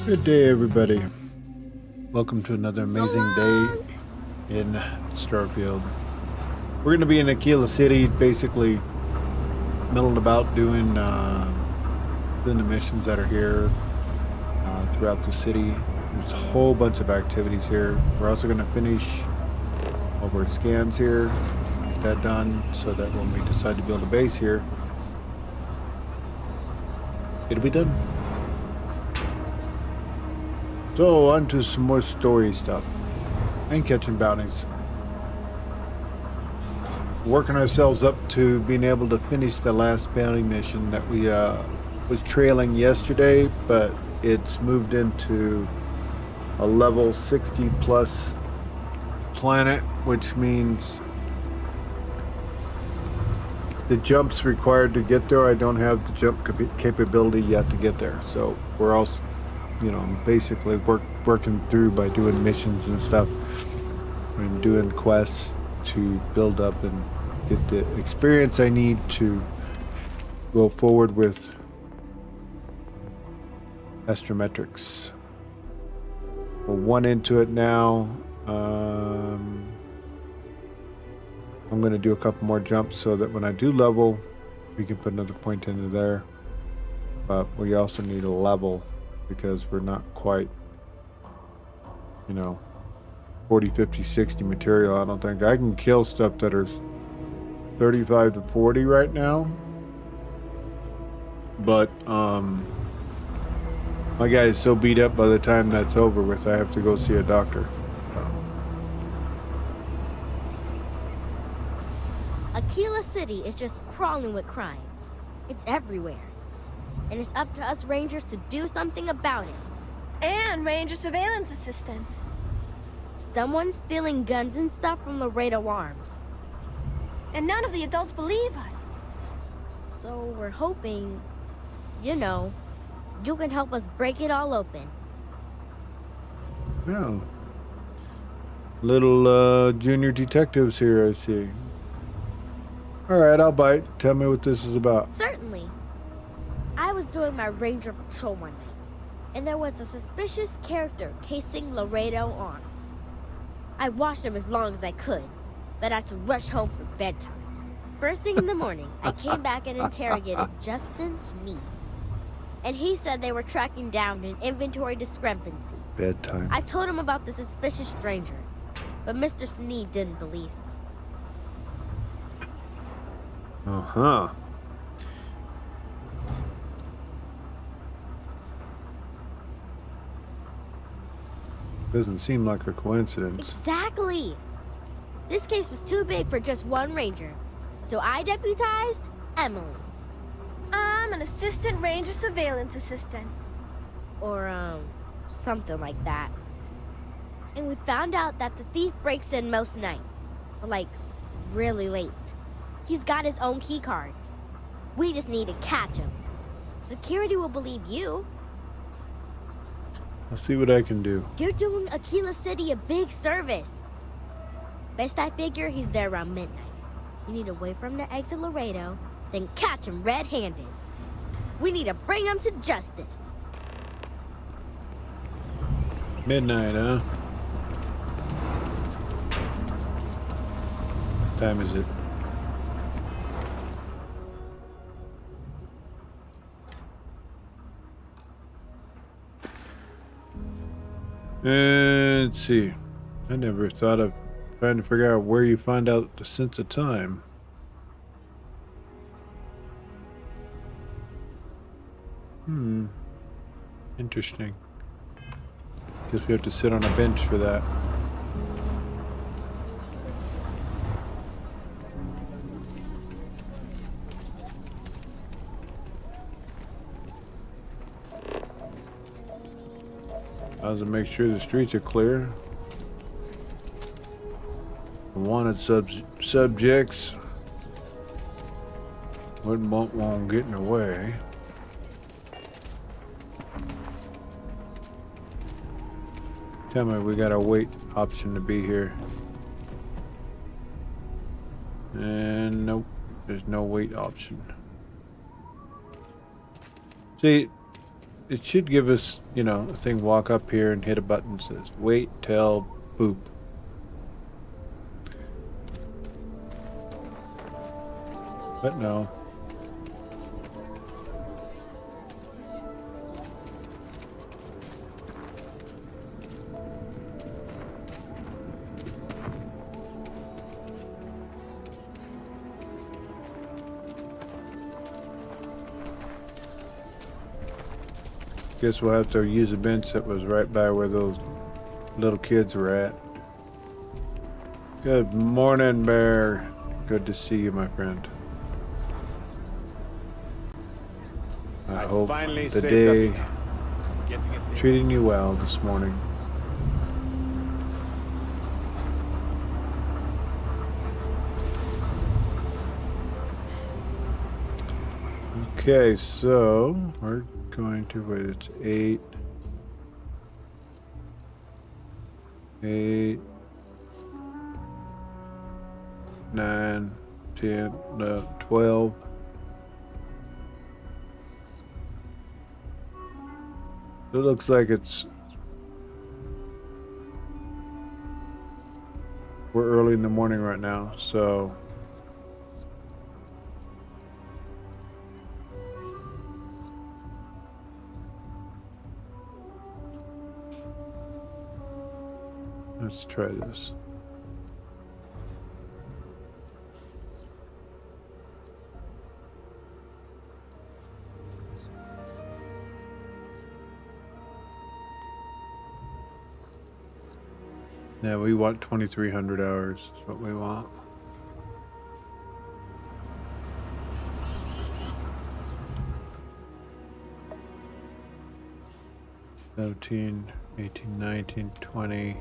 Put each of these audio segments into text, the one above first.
Good day, everybody. Welcome to another amazing day in Starfield. We're going to be in Akila City, basically milling about doing the missions that are here throughout the city. There's a whole bunch of activities here. We're also going to finish all of our scans here, get that done, so that when we decide to build a base here, it'll be done. So, on to some more story stuff and catching bounties. Working ourselves up to being able to finish the last bounty mission that we was trailing yesterday, but it's moved into a level 60 plus planet, which means the jumps required to get there, I don't have the jump capability yet to get there. So we're also, basically working through by doing missions and stuff and doing quests to build up and get the experience I need to go forward with astrometrics. We're one into it now. I'm going to do a couple more jumps so that when I do level, we can put another point into there. But we also need a level because we're not quite, 40, 50, 60 material. I don't think I can kill stuff that are 35 to 40 right now. But my guy is so beat up by the time that's over with, I have to go see a doctor. Akila City is just crawling with crime. It's everywhere. And it's up to us Rangers to do something about it. And Ranger surveillance assistants. Someone's stealing guns and stuff from Laredo Arms. And none of the adults believe us. So we're hoping, you can help us break it all open. Yeah. Little junior detectives here, I see. Alright, I'll bite. Tell me what this is about. Certainly. I was doing my ranger patrol one night, and there was a suspicious character casing Laredo Arms. I watched him as long as I could, but I had to rush home for bedtime. First thing in the morning, I came back and interrogated Justin Sneed. And he said they were tracking down an inventory discrepancy. Bedtime. I told him about the suspicious stranger, but Mr. Sneed didn't believe me. Uh-huh. Doesn't seem like a coincidence. Exactly! This case was too big for just one ranger, so I deputized Emily. I'm an assistant ranger surveillance assistant. Or, something like that. And we found out that the thief breaks in most nights, but like, really late. He's got his own key card. We just need to catch him. Security will believe you. I'll see what I can do. You're doing Akila City a big service. Best I figure he's there around midnight. You need to wait for him to exit Laredo, then catch him red-handed. We need to bring him to justice. Midnight, huh? What time is it? Let's see. I never thought of trying to figure out where you find out the sense of time. Interesting. Guess we have to sit on a bench for that. How's it make sure the streets are clear? Wanted subjects won't get in the way. Tell me we got a wait option to be here. And nope, there's no wait option. See, it should give us, you know, a thing, walk up here and hit a button that says, wait till boop. But no. Guess we'll have to use a bench that was right by where those little kids were at. Good morning, Bear. Good to see you, my friend. I hope the day treating you well this morning. Okay, so we're going to wait. It's 8, 9, 10, 12. It looks like we're early in the morning right now, so let's try this. Yeah, we want 2,300 hours is what we want. $17, $18, $19, $20.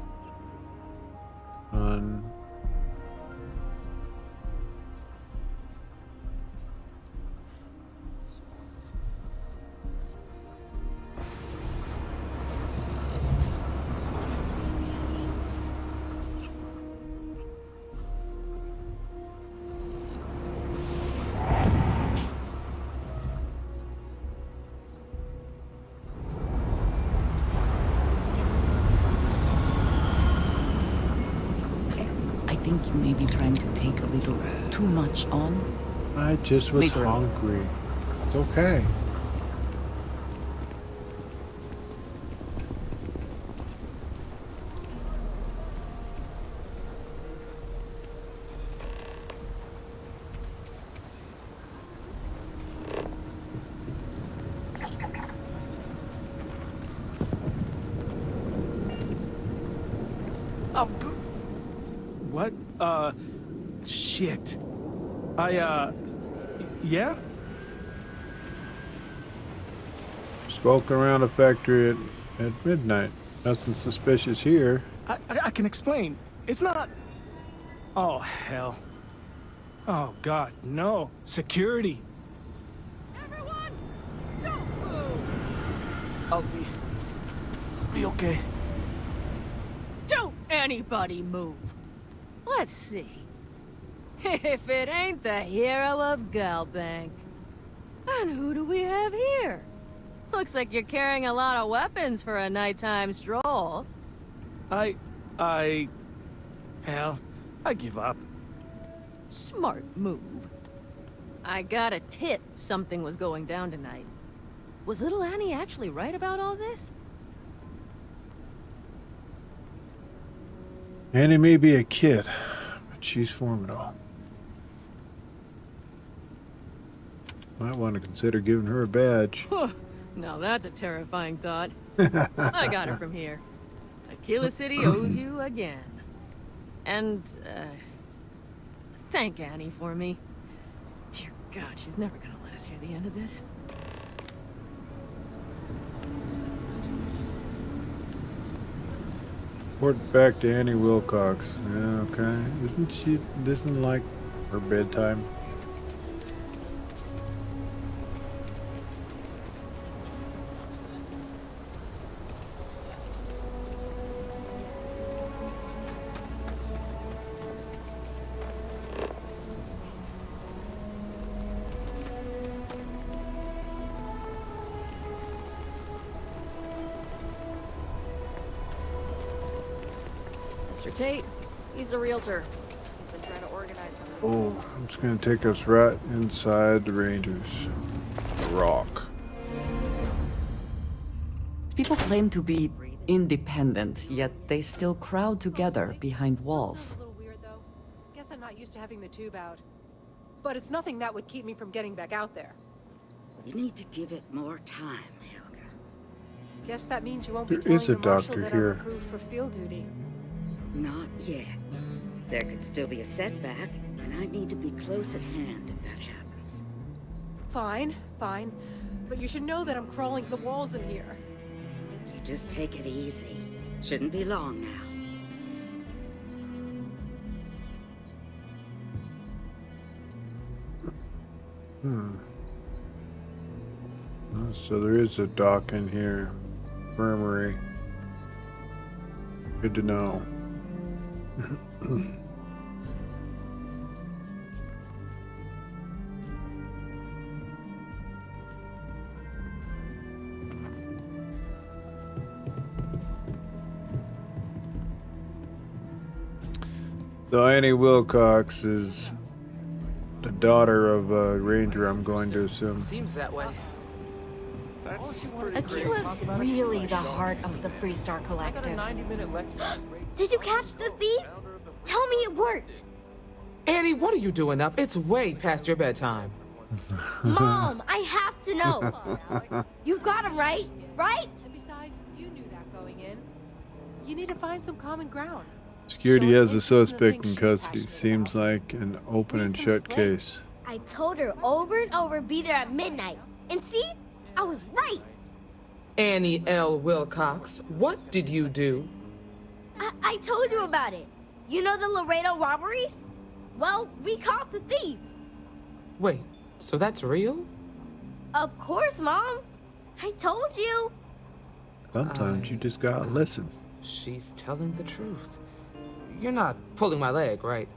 I think you may be trying to take a little too much on. I just was Later. hungry. It's okay. What? Shit. Yeah? Just walking around a factory at midnight. Nothing suspicious here. I can explain. It's not... Oh, hell. Oh, God, no. Security. Everyone, don't move. I'll be okay. Don't anybody move. Let's see. If it ain't the hero of Galbank. And who do we have here? Looks like you're carrying a lot of weapons for a nighttime stroll. Hell, I give up. Smart move. I got a tip something was going down tonight. Was little Annie actually right about all this? Annie may be a kid, but she's formidable. Might want to consider giving her a badge. Now that's a terrifying thought. I got it from here. Akila City owes you again. And, thank Annie for me. Dear God, she's never gonna let us hear the end of this. Report back to Annie Wilcox. Yeah, okay. Isn't like her bedtime? Mr. Tate, he's a realtor. He's been trying to organize something. Oh, it's going to take us right inside the Rangers. The rock. People claim to be independent, yet they still crowd together behind walls. A little weird though. Guess I'm not used to having the tube out. But it's nothing that would keep me from getting back out there. You need to give it more time, Helga. Guess that means you won't be There telling is a the marshal doctor that here. I'm approved for field duty. Not yet. There could still be a setback, and I need to be close at hand if that happens. Fine, fine. But you should know that I'm crawling the walls in here. You just take it easy. Shouldn't be long now. So there is a dock in here. Infirmary. Good to know. So Annie Wilcox is the daughter of a ranger, I'm going to assume. Seems that way. Akila's really the heart of the Freestar Collective. Did you catch the thief? Tell me it worked. Annie, what are you doing up? It's way past your bedtime. Mom, I have to know. You got him right? Right? And besides, you knew that going in. You need to find some common ground. Security Show has a interest in the suspect things in she's custody. passionate Seems about. like an open and Read some shut slate. case. I told her over and over be there at midnight. And see? I was right. Annie L. Wilcox, what did you do? I told you about it. You know the Laredo robberies? Well, we caught the thief. Wait, so that's real? Of course, Mom. I told you. Sometimes you just gotta listen. She's telling the truth. You're not pulling my leg, right?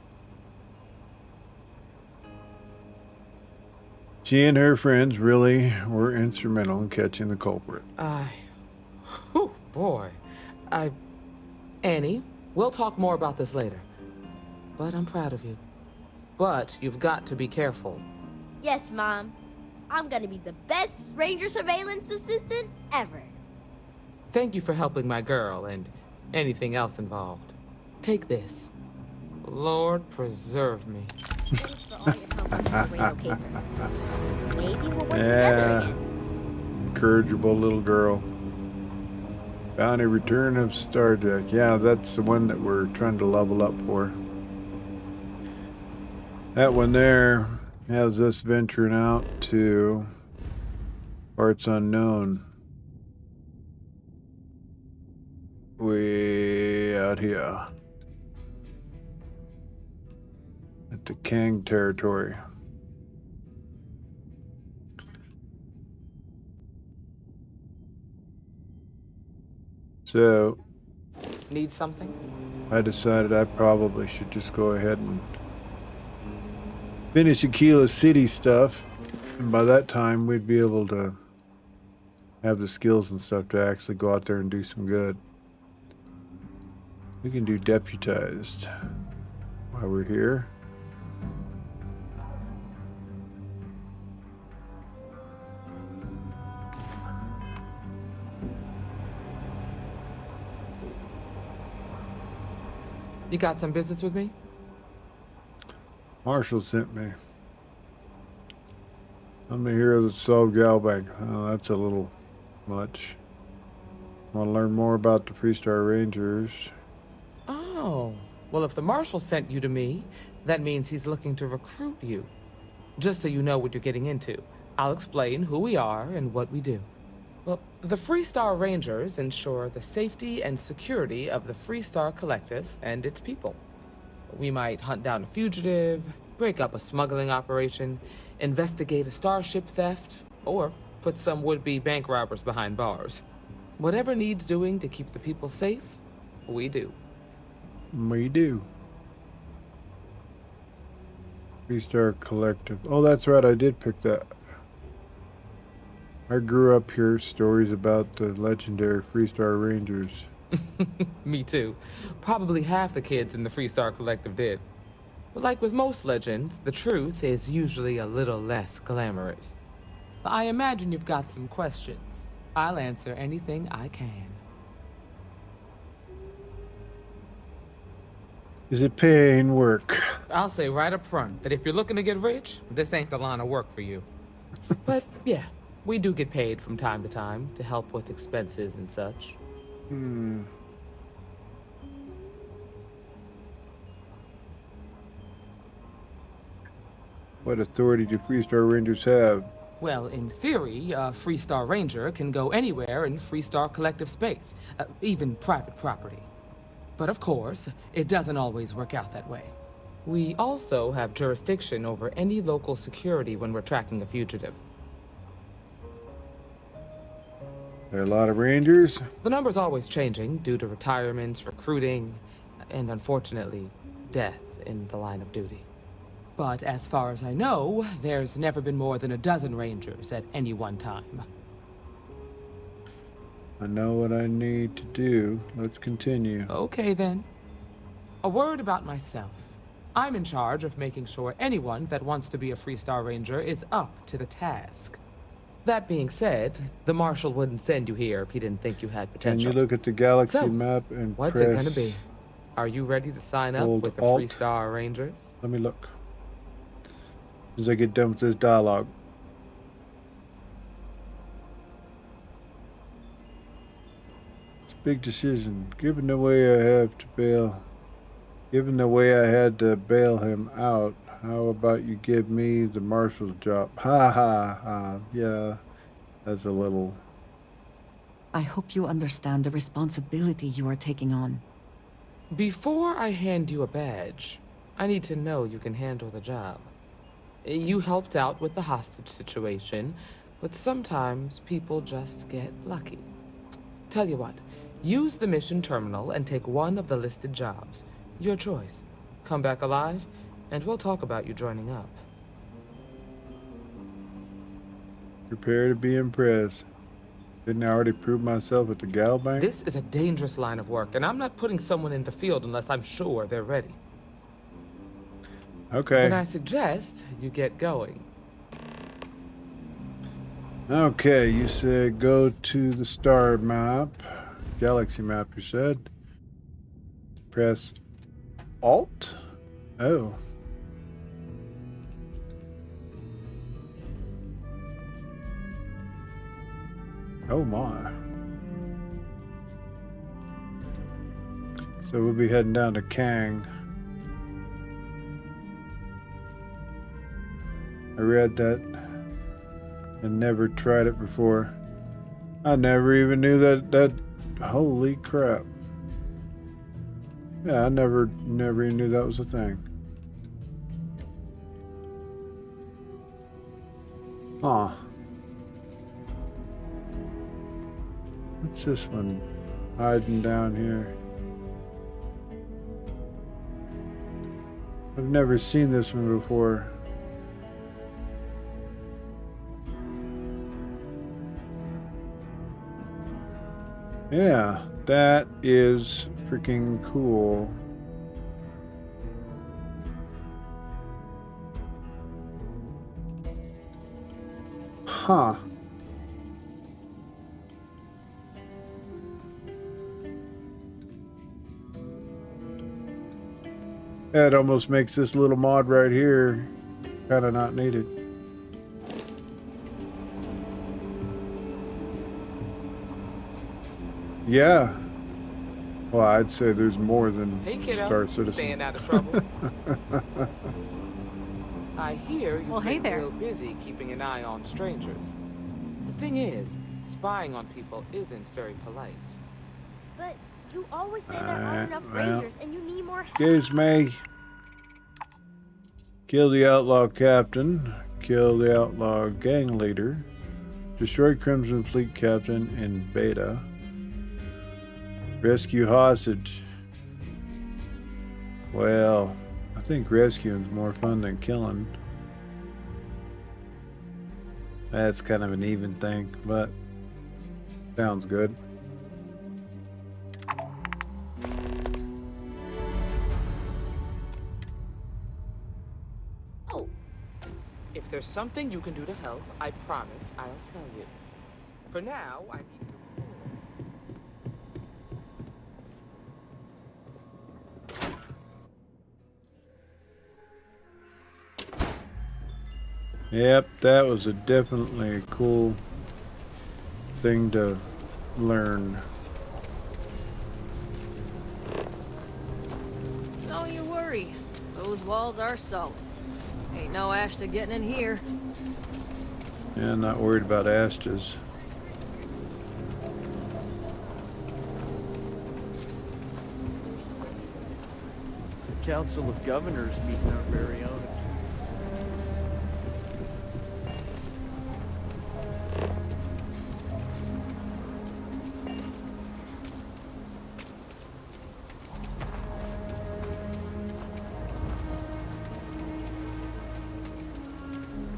She and her friends really were instrumental in catching the culprit. Whew, boy. Annie, we'll talk more about this later. But I'm proud of you. But you've got to be careful. Yes, Mom. I'm gonna be the best ranger surveillance assistant ever. Thank you for helping my girl and anything else involved. Take this. Lord preserve me. Thanks for all your help with the Laredo caper. Maybe we'll work together Yeah. again. Incorrigible little girl. Bounty Return of Stardeck. Yeah, that's the one that we're trying to level up for. That one there has us venturing out to parts unknown. Way out here. At the Kang territory. So, Need something? I decided I probably should just go ahead and finish Akila City stuff. And by that time, we'd be able to have the skills and stuff to actually go out there and do some good. We can do deputized while we're here. You got some business with me? Marshall sent me. I'm the hero that solved Galbank. Oh, that's a little much. Want to learn more about the Freestar Rangers? Oh, well, if the Marshal sent you to me, that means he's looking to recruit you. Just so you know what you're getting into, I'll explain who we are and what we do. Well, the Freestar Rangers ensure the safety and security of the Freestar Collective and its people. We might hunt down a fugitive, break up a smuggling operation, investigate a starship theft, or put some would-be bank robbers behind bars. Whatever needs doing to keep the people safe, we do. We do. Freestar Collective. Oh, that's right. I did pick that. I grew up here. Stories about the legendary Freestar Rangers. Me too. Probably half the kids in the Freestar Collective did. But like with most legends, the truth is usually a little less glamorous. I imagine you've got some questions. I'll answer anything I can. Is it paying work? I'll say right up front that if you're looking to get rich, this ain't the line of work for you. But yeah, we do get paid from time to time to help with expenses and such. What authority do Freestar Rangers have? Well, in theory, a Freestar Ranger can go anywhere in Freestar Collective space, even private property. But of course, it doesn't always work out that way. We also have jurisdiction over any local security when we're tracking a fugitive. There are a lot of Rangers? The number's always changing due to retirements, recruiting, and unfortunately, death in the line of duty. But as far as I know, there's never been more than a dozen Rangers at any one time. I know what I need to do. Let's continue. Okay then. A word about myself. I'm in charge of making sure anyone that wants to be a Freestar Ranger is up to the task. That being said, the Marshal wouldn't send you here if he didn't think you had potential. Can you look at the galaxy So, map and what's press it gonna be? Are you ready to sign up hold with the Alt? Freestar Rangers? Let me look. As I get done with this dialogue. It's a big decision. Given the way I had to bail him out, how about you give me the marshal's job? Ha ha ha. Yeah, that's a little... I hope you understand the responsibility you are taking on. Before I hand you a badge, I need to know you can handle the job. You helped out with the hostage situation, but sometimes people just get lucky. Tell you what, use the mission terminal and take one of the listed jobs. Your choice. Come back alive, and we'll talk about you joining up. Prepare to be impressed. Didn't I already prove myself at the Gal Bank? This is a dangerous line of work, and I'm not putting someone in the field unless I'm sure they're ready. Okay. And I suggest you get going. Okay, you said go to the star map. Galaxy map, you said. Press Alt? Oh. Oh my. So we'll be heading down to Kang. I read that and never tried it before. I never even knew that holy crap. Yeah, I never even knew that was a thing. Huh. What's this one hiding down here? I've never seen this one before. Yeah, that is freaking cool. Huh. That almost makes this little mod right here kind of not needed. Yeah. Well, I'd say there's more than Hey kiddo, Star Citizen. staying out of trouble. I hear you've Well, hey been there. real busy keeping an eye on strangers. The thing is, spying on people isn't very polite. But you always say there aren't enough well, Rangers and you need more help. Excuse me. Kill the outlaw captain. Kill the outlaw gang leader. Destroy Crimson Fleet captain in beta. Rescue hostage. Well, I think rescuing's more fun than killing. That's kind of an even thing, but sounds good. there's something you can do to help, I promise I'll tell you. For now, I need Yep, that was definitely a cool thing to learn. Don't you worry. Those walls are solid. Ain't no Ashta getting in here. Yeah, not worried about Astas. The Council of Governors meeting our very own.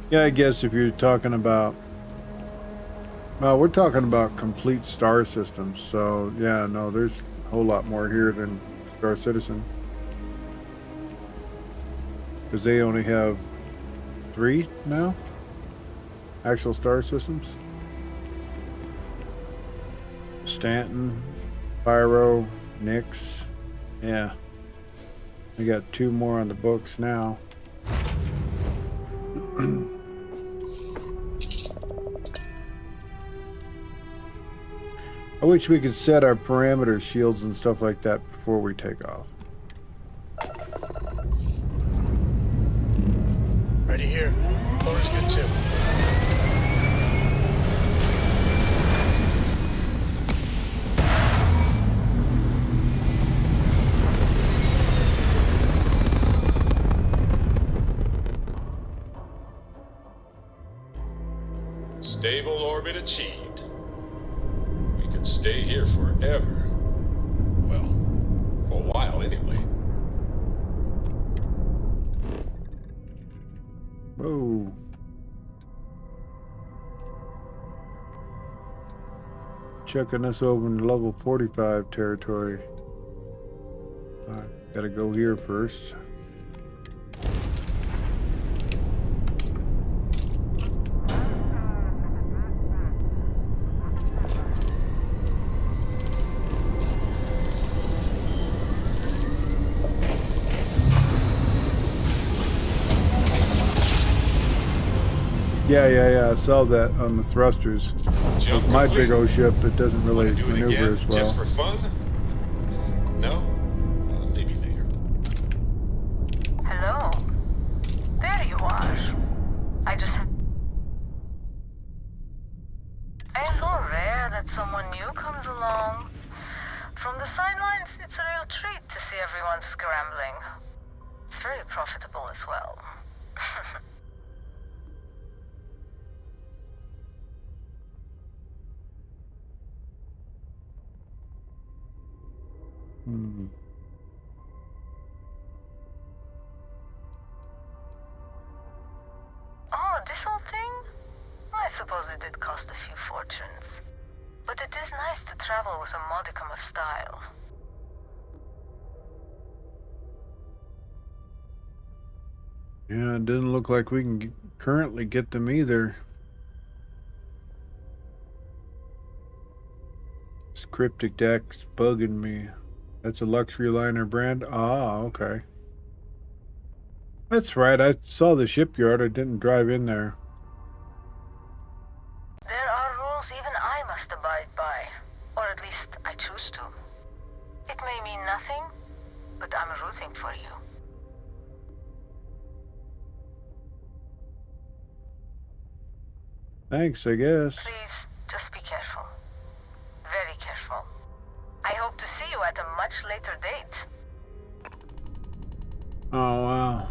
Yeah, I guess if you're talking about, well, we're talking about complete star systems. So yeah, no, there's a whole lot more here than Star Citizen, because they only have 3 now, actual star systems. Stanton, Pyro, Nyx. Yeah, we got 2 more on the books now. I wish we could set our parameter shields and stuff like that before we take off. Ready here. Lower's good too. Stable orbit achieved. We could stay here forever. Well, for a while anyway. Whoa. Checking us over in level 45 territory. Alright, gotta go here first. Yeah, I saw that on the thrusters. With my big old ship, it doesn't really maneuver as well. Just for fun? No? Maybe later. Hello. There you are. It's so rare that someone new comes along. From the sidelines, it's a real treat to see everyone scrambling. It's very profitable as well. Oh, this whole thing? I suppose it did cost a few fortunes. But it is nice to travel with a modicum of style. Yeah, it doesn't look like we can currently get them either. This cryptic deck's bugging me. That's a luxury liner brand? Ah, okay. That's right, I saw the shipyard. I didn't drive in there. There are rules even I must abide by. Or at least I choose to. It may mean nothing, but I'm rooting for you. Thanks, I guess. Please, just be careful. Very careful. I hope to see you at a much later date. Oh, wow.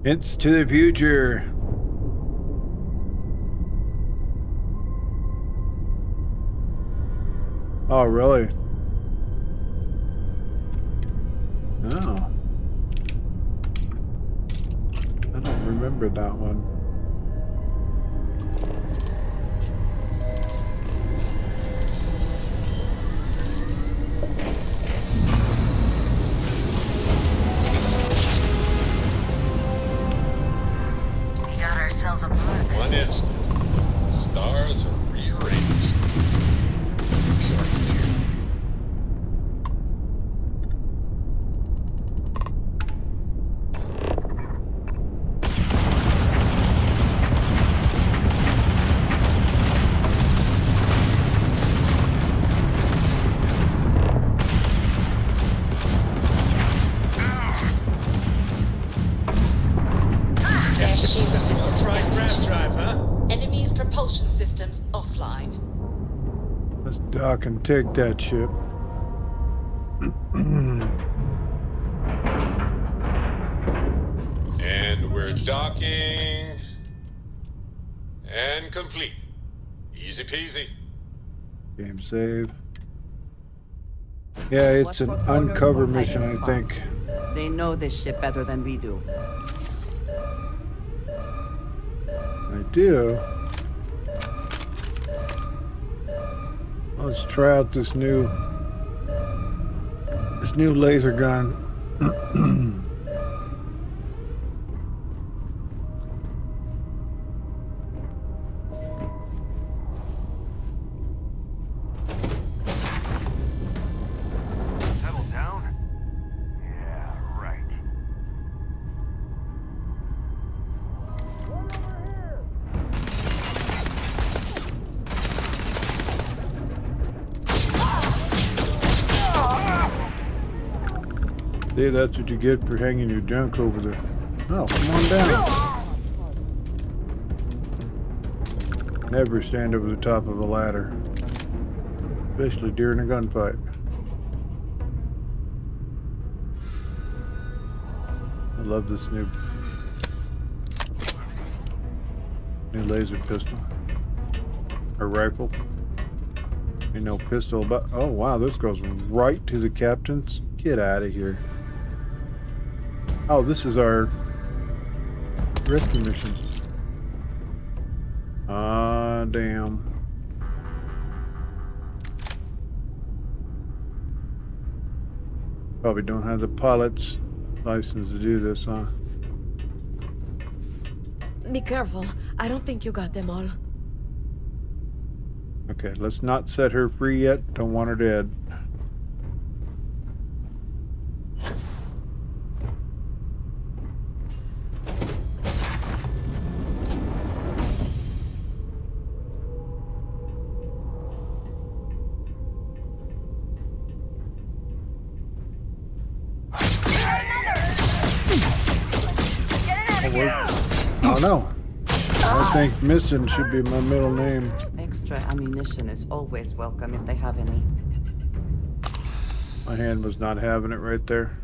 It's to the future. Oh, really? No. I don't remember that one. cells are blurred. One instant, the stars are rearranged. We are clear. Enemy's propulsion systems offline. Let's dock and take that ship. And we're docking. And complete. Easy peasy. Game save. Yeah, it's an uncover mission, I think. They know this ship better than we do. I do. Let's try out this new laser gun. Settle down? Yeah, right. See, that's what you get for hanging your junk over there. Oh, come on down. Never stand over the top of a ladder, especially during a gunfight. I love this new laser pistol or rifle. Ain't no pistol, but oh wow, this goes right to the captain's. Get out of here. Oh, this is our rescue mission. Ah, damn. Probably don't have the pilot's license to do this, huh? Be careful. I don't think you got them all. Okay, let's not set her free yet. Don't want her dead. Oh no. I think missing should be my middle name. Extra ammunition is always welcome if they have any. My hand was not having it right there.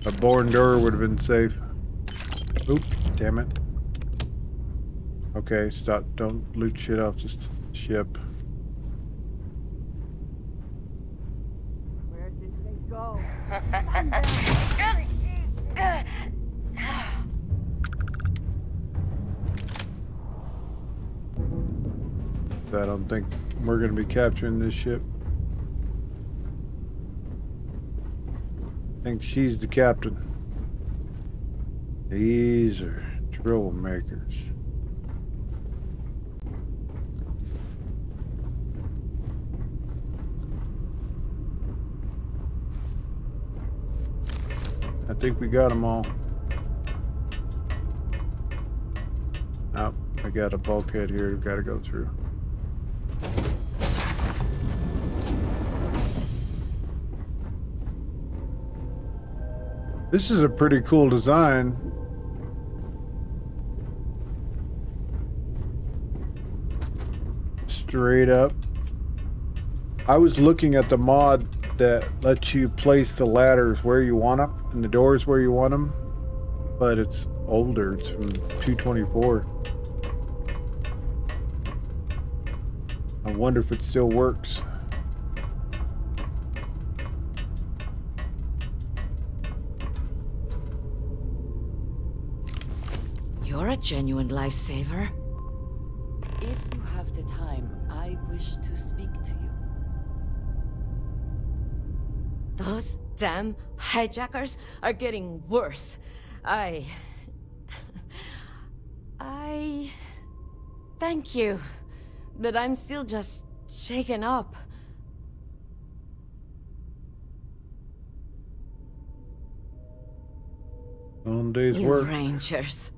A barn door would have been safe. Oop, damn it. Okay, stop. Don't loot shit off this ship. Where did they go? I don't think we're going to be capturing this ship. I think she's the captain. These are troublemakers. I think we got them all. Oh, I got a bulkhead here we've got to go through. This is a pretty cool design. Straight up. I was looking at the mod that lets you place the ladders where you want them and the doors where you want them, but it's older. It's from 224. I wonder if it still works. You're a genuine lifesaver. If you have the time, I wish to speak to you. Those damn hijackers are getting worse. Thank you. But I'm still just shaken up. Long day's You work. Rangers.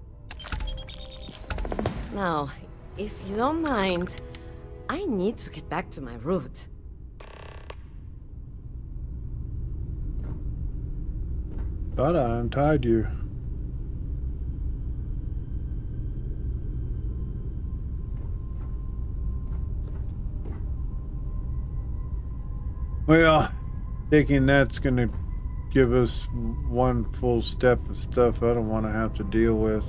Now, if you don't mind, I need to get back to my route. Thought I untied you. Well, thinking that's gonna give us one full step of stuff I don't want to have to deal with.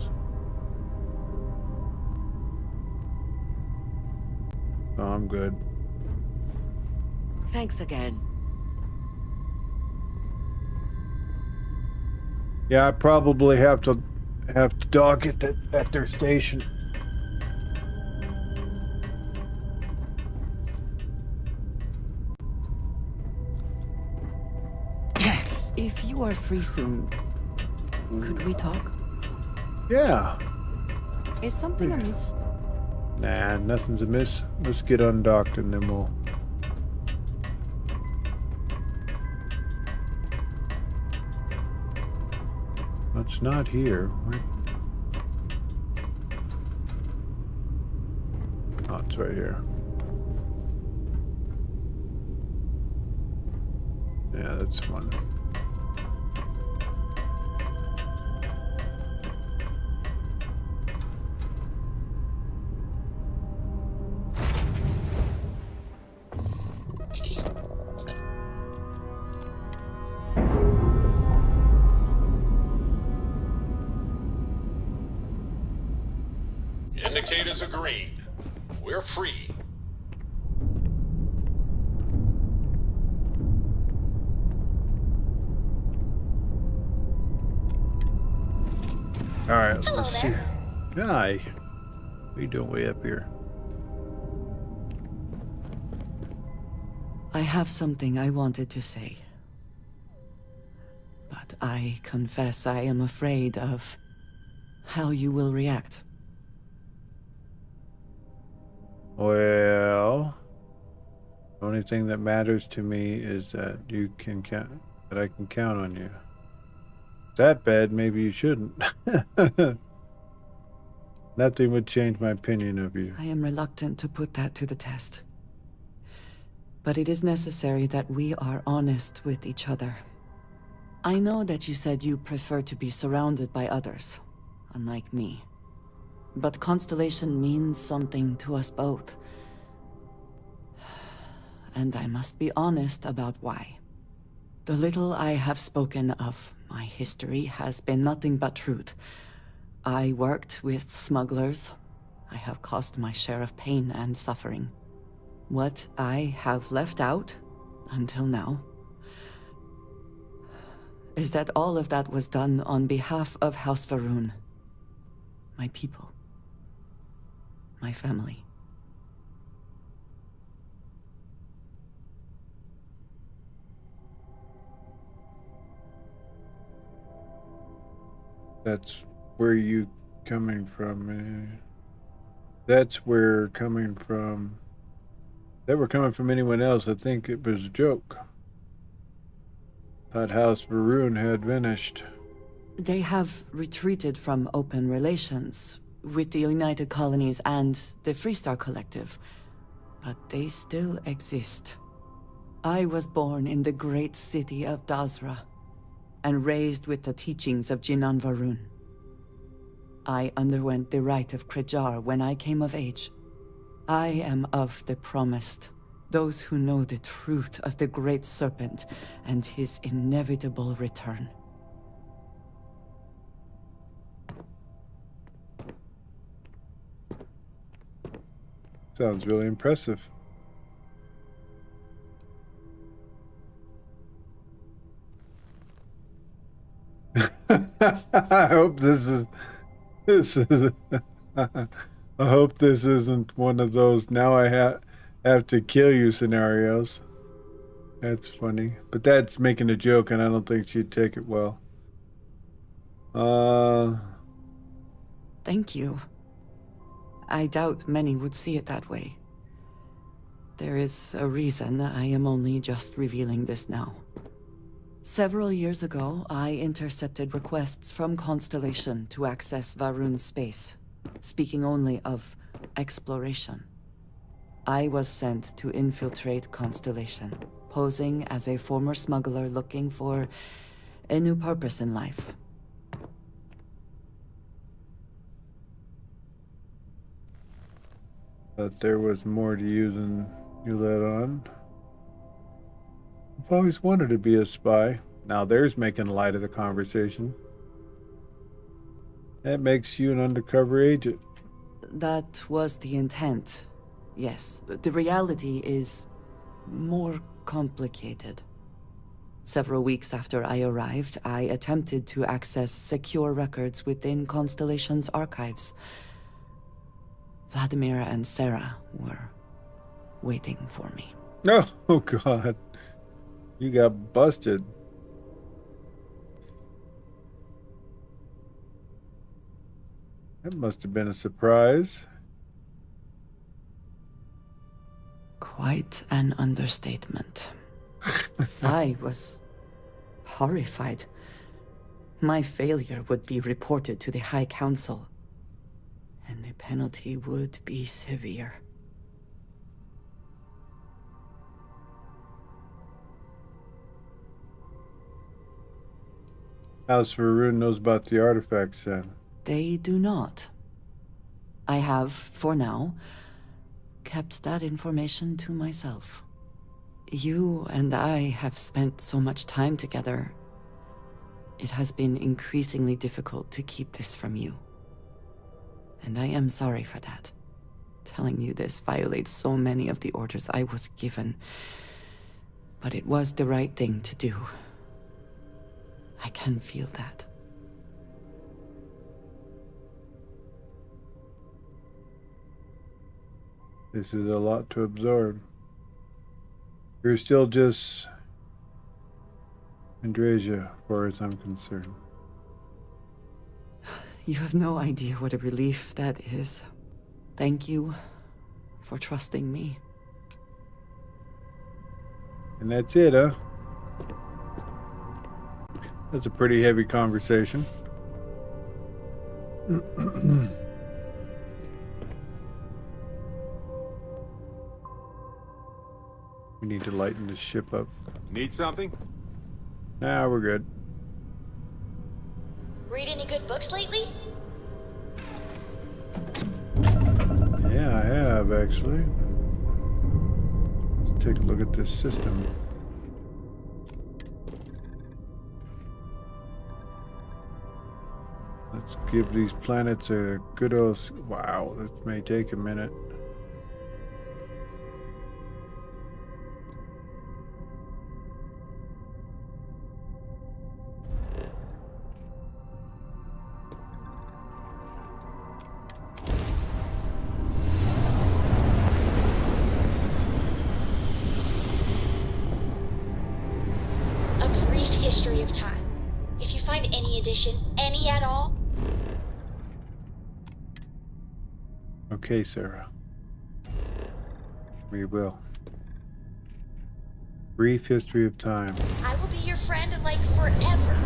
So I'm good. Thanks again. Yeah, I probably have to dock at their station. If you are free soon, could we talk? Yeah. Is something amiss? Nah, nothing's amiss. Let's get undocked and then we'll... It's not here. Oh, it's right here. Yeah, that's one. Indicators are green. We're free. All right, Hello let's there. see. Hi. What are you doing way up here? I have something I wanted to say. But I confess I am afraid of how you will react. Well, the only thing that matters to me is that you can count, that I can count on you. If that bad, maybe you shouldn't. Nothing would change my opinion of you. I am reluctant to put that to the test. But it is necessary that we are honest with each other. I know that you said you prefer to be surrounded by others, unlike me. But Constellation means something to us both. And I must be honest about why. The little I have spoken of my history has been nothing but truth. I worked with smugglers. I have caused my share of pain and suffering. What I have left out, until now, is that all of that was done on behalf of House Va'ruun. My people. My family. That's where you coming from. That's where coming from. If that were coming from anyone else, I think it was a joke. Thought House Va'ruun had vanished. They have retreated from open relations with the United Colonies and the Freestar Collective, but they still exist. I was born in the great city of Dazra, and raised with the teachings of Jinan Va'ruun. I underwent the rite of Krejar when I came of age. I am of the promised, those who know the truth of the Great Serpent and his inevitable return. Sounds really impressive. I hope this is I hope this isn't one of those now I have to kill you scenarios. That's funny, but that's making a joke and I don't think she'd take it well. Thank you. I doubt many would see it that way. There is a reason I am only just revealing this now. Several years ago, I intercepted requests from Constellation to access Varun's space, speaking only of exploration. I was sent to infiltrate Constellation, posing as a former smuggler looking for a new purpose in life. But there was more to you than you let on. I've always wanted to be a spy. Now there's making light of the conversation. That makes you an undercover agent. That was the intent, yes. But the reality is more complicated. Several weeks after I arrived, I attempted to access secure records within Constellation's archives. Vladimir and Sarah were waiting for me. Oh God. You got busted. That must have been a surprise. Quite an understatement. I was horrified. My failure would be reported to the High Council, and the penalty would be severe. House Varun knows about the artifacts then. They do not. I have, for now, kept that information to myself. You and I have spent so much time together. It has been increasingly difficult to keep this from you. And I am sorry for that. Telling you this violates so many of the orders I was given. But it was the right thing to do. I can feel that. This is a lot to absorb. You're still just Andresia, as far as I'm concerned. You have no idea what a relief that is. Thank you for trusting me. And that's it, huh? That's a pretty heavy conversation. We need to lighten this ship up. Need something? Nah, we're good. Read any good books lately? Yeah, I have, actually. Let's take a look at this system. Let's give these planets a good old... Wow, this may take a minute. History of time. If you find any edition, any at all. Okay, Sarah. We will. Brief history of time. I will be your friend like forever.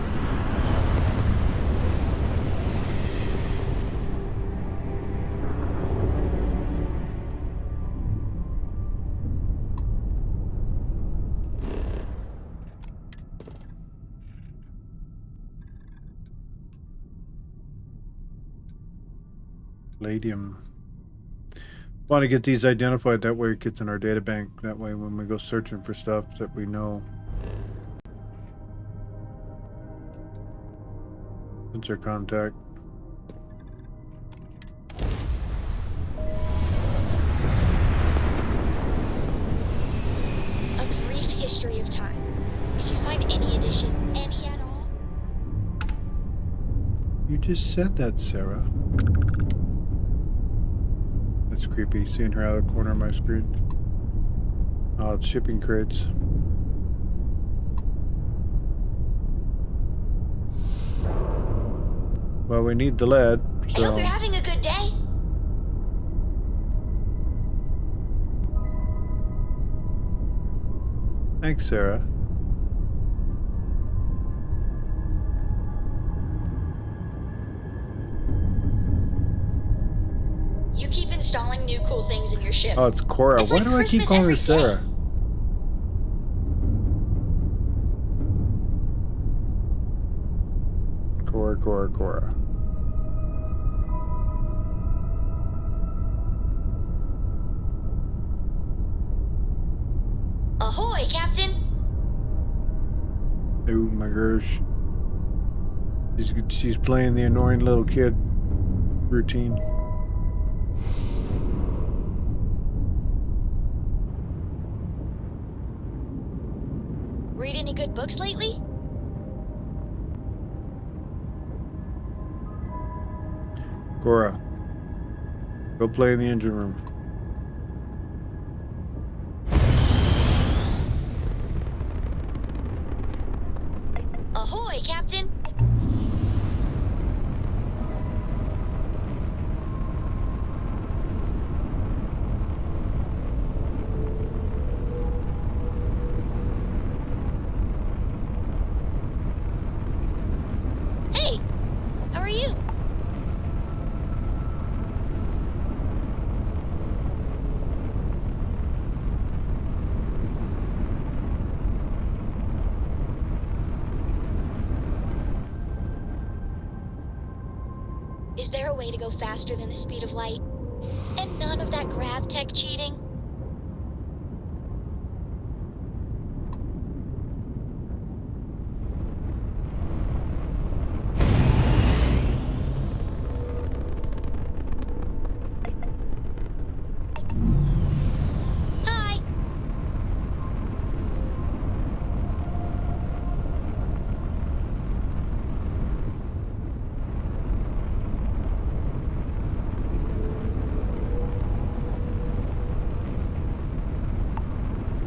Palladium. Want to get these identified, that way it gets in our data bank. That way when we go searching for stuff that we know. Sensor contact. A brief history of time. If you find any edition, any at all. You just said that, Sarah. That's creepy, seeing her out of the corner of my screen. Oh, it's shipping crates. Well, we need the lead, I hope you're having a good day. Thanks, Sarah. You keep installing new cool things in your ship. Oh, it's Cora. It's Why like do I keep Christmas calling her every day. Sarah? Cora. Ahoy, Captain! Oh my gosh. She's playing the annoying little kid routine. Read any good books lately? Cora, go play in the engine room. Ahoy, Captain! Hey! How are you? Is there a way to go faster than the speed of light? And none of that grav tech cheating? Hi!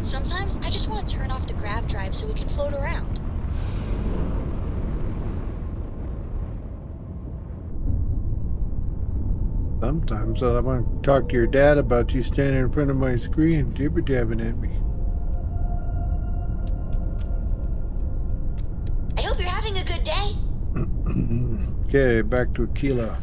Sometimes I just want to turn off the grav drive so we can float around. Sometimes I want to talk to your dad about you standing in front of my screen jibber-jabbing at me. I hope you're having a good day. Okay, back to Akila.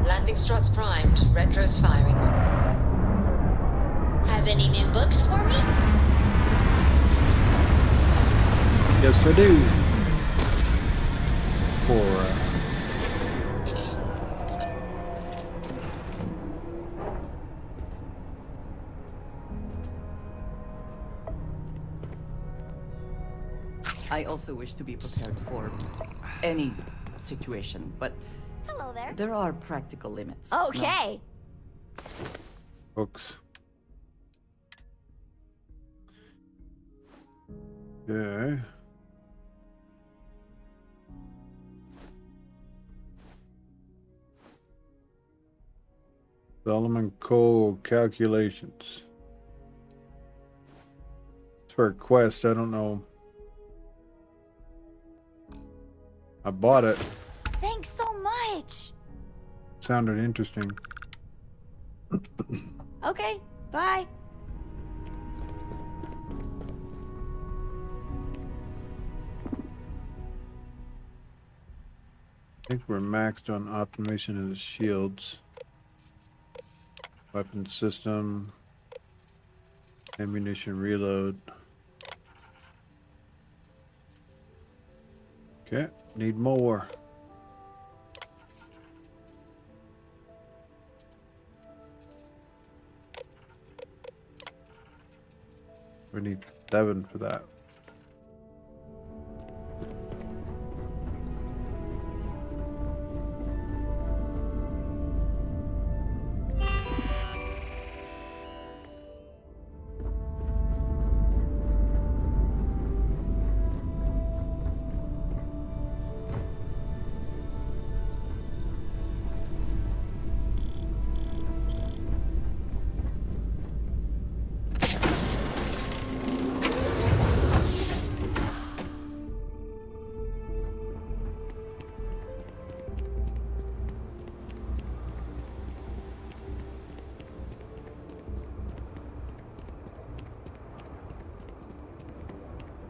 Landing struts primed. Retros firing. Have any new books for me? Yes, I do. Cora. I also wish to be prepared for any situation, but Hello there. there are practical limits. Okay. Books. Okay. Solomon Cole calculations. It's for a quest, I don't know. I bought it. Thanks so much. Sounded interesting. Okay, bye. I think we're maxed on optimization of the shields. Weapon system. Ammunition reload. Okay, need more. We need 7 for that.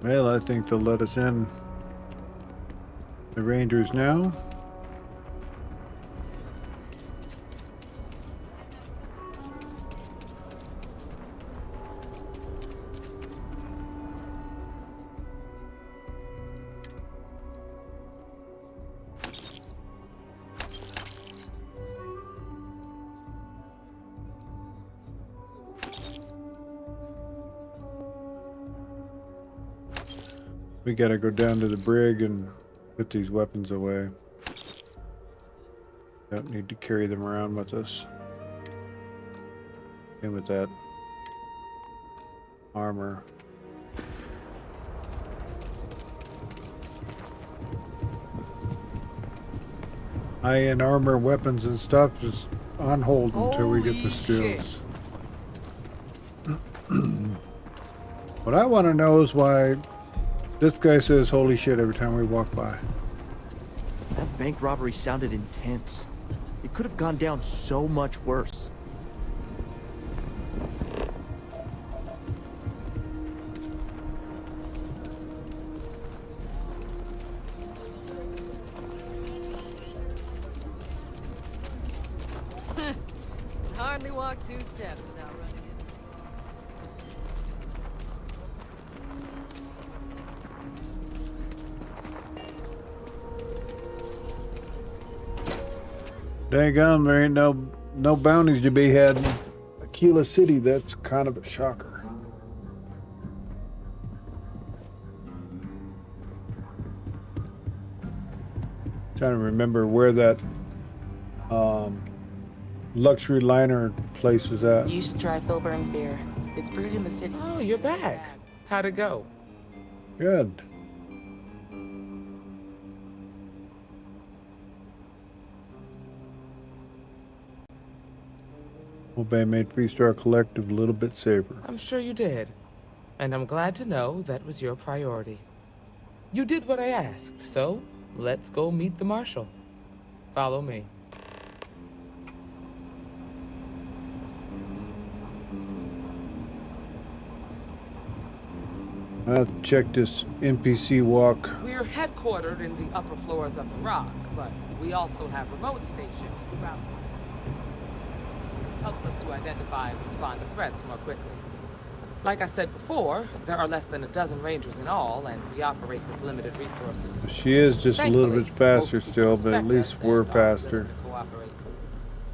Well, I think they'll let us in. The Rangers now. We gotta go down to the brig and put these weapons away. Don't need to carry them around with us. And with that armor. High-end armor, weapons, and stuff is on hold until we get the skills. What I want to know is why this guy says holy shit every time we walk by. That bank robbery sounded intense. It could have gone down so much worse. Hardly walk 2 steps without running Daggum, there ain't no bounties to be had in Akila City. That's kind of a shocker. Trying to remember where that luxury liner place was at. You should try Philburn's beer. It's brewed in the city. Oh, you're back. How'd it go? Good. Obey made Freestar Collective a little bit safer. I'm sure you did. And I'm glad to know that was your priority. You did what I asked, so let's go meet the Marshal. Follow me. I'll check this NPC walk. We're headquartered in the upper floors of the rock, but we also have remote stations throughout. Helps us to identify and respond to threats more quickly. Like I said before, there are less than a dozen Rangers in all, and we operate with limited resources. She is just a little bit faster still, but at least we're faster.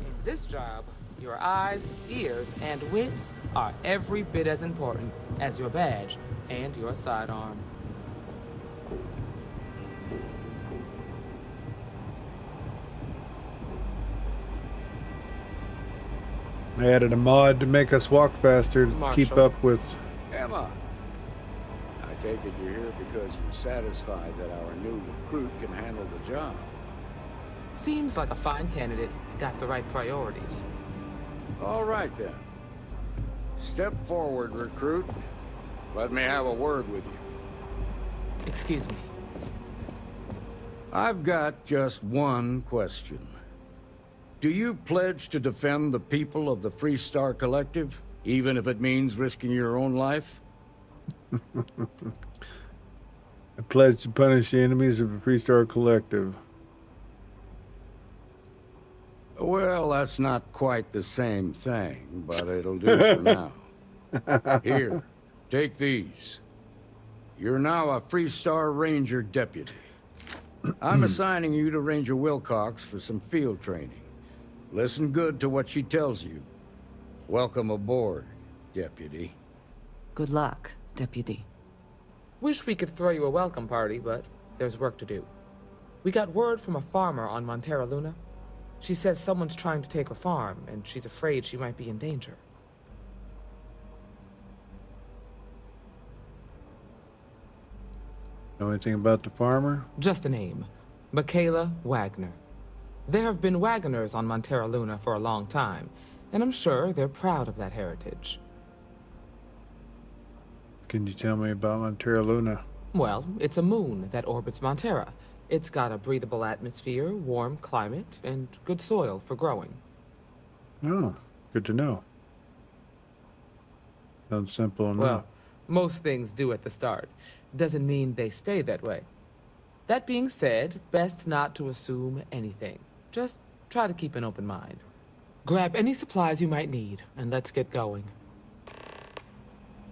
In this job, your eyes, ears, and wits are every bit as important as your badge and your sidearm. I added a mod to make us walk faster to keep up with. Emma, I take it you're here because you're satisfied that our new recruit can handle the job. Seems like a fine candidate. Got the right priorities. All right then. Step forward, recruit. Let me have a word with you. Excuse me. I've got just one question. Do you pledge to defend the people of the Freestar Collective, even if it means risking your own life? I pledge to punish the enemies of the Freestar Collective. Well, that's not quite the same thing, but it'll do for now. Here, take these. You're now a Freestar Ranger deputy. I'm assigning you to Ranger Wilcox for some field training. Listen good to what she tells you. Welcome aboard, deputy. Good luck, deputy. Wish we could throw you a welcome party, but there's work to do. We got word from a farmer on Montera Luna. She says someone's trying to take her farm, and she's afraid she might be in danger. Know anything about the farmer? Just the name. Michaela Wagner. There have been Wagoners on Montera Luna for a long time, and I'm sure they're proud of that heritage. Can you tell me about Montera Luna? Well, it's a moon that orbits Montera. It's got a breathable atmosphere, warm climate, and good soil for growing. Oh, good to know. Sounds simple enough. Well, most things do at the start. doesn't mean they stay that way. That being said, best not to assume anything. Just try to keep an open mind. Grab any supplies you might need, and let's get going.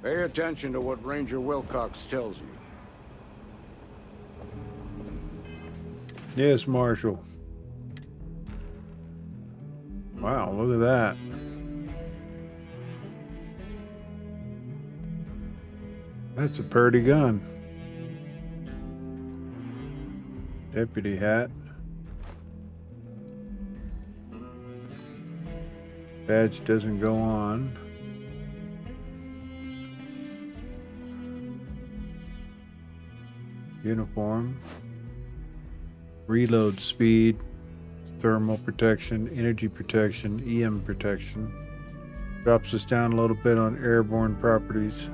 Pay attention to what Ranger Wilcox tells you. Yes, Marshal. Wow, look at that. That's a pretty gun. Deputy hat. Badge doesn't go on. Uniform. Reload speed. Thermal protection. Energy protection. EM protection. Drops us down a little bit on airborne properties.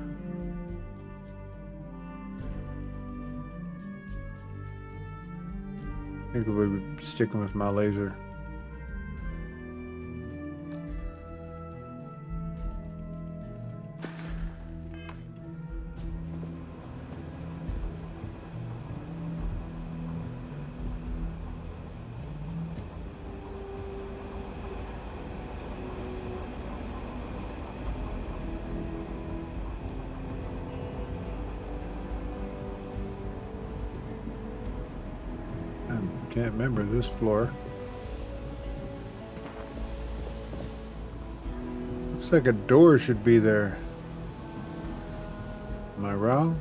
I think we'll be sticking with my laser. Can't remember this floor. Looks like a door should be there. Am I wrong?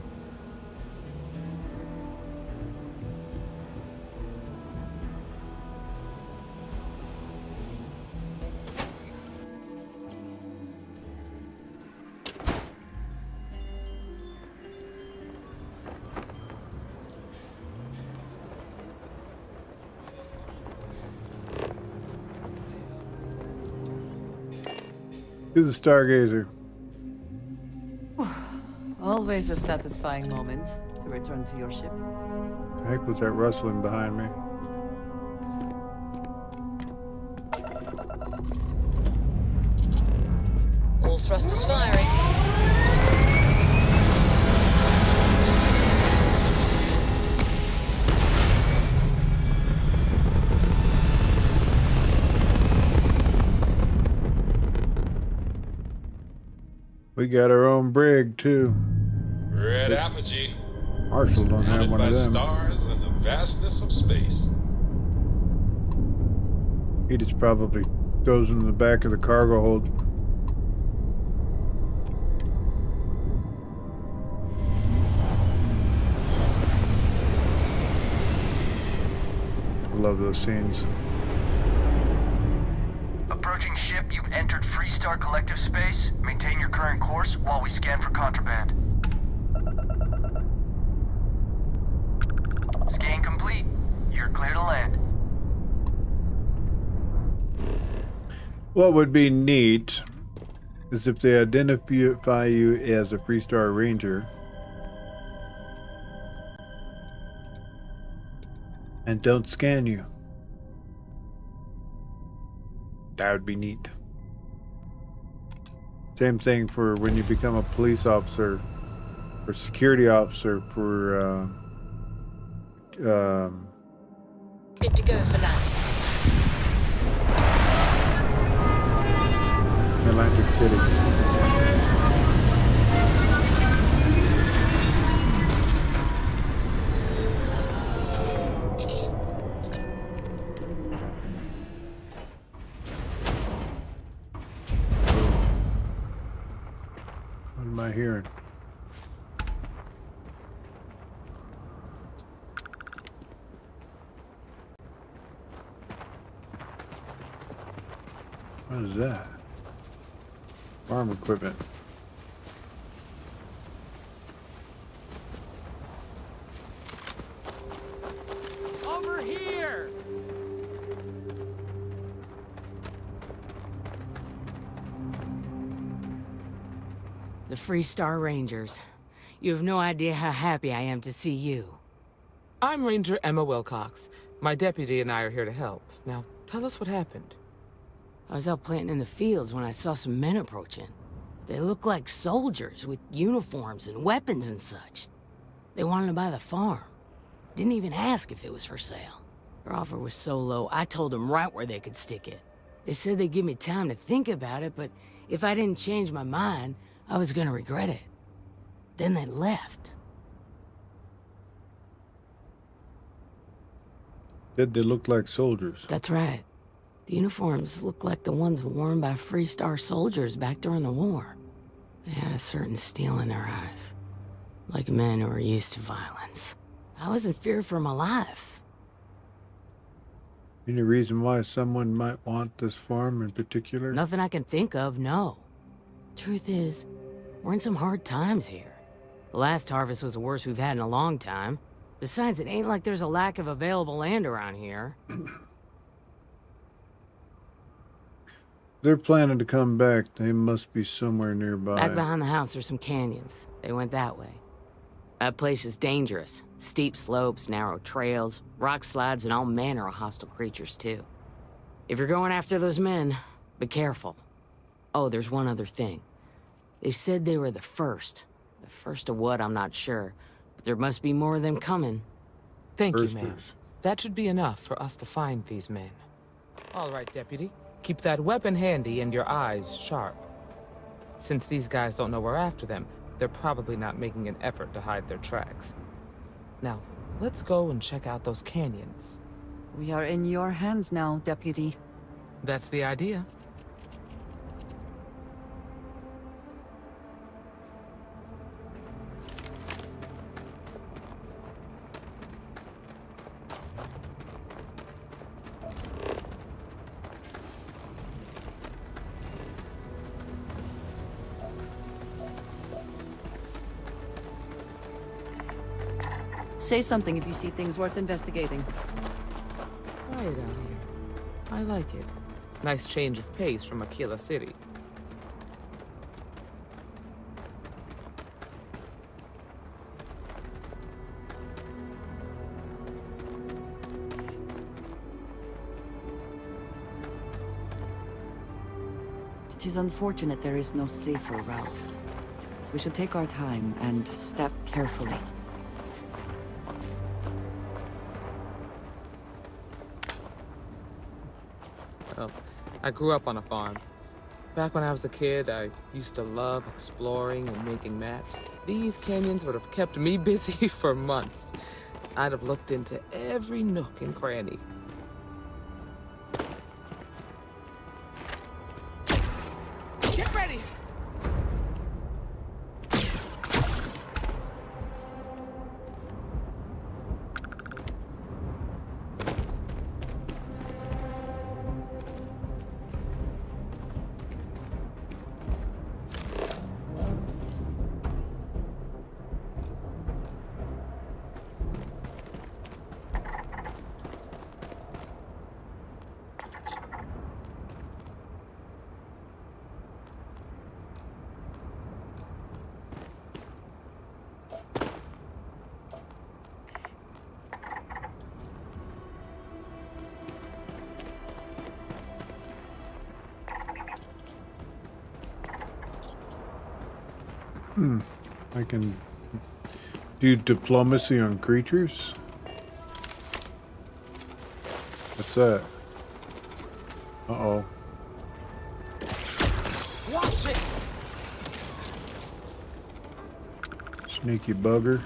To the Stargazer. Always a satisfying moment to return to your ship. The heck was that rustling behind me? All thrusters firing. We got our own brig too. Red apogee. Marshall don't have one by of them. Stars and the vastness of space. He just probably goes in the back of the cargo hold. I love those scenes. Approaching ship, you've entered Freestar Collective space. Maintain your current course while we scan for contraband. Scan complete. You're clear to land. What would be neat is if they identify you as a Freestar Ranger and don't scan you. That would be neat. Same thing for when you become a police officer or security officer for Good to go for land. Atlantic City. What am I hearing? What is that? Farm equipment. Over here! The Freestar Rangers. You have no idea how happy I am to see you. I'm Ranger Emma Wilcox. My deputy and I are here to help. Now, tell us what happened. I was out planting in the fields when I saw some men approaching. They looked like soldiers with uniforms and weapons and such. They wanted to buy the farm. Didn't even ask if it was for sale. Their offer was so low, I told them right where they could stick it. They said they'd give me time to think about it, but if I didn't change my mind, I was gonna regret it. Then they left. Did they look like soldiers? That's right. The uniforms looked like the ones worn by Freestar soldiers back during the war. They had a certain steel in their eyes. Like men who are used to violence. I was in fear for my life. Any reason why someone might want this farm in particular? Nothing I can think of, no. Truth is, we're in some hard times here. The last harvest was the worst we've had in a long time. Besides, it ain't like there's a lack of available land around here. They're planning to come back. They must be somewhere nearby. Back behind the house, there's some canyons. They went that way. That place is dangerous. Steep slopes, narrow trails, rock slides, and all manner of hostile creatures, too. If you're going after those men, be careful. Oh, there's one other thing. They said they were the first. The first of what, I'm not sure. But there must be more of them coming. Thank you, ma'am. That should be enough for us to find these men. All right, Deputy. Keep that weapon handy and your eyes sharp. Since these guys don't know we're after them, they're probably not making an effort to hide their tracks. Now, let's go and check out those canyons. We are in your hands now, Deputy. That's the idea. Say something if you see things worth investigating. Quiet out here. I like it. Nice change of pace from Akila City. It is unfortunate there is no safer route. We should take our time and step carefully. Well, I grew up on a farm. Back when I was a kid, I used to love exploring and making maps. These canyons would have kept me busy for months. I'd have looked into every nook and cranny. Get ready! I can do diplomacy on creatures. What's that? Uh-oh. Watch it! Sneaky bugger.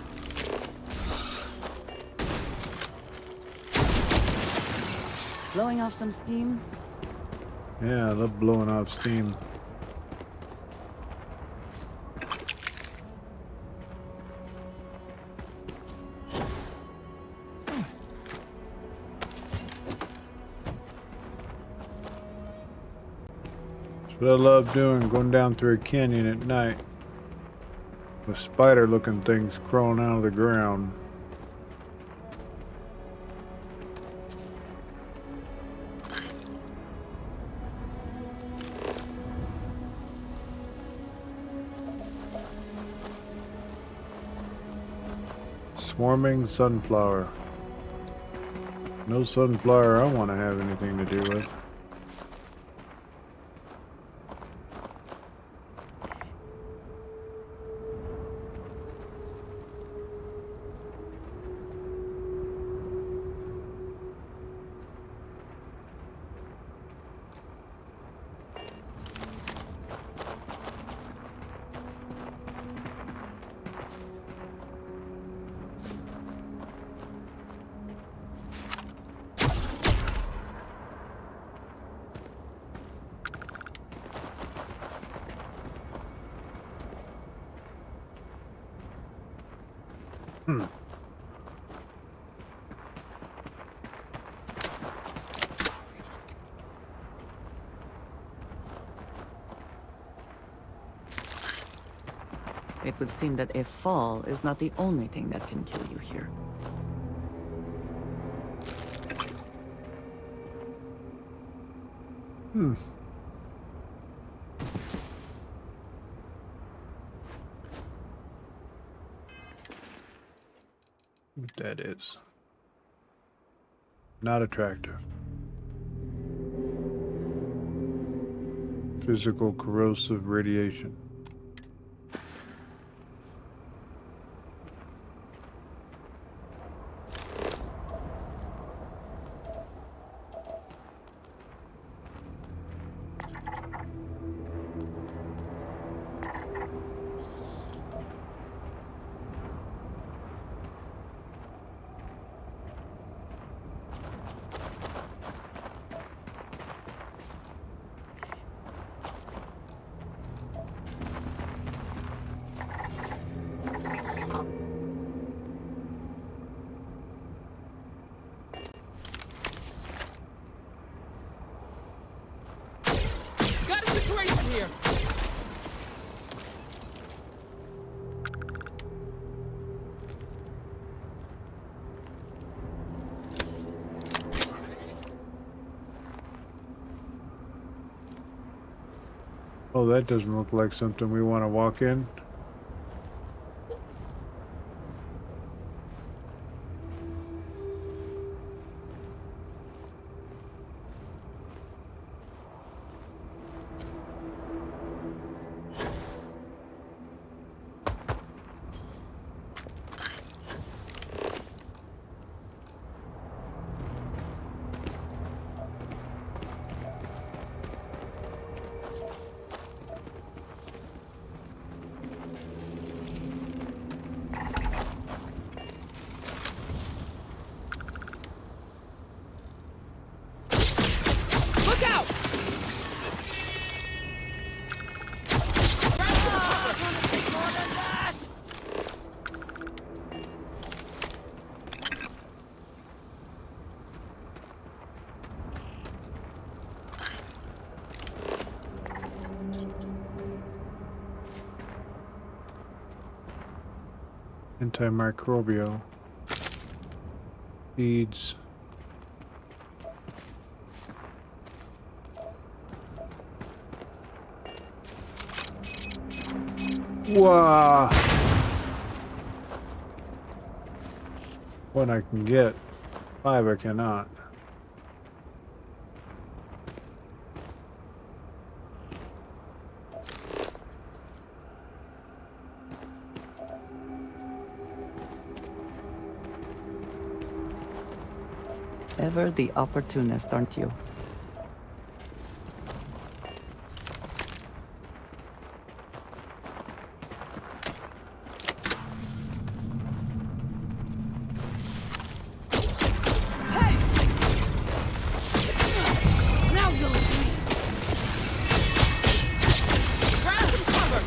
Blowing off some steam? Yeah, I love blowing off steam. What I love doing, going down through a canyon at night with spider-looking things crawling out of the ground. Swarming sunflower. No sunflower I want to have anything to do with. It would seem that a fall is not the only thing that can kill you here. What that is. Not attractive. Physical corrosive radiation. Got a situation here. Oh, that doesn't look like something we want to walk in. Antimicrobial seeds. Wow. What I can get. 5 I cannot. Ever the opportunist, aren't you? Now you'll see. Grab some cover.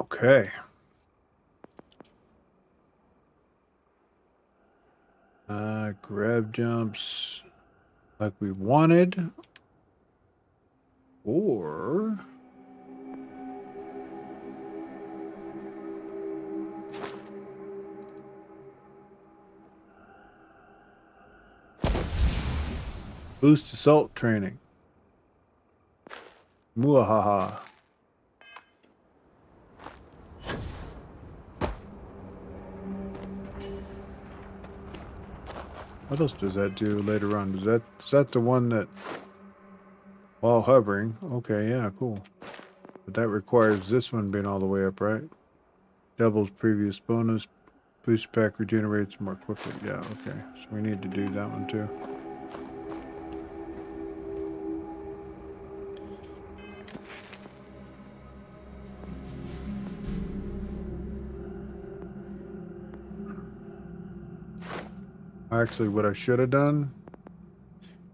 Okay. Grab jumps like we wanted. Or boost assault training. Muahaha. What else does that do later on? Is that the one that while hovering? Okay, yeah, cool. But that requires this one being all the way up, right? Doubles previous bonus. Boost pack regenerates more quickly. Yeah, okay. So we need to do that one too. Actually, what I should have done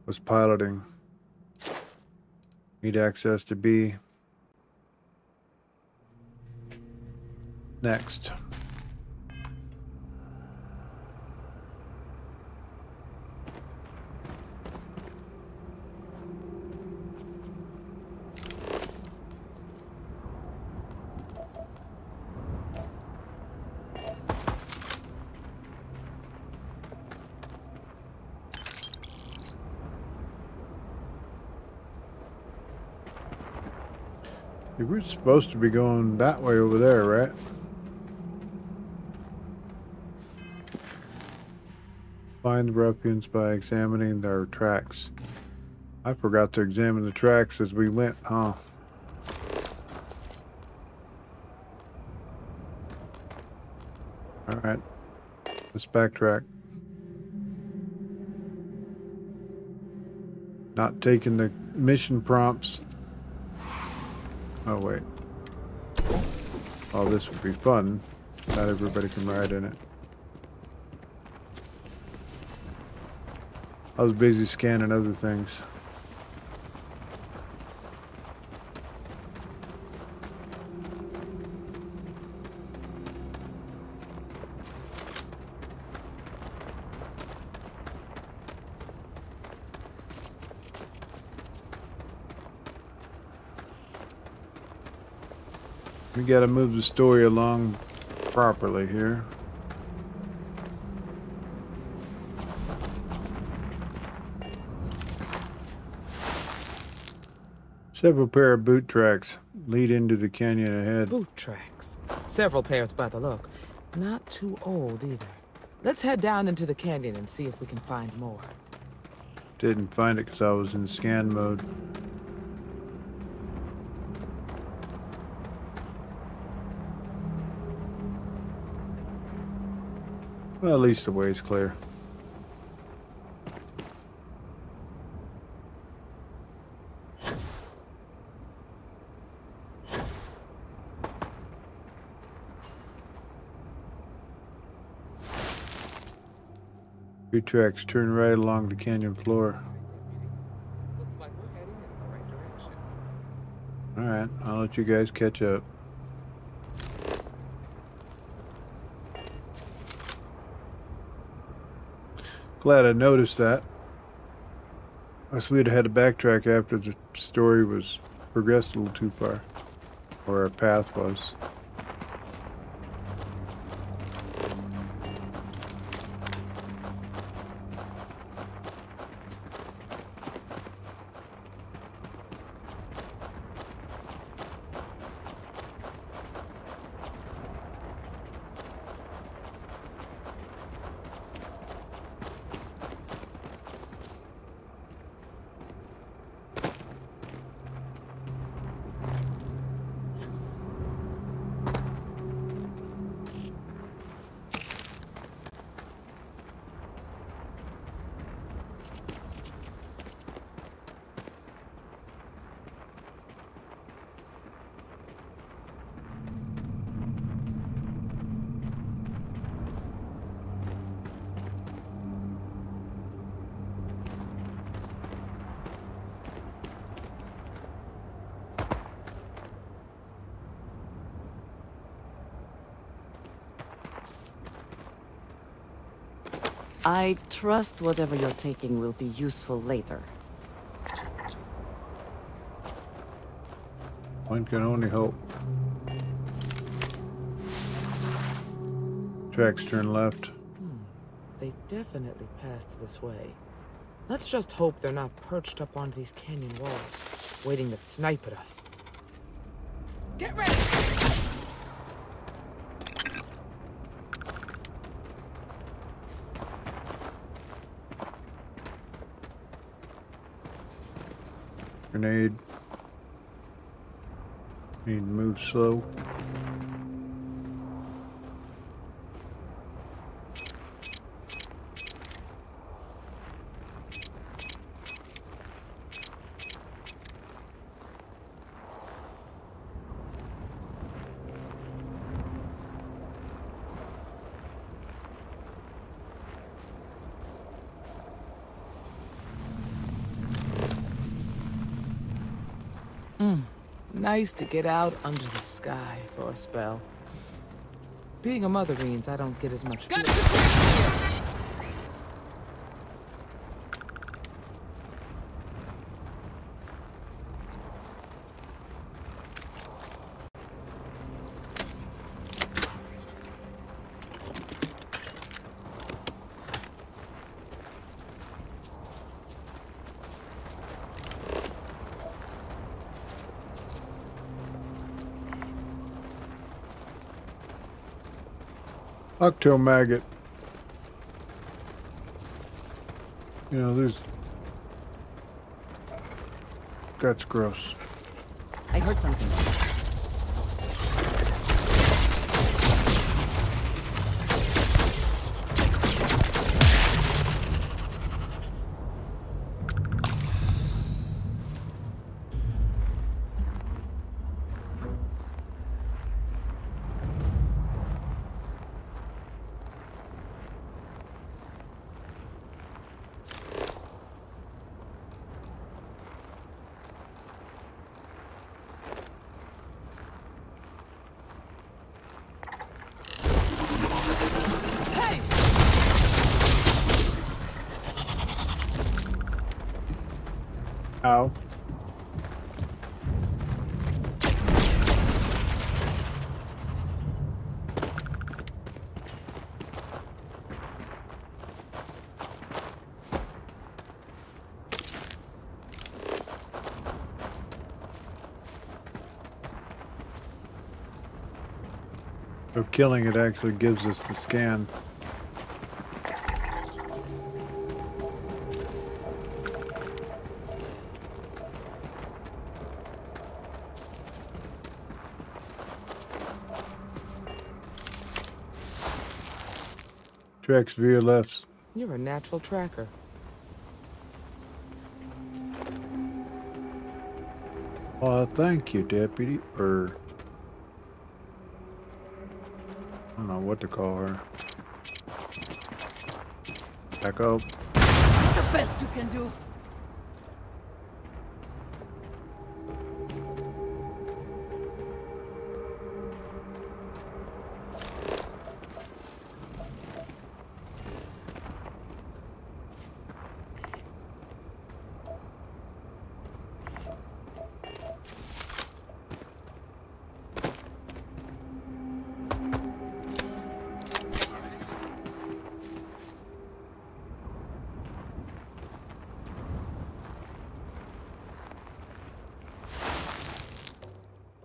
was piloting. Need access to B. Next. We're supposed to be going that way over there, right? Find the ruffians by examining their tracks. I forgot to examine the tracks as we went, huh? Alright. Let's backtrack. Not taking the mission prompts. Oh, wait. Oh, this would be fun. Not everybody can ride in it. I was busy scanning other things. We gotta move the story along properly here. Several pair of boot tracks lead into the canyon ahead. Boot tracks. Several pairs by the look. Not too old either. Let's head down into the canyon and see if we can find more. Didn't find it because I was in scan mode. Well, at least the way's clear. Two tracks turn right along the canyon floor. Looks like we're heading in the right direction. Alright, I'll let you guys catch up. Glad I noticed that. I guess we'd have had to backtrack after the story was progressed a little too far. Or our path was. I trust whatever you're taking will be useful later. One can only hope. Tracks turn left. They definitely passed this way. Let's just hope they're not perched up on these canyon walls, waiting to snipe at us. Get ready! Grenade. Need to move slow. nice to get out under the sky for a spell. Being a mother means I don't get as much food. Octo maggot. You know, that's gross. I heard something. Ow. So killing it actually gives us the scan. Tracks via lefts. You're a natural tracker. Thank you, deputy. Or I don't know what to call her. Back up. The best you can do.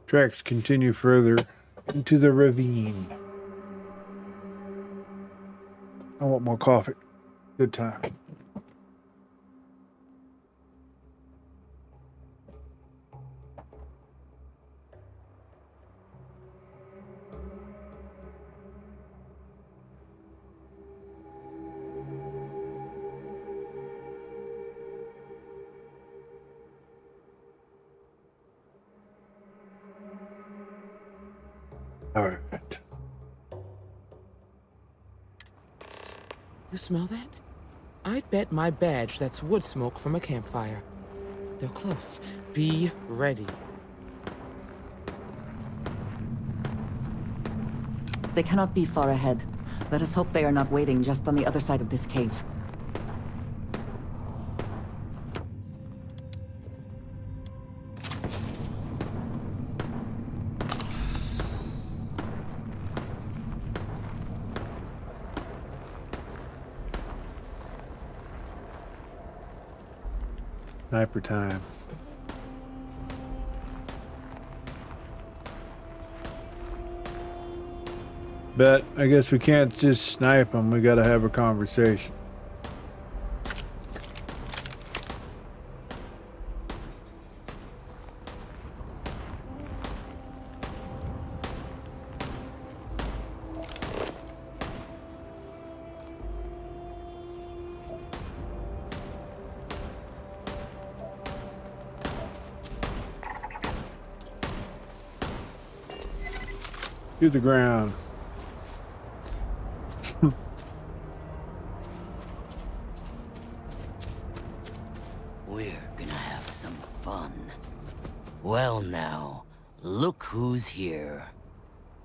Tracks continue further into the ravine. I want more coffee. Good time. All right. You smell that? I'd bet my badge that's wood smoke from a campfire. They're close. Be ready. They cannot be far ahead. Let us hope they are not waiting just on the other side of this cave. Sniper time. But I guess we can't just snipe them. We gotta have a conversation. To the ground. We're gonna have some fun. Well now, Look who's here.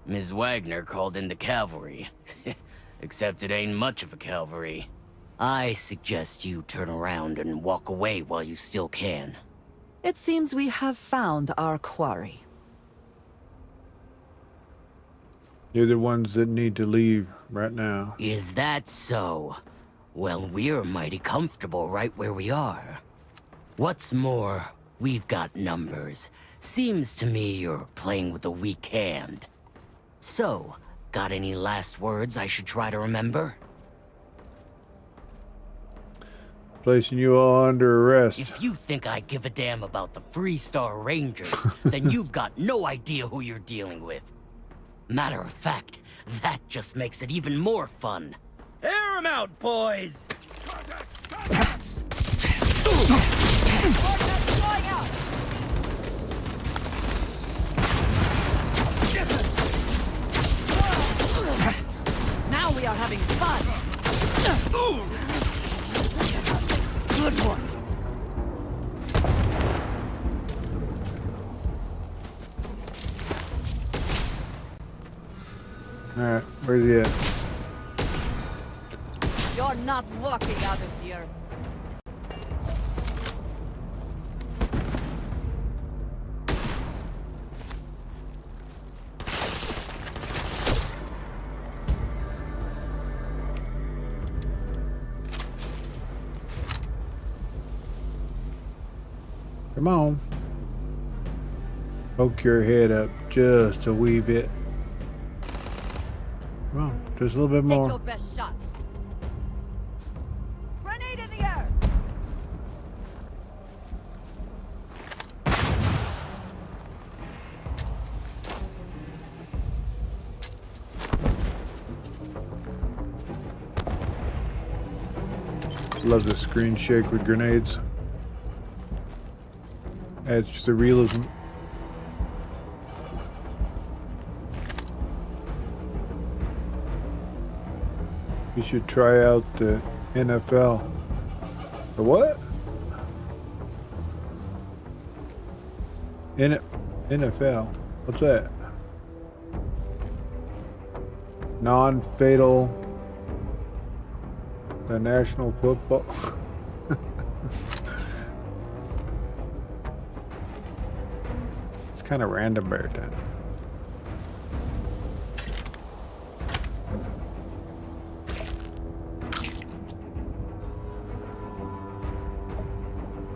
Ms. Wagner called in the cavalry. Except it ain't much of a cavalry. I suggest you turn around and walk away while you still can. It seems we have found our quarry. You're the ones that need to leave right now. Is that so? Well, we're mighty comfortable right where we are. What's more, we've got numbers. Seems to me you're playing with a weak hand. So, got any last words I should try to remember? Placing you all under arrest. If you think I give a damn about the Freestar Rangers, then you've got no idea who you're dealing with. Matter of fact, that just makes it even more fun. Air 'em out, boys! Now we are having fun. Good one. Alright, where's he at? You're not walking out of here. Come on. Poke your head up just a wee bit. Come on, just a little bit more. Take your best shot. Grenade in the air. Love the screen shake with grenades. Adds to the realism. You should try out the NFL. The what? NFL. What's that? Non-fatal. The National Football. It's kind of random every time.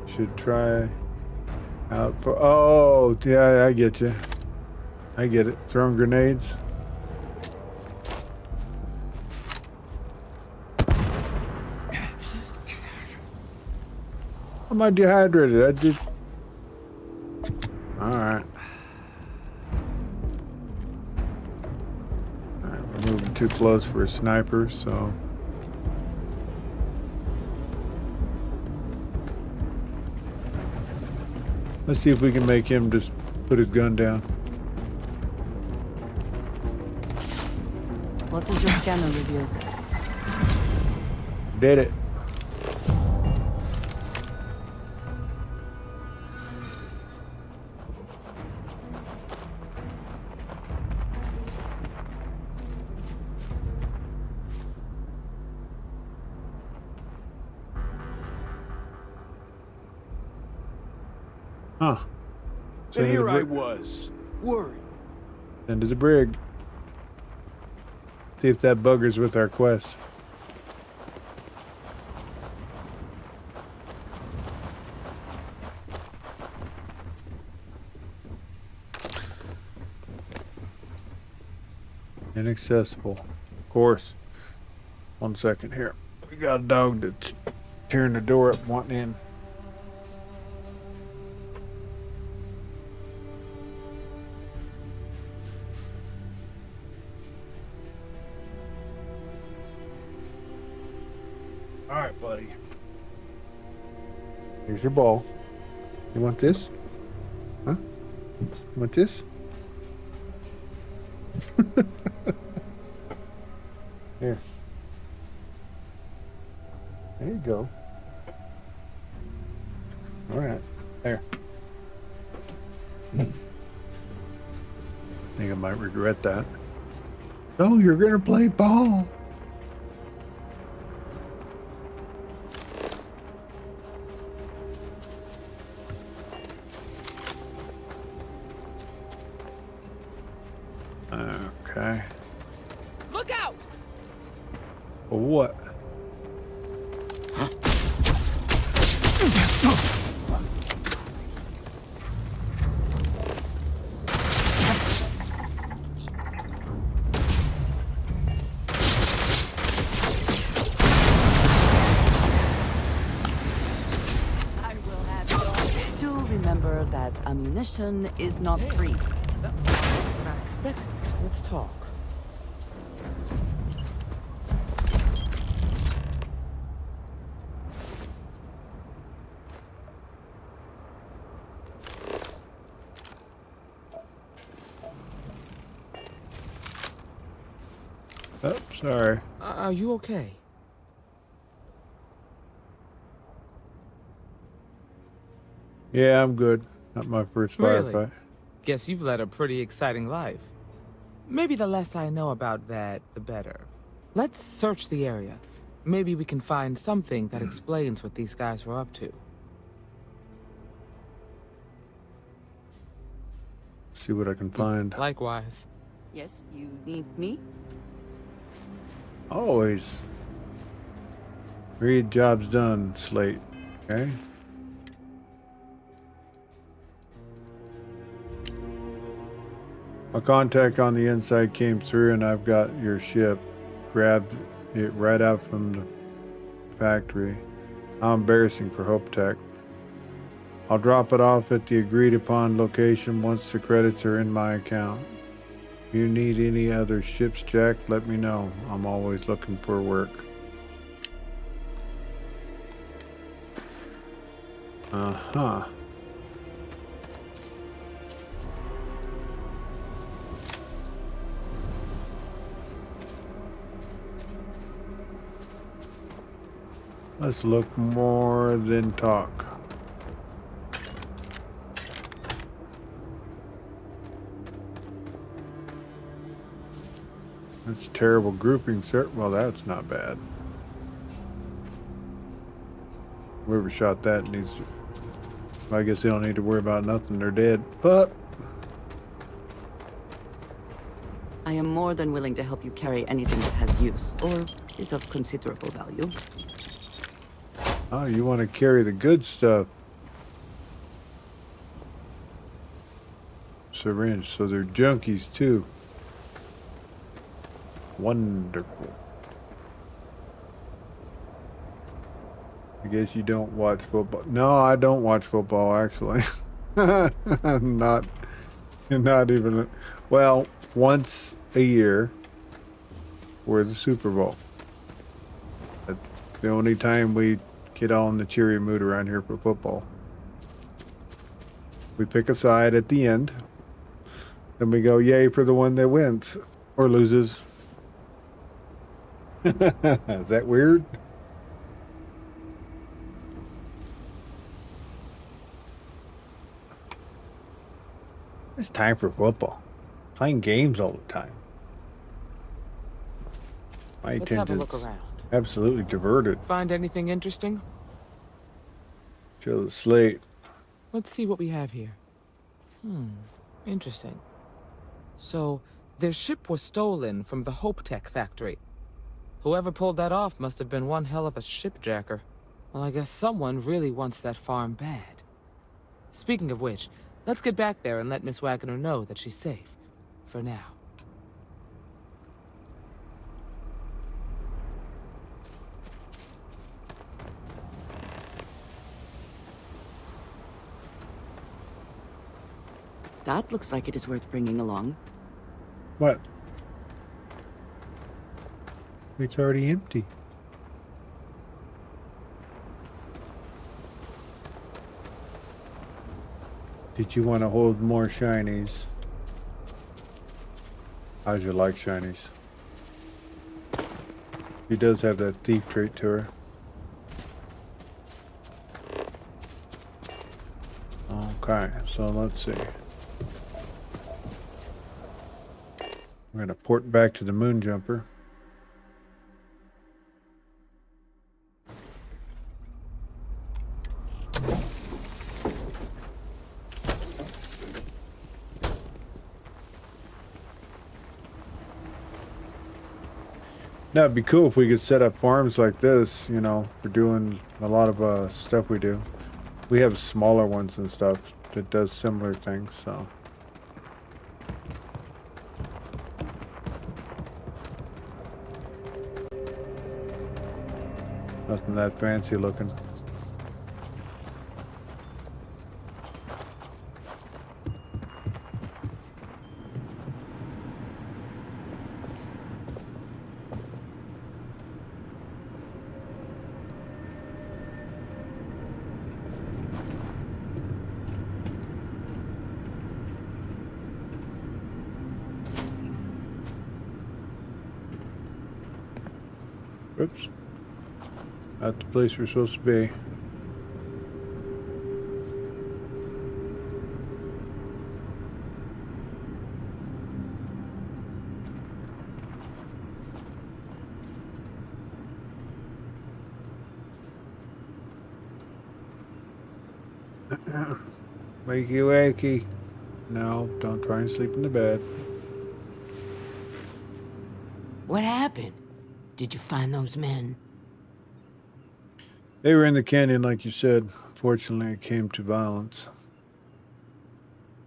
Should try out for. Oh, yeah, I get you. I get it. Throwing grenades. Am I dehydrated? I just. Alright. Alright, we're moving too close for a sniper, so. Let's see if we can make him just put his gun down. What does your scanner reveal? Did it. Huh. And here I was, worried. Into the brig. See if that bugger's with our quest. Inaccessible. Of course. 1 second here. We got a dog that's tearing the door up, wanting in. Alright, buddy. Here's your ball. You want this? Huh? You want this? Here. There you go. Alright. There. I think I might regret that. Oh, you're gonna play ball. Okay. Look out! What? Do remember that ammunition is not free. I expected. Let's talk. Oh, sorry. Are you okay? Yeah, I'm good. Not my first Really? firefight. Guess you've led a pretty exciting life. Maybe the less I know about that, the better. Let's search the area. Maybe we can find something that explains what these guys were up to. See what I can find. Likewise. Yes, you need me? Always. Read jobs done, Slate. Okay. A contact on the inside came through and I've got your ship. Grabbed it right out from the factory. How embarrassing for Hope Tech. I'll drop it off at the agreed upon location once the credits are in my account. If you need any other ships, Jack, let me know. I'm always looking for work. Uh-huh. Let's look more than talk. That's terrible grouping, sir. Well, that's not bad. Whoever shot that needs to... I guess they don't need to worry about nothing. They're dead. But... I am more than willing to help you carry anything that has use, or is of considerable value. Oh, you want to carry the good stuff. Syringe, so they're junkies too. Wonderful. I guess you don't watch football. No, I don't watch football, actually. Not even... Well, once a year for the Super Bowl. That's the only time we get all in the cheery mood around here for football. We pick a side at the end. Then we go, yay for the one that wins or loses. Is that weird? It's time for football. Playing games all the time. My Let's have a attention's look around. absolutely diverted. Find anything interesting? Show the slate. Let's see what we have here. Interesting. So, their ship was stolen from the Hope Tech factory. Whoever pulled that off must have been one hell of a shipjacker. Well, I guess someone really wants that farm bad. Speaking of which, let's get back there and let Miss Wagner know that she's safe. For now. That looks like it is worth bringing along. What? It's already empty. Did you want to hold more shinies? How'd you like shinies? She does have that thief trait to her. Okay, so let's see. We're going to port back to the moon jumper. Now, it'd be cool if we could set up farms like this, you know, for doing a lot of stuff we do. We have smaller ones and stuff that does similar things, so. Nothing that fancy looking. Oops. Not the place we're supposed to be. Wakey wakey. No, don't try and sleep in the bed. What happened? Did you find those men? They were in the canyon, like you said. Fortunately, it came to violence.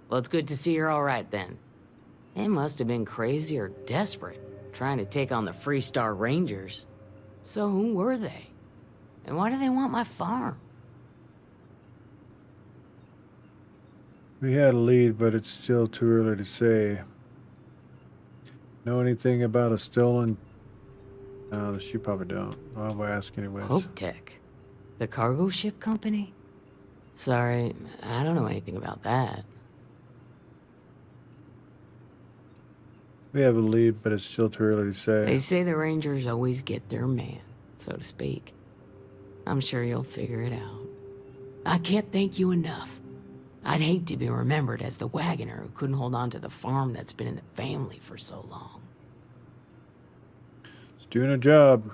Well, it's good to see you're all right then. They must have been crazy or desperate, trying to take on the Freestar Rangers. So who were they? And why do they want my farm? We had a lead, but it's still too early to say. Know anything about a stolen... No, she probably don't. I'll ask anyways. Hope Tech? The cargo ship company? Sorry, I don't know anything about that. We have a lead, but it's still too early to say. They say the Rangers always get their man, so to speak. I'm sure you'll figure it out. I can't thank you enough. I'd hate to be remembered as the wagoner who couldn't hold on to the farm that's been in the family for so long. It's doing a job.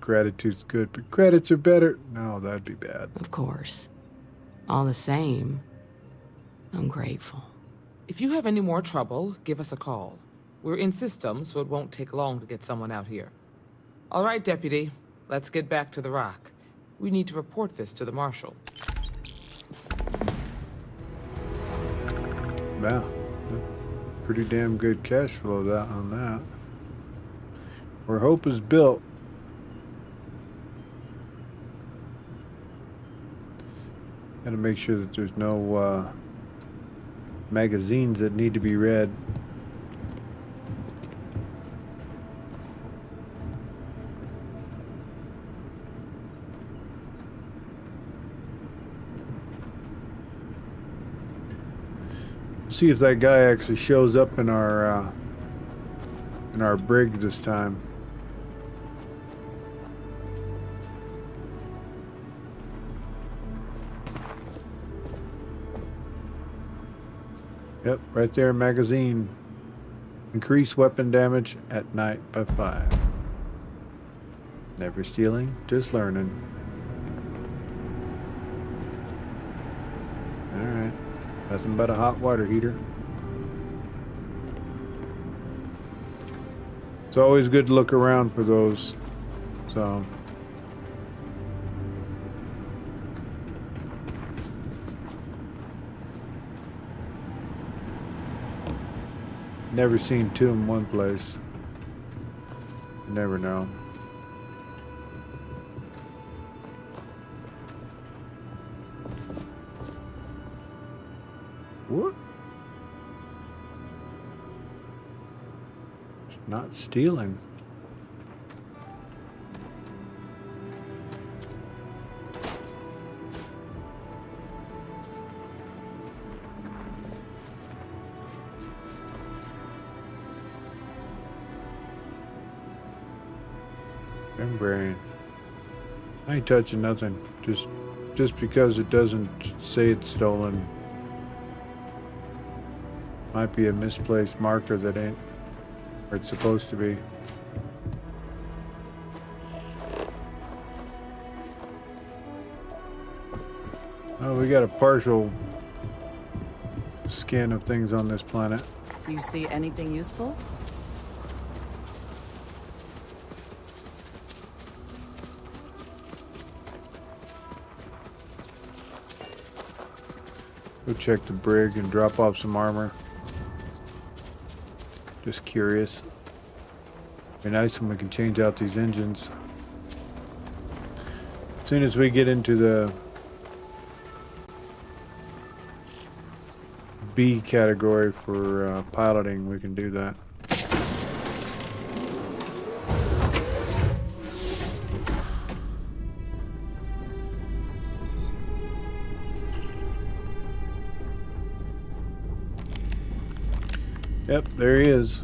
Gratitude's good, but credits are better. No, that'd be bad. Of course. All the same, I'm grateful. If you have any more trouble, give us a call. We're in system, so it won't take long to get someone out here. All right, Deputy. Let's get back to the rock. We need to report this to the Marshal. Wow. Pretty damn good cash flow on that. Where hope is built. Gotta make sure that there's no magazines that need to be read. See if that guy actually shows up in our brig this time. Yep, right there, magazine. Increase weapon damage at night by 5. Never stealing, just learning. Alright. Nothing but a hot water heater. It's always good to look around for those. So... Never seen two in one place. You never know. What? Not stealing. Membrane. I ain't touching nothing. Just because it doesn't say it's stolen Might be a misplaced marker that ain't where it's supposed to be. Oh, we got a partial scan of things on this planet. Do you see anything useful? Go check the brig and drop off some armor. Just curious. Be nice when we can change out these engines. As soon as we get into the B category for piloting, we can do that. Yep, there he is.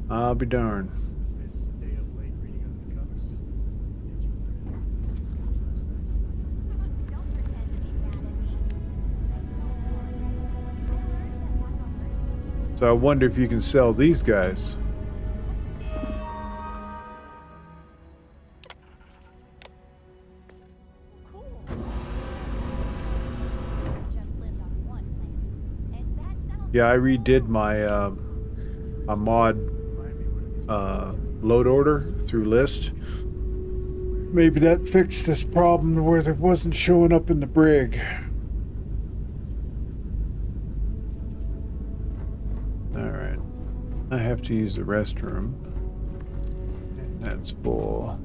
I'll be darned. So I wonder if you can sell these guys. Yeah, I redid my a mod load order through list. Maybe that fixed this problem where it wasn't showing up in the brig. Alright. I have to use the restroom. And that's full.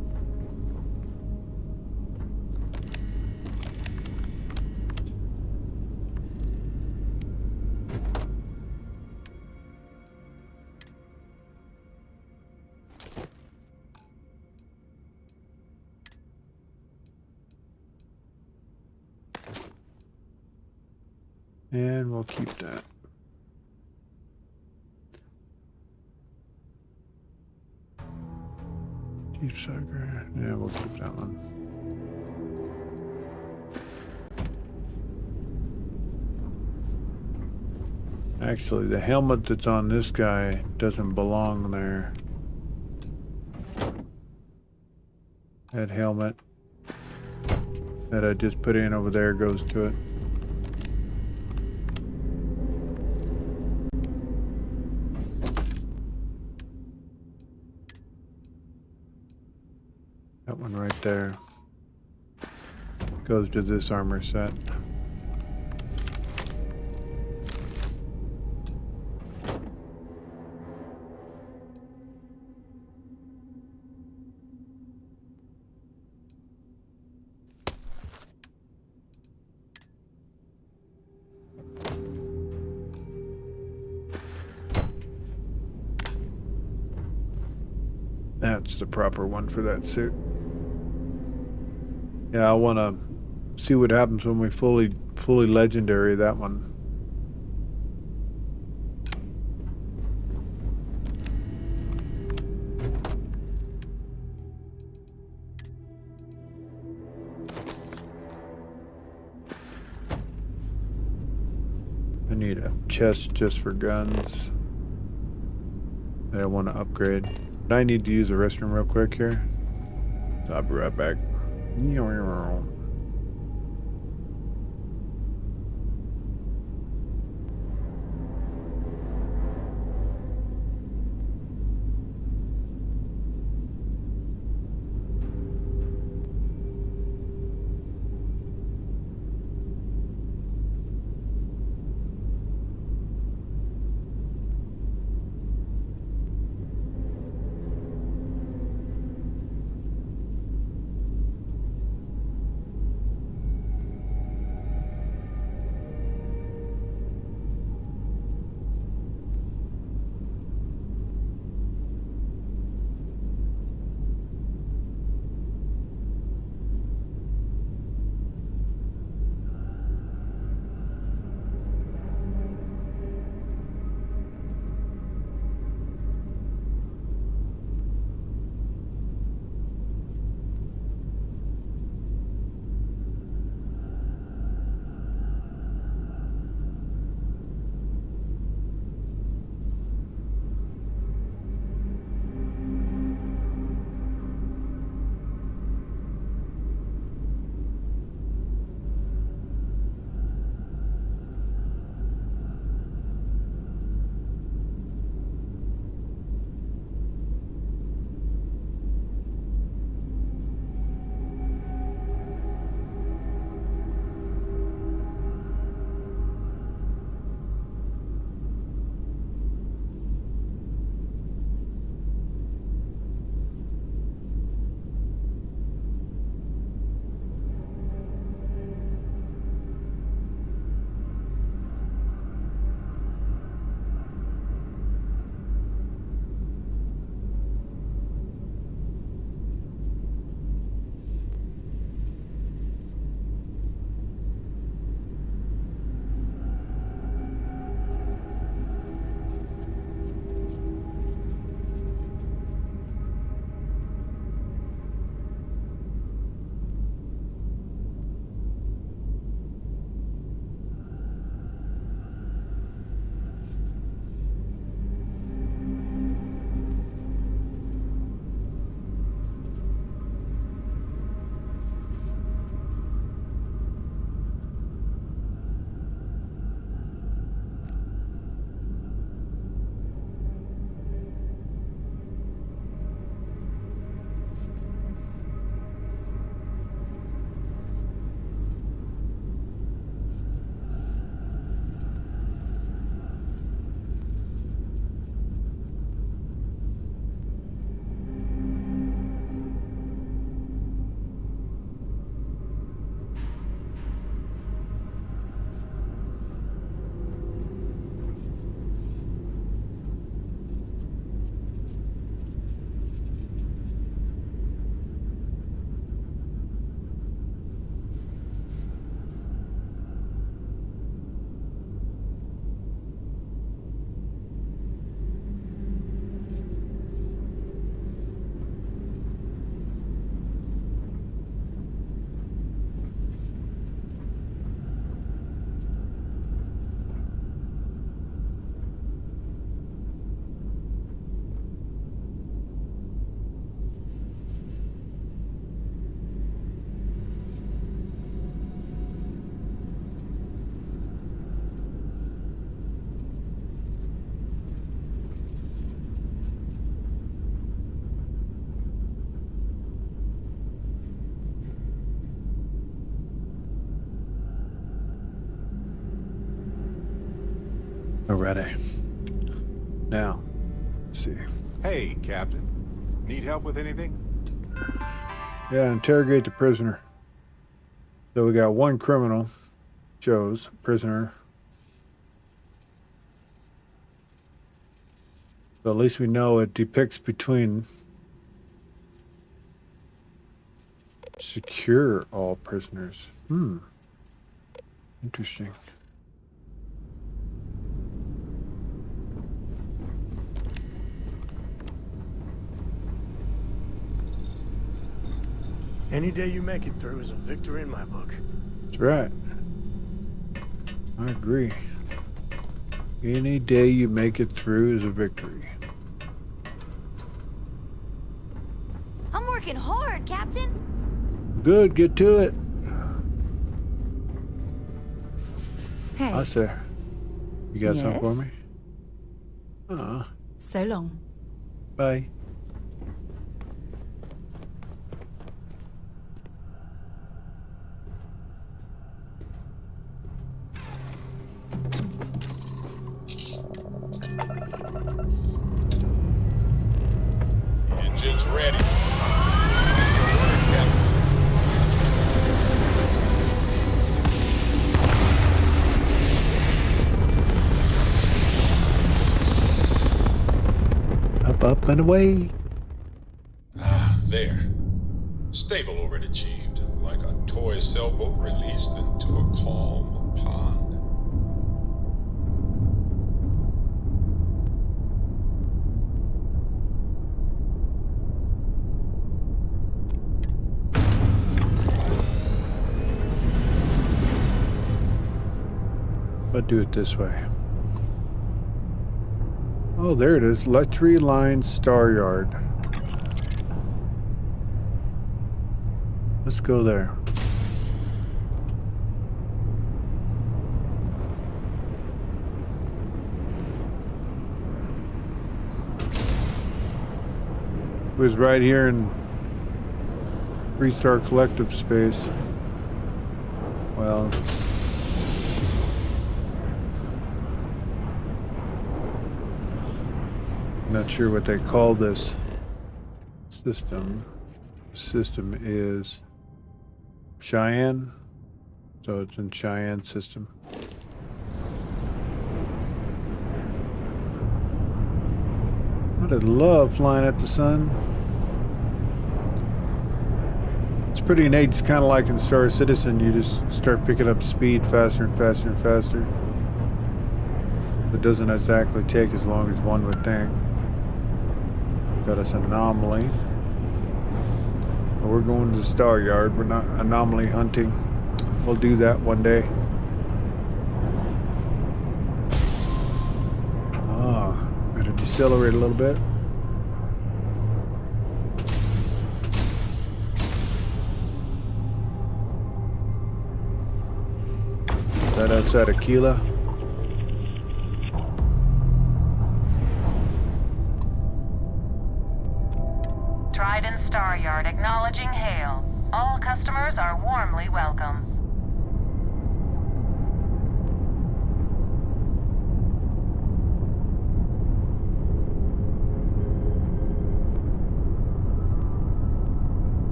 And we'll keep that. Deep sucker. Yeah, we'll keep that one. Actually, the helmet that's on this guy doesn't belong there. That helmet that I just put in over there goes to it. That one right there goes to this armor set. That's the proper one for that suit. Yeah, I want to see what happens when we fully legendary that one. I need a chest just for guns that I want to upgrade. But I need to use the restroom real quick here. So I'll be right back. Alrighty. Now, let's see. Hey, Captain. Need help with anything? Yeah, interrogate the prisoner. So we got one criminal. Chose prisoner. So at least we know it depicts between secure all prisoners. Interesting. Any day you make it through is a victory in my book. That's right. I agree. Any day you make it through is a victory. I'm working hard, Captain. Good, get to it. Hey. I say, you got something for Yes? me? So long. Bye. Engines ready. Up and away. There. Stable orbit achieved, like a toy sailboat released into a calm pond. But do it this way. Oh, there it is. Luxury Line Star Yard. Let's go there. It was right here in Freestar Collective space. Well, not sure what they call this system. System is Cheyenne, so it's in Cheyenne system. I'd love flying at the sun. It's pretty neat. It's kind of like in Star Citizen. You just start picking up speed faster and faster and faster. It doesn't exactly take as long as one would think. Got us an anomaly. But we're going to the Star Yard. We're not anomaly hunting. We'll do that one day. Better decelerate a little bit. Is that outside Akila? Trident Star Yard acknowledging hail. All customers are warmly welcome.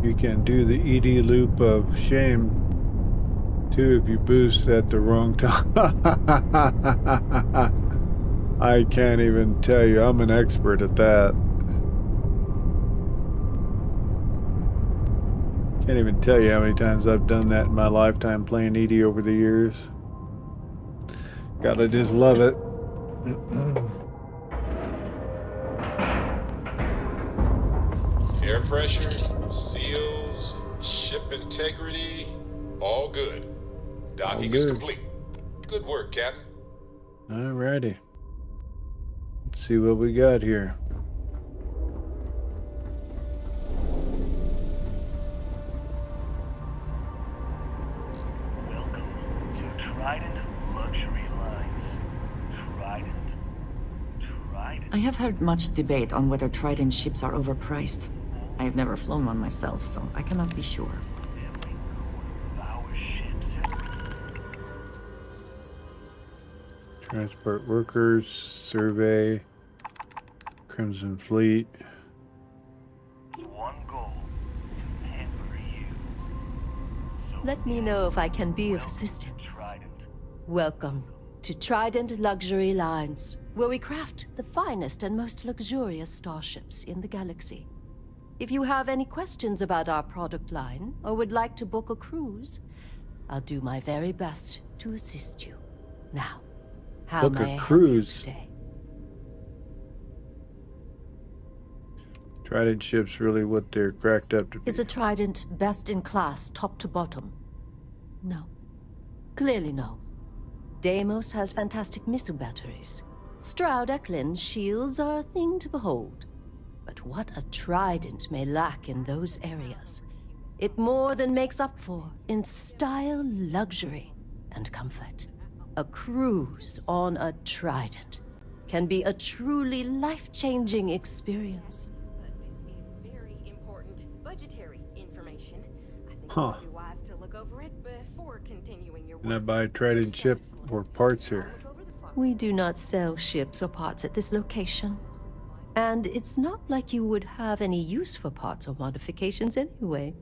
You can do the ED loop of shame too if you boost at the wrong time. I can't even tell you. I'm an expert at that. Can't even tell you how many times I've done that in my lifetime playing ED over the years. Gotta just love it. Air pressure, seals, ship integrity, all good. Docking is complete. Good work, Captain. Alrighty. Let's see what we got here. Welcome to Trident Luxury Lines. Trident. I have heard much debate on whether Trident ships are overpriced. I have never flown one myself, so I cannot be sure. Transport workers, survey, Crimson Fleet. One goal, to pamper you. Let me know if I can be of assistance. Welcome to Trident Luxury Lines, where we craft the finest and most luxurious starships in the galaxy. If you have any questions about our product line, or would like to book a cruise, I'll do my very best to assist you. Now, how Book may I a help you cruise. today? Trident ships really what they're cracked up to be. Is a Trident best in class, top to bottom? No. Clearly no. Deimos has fantastic missile batteries. Stroud Eklund's shields are a thing to behold. But what a Trident may lack in those areas, it more than makes up for in style, luxury, and comfort. A cruise on a Trident can be a truly life-changing experience. Very important budgetary information. I think Huh. it would be wise to look over it before continuing your Can I buy a Trident ship or parts here? We do not sell ships or parts at this location. And it's not like you would have any use for parts or modifications anyway.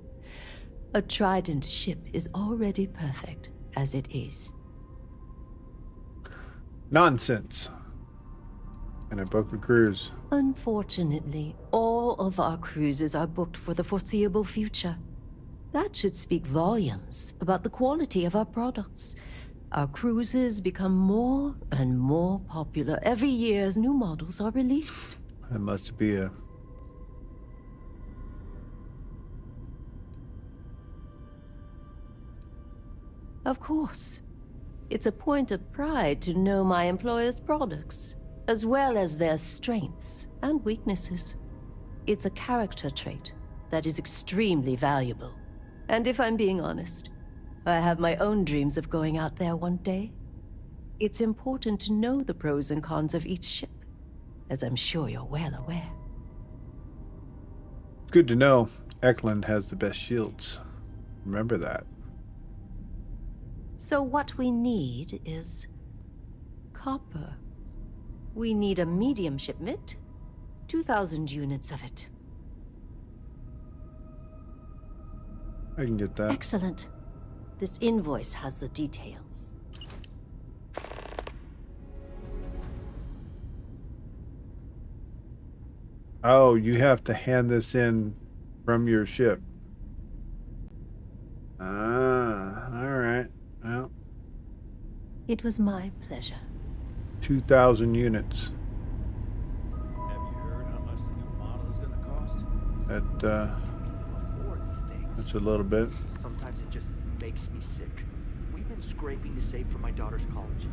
A Trident ship is already perfect as it is. Nonsense. Can I book a cruise? Unfortunately, all of our cruises are booked for the foreseeable future. That should speak volumes about the quality of our products. Our cruises become more and more popular every year as new models are released. That must be a... Of course. It's a point of pride to know my employer's products, as well as their strengths and weaknesses. It's a character trait that is extremely valuable. And if I'm being honest, I have my own dreams of going out there one day. It's important to know the pros and cons of each ship, as I'm sure you're well aware. It's good to know Eklund has the best shields. Remember that. So what we need is copper. We need a medium shipment, 2,000 units of it. I can get that. Excellent. This invoice has the details. Oh, you have to hand this in from your ship. Ah, all right. Well, It was my pleasure. 2,000 units. Have you heard how much the new model is gonna cost? That's a little bit. Sometimes it just makes me sick. We've been scraping to save for my daughter's college.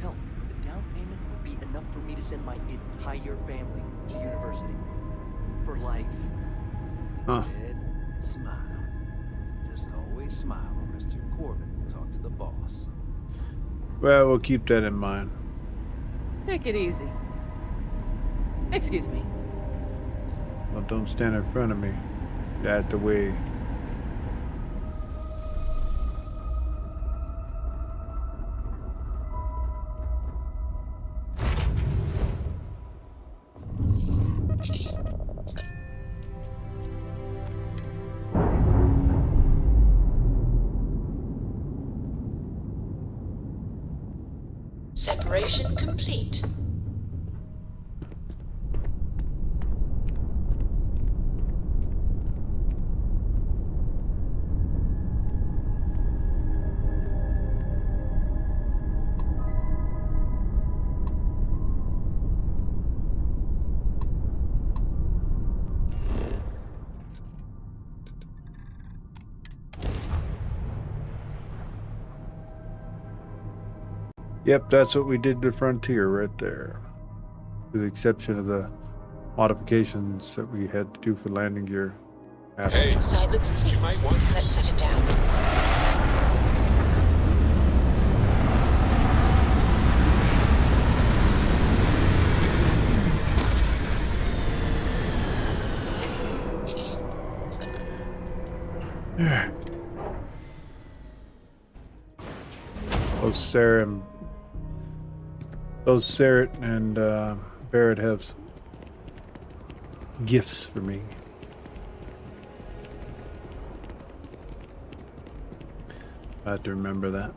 Hell, the down payment would be enough for me to send my entire family to university. For life. Huh. Instead, smile. Just always smile, or Mr. Corbin will talk to the boss. Well, we'll keep that in mind. Take it easy. Excuse me. Well, don't stand in front of me. Get out the way. Separation complete. Yep, that's what we did to Frontier right there. With the exception of the modifications that we had to do for landing gear. Hey, side looks clean. Let's set it down. Oh, Sarah and Those Sarah and Barrett have gifts for me. I have to remember that.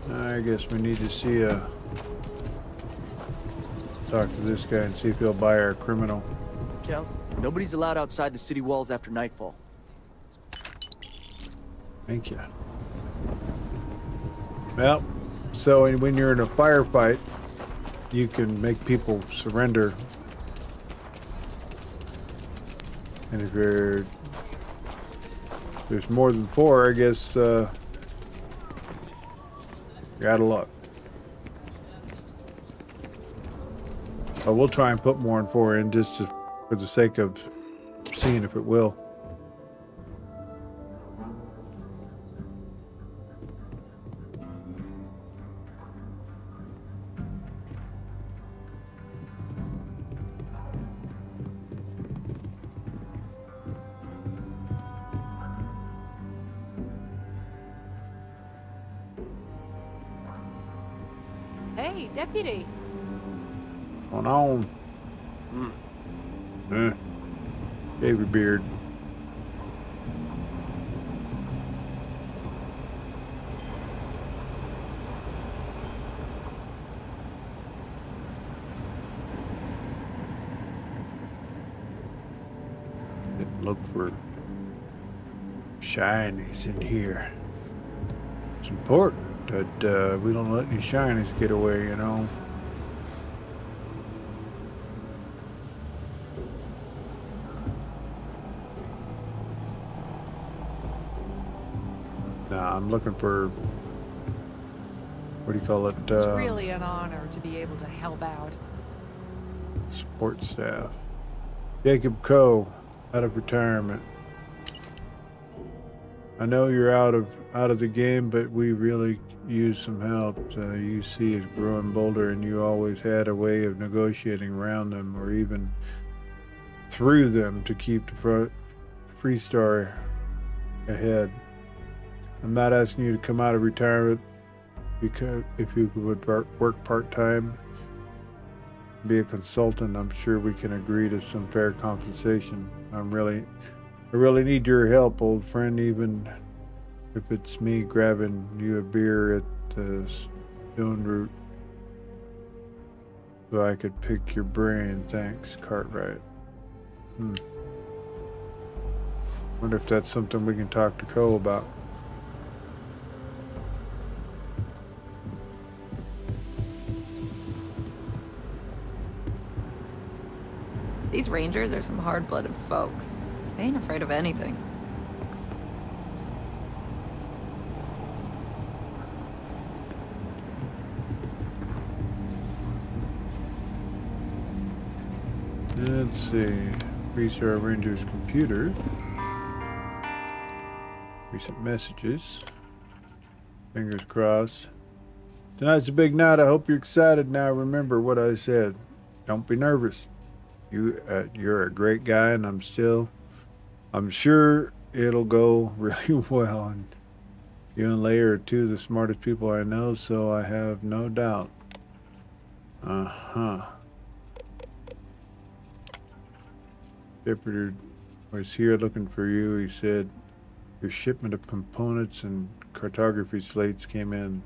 I guess we need to see talk to this guy and see if he'll buy our criminal. Cal, nobody's allowed outside the city walls after nightfall. Thank you. Well, so when you're in a firefight, you can make people surrender. And if there's more than 4, I guess you're out of luck. But we'll try and put more than 4 in just for the sake of seeing if it will. Hey, deputy. What's going on? Shave your beard. Didn't look for shinies in here. It's important that we don't let any shinies get away, you know. Nah, I'm looking for, what do you call it? It's really an honor to be able to help out. Support staff. Jacob Coe, out of retirement. I know you're out of the game, but we really use some help. UC is growing bolder, and you always had a way of negotiating around them, or even through them, to keep the Freestar ahead. I'm not asking you to come out of retirement, because if you would work part-time, be a consultant, I'm sure we can agree to some fair compensation. I really need your help, old friend, even if it's me grabbing you a beer at the Stone Root so I could pick your brain. Thanks, Cartwright. Wonder if that's something we can talk to Cole about. These Rangers are some hard-blooded folk. They ain't afraid of anything. Let's see. Freestar Rangers computer. Recent messages. Fingers crossed. Tonight's a big night. I hope you're excited. Now remember what I said. Don't be nervous. You're a great guy, and I'm sure it'll go really well. And you and Leia are two of the smartest people I know, so I have no doubt. Shepard was here looking for you. He said your shipment of components and cartography slates came in,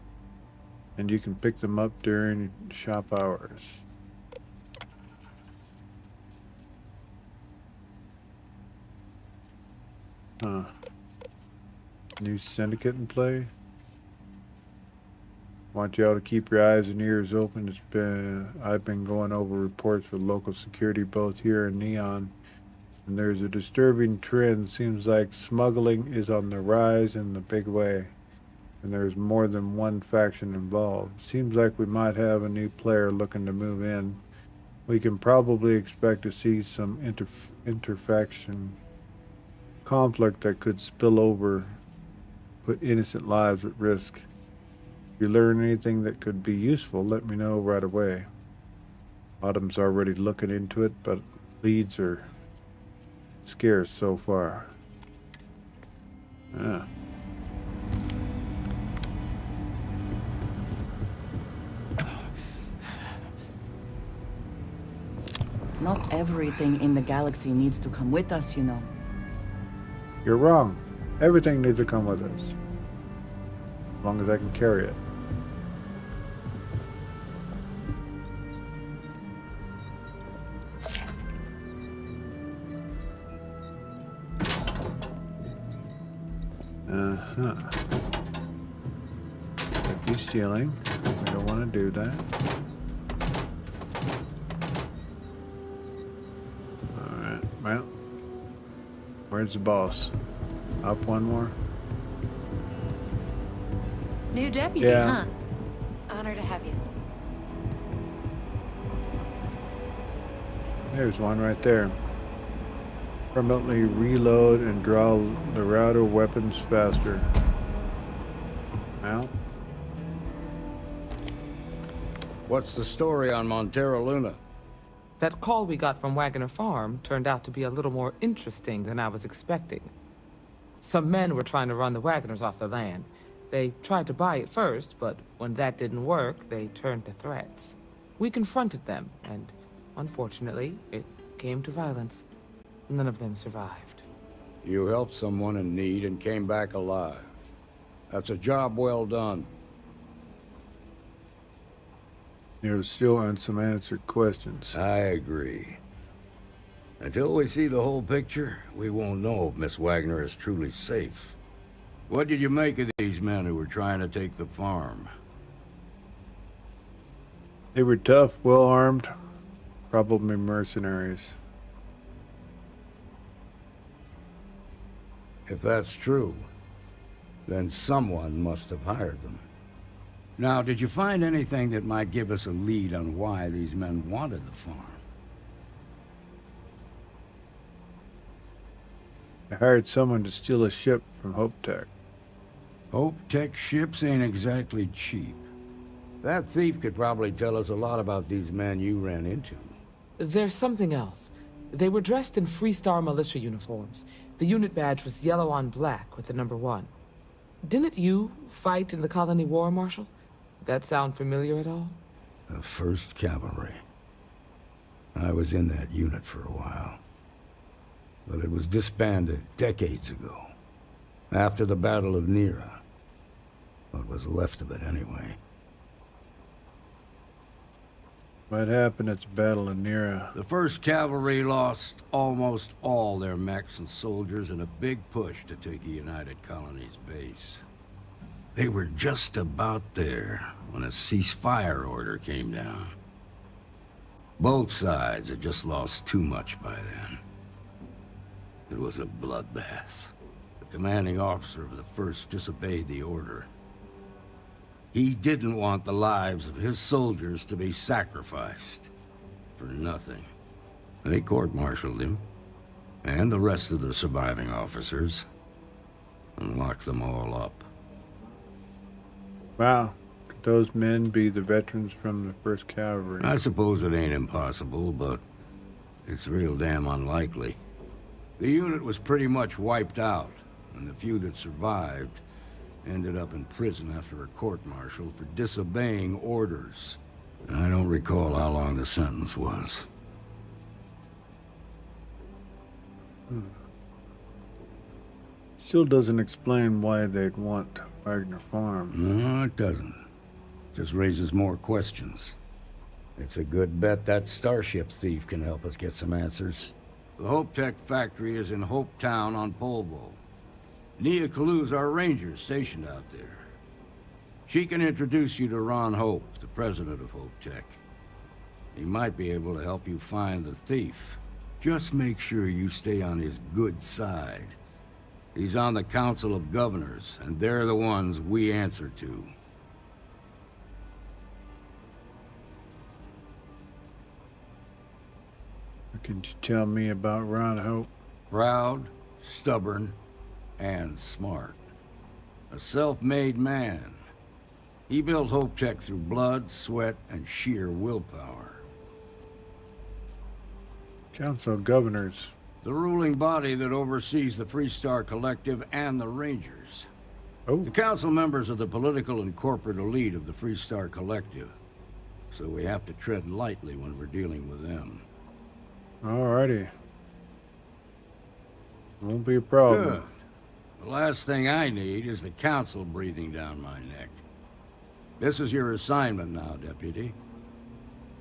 and you can pick them up during shop hours. New syndicate in play. Want y'all to keep your eyes and ears open. I've been going over reports with local security both here and Neon, and there's a disturbing trend. Seems like smuggling is on the rise in a big way, and there's more than one faction involved. Seems like we might have a new player looking to move in. We can probably expect to see some interfaction conflict that could spill over, put innocent lives at risk. If you learn anything that could be useful, let me know right away. Autumn's already looking into it, but leads are scarce so far. Yeah. Not everything in the galaxy needs to come with us, you know. You're wrong. Everything needs to come with us. As long as I can carry it. Uh-huh. Could be stealing. We don't want to do that. Alright, well. Where's the boss? Up one more? New deputy, Yeah. huh? Honor to have you. There's one right there. Permanently reload and draw the router weapons faster. Well, What's the story on Montero Luna? That call we got from Wagner Farm turned out to be a little more interesting than I was expecting. Some men were trying to run the Wagners off the land. They tried to buy it first, but when that didn't work, they turned to threats. We confronted them, and unfortunately, it came to violence. None of them survived. You helped someone in need and came back alive. That's a job well done. you're still unanswered questions. I agree. Until we see the whole picture, we won't know if Miss Wagner is truly safe. What did you make of these men who were trying to take the farm? They were tough, well armed, probably mercenaries. If that's true, then someone must have hired them. Now, did you find anything that might give us a lead on why these men wanted the farm? I hired someone to steal a ship from Hope Tech. Hope Tech ships ain't exactly cheap. That thief could probably tell us a lot about these men you ran into. There's something else. They were dressed in Freestar militia uniforms. The unit badge was yellow on black with the number 1. Didn't you fight in the Colony War, Marshal? That sound familiar at all? The 1st Cavalry. I was in that unit for a while. But it was disbanded decades ago. After the Battle of Nira. What was left of it, anyway. What happened at the Battle of Nira? The 1st Cavalry lost almost all their mechs and soldiers in a big push to take a United Colonies base. They were just about there when a ceasefire order came down. Both sides had just lost too much by then. It was a bloodbath. The commanding officer of the 1st disobeyed the order. He didn't want the lives of his soldiers to be sacrificed for nothing. They court-martialed him, and the rest of the surviving officers, and locked them all up. Wow. Could those men be the veterans from the 1st Cavalry? I suppose it ain't impossible, but it's real damn unlikely. The unit was pretty much wiped out, and the few that survived ended up in prison after a court-martial for disobeying orders. I don't recall how long the sentence was. Still doesn't explain why they'd want Wagner Farm. No, it doesn't. Just raises more questions. It's a good bet that starship thief can help us get some answers. The Hope Tech factory is in Hope Town on Polvo. Nia Kalu's our ranger stationed out there. She can introduce you to Ron Hope, the president of Hope Tech. He might be able to help you find the thief. Just make sure you stay on his good side. He's on the Council of Governors, and they're the ones we answer to. What could you tell me about Ron Hope? Proud, stubborn, and smart. A self-made man. He built Hope Tech through blood, sweat, and sheer willpower. Council of Governors. The ruling body that oversees the Freestar Collective and the Rangers. Oh. The council members are the political and corporate elite of the Freestar Collective. So we have to tread lightly when we're dealing with them. Alrighty. Won't be a problem. Good. The last thing I need is the council breathing down my neck. This is your assignment now, Deputy.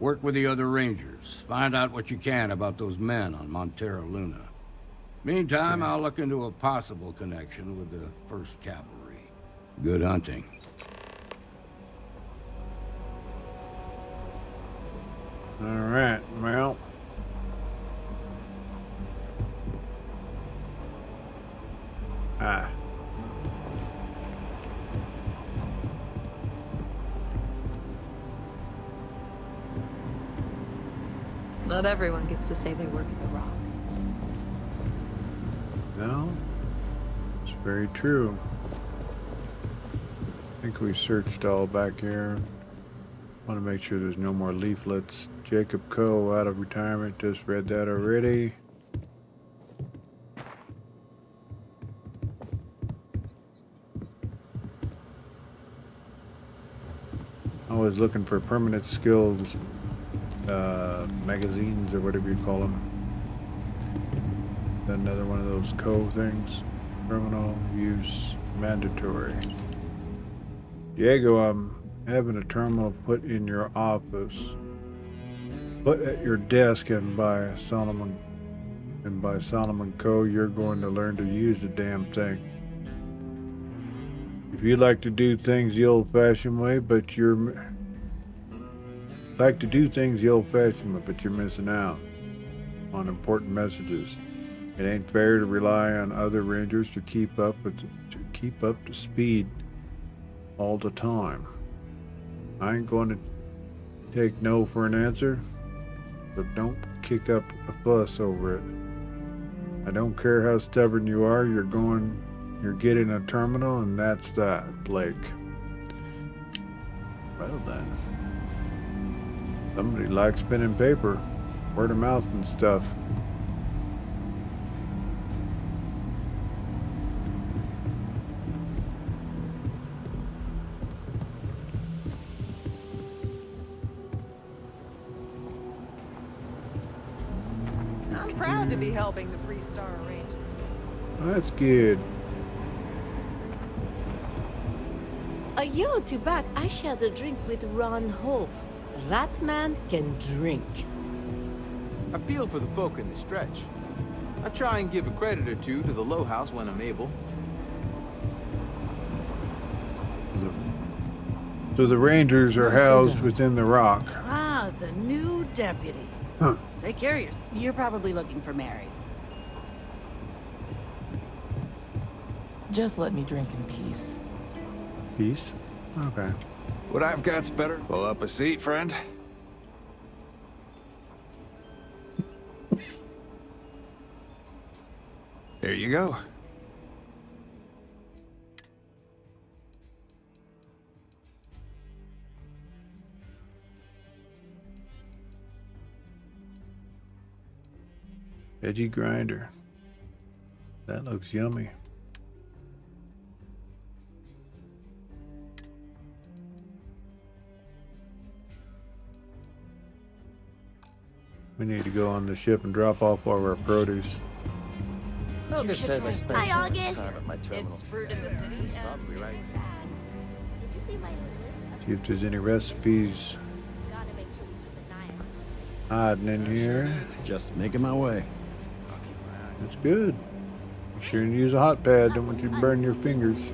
Work with the other Rangers. Find out what you can about those men on Montera Luna. Meantime, I'll look into a possible connection with the 1st Cavalry. Good hunting. Alright, well. Not everyone gets to say they work at the Rock. No, it's very true. I think we searched all back here. Want to make sure there's no more leaflets. Jacob Coe out of retirement, just read that already. Always looking for permanent skills magazines or whatever you call them. Another one of those Coe things. Criminal use mandatory. Diego, I'm having a terminal put in your office. Put at your desk and by Solomon Coe, you're going to learn to use the damn thing. If you like to do things the old-fashioned way, but you're missing out on important messages. It ain't fair to rely on other Rangers to keep up to speed all the time. I ain't going to take no for an answer, but don't kick up a fuss over it. I don't care how stubborn you are, you're getting a terminal, and that's that, Blake. Well then. Somebody likes pen and paper, word of mouth and stuff. I'm proud to be helping the Freestar Rangers. That's good. A year or two back, I shared a drink with Ron Hope. That man can drink. I feel for the folk in the stretch. I try and give a credit or two to the Low House when I'm able. So the Rangers are housed within the Rock. Ah, the new deputy. Huh. Take care of yourself. You're probably looking for Mary. Just let me drink in peace. Peace? Okay. What I've got's better. Pull up a seat, friend. There you go. Veggie grinder. That looks yummy. We need to go on the ship and drop off all of our produce. August says I spent Hi, too much August. time at my terminal. It's brewed in the city. Probably right. Did you see my list? See if there's any recipes Gotta make sure we keep an eye on it. hiding in here. Just making my way. That's good. Make sure you use a hot pad. Don't want you to burn your fingers.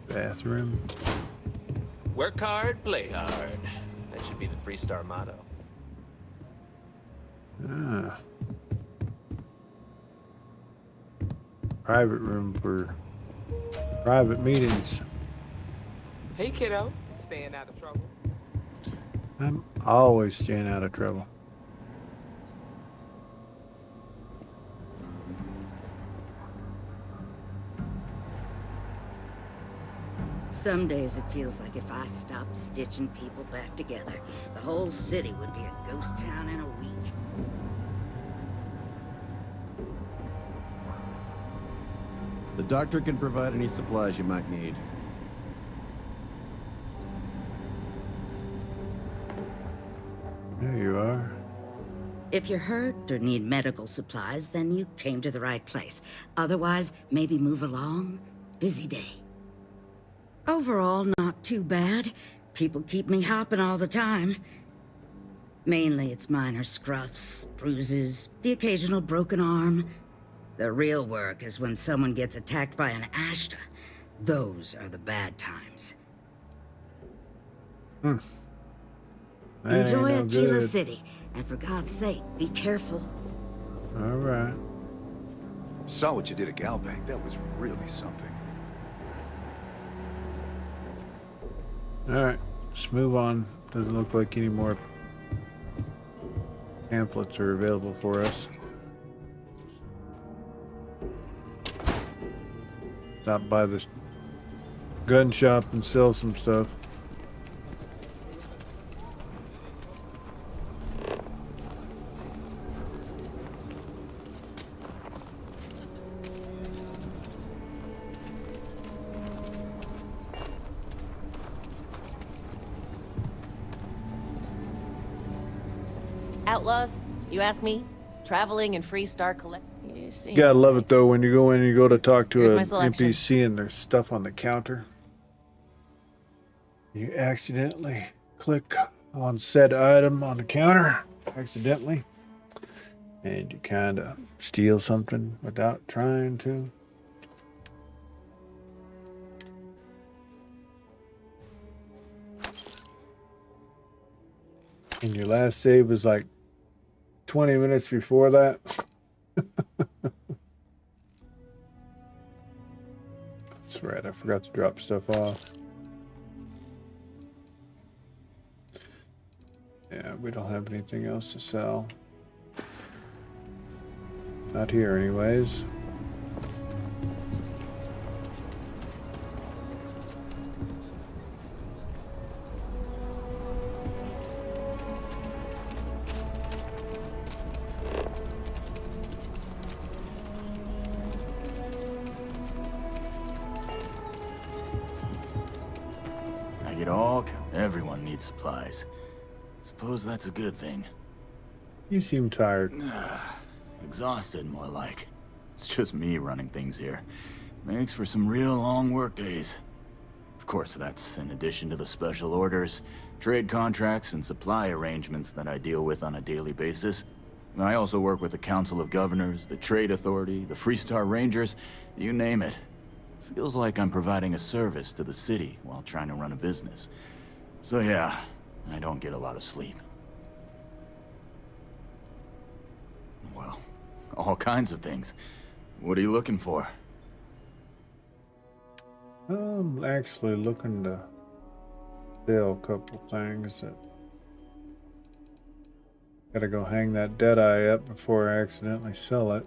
Bathroom. Work hard, play hard. That should be the Freestar motto. Ah. Private room for private meetings. Hey, kiddo. Staying out of trouble. I'm always staying out of trouble. Some days it feels like if I stopped stitching people back together, the whole city would be a ghost town in a week. The doctor can provide any supplies you might need. There you are. If you're hurt or need medical supplies, then you came to the right place. Otherwise, maybe move along. Busy day. Overall, not too bad. People keep me hopping all the time. Mainly it's minor scruffs, bruises, the occasional broken arm. The real work is when someone gets attacked by an Ashta. Those are the bad times. That Enjoy ain't no Akila good. City, and for God's sake, be careful. All right. Saw what you did at Galbank. That was really something. All right, let's move on. Doesn't look like any more pamphlets are available for us. Stop by the gun shop and sell some stuff. Outlaws, you ask me? Traveling in Freestar Collect. You gotta love it though when you go in and you go to talk to Here's my an selection. NPC and there's stuff on the counter. You accidentally click on said item on the counter, accidentally, and you kind of steal something without trying to. And your last save was like 20 minutes before that. That's right, I forgot to drop stuff off. Yeah, we don't have anything else to sell. Not here anyways. I get all. Everyone needs supplies. Suppose that's a good thing. You seem tired. Exhausted, more like. It's just me running things here. Makes for some real long work days. Of course, that's in addition to the special orders, trade contracts, and supply arrangements that I deal with on a daily basis. I also work with the Council of Governors, the Trade Authority, the Freestar Rangers, you name it. Feels like I'm providing a service to the city while trying to run a business. So yeah, I don't get a lot of sleep. Well, all kinds of things. What are you looking for? I'm actually looking to sell a couple things that gotta go hang that Deadeye up before I accidentally sell it.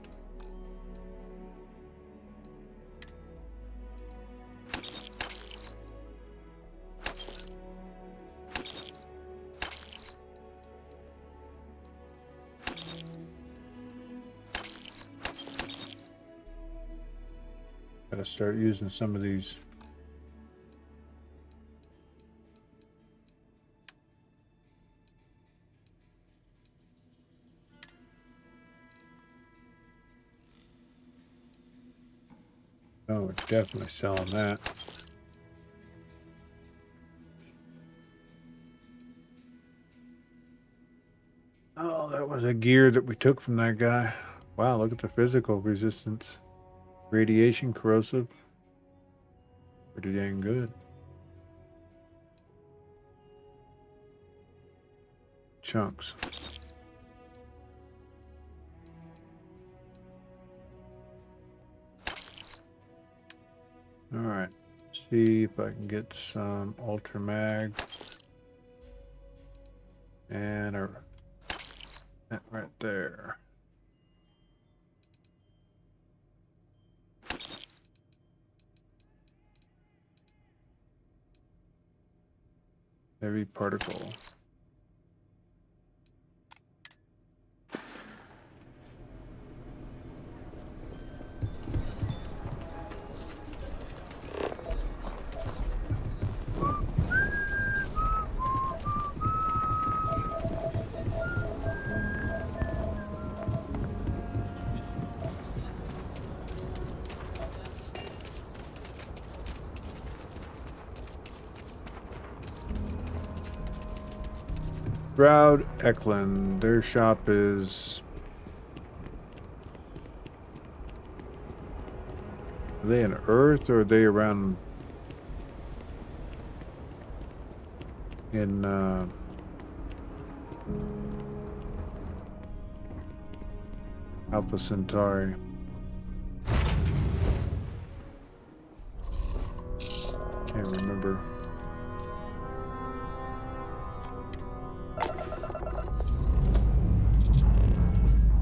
Gotta start using some of these. Oh, we're definitely selling that. Oh, that was a gear that we took from that guy. Wow, look at the physical resistance. Radiation corrosive. Pretty dang good. Chunks. All right. See if I can get some ultra mag. And that right there. Heavy particle. Proud Eklund. Their shop is. Are they in Earth or are they around in Alpha Centauri? Can't remember.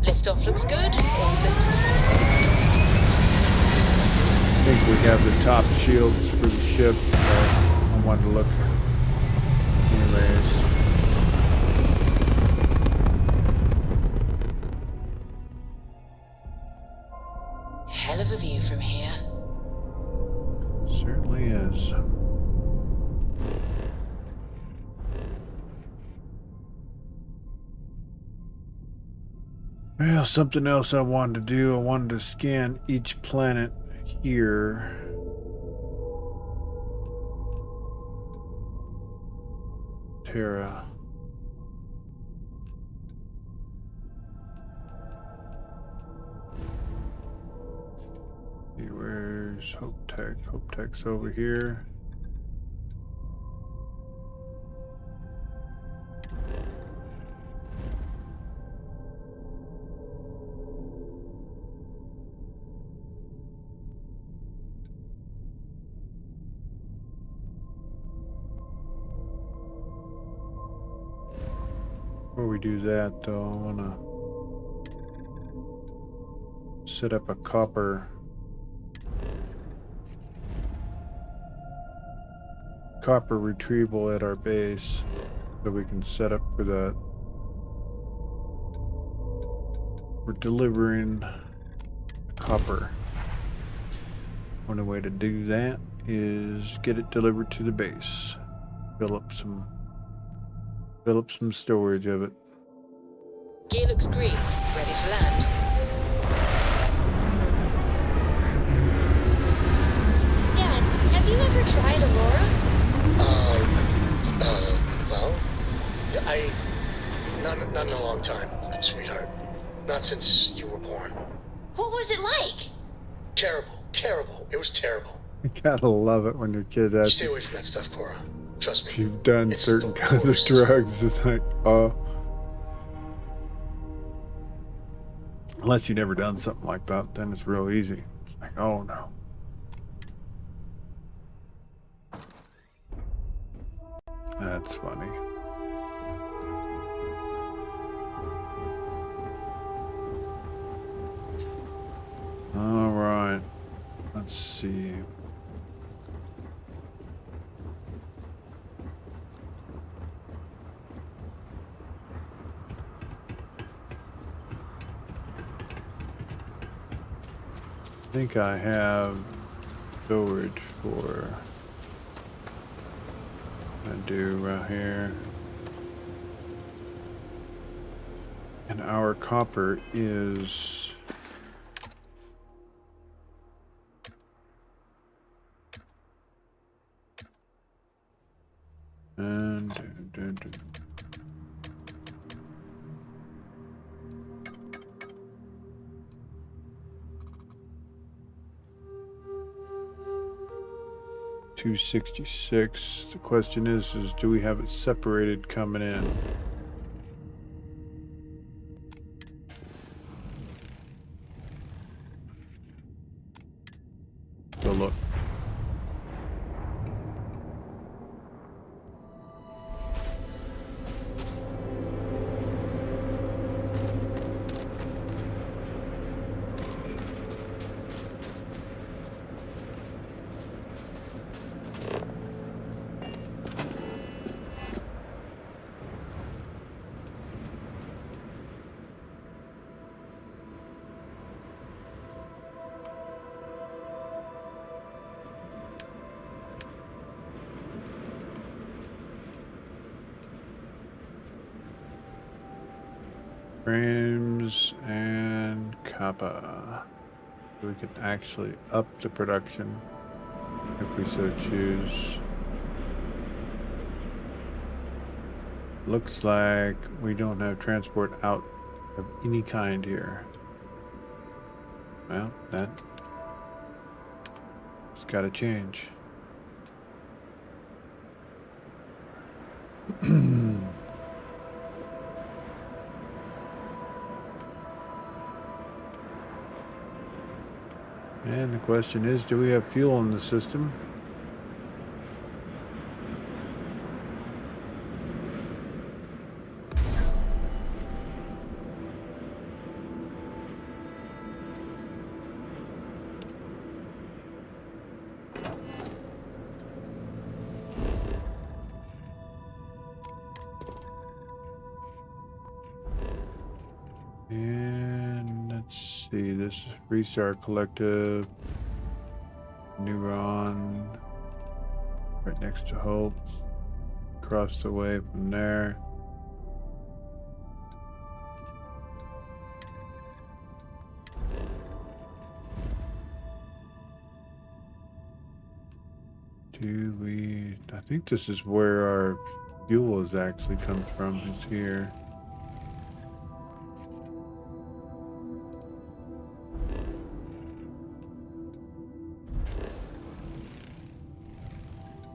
Liftoff looks good. All systems. I think we have the top shields for the ship. I wanted to look. Anyways. Hell of a view from here. Certainly is. Well, something else I wanted to do. I wanted to scan each planet here. Terra. See, where's Hope Tech? Hope Tech's over here. Before we do that, though, I want to set up a copper retrieval at our base so we can set up for that. We're delivering copper. One way to do that is get it delivered to the base. Fill up some storage of it. Gear looks green. Ready to land. Dad, have you ever tried Aurora? Well, not in a long time, sweetheart. Not since you were born. What was it like? Terrible. It was terrible. You gotta love it when your kid asks Stay away from that stuff, Cora. Trust me. if you've done It's certain the kinds of worst. drugs. It's like, unless you've never done something like that, then it's real easy. It's like, oh no. That's funny. All right. Let's see. I think I have storage for. I do right here. And our copper is and 266. The question is do we have it separated coming in? So look. Frames and Kappa. We can actually up the production if we so choose. Looks like we don't have transport out of any kind here. Well, that's got to change. And the question is, do we have fuel in the system? And let's see, this is Freestar Collective, Neuron, right next to Hope, across the way from there. I think this is where our fuel is actually comes from, is here.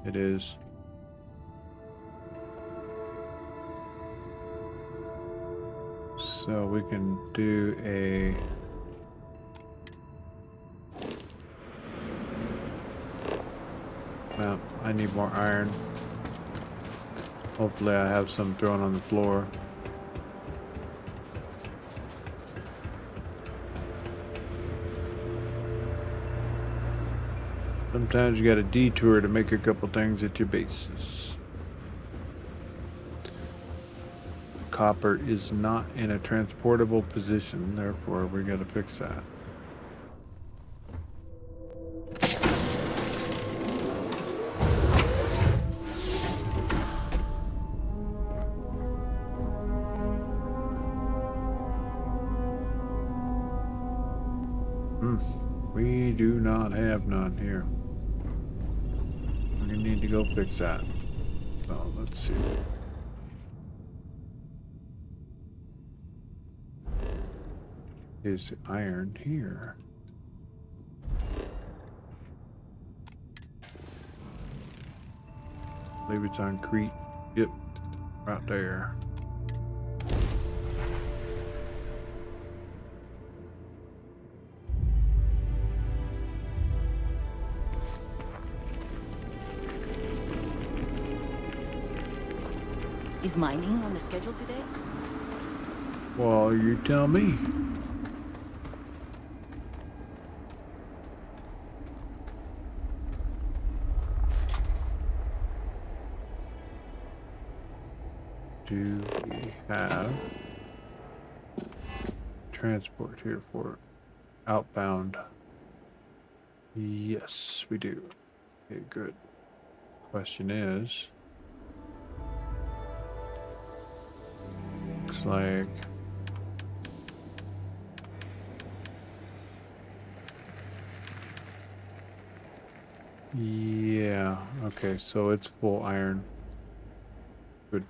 It is. So we can do a well, I need more iron. Hopefully I have some thrown on the floor. Sometimes you got a detour to make a couple things at your bases. The copper is not in a transportable position, therefore we got to fix that. We do not have none here. We need to go fix that. So let's see. Is iron here? I believe it's on Crete. Yep, right there. Is mining on the schedule today? Well, you tell me. Do we have transport here for outbound? Yes, we do. Okay, good. Question is, looks like yeah, okay, so it's full iron. Good.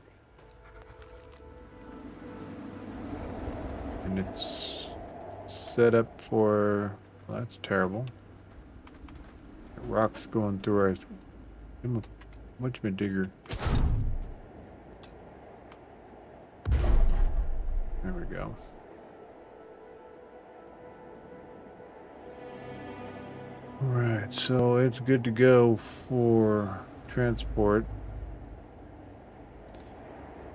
And it's set up for, well, that's terrible. The rock's going through our, much of a digger. There we go. All right, so it's good to go for transport.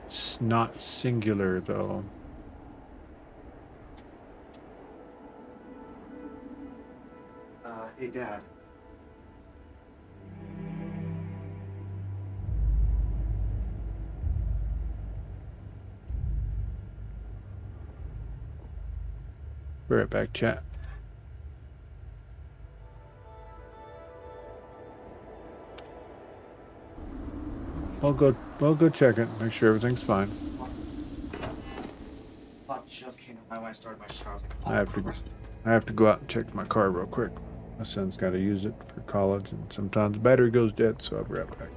It's not singular though. Hey, Dad. Be right back, chat. I'll go check it, make sure everything's fine. Pop. just came to mind when I started my shower. I have to go out and check my car real quick. My son's got to use it for college, and sometimes the battery goes dead, so I'll be right back.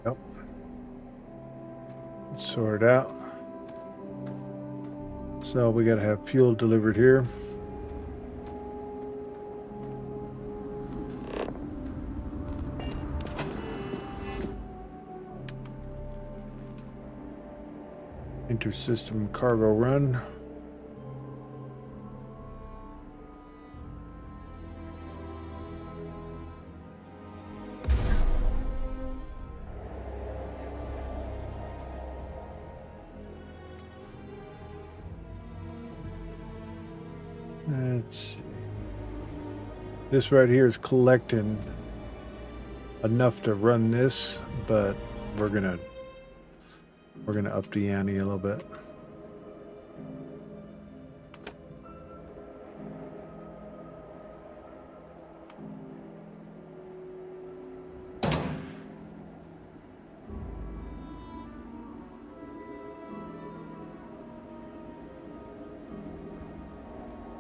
Yep. Sort it out. So we got to have fuel delivered here. Intersystem cargo run. Let's see. This right here is collecting enough to run this, but we're gonna up the ante a little bit.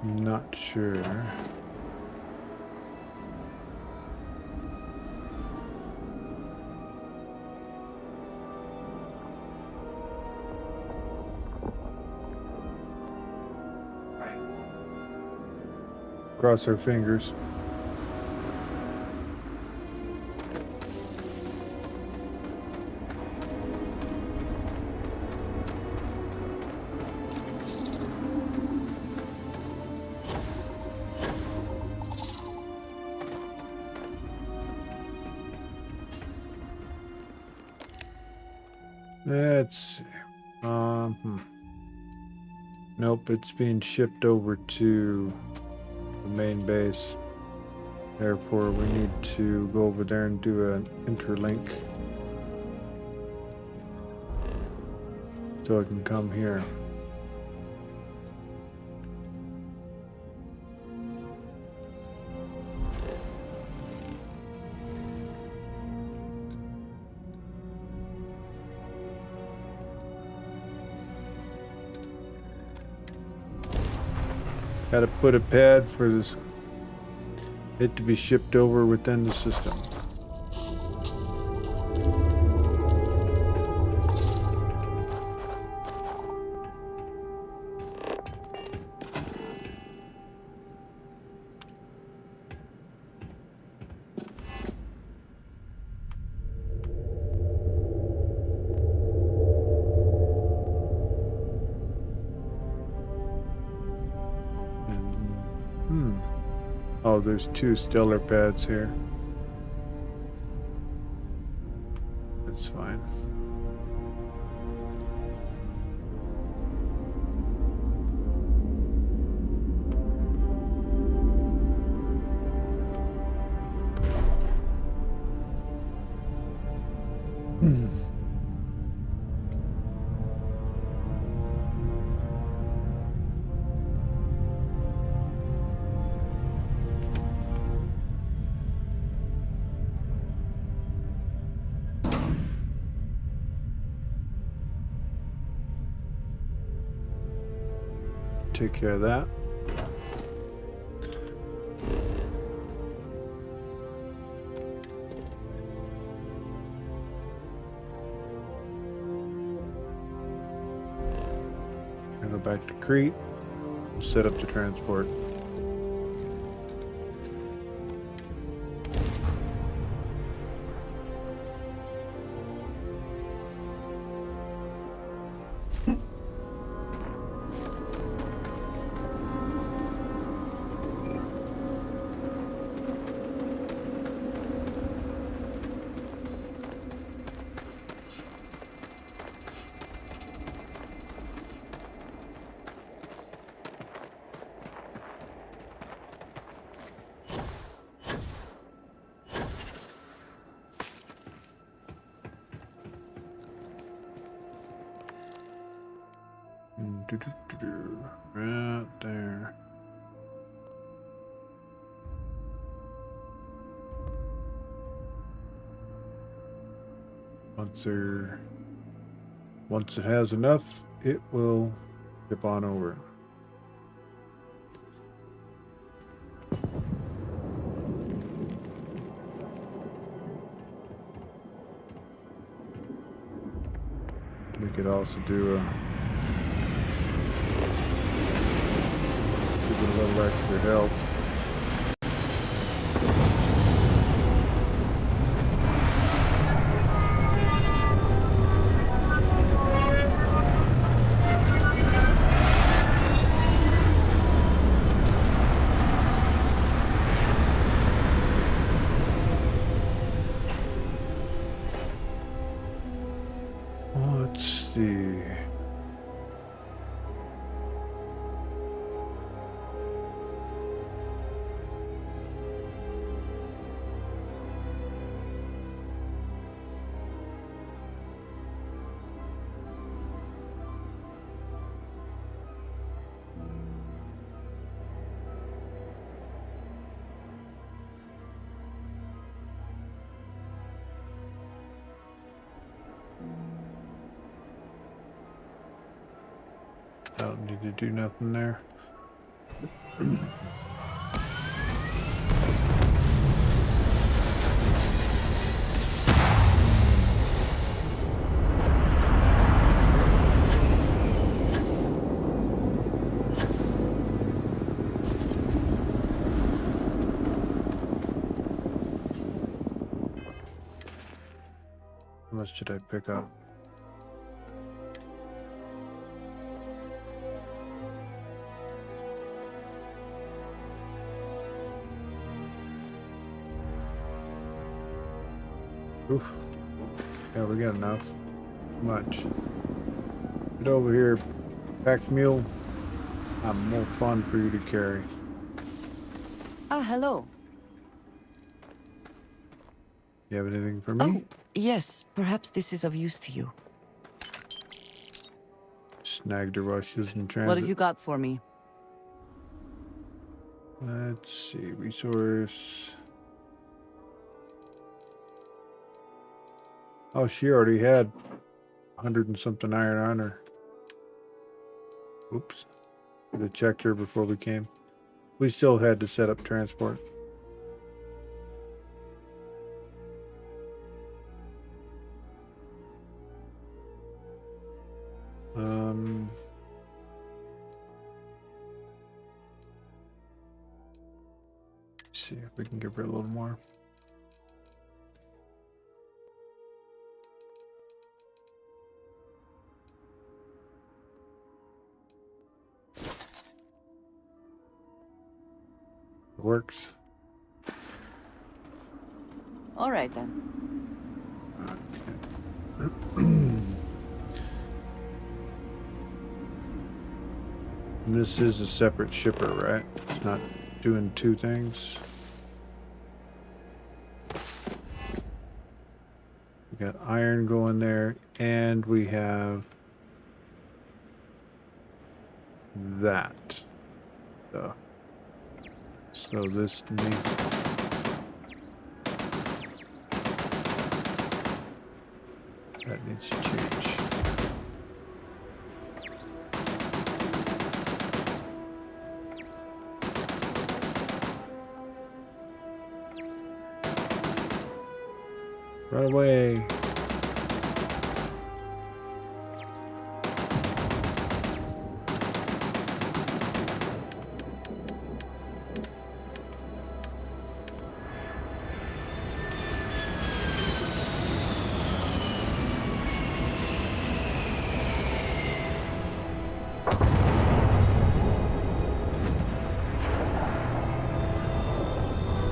Not sure. Cross our fingers. Let's see. Nope, it's being shipped over to the main base. Therefore, we need to go over there and do an interlink so I can come here. Got to put a pad for this it to be shipped over within the system. Oh, there's 2 stellar pads here. That's fine. Take care of that. Go back to Crete, set up the transport. Right there. Once it has enough, it will skip on over. We could also do give it a little extra help. Let's see. Don't need to do nothing there. much did I pick up? Oof. Yeah, we got enough. Too much. Get over here, pack mule. I'm more fun for you to carry. Ah, hello. You have anything for me? Oh, yes. Perhaps this is of use to you. Snag the rushes and transit. What have you got for me? Let's see. Resource. Oh, she already had 100 and something iron on her. Oops. Should have checked her before we came. We still had to set up transport. Let's see if we can give her a little more. Works. All right then. This is a separate shipper, right? It's not doing two things. We got iron going there, and we have that stuff. So this needs that needs to change. Run away.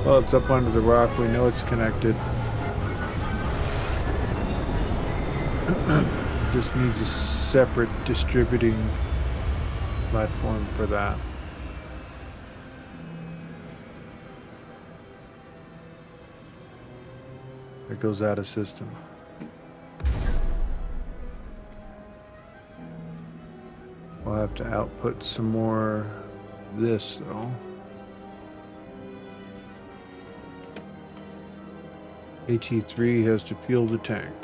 Well, it's up under the rock. We know it's connected. Just needs a separate distributing platform for that. It goes out of system. We'll have to output some more this though. HE3 has to fuel the tank.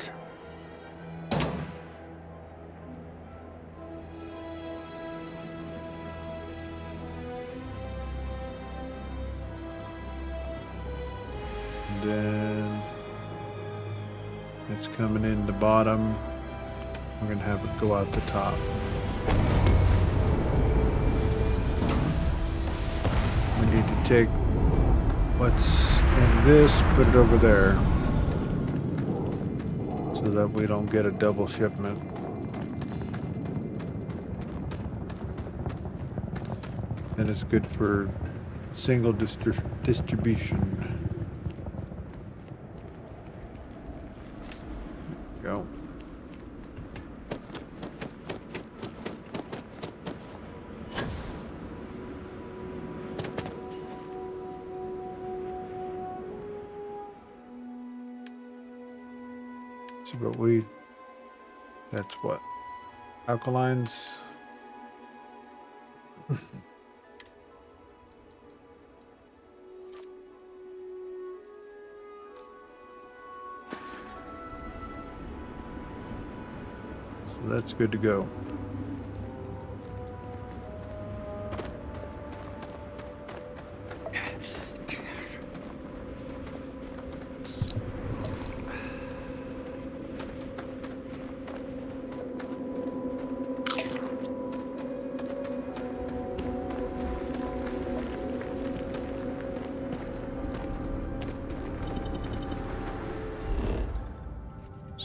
Then it's coming in the bottom. We're gonna have it go out the top. We need to take what's in this, put it over there, so that we don't get a double shipment. And it's good for single distribution. Go. So, but that's what? Alkalines. So that's good to go.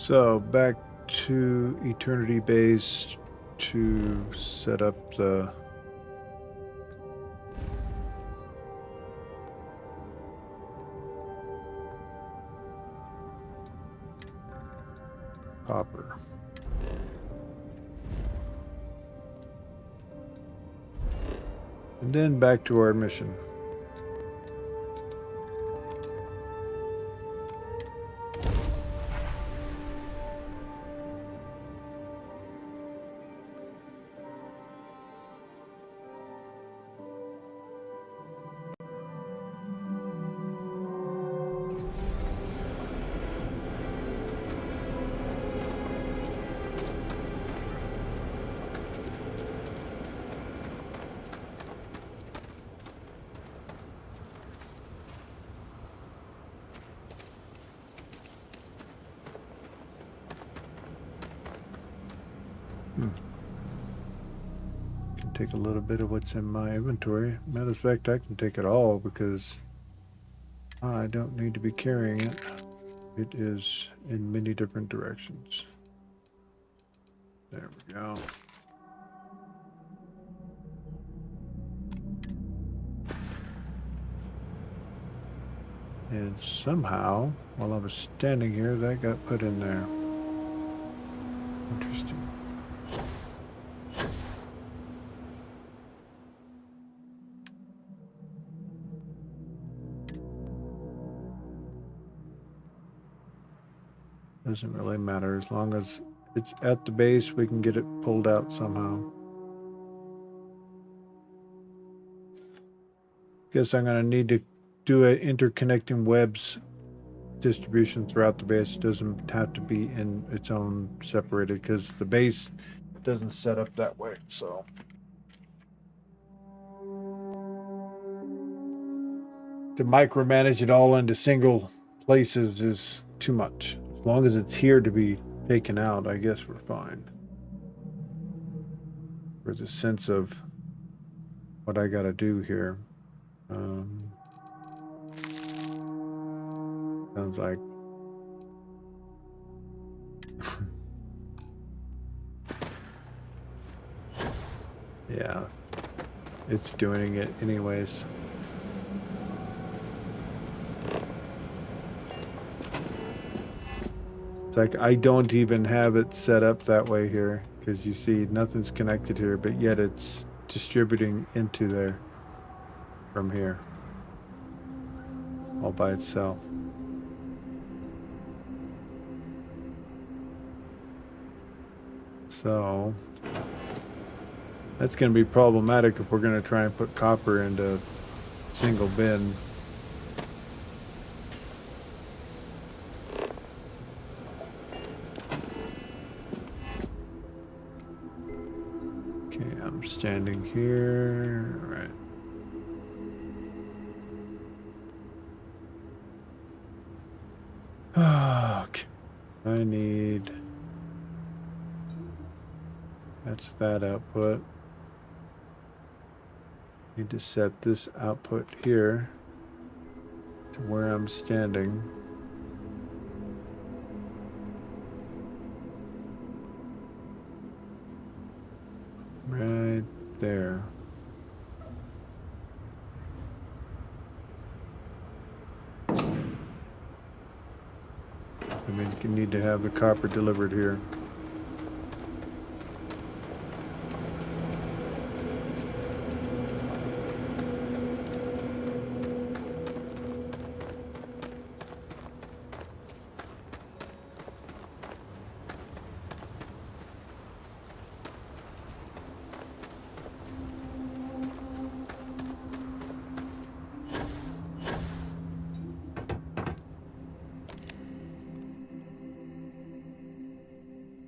So back to Eternity Base to set up the copper. And then back to our mission. Can take a little bit of what's in my inventory. Matter of fact, I can take it all because I don't need to be carrying it. It is in many different directions. There we go. And somehow, while I was standing here, that got put in there. Interesting. Doesn't really matter. As long as it's at the base, we can get it pulled out somehow. Guess I'm going to need to do a interconnecting webs distribution throughout the base. It doesn't have to be in its own separated because the base doesn't set up that way. So to micromanage it all into single places is too much. As long as it's here to be taken out, I guess we're fine. There's a sense of what I got to do here. Sounds like yeah, it's doing it anyways. It's like I don't even have it set up that way here because you see nothing's connected here, but yet it's distributing into there from here all by itself. So that's going to be problematic if we're going to try and put copper into a single bin. Okay, I'm standing here. Right. Okay. I need... That's that output. Need to set this output here to where I'm standing. Right there. I mean, you need to have the copper delivered here.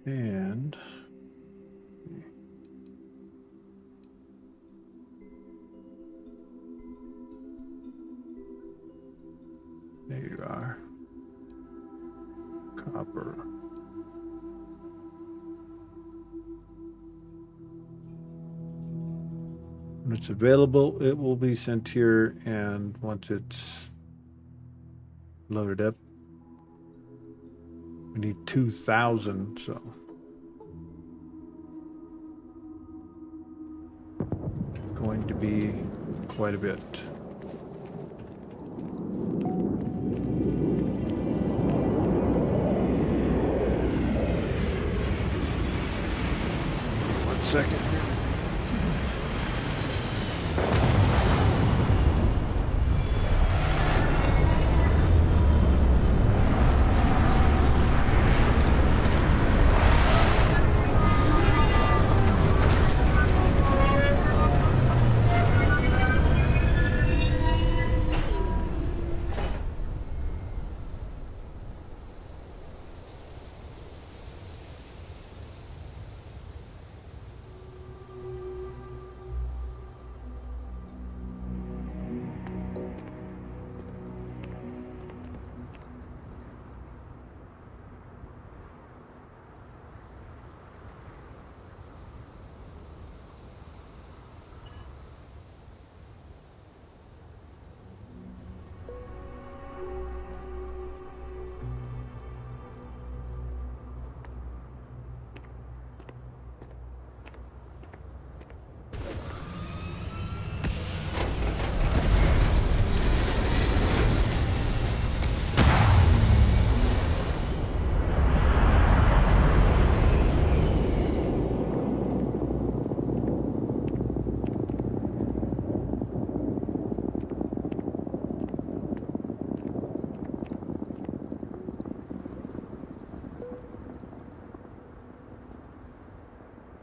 And there you are. Copper. When it's available, it will be sent here, and once it's loaded up, We need 2,000, so. It's going to be quite a bit. One second here.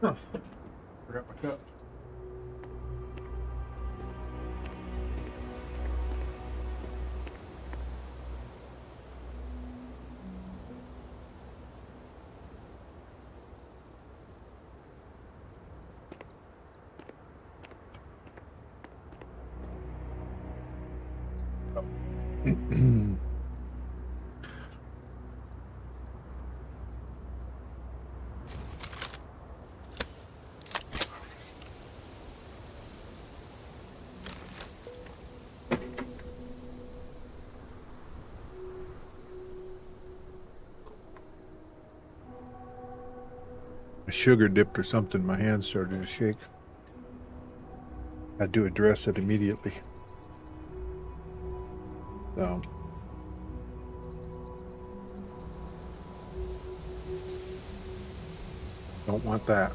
Oh, forgot my cup. Sugar dipped or something, my hands started to shake. Had to address it immediately. So. Don't want that.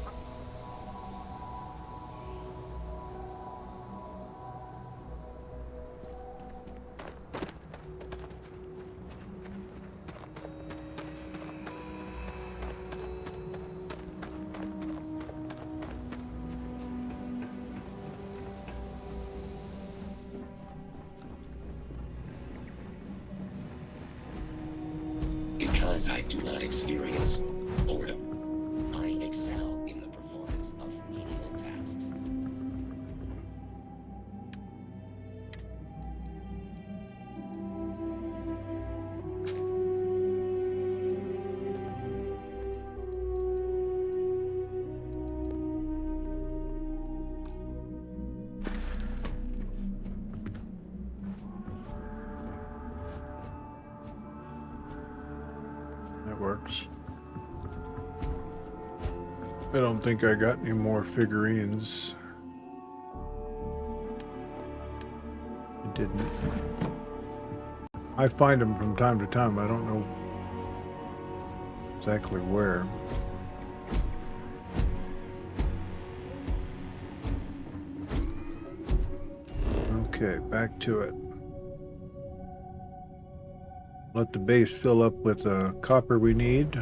Because I do not experience boredom, I excel in the performance of menial tasks. Works. I don't think I got any more figurines. I didn't. I find them from time to time. I don't know exactly where. Okay, back to it. Let the base fill up with the copper we need.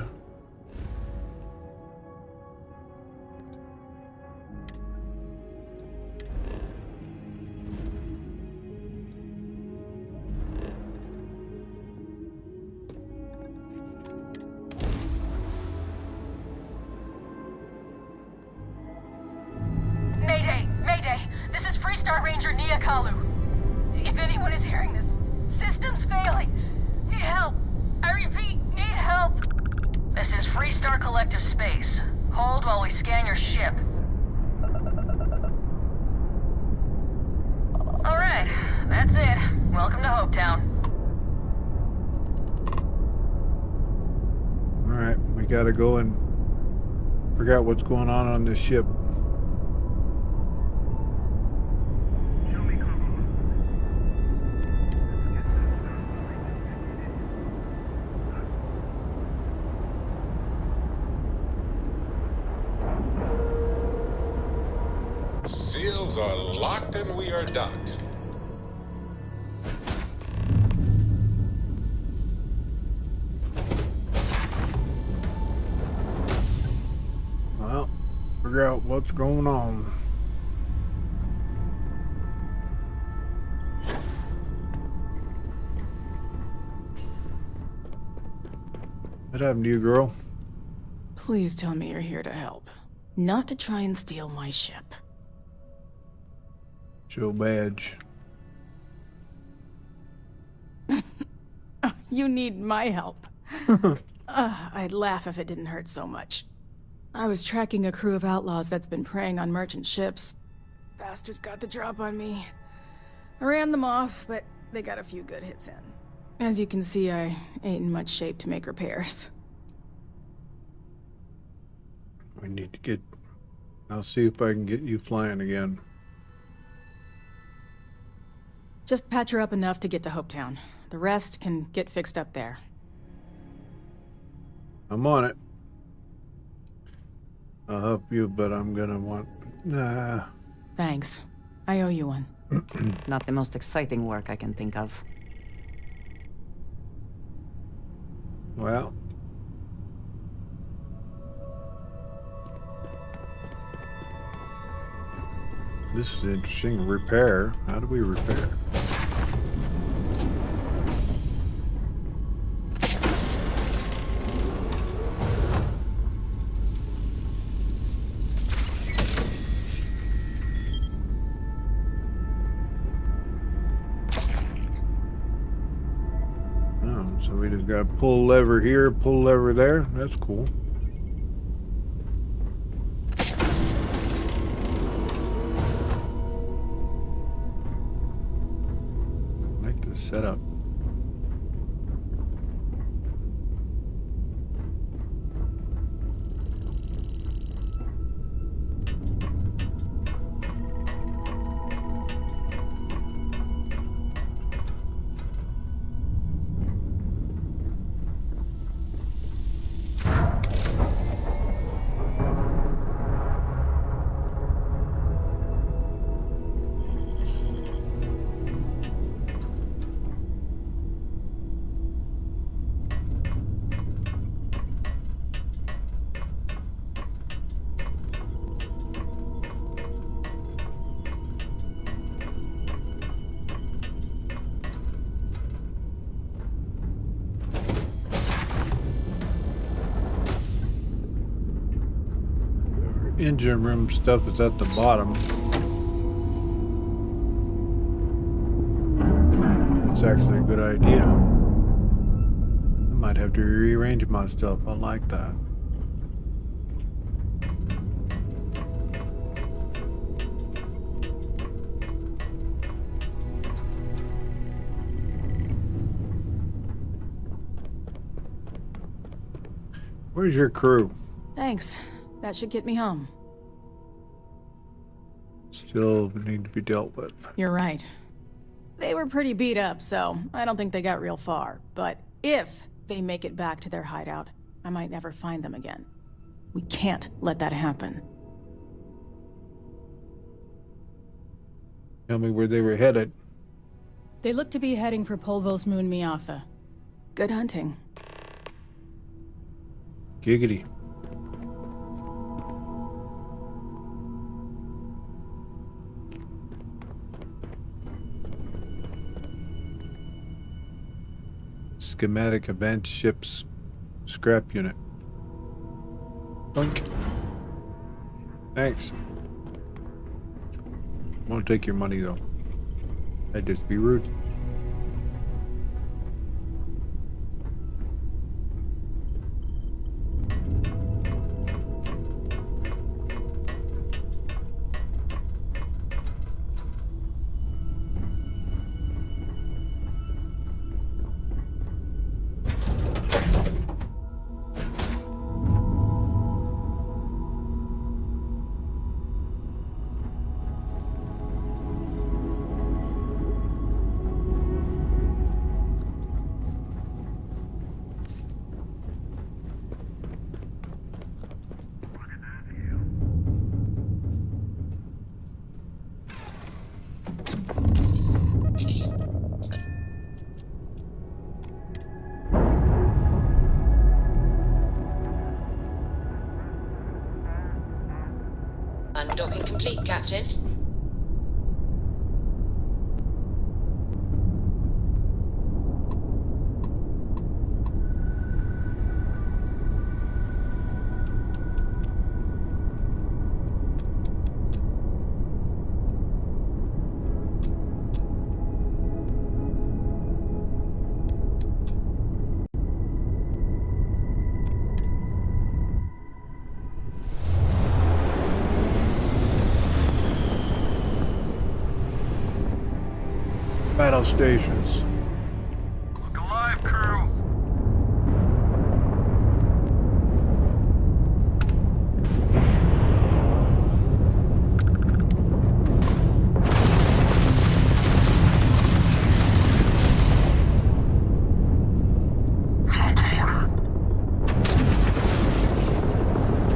Mayday! Mayday! This is Freestar Ranger Akila. If anyone is hearing this, system's failing. Need help! I repeat, need help! This is Freestar Collective Space. Hold while we scan your ship. Alright, that's it. Welcome to Hopetown. gotta go and figure out what's going on this ship. Seals are locked and we are docked. Well, figure out what's going on. What happened to you, girl? Please tell me you're here to help. Not to try and steal my ship. Show badge. You need my help. I'd laugh if it didn't hurt so much. I was tracking a crew of outlaws that's been preying on merchant ships. Bastards got the drop on me. I ran them off, but they got a few good hits in. As you can see, I ain't in much shape to make repairs. We need to get... I'll see if I can get you flying again. Just patch her up enough to get to Hopetown. The rest can get fixed up there. I'm on it. I'll help you, but I'm gonna want... Nah. Thanks. I owe you one. Not the most exciting work I can think of. Well... This is interesting. Repair. How do we repair? Oh, so we just got to pull lever here, pull lever there. That's cool. Setup. Engine room stuff is at the bottom. That's actually a good idea. I might have to rearrange my stuff. I like that. Where's your crew? Thanks. That should get me home. Still need to be dealt with. You're right. They were pretty beat up, so I don't think they got real far. But if they make it back to their hideout, I might never find them again. We can't let that happen. Tell me where they were headed. They look to be heading for Polvo's moon Miatha. Good hunting. Giggity. Schematic advanced ships scrap unit. Bunk. Thanks. Won't take your money though. I'd just be rude. Docking complete, Captain. Battle stations. Look alive, crew.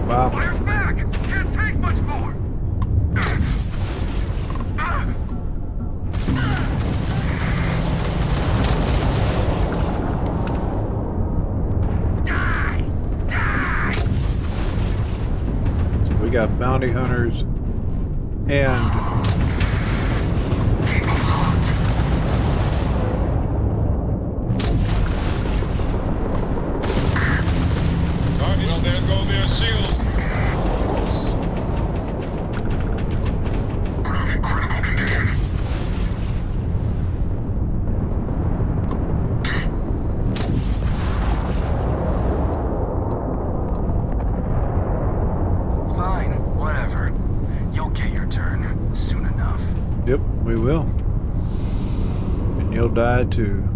Wow. Fire back! Can't take much more! So we got bounty hunters and Guardian, there go their shields. Fine, whatever. You'll get your turn soon enough. yep, we will. And you'll die too.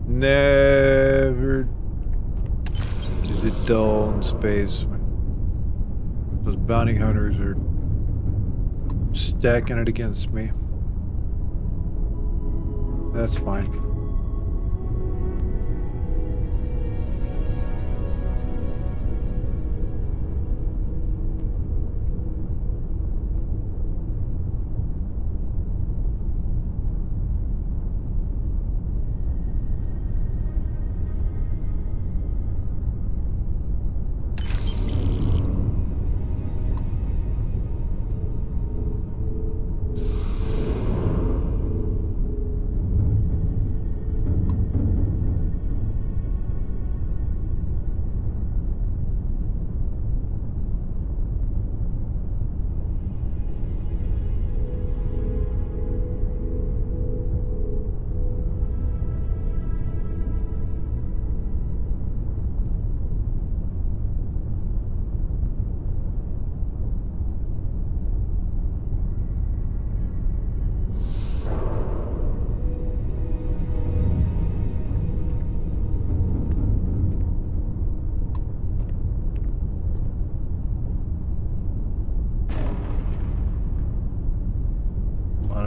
Never is it dull in space when those bounty hunters are stacking it against me. That's fine.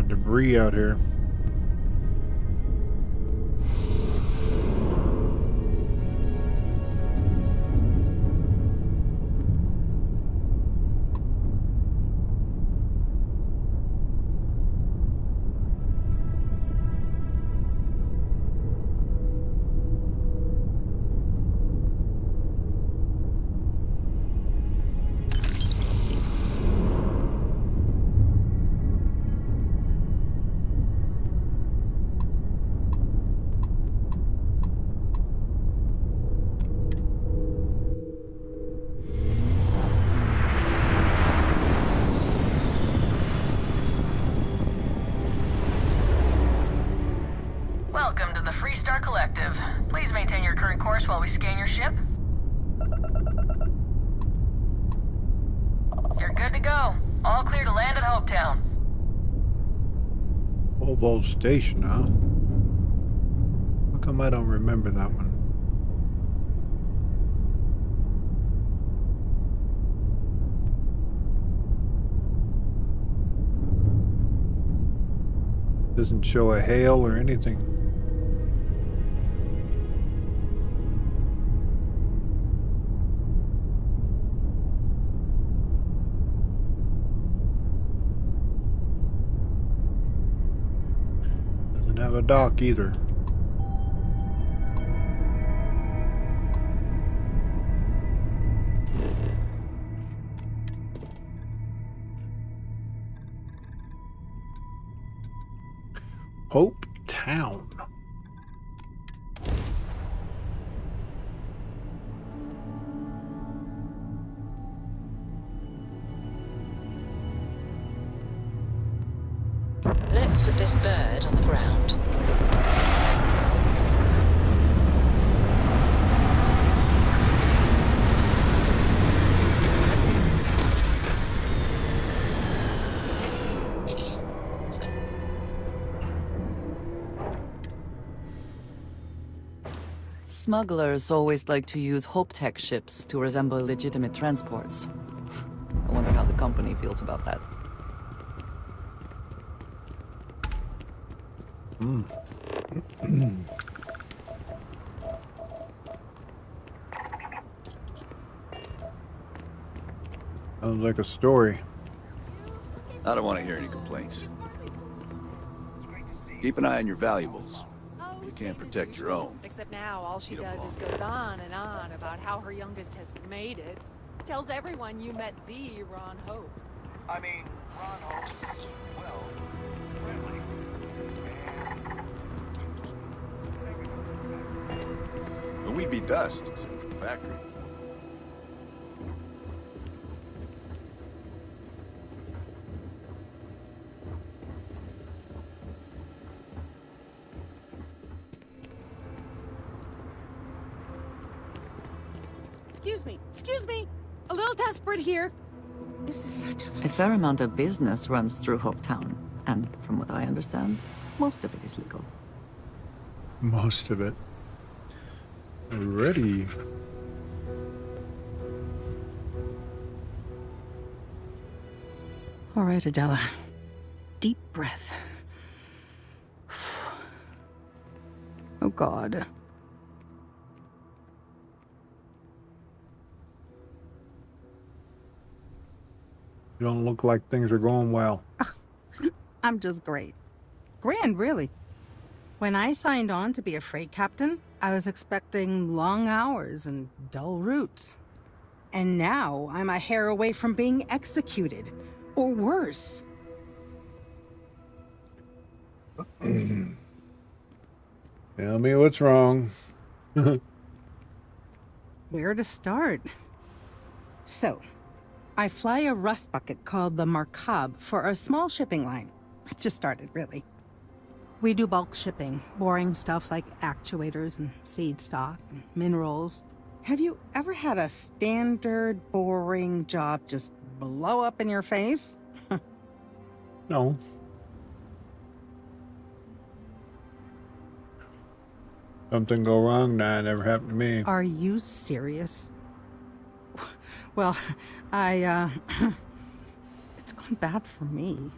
Debris out here. Welcome to the Freestar Collective. Please maintain your current course while we scan your ship. You're good to go. All clear to land at Hopetown. Old station, huh? How come I don't remember that one? Doesn't show a hail or anything. Doesn't have a dock either. Hope Town. Let's put this bird on the ground. Smugglers always like to use Hope Tech ships to resemble legitimate transports. I wonder how the company feels about that. Sounds like a story. I don't want to hear any complaints. Keep an eye on your valuables. You can't protect your own. Except now, all she does is goes on and on about how her youngest has made it. Tells everyone you met the Ron Hope. I mean, Ron Hope, well, friendly. But we'd be dust, except for the factory. Excuse me! A little desperate here. This is such A fair amount of business runs through Hope Town, and from what I understand, most of it is legal. Most of it. Ready. All right, Adela. Deep breath. Oh, God. You don't look like things are going well. I'm just great. Grand, really. When I signed on to be a freight captain, I was expecting long hours and dull routes. And now I'm a hair away from being executed. Or worse. Tell me what's wrong. Where to start? So, I fly a rust bucket called the Markab for a small shipping line. It just started, really. We do bulk shipping, boring stuff like actuators and seed stock and minerals. Have you ever had a standard, boring job just blow up in your face? No. Something go wrong? Nah, it never happened to me. Are you serious? Well, it's gone bad for me.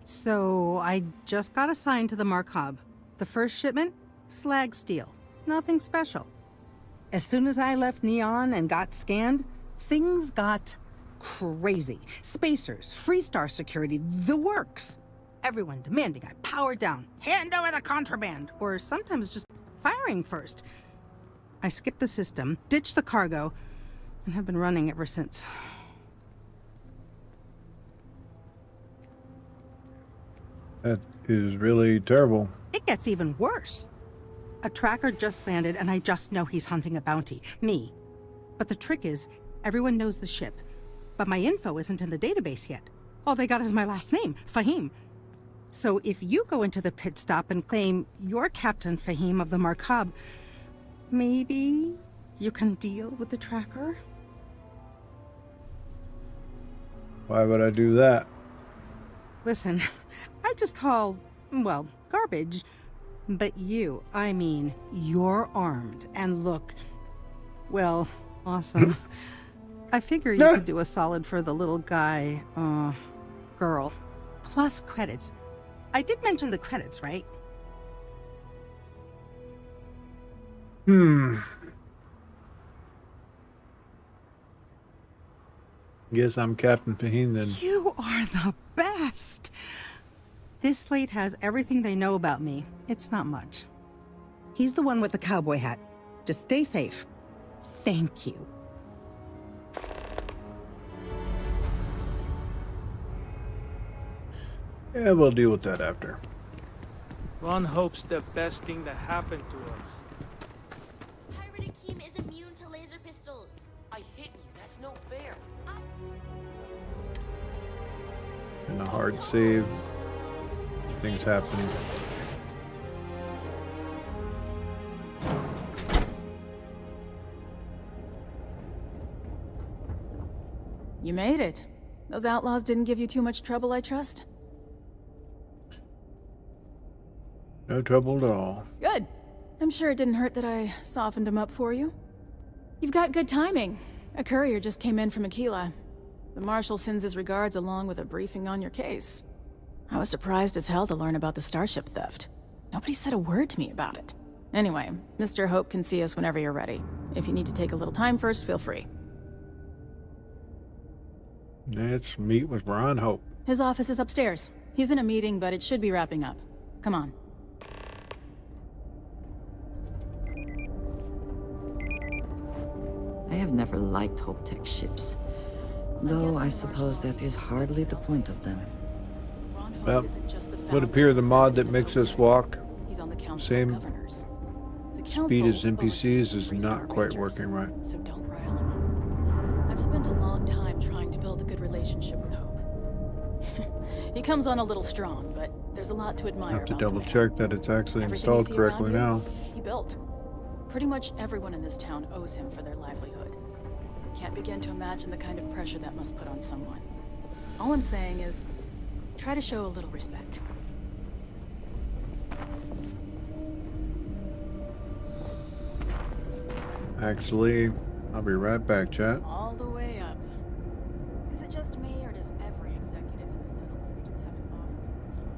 So, I just got assigned to the Markab. The first shipment? Slag steel. Nothing special. As soon as I left Neon and got scanned, things got crazy. Spacers, Freestar security, the works. Everyone demanding I power down, hand over the contraband, or sometimes just firing first. I skipped the system, ditched the cargo, and have been running ever since. That is really terrible. It gets even worse. A tracker just landed, and I just know he's hunting a bounty. Me. But the trick is, everyone knows the ship. But my info isn't in the database yet. All they got is my last name, Fahim. So if you go into the pit stop and claim you're Captain Fahim of the Markab, maybe you can deal with the tracker? Why would I do that? Listen, I just haul, well, garbage. But you, I mean, you're armed and look, well, awesome. I figure you could do a solid for the little guy, girl. Plus credits. I did mention the credits, right? Guess I'm Captain Fahim then. You are the best! This slate has everything they know about me. It's not much. He's the one with the cowboy hat. Just stay safe. Thank you. Yeah, we'll deal with that after. Ron Hope's the best thing that happened to us. Pirate Akeem is immune to laser pistols. I hit you. That's no fair. And a hard save. Things happen. You made it. Those outlaws didn't give you too much trouble, I trust? No trouble at all. Good. I'm sure it didn't hurt that I softened him up for you. You've got good timing. A courier just came in from Akila. The Marshal sends his regards along with a briefing on your case. I was surprised as hell to learn about the starship theft. Nobody said a word to me about it. Anyway, Mr. Hope can see us whenever you're ready. If you need to take a little time first, feel free. Let's meet with Ron Hope. His office is upstairs. He's in a meeting, but it should be wrapping up. Come on. I have never liked Hope Tech ships, though I suppose that is hardly the point of them. Well, would appear the mod that makes us walk same speed as NPCs is not quite working right. So don't rile him up. I've spent a long time trying to build a good relationship with Hope. He comes on a little strong, but there's a lot to admire. Have to about double the man. check that it's actually Everything you installed see around correctly here, now. He built. Pretty much everyone in this town owes him for their livelihood. Can't begin to imagine the kind of pressure that must put on someone. All I'm saying is, try to show a little respect. Actually, I'll be right back, chat. All the way up. Is it just me, or does every executive in the settled systems have an office at the top?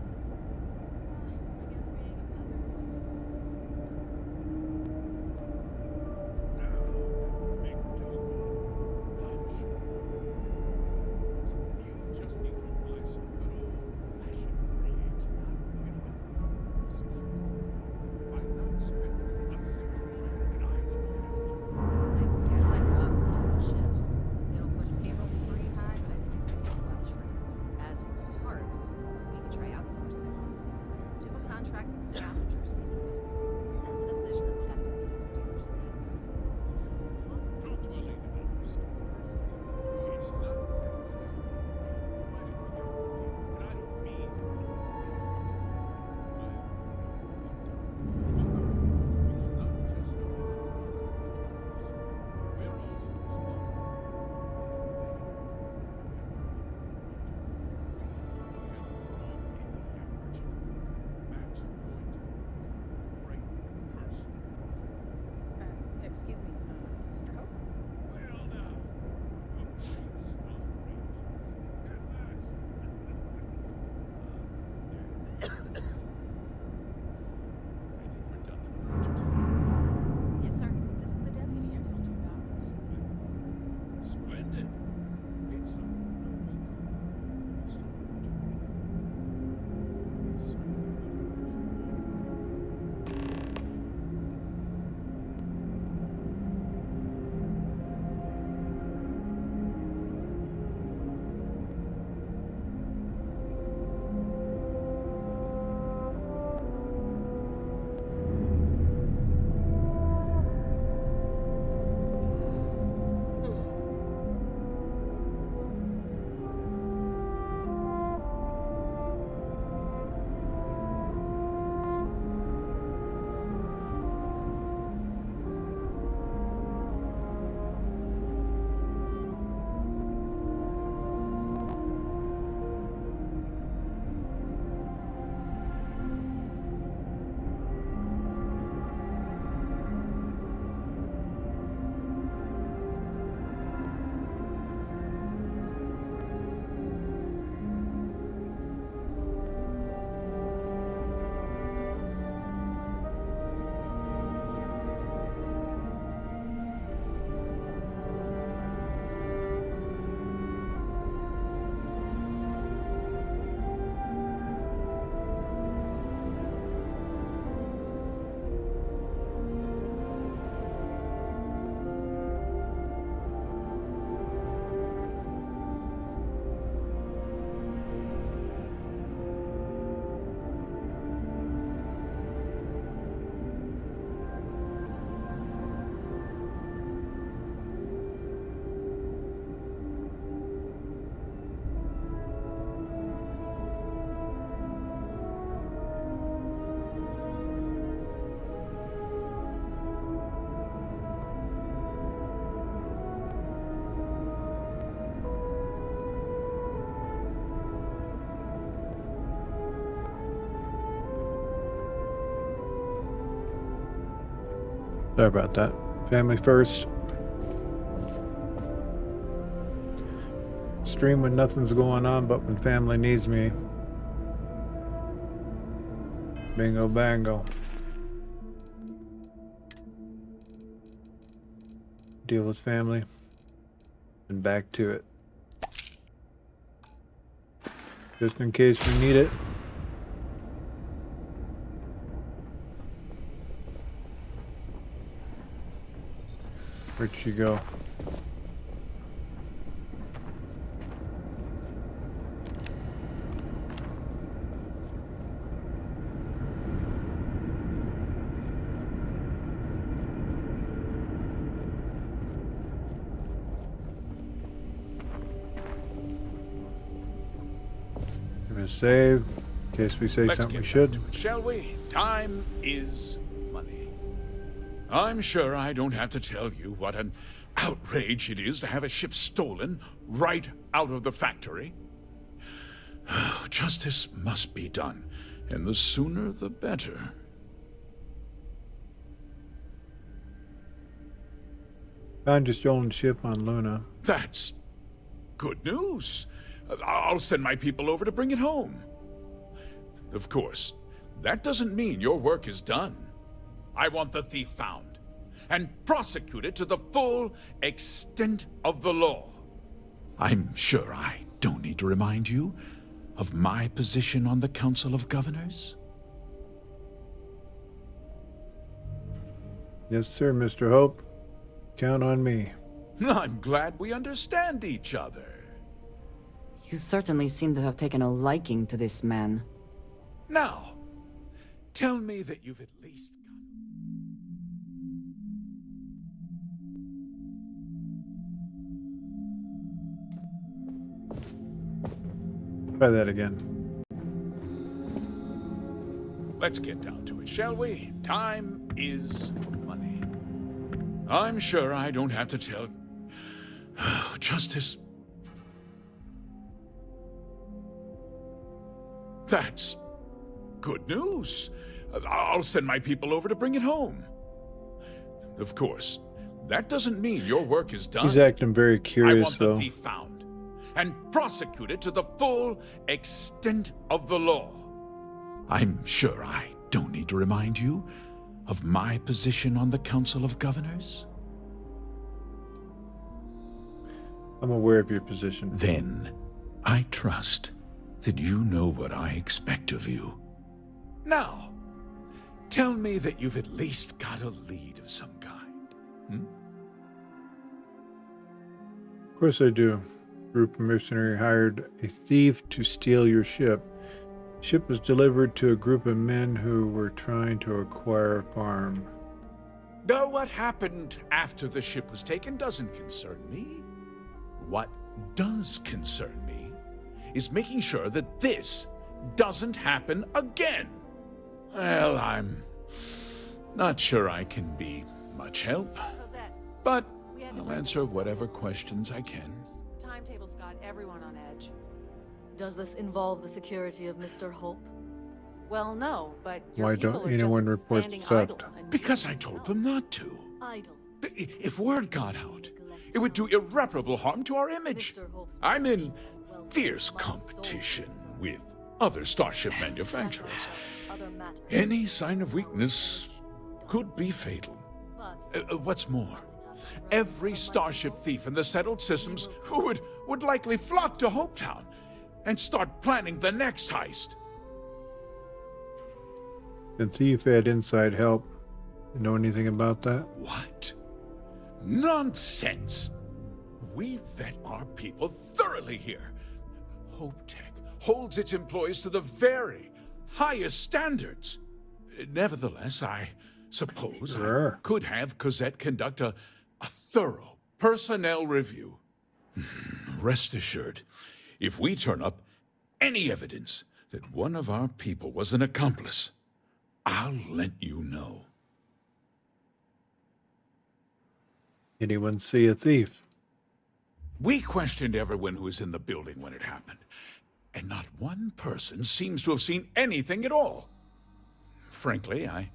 Excuse me, Mr. Hope? Yes, sir. This is the deputy I told you about. Splendid. It's Sorry about that. Family first. Stream when nothing's going on, but when family needs me. Bingo bango. Deal with family. And back to it. Just in case we need it. Where'd she go? Save, in case we say something we should. Shall we? Time is money. I'm sure I don't have to tell you what an outrage it is to have a ship stolen right out of the factory. Justice must be done, and the sooner the better. Found your stolen ship on Luna. That's good news. I'll send my people over to bring it home. Of course, that doesn't mean your work is done. I want the thief found and prosecuted to the full extent of the law. I'm sure I don't need to remind you of my position on the Council of Governors. Yes, sir, Mr. Hope. Count on me. I'm glad we understand each other. You certainly seem to have taken a liking to this man. Now, tell me that you've at least Try that again. Let's get down to it, shall we? Time is money. I'm sure I don't have to tell... Justice... That's good news. I'll send my people over to bring it home. Of course, that doesn't mean your work is done. He's acting very curious, I want though. the thief found and prosecuted to the full extent of the law. I'm sure I don't need to remind you of my position on the Council of Governors. I'm aware of your position. Then, I trust that you know what I expect of you. Now, tell me that you've at least got a lead of some kind. Of course I do. Group of mercenary hired a thief to steal your ship. The ship was delivered to a group of men who were trying to acquire a farm. Though what happened after the ship was taken doesn't concern me. What does concern me is making sure that this doesn't happen again. Well, I'm not sure I can be much help, but I'll answer whatever questions I can. The timetable's got everyone on edge. Does this involve the security of Mr. Hope? Well, no, but your Why people don't are anyone just report standing theft? idle and Because I told them not to. Idle. If word got out, it would do irreparable harm to our image. I'm in fierce competition with other starship manufacturers. Any sign of weakness could be fatal. What's more, every starship thief in the settled systems would likely flock to Hopetown and start planning the next heist. The thief had inside help. You know anything about that? What? Nonsense! We vet our people thoroughly here. HopeTech holds its employees to the very highest standards. Nevertheless, I suppose I could have Cosette conduct a thorough personnel review. Rest assured, if we turn up any evidence that one of our people was an accomplice, I'll let you know. Anyone see a thief? We questioned everyone who was in the building when it happened, and not one person seems to have seen anything at all. Frankly, I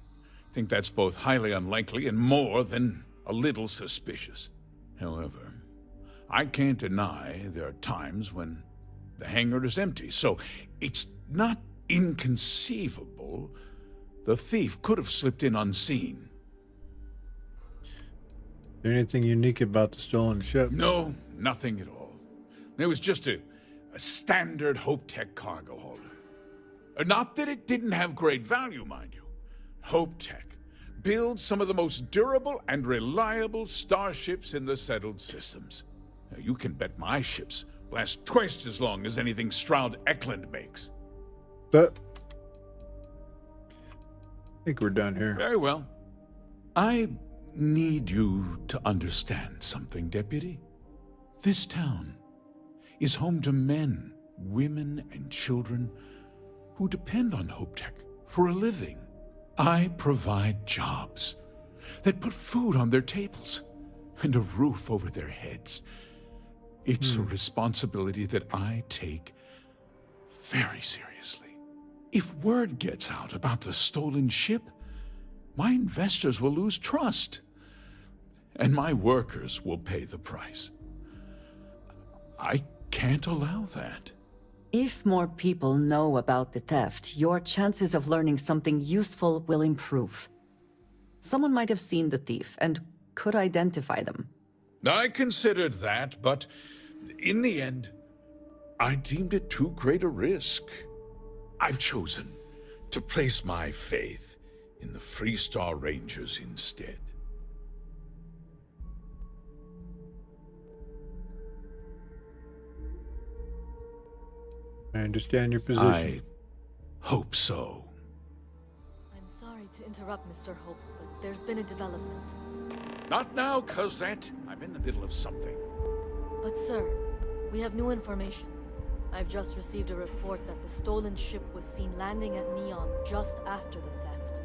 think that's both highly unlikely and more than a little suspicious. However, I can't deny there are times when the hangar is empty, so it's not inconceivable the thief could have slipped in unseen. Is there anything unique about the stolen ship? No, nothing at all. It was just a standard HopeTech cargo holder. Not that it didn't have great value, mind you. HopeTech builds some of the most durable and reliable starships in the settled systems. Now, you can bet my ships last twice as long as anything Stroud Eklund makes. But I think we're done here. Very well. I need you to understand something, Deputy. This town is home to men, women, and children who depend on HopeTech for a living. I provide jobs that put food on their tables and a roof over their heads. It's a responsibility that I take very seriously. If word gets out about the stolen ship, my investors will lose trust, and my workers will pay the price. I can't allow that. If more people know about the theft, your chances of learning something useful will improve. Someone might have seen the thief and could identify them. I considered that, but in the end, I deemed it too great a risk. I've chosen to place my faith in the Freestar Rangers instead. I understand your position. I hope so. I'm sorry to interrupt, Mr. Hope, but there's been a development. Not now, Cosette. I'm in the middle of something. But sir, we have new information. I've just received a report that the stolen ship was seen landing at Neon just after the theft.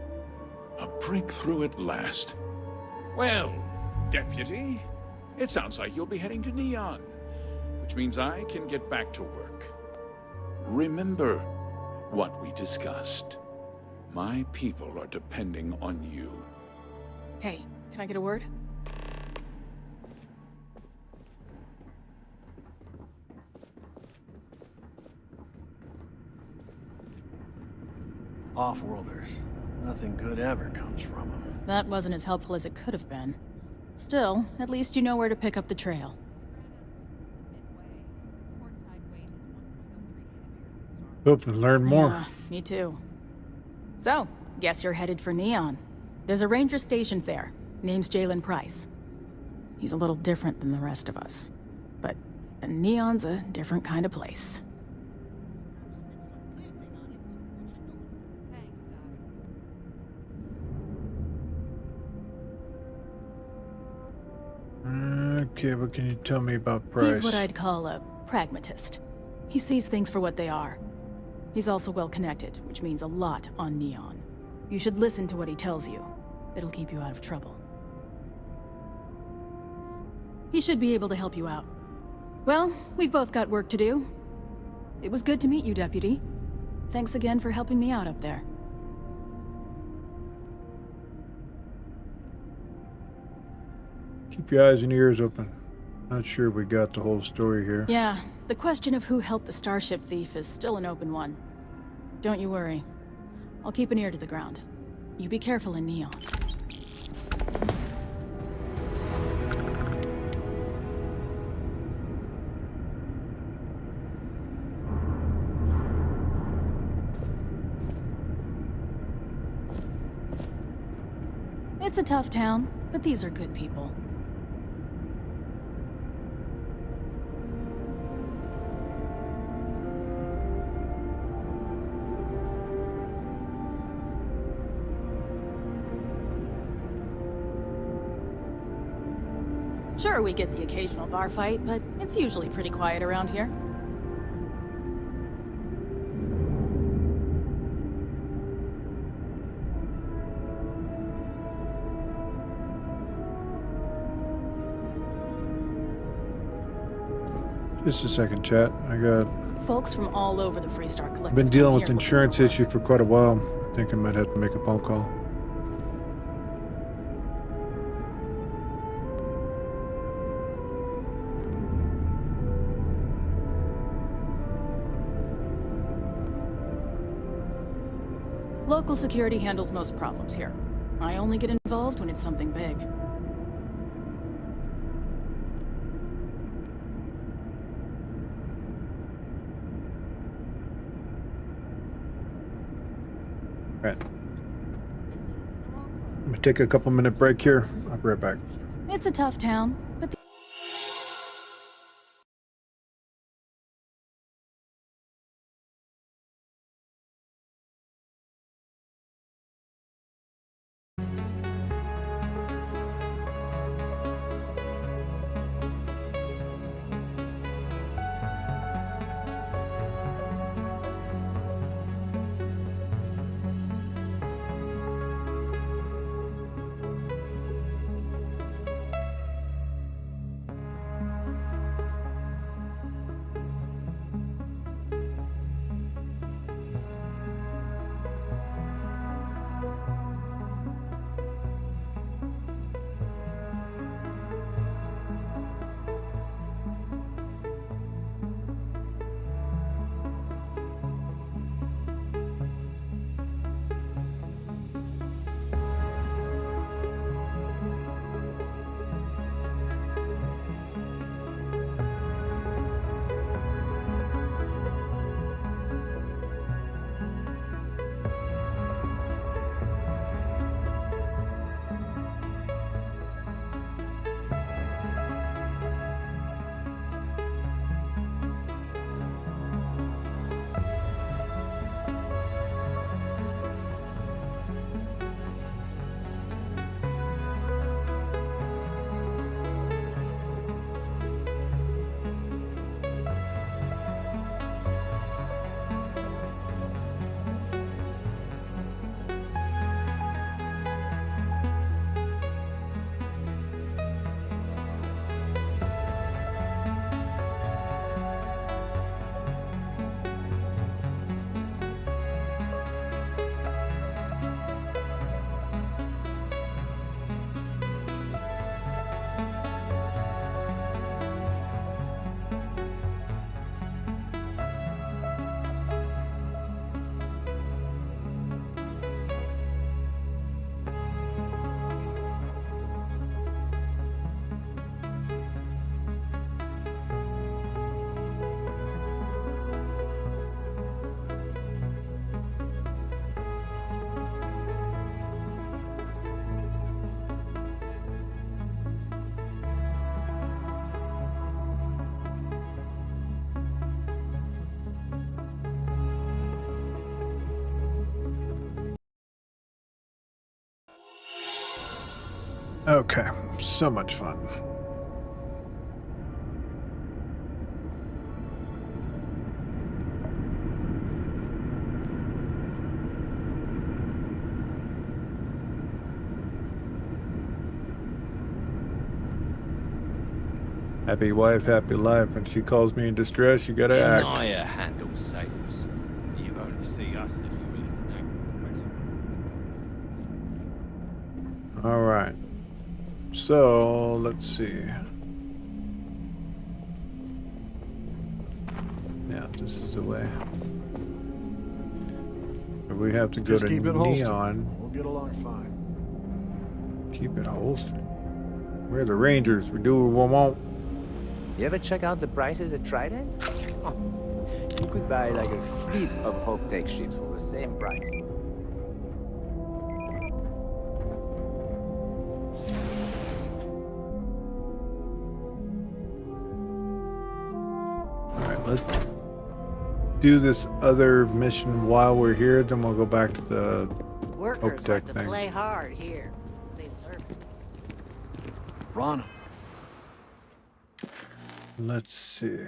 A breakthrough at last. Well, Deputy, it sounds like you'll be heading to Neon, which means I can get back to work. Remember what we discussed. My people are depending on you. Hey, can I get a word? Off-worlders. Nothing good ever comes from them. That wasn't as helpful as it could have been. Still, at least you know where to pick up the trail. Hope to learn more. Yeah, me too. So, guess you're headed for Neon. There's a ranger stationed there. Name's Jalen Price. He's a little different than the rest of us. But Neon's a different kind of place. Okay, what can you tell me about Price? He's what I'd call a pragmatist. He sees things for what they are. He's also well-connected, which means a lot on Neon. You should listen to what he tells you. It'll keep you out of trouble. He should be able to help you out. Well, we've both got work to do. It was good to meet you, Deputy. Thanks again for helping me out up there. Keep your eyes and ears open. Not sure we got the whole story here. Yeah, the question of who helped the starship thief is still an open one. Don't you worry. I'll keep an ear to the ground. You be careful in Neon. It's a tough town, but these are good people. Sure, we get the occasional bar fight, but it's usually pretty quiet around here. Just a second, chat. I got... Folks from all over the Freestar Collective. Been dealing with insurance issues for quite a while. I think I might have to make a phone call. Local security handles most problems here. I only get involved when it's something big. Right. I'm gonna take a couple-minute break here. I'll be right back. It's a tough town, but Okay, so much fun. Happy wife, happy life. When she calls me in distress, you gotta act. Naya handles sales. You only see us if you really snag with All right. So let's see. Yeah, this is the way. We have to go Just to keep it holstered. Neon. We'll get along fine. Keep it holstered. We're the Rangers. We do what we want. You ever check out the prices at Trident? Oh, you could buy like a fleet of Hope Tech ships for the same price. Alright, let's do this other mission while we're here, then we'll go back to the Hope Workers Tech like to thing. play hard here. They deserve it. Ron. Let's see.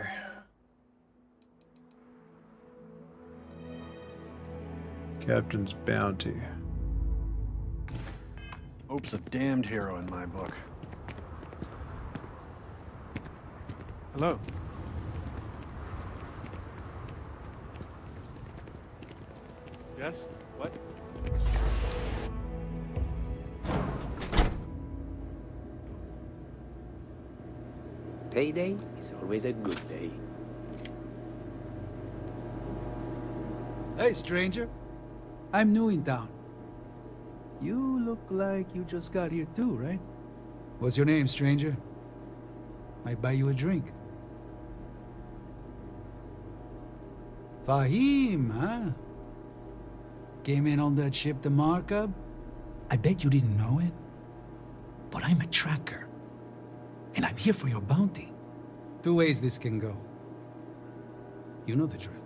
Captain's Bounty. Hope's a damned hero in my book. Hello. Yes? What? Payday is always a good day. Hey, stranger. I'm new in town. You look like you just got here too, right? What's your name, stranger? Might buy you a drink. Fahim, huh? Came in on that ship, the Markup? I bet you didn't know it. But I'm a tracker. And I'm here for your bounty. Two ways this can go. You know the drill.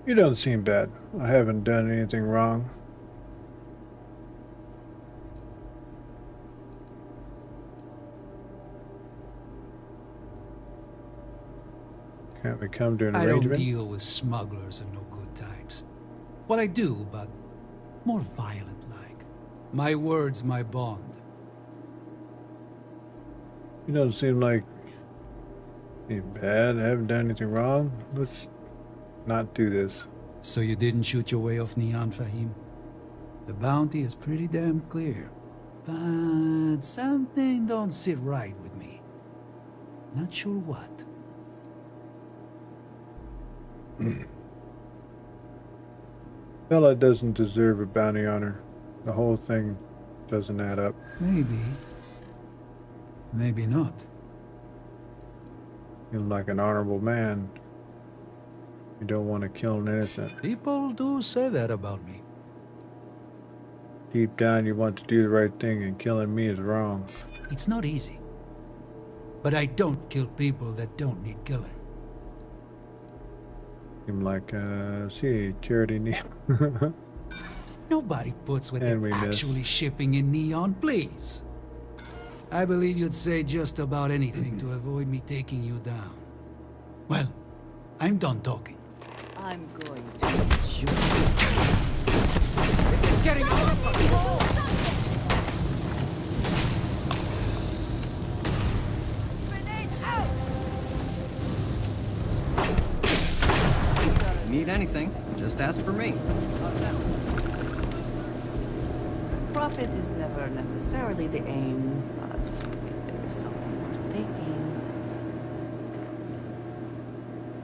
You don't seem bad. I haven't done anything wrong. Can't we come to an I don't arrangement? deal with smugglers and no good types. Well, I do, but more violent-like. My word's my bond. You don't seem like you're bad. I haven't done anything wrong. Let's not do this. So you didn't shoot your way off Neon, Fahim? The bounty is pretty damn clear. But something don't sit right with me. Not sure what. Fella doesn't deserve a bounty on her. The whole thing doesn't add up. Maybe. Maybe not. You're like an honorable man. You don't want to kill an innocent. People do say that about me. Deep down, you want to do the right thing, and killing me is wrong. It's not easy. But I don't kill people that don't need killing. I'm like, charity need. Nobody puts what And they're we miss. actually shipping in Neon, please. I believe you'd say just about anything to avoid me taking you down. Well, I'm done talking. I'm going to shoot. This is getting out of control! Need anything, just ask for me. Profit is never necessarily the aim, but if there is something worth taking.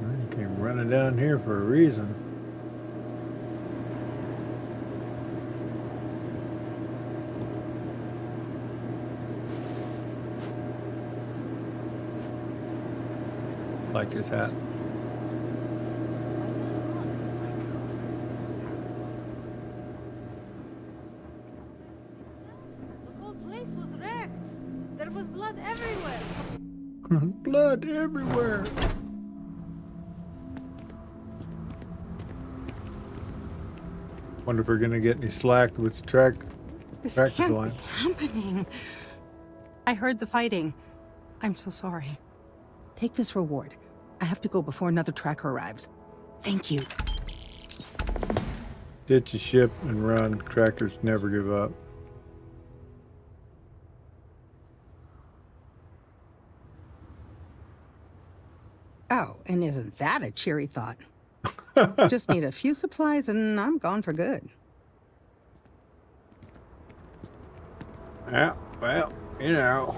I came running down here for a reason. Like his hat. Blood everywhere. Wonder if we're gonna get any slack with the tractor Can't lines. be happening. I heard the fighting. I'm so sorry. Take this reward. I have to go before another tracker arrives. Thank you. Ditch the ship and run. Trackers never give up. Oh, and isn't that a cheery thought? Just need a few supplies and I'm gone for good. Yeah, well, you know.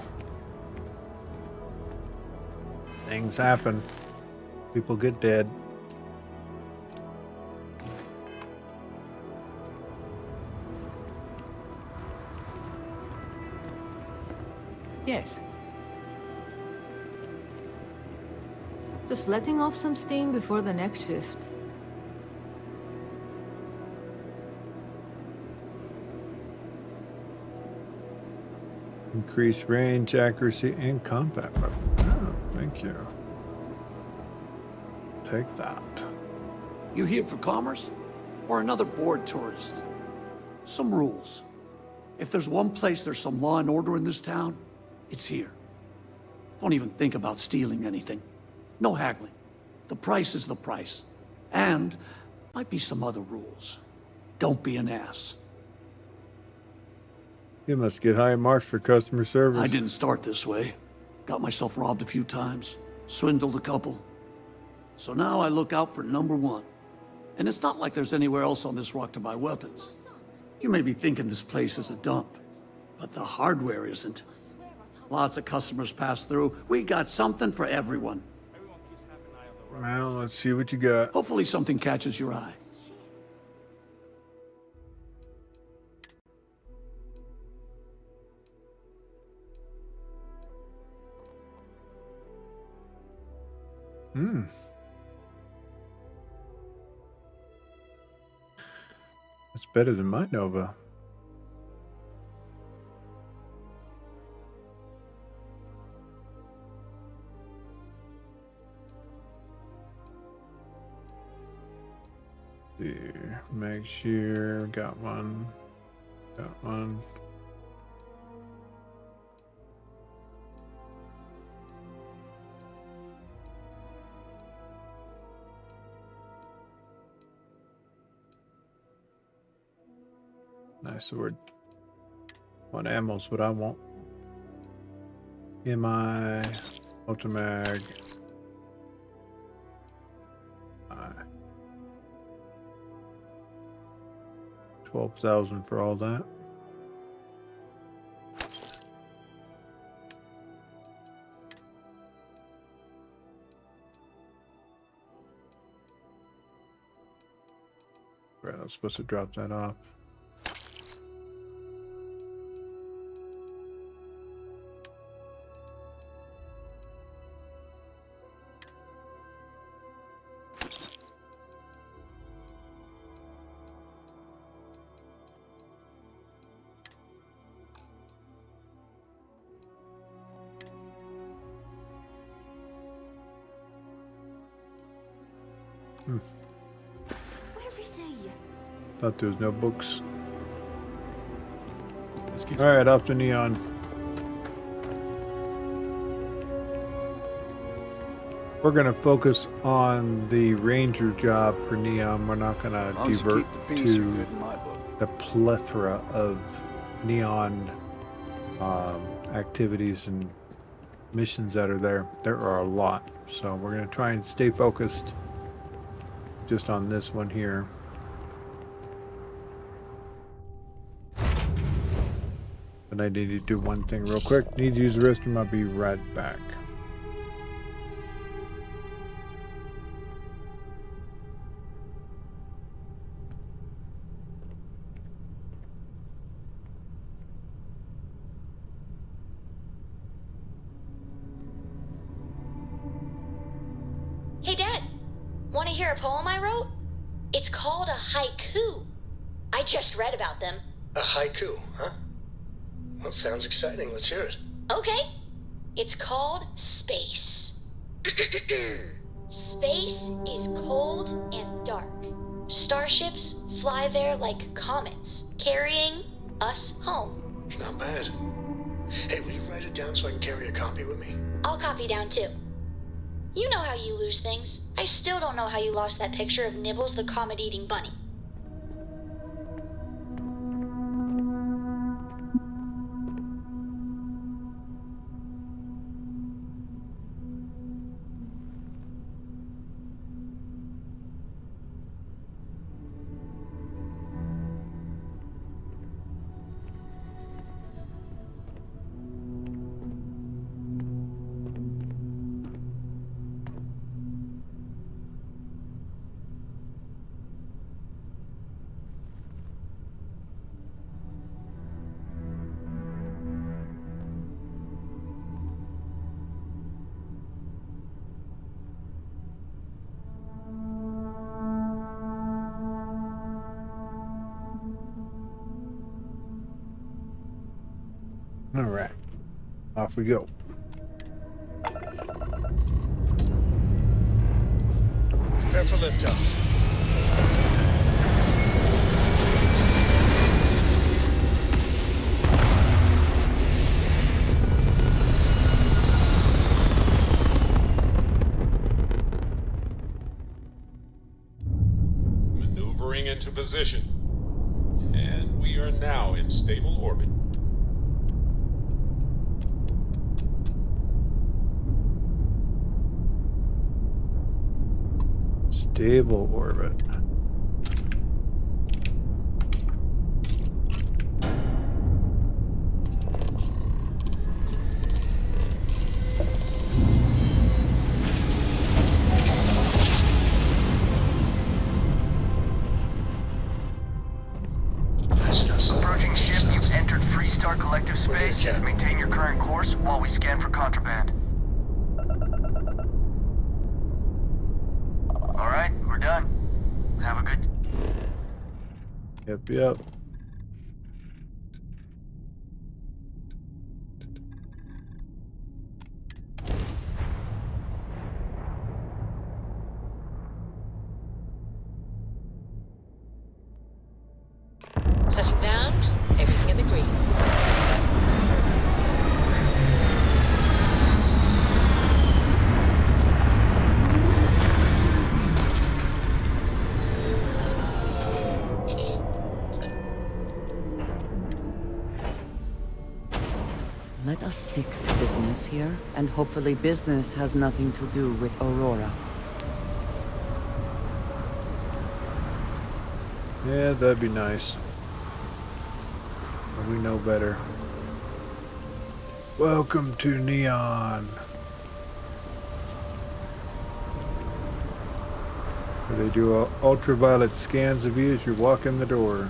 Things happen. People get dead. Yes. Just letting off some steam before the next shift. Increase range, accuracy, and combat weapon. Oh, thank you. Take that. You here for commerce? Or another bored tourist? Some rules. If there's one place there's some law and order in this town, it's here. Don't even think about stealing anything. No haggling. The price is the price. And might be some other rules. Don't be an ass. You must get high marks for customer service. I didn't start this way. Got myself robbed a few times. Swindled a couple. So now I look out for number one. And it's not like there's anywhere else on this rock to buy weapons. You may be thinking this place is a dump, but the hardware isn't. Lots of customers pass through. We got something for everyone. Well, let's see what you got. Hopefully something catches your eye. That's better than my Nova. Here, make sure got one. Got one. Nice sword. What ammo's what I want. MI, Ultimag. 12,000 for all that. Right, I was supposed to drop that off. Thought there was no books. All right, off to Neon. We're going to focus on the ranger job for Neon. We're not going to divert to the plethora of Neon activities and missions that are there. There are a lot. So we're going to try and stay focused just on this one here. But I need to do one thing real quick. Need to use the restroom. I'll be right back. Hey, Dad. Want to hear a poem I wrote? It's called a haiku. I just read about them. A haiku, huh? Well, sounds exciting. Let's hear it. Okay. It's called Space. Space is cold and dark. Starships fly there like comets, carrying us home. Not bad. Hey, will you write it down so I can carry a copy with me? I'll copy down too. You know how you lose things. I still don't know how you lost that picture of Nibbles the comet-eating bunny. All right, off we go. Prepare for liftoff. Maneuvering into position. And we are now in stable orbit. Stable orbit. entered Freestar Collective space. Maintain your current course while we scan for contraband. Alright, we're done. Have a good... Yep. Setting down, everything in the green. Let us stick to business here, and hopefully business has nothing to do with Aurora. Yeah, that'd be nice. But we know better. Welcome to Neon. Where they do ultraviolet scans of you as you walk in the door.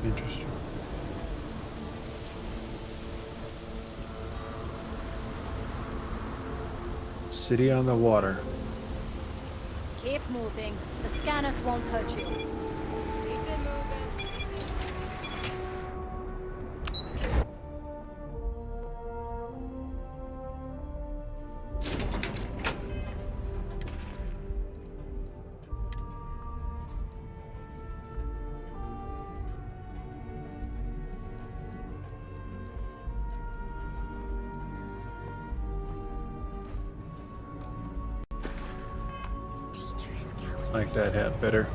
Interesting. City on the water. Keep moving. The scanners won't touch you. Keep it moving. Like that hat better.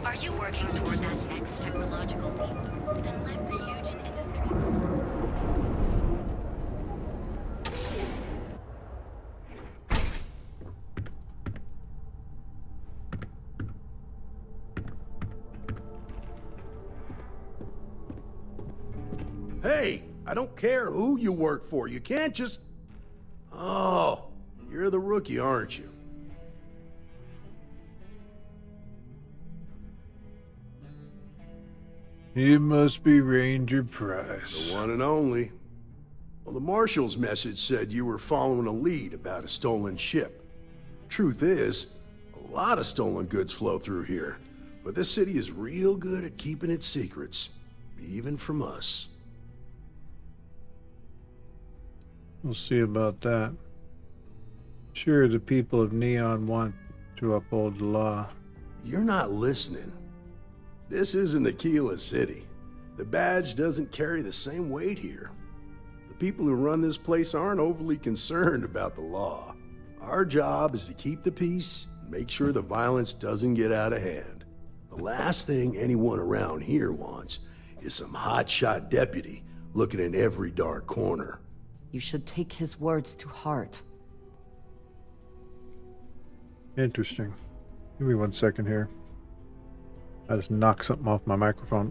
Are you working toward that next technological leap? Then let Ryujin Industries... Hey, I don't care who you work for. You can't just... Oh, you're the rookie, aren't you? You must be Ranger Price. The one and only. Well, the Marshal's message said you were following a lead about a stolen ship. Truth is, a lot of stolen goods flow through here, but this city is real good at keeping its secrets, even from us. We'll see about that. Sure, the people of Neon want to uphold the law. You're not listening. This isn't Akila City. The badge doesn't carry the same weight here. The people who run this place aren't overly concerned about the law. Our job is to keep the peace and make sure the violence doesn't get out of hand. The last thing anyone around here wants is some hotshot deputy looking in every dark corner. You should take his words to heart. Interesting. Give me 1 second here. I just knocked something off my microphone.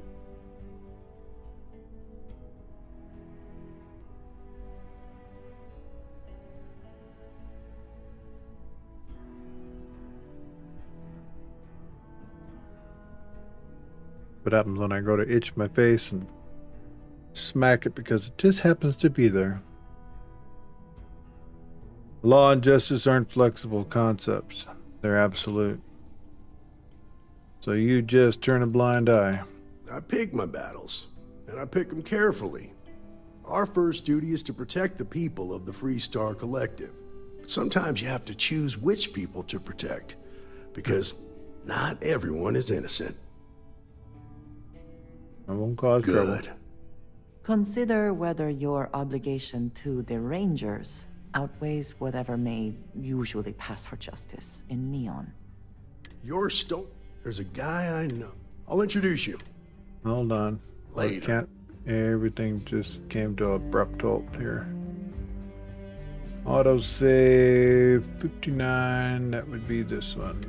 What happens when I go to itch my face and smack it because it just happens to be there. Law and justice aren't flexible concepts. They're absolute. So you just turn a blind eye. I pick my battles, and I pick them carefully. Our first duty is to protect the people of the Freestar Collective. But sometimes you have to choose which people to protect, because not everyone is innocent. I won't cause trouble. Good. Consider whether your obligation to the Rangers outweighs whatever may usually pass for justice in Neon. You're There's a guy I know. I'll introduce you. Hold on. Later. I can't. Everything just came to abrupt halt here. Autosave 59. That would be this one.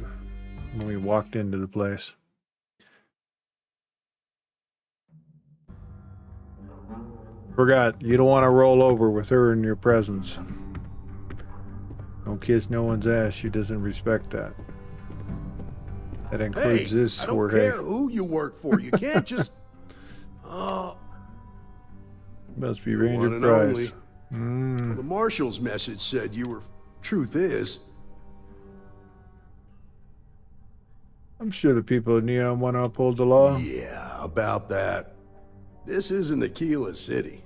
When we walked into the place. Forgot, you don't want to roll over with her in your presence. Don't kiss no one's ass. She doesn't respect that. That includes this I don't Jorge. care who you work for. You can't just... Oh. Must be The Ranger one and only. Price. Well, the Marshal's message said you were... Truth is... I'm sure the people of Neon want to uphold the law. Yeah, about that. This isn't Akila City.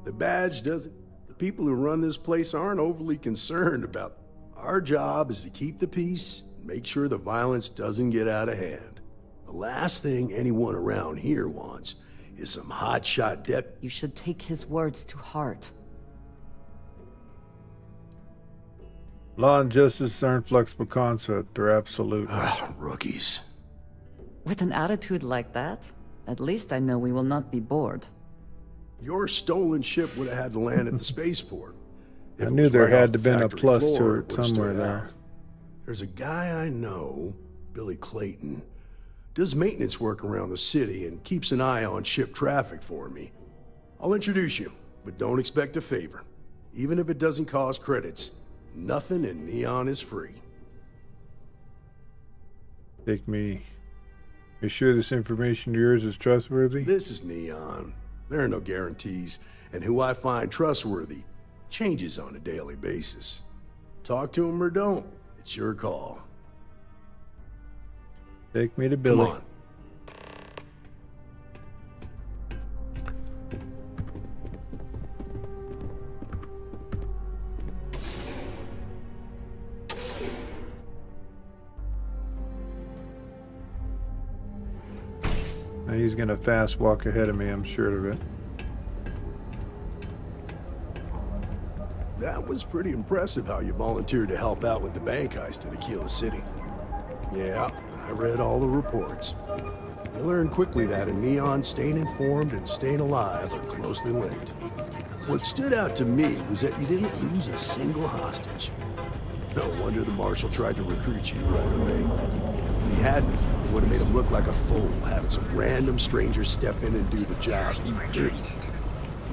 The badge doesn't... The people who run this place aren't overly concerned about... Our job is to keep the peace and make sure the violence doesn't get out of hand. The last thing anyone around here wants is some hotshot You should take his words to heart. Law and justice aren't flexible concept. They're absolute. Rookies. With an attitude like that, at least I know we will not be bored. Your stolen ship would have had to land at the spaceport. I If it knew was there right had off to the been a factory plus to floor, it would've somewhere stood there. out. There's a guy I know, Billy Clayton, does maintenance work around the city and keeps an eye on ship traffic for me. I'll introduce you, but don't expect a favor. Even if it doesn't cost credits, nothing in Neon is free. Take me. You sure this information of yours is trustworthy? This is Neon. There are no guarantees, and who I find trustworthy changes on a daily basis. Talk to him or don't. It's your call. Take me to Billy. Come on. Now he's gonna fast walk ahead of me, I'm sure of it. That was pretty impressive how you volunteered to help out with the bank heist in Akila City. Yeah, I read all the reports. You learned quickly that in Neon, staying informed and staying alive are closely linked. What stood out to me was that you didn't lose a single hostage. No wonder the Marshal tried to recruit you right away. If he hadn't, it would have made him look like a fool, having some random stranger step in and do the job he couldn't.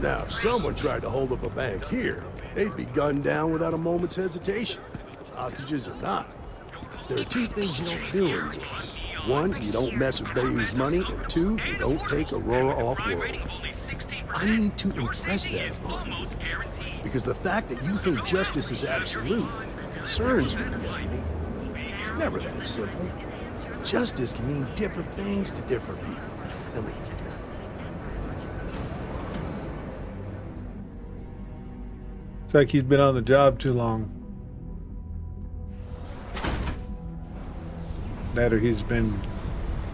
Now, if someone tried to hold up a bank here, they'd be gunned down without a moment's hesitation. Hostages or not. There are two things you don't do in here. One, you don't mess with Bayou's money, and two, you don't take Aurora off-world. I need to impress that upon you. Because the fact that you think justice is absolute concerns me, Deputy. It's never that simple. Justice can mean different things to different people. And It's like he's been on the job too long. That or the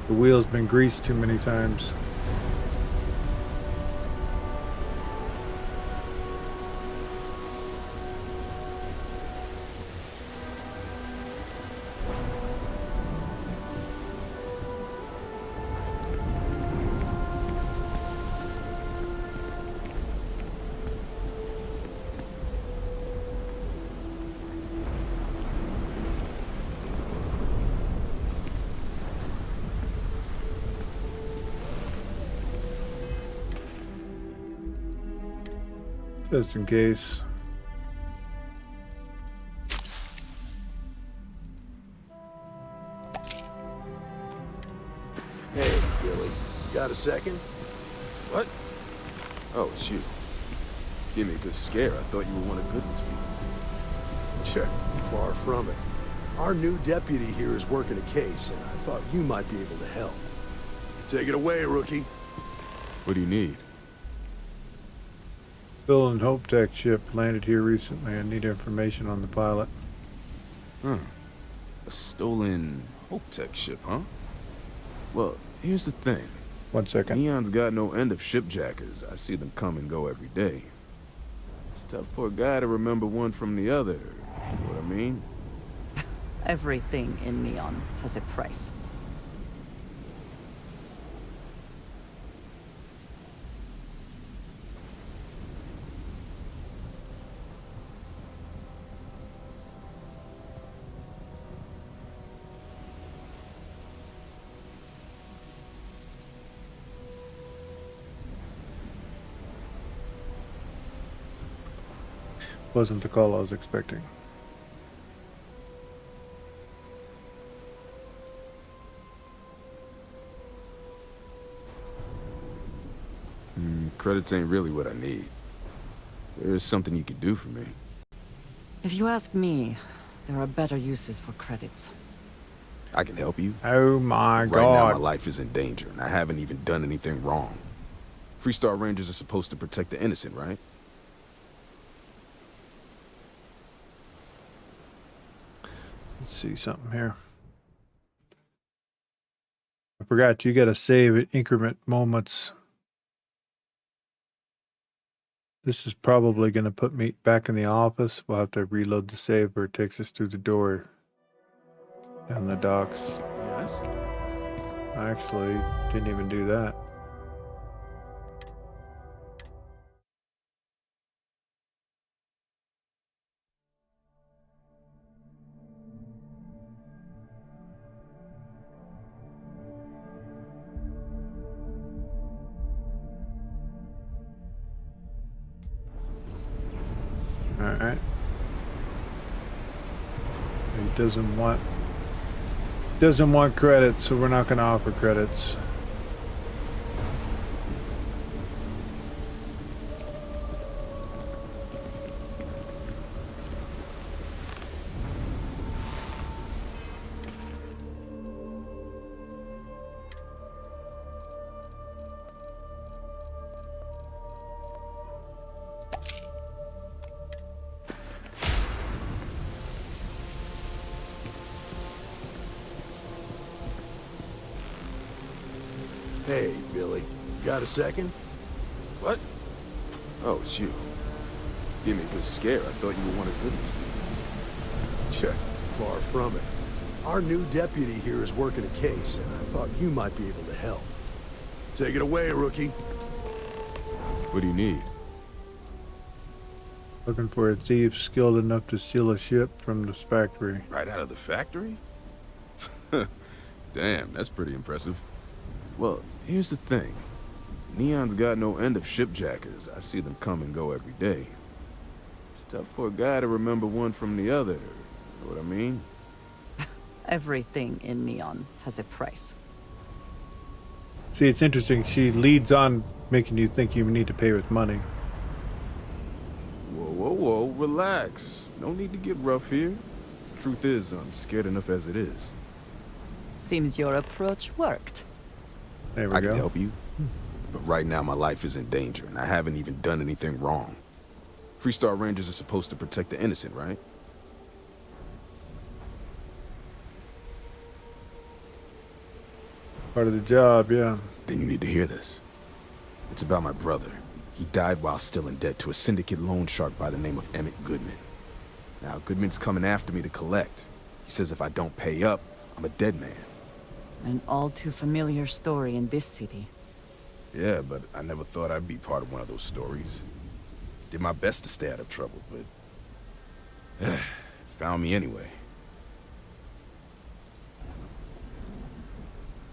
wheel's been greased too many times. Just in case. hey, Billy, got a second? What? Oh, it's you. Give me a good scare. I thought you were one of Goodman's people. Sure, far from it. Our new deputy here is working a case, and I thought you might be able to help. Take it away, rookie. What do you need? Bill and Hope Tech ship landed here recently. I need information on the pilot. Huh. A stolen Hope Tech ship, huh? Well, here's the thing. 1 second. Neon's got no end of shipjackers. I see them come and go every day. It's tough for a guy to remember one from the other. You know what I mean? Everything in Neon has a price. Wasn't the call I was expecting. Credits ain't really what I need. There's something you could do for me. If you ask me, there are better uses for credits. I can help you. Oh my God. Right now, my life is in danger, and I haven't even done anything wrong. Freestar Rangers are supposed to protect the innocent, right? Let's see something here. I forgot, you gotta save at increment moments. This is probably gonna put me back in the office. We'll have to reload the save or it takes us through the door down the docks. Yes? I actually didn't even do that. Alright. He doesn't want credits, so we're not gonna offer credits. Hey, Billy. Got a second? What? Oh, it's you. Give me a good scare. I thought you were one of Goodman's people. Check. Far from it. Our new deputy here is working a case, and I thought you might be able to help. Take it away, rookie. What do you need? Looking for a thief skilled enough to steal a ship from this factory. Right out of the factory? Damn, that's pretty impressive. Well, here's the thing. Neon's got no end of shipjackers. I see them come and go every day. It's tough for a guy to remember one from the other. You know what I mean? Everything in Neon has a price. See, it's interesting. She leads on making you think you need to pay with money. Whoa, whoa, whoa, relax. No need to get rough here. Truth is, I'm scared enough as it is. Seems your approach worked. There we I go. can help you, but right now my life is in danger, and I haven't even done anything wrong. Freestar Rangers are supposed to protect the innocent, right? Part of the job, yeah. Then you need to hear this. It's about my brother. He died while still in debt to a syndicate loan shark by the name of Emmett Goodman. Now, Goodman's coming after me to collect. He says if I don't pay up, I'm a dead man. An all too familiar story in this city. Yeah, but I never thought I'd be part of one of those stories. Did my best to stay out of trouble, but found me anyway.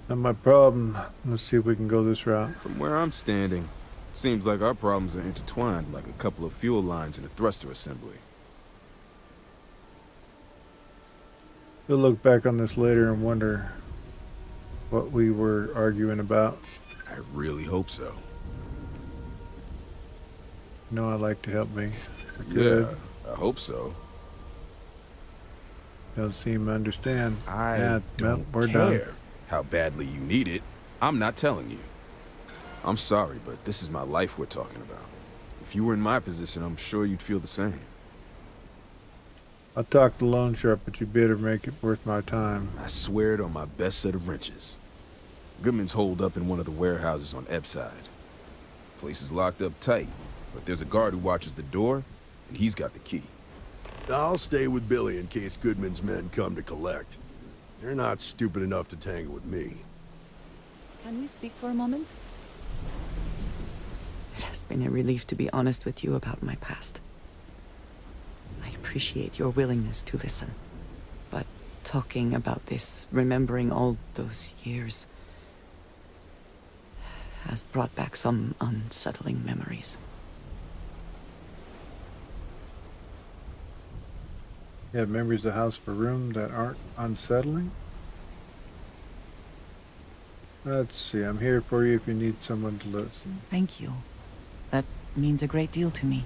Not my problem. Let's see if we can go this route. From where I'm standing, seems like our problems are intertwined like a couple of fuel lines in a thruster assembly. We'll look back on this later and wonder what we were arguing about. I really hope so. You know I like to help me. Yeah, I hope so. Don't seem to understand. I don't we're care done. how badly you need it. I'm not telling you. I'm sorry, but this is my life we're talking about. If you were in my position, I'm sure you'd feel the same. I'll talk to the loan shark, but you better make it worth my time. I swear it on my best set of wrenches. Goodman's holed up in one of the warehouses on Ebbside. Place is locked up tight, but there's a guard who watches the door, and he's got the key. I'll stay with Billy in case Goodman's men come to collect. They're not stupid enough to tangle with me. Can we speak for a moment? It has been a relief to be honest with you about my past. I appreciate your willingness to listen. But talking about this, remembering all those years, has brought back some unsettling memories. You have memories of House Faroum that aren't unsettling? Let's see, I'm here for you if you need someone to listen. Thank you. That means a great deal to me.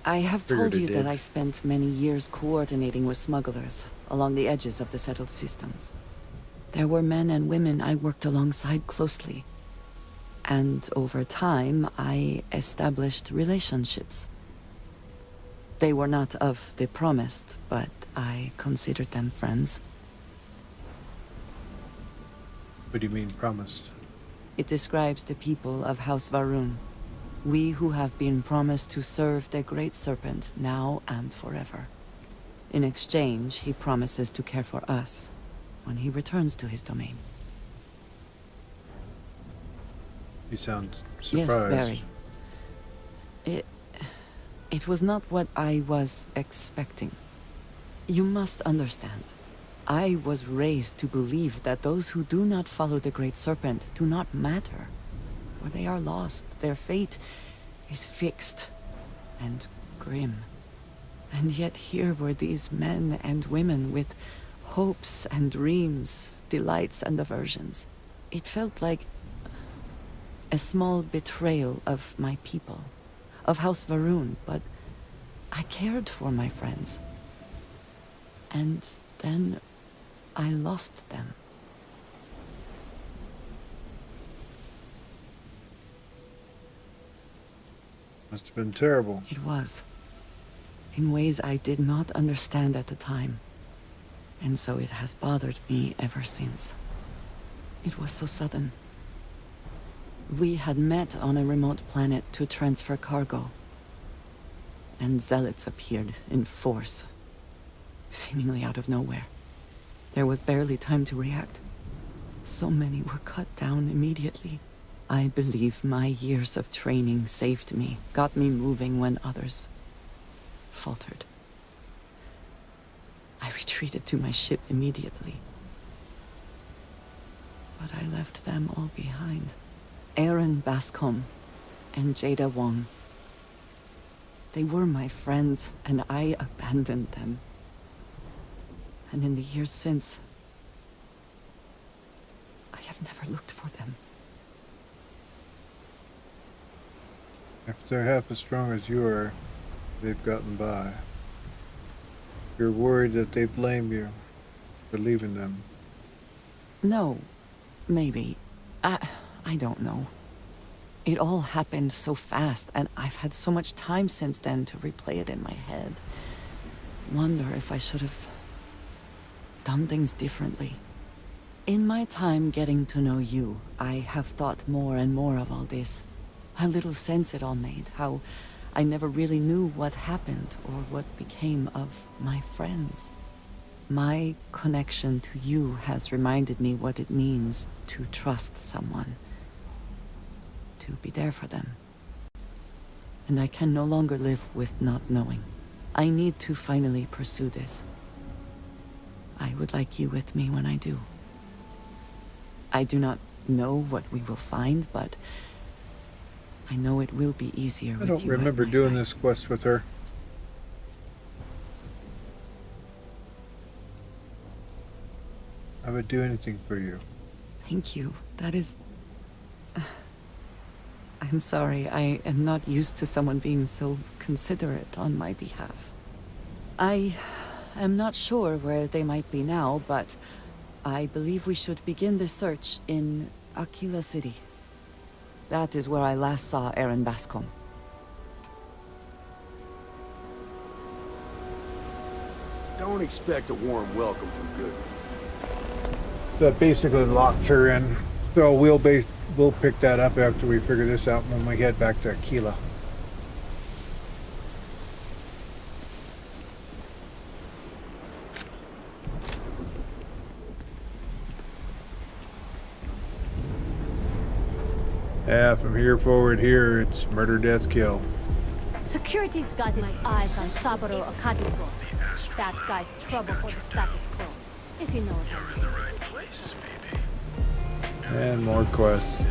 I have Figured told it you that did. I spent many years coordinating with smugglers along the edges of the settled systems. There were men and women I worked alongside closely. And over time, I established relationships. They were not of the promised, but I considered them friends. What do you mean, promised? It describes the people of House Varun. We who have been promised to serve the Great Serpent now and forever. In exchange, he promises to care for us when he returns to his domain. You sound surprised. Yes, very. It was not what I was expecting. You must understand. I was raised to believe that those who do not follow the Great Serpent do not matter. Or they are lost. Their fate is fixed and grim. And yet here were these men and women with hopes and dreams, delights and aversions. It felt like a small betrayal of my people, of House Varun, but I cared for my friends. And then I lost them. Must have been terrible. It was. In ways I did not understand at the time. And so it has bothered me ever since. It was so sudden. We had met on a remote planet to transfer cargo. And zealots appeared in force, seemingly out of nowhere. There was barely time to react. So many were cut down immediately. I believe my years of training saved me, got me moving when others faltered. I retreated to my ship immediately. But I left them all behind. Aaron Bascom and Jada Wong. They were my friends, and I abandoned them. And in the years since, I have never looked for them. If they're half as strong as you are, they've gotten by. You're worried that they blame you for leaving them. No, maybe. I don't know. It all happened so fast, and I've had so much time since then to replay it in my head. Wonder if I should have done things differently. In my time getting to know you, I have thought more and more of all this. How little sense it all made, how I never really knew what happened or what became of my friends. My connection to you has reminded me what it means to trust someone, to be there for them. And I can no longer live with not knowing. I need to finally pursue this. I would like you with me when I do. I do not know what we will find, but I know it will be easier with you. I don't remember doing this quest with her. I would do anything for you. Thank you. That is... I'm sorry. I am not used to someone being so considerate on my behalf. I am not sure where they might be now, but I believe we should begin the search in Akila City. That is where I last saw Aaron Bascom. Don't expect a warm welcome from Goodman. That basically locks her in. So we'll pick that up after we figure this out when we head back to Akila. Yeah, from here forward here, it's murder, death, kill. Security's got its eyes on Saburo Akadipo. That guy's trouble for the status quo, if you know what I mean. And more quests.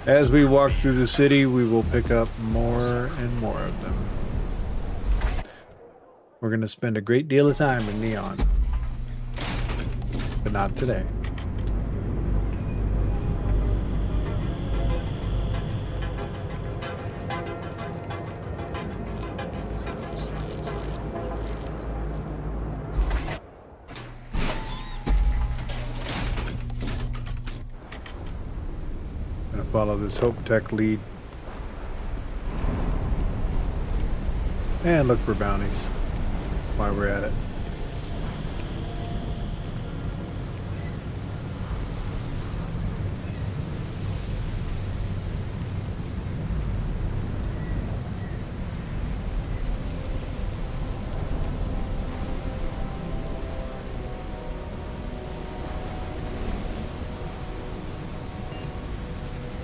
As we walk through the city, we will pick up more and more of them. We're going to spend a great deal of time in Neon. But not today. Gonna follow this Hope Tech lead. And look for bounties while we're at it.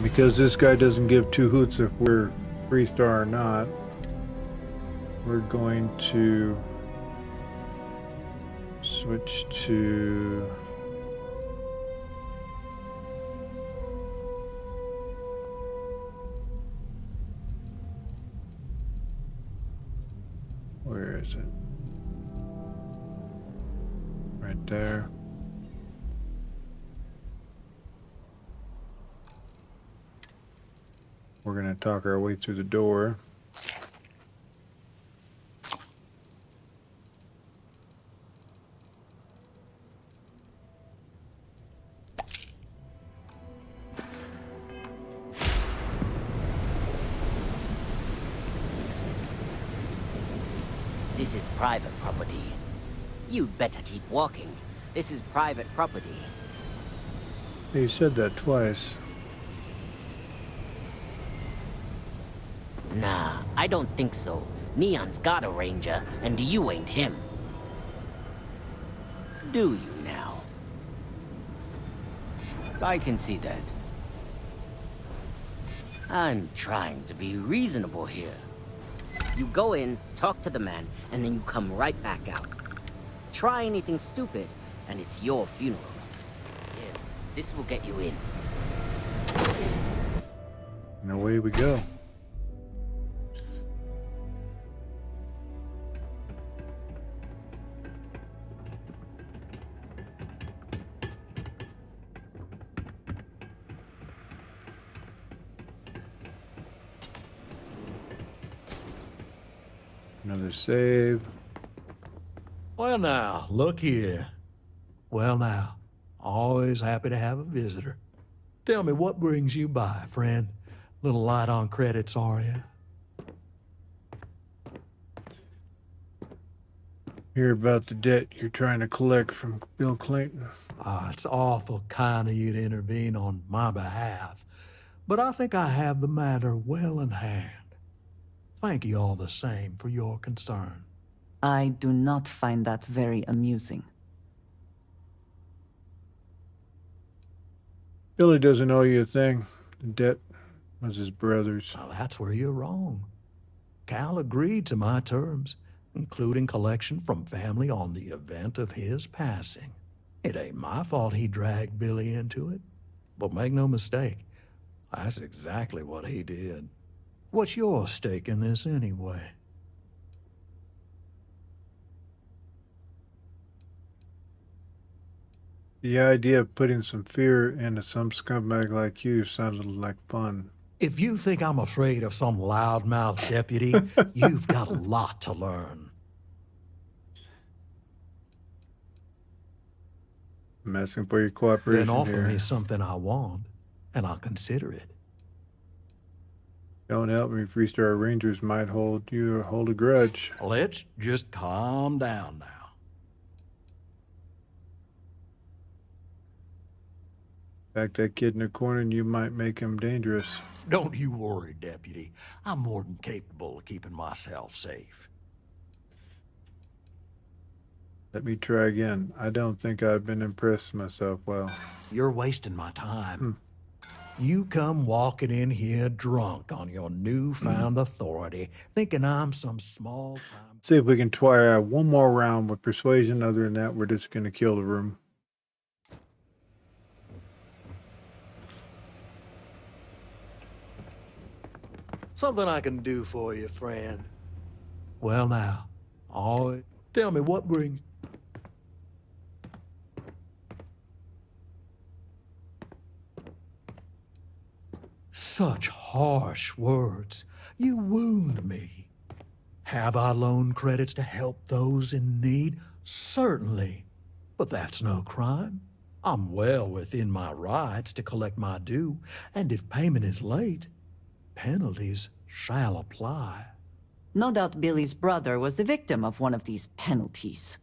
Because this guy doesn't give two hoots if we're Freestar or not, we're going to switch to where is it? Right there. We're going to talk our way through the door. This is private property. You'd better keep walking. This is private property. You said that twice. Nah, I don't think so. Neon's got a ranger, and you ain't him. Do you now? I can see that. I'm trying to be reasonable here. You go in, talk to the man, and then you come right back out. Try anything stupid, and it's your funeral. Here, this will get you in. And away we go. Another save. Well now, look here. Well now, always happy to have a visitor. Tell me, what brings you by, friend? Little light on credits, are you? Hear about the debt you're trying to collect from Bill Clinton. It's awful kind of you to intervene on my behalf, but I think I have the matter well in hand. Thank you all the same for your concern. I do not find that very amusing. Billy doesn't owe you a thing. The debt was his brother's. Well, that's where you're wrong. Cal agreed to my terms, including collection from family on the event of his passing. It ain't my fault he dragged Billy into it. But make no mistake, that's exactly what he did. What's your stake in this anyway? The idea of putting some fear into some scumbag like you sounded like fun. If you think I'm afraid of some loudmouth deputy, you've got a lot to learn. I'm asking for your cooperation Then offer here. me something I want, and I'll consider it. Don't help me, Freestar Rangers might hold a grudge. Let's just calm down now. Back that kid in the corner and you might make him dangerous. Don't you worry, Deputy. I'm more than capable of keeping myself safe. Let me try again. I don't think I've been impressed myself well. You're wasting my time. You come walking in here drunk on your newfound authority, thinking I'm some small-time... See if we can try one more round with persuasion. Other than that, we're just going to kill the room. Something I can do for you, friend. Well now, Oh, tell me what brings... Such harsh words. You wound me. Have I loaned credits to help those in need? Certainly. But that's no crime. I'm well within my rights to collect my due, and if payment is late, penalties shall apply. No doubt Billy's brother was the victim of one of these penalties.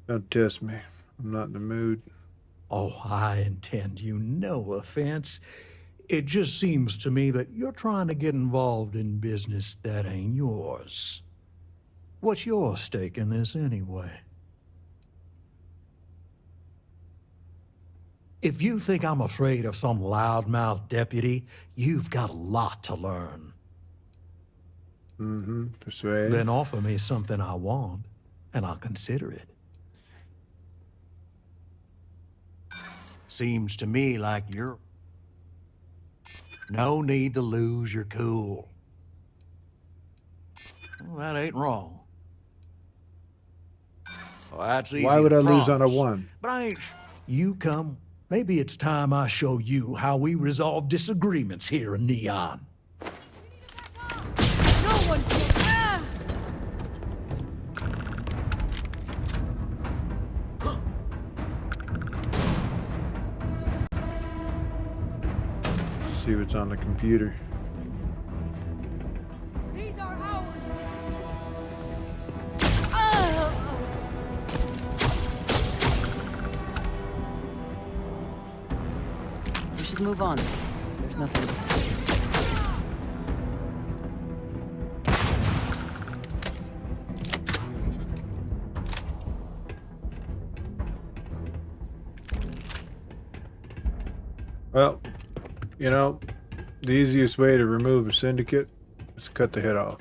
Don't test me. I'm not in the mood. Oh, I intend you no offense. It just seems to me that you're trying to get involved in business that ain't yours. What's your stake in this anyway? If you think I'm afraid of some loudmouth deputy, you've got a lot to learn. Mm-hmm. Persuade. Then offer me something I want, and I'll consider it. Seems to me like you're... No need to lose your cool. Well, that ain't wrong. Well, that's easy. Why would I to lose on a promise. 1? But I ain't... You come. Maybe it's time I show you how we resolve disagreements here in Neon. No one can. See what's on the computer. These are ours. We should move on. There's nothing. Well, you know, the easiest way to remove a syndicate is to cut the head off.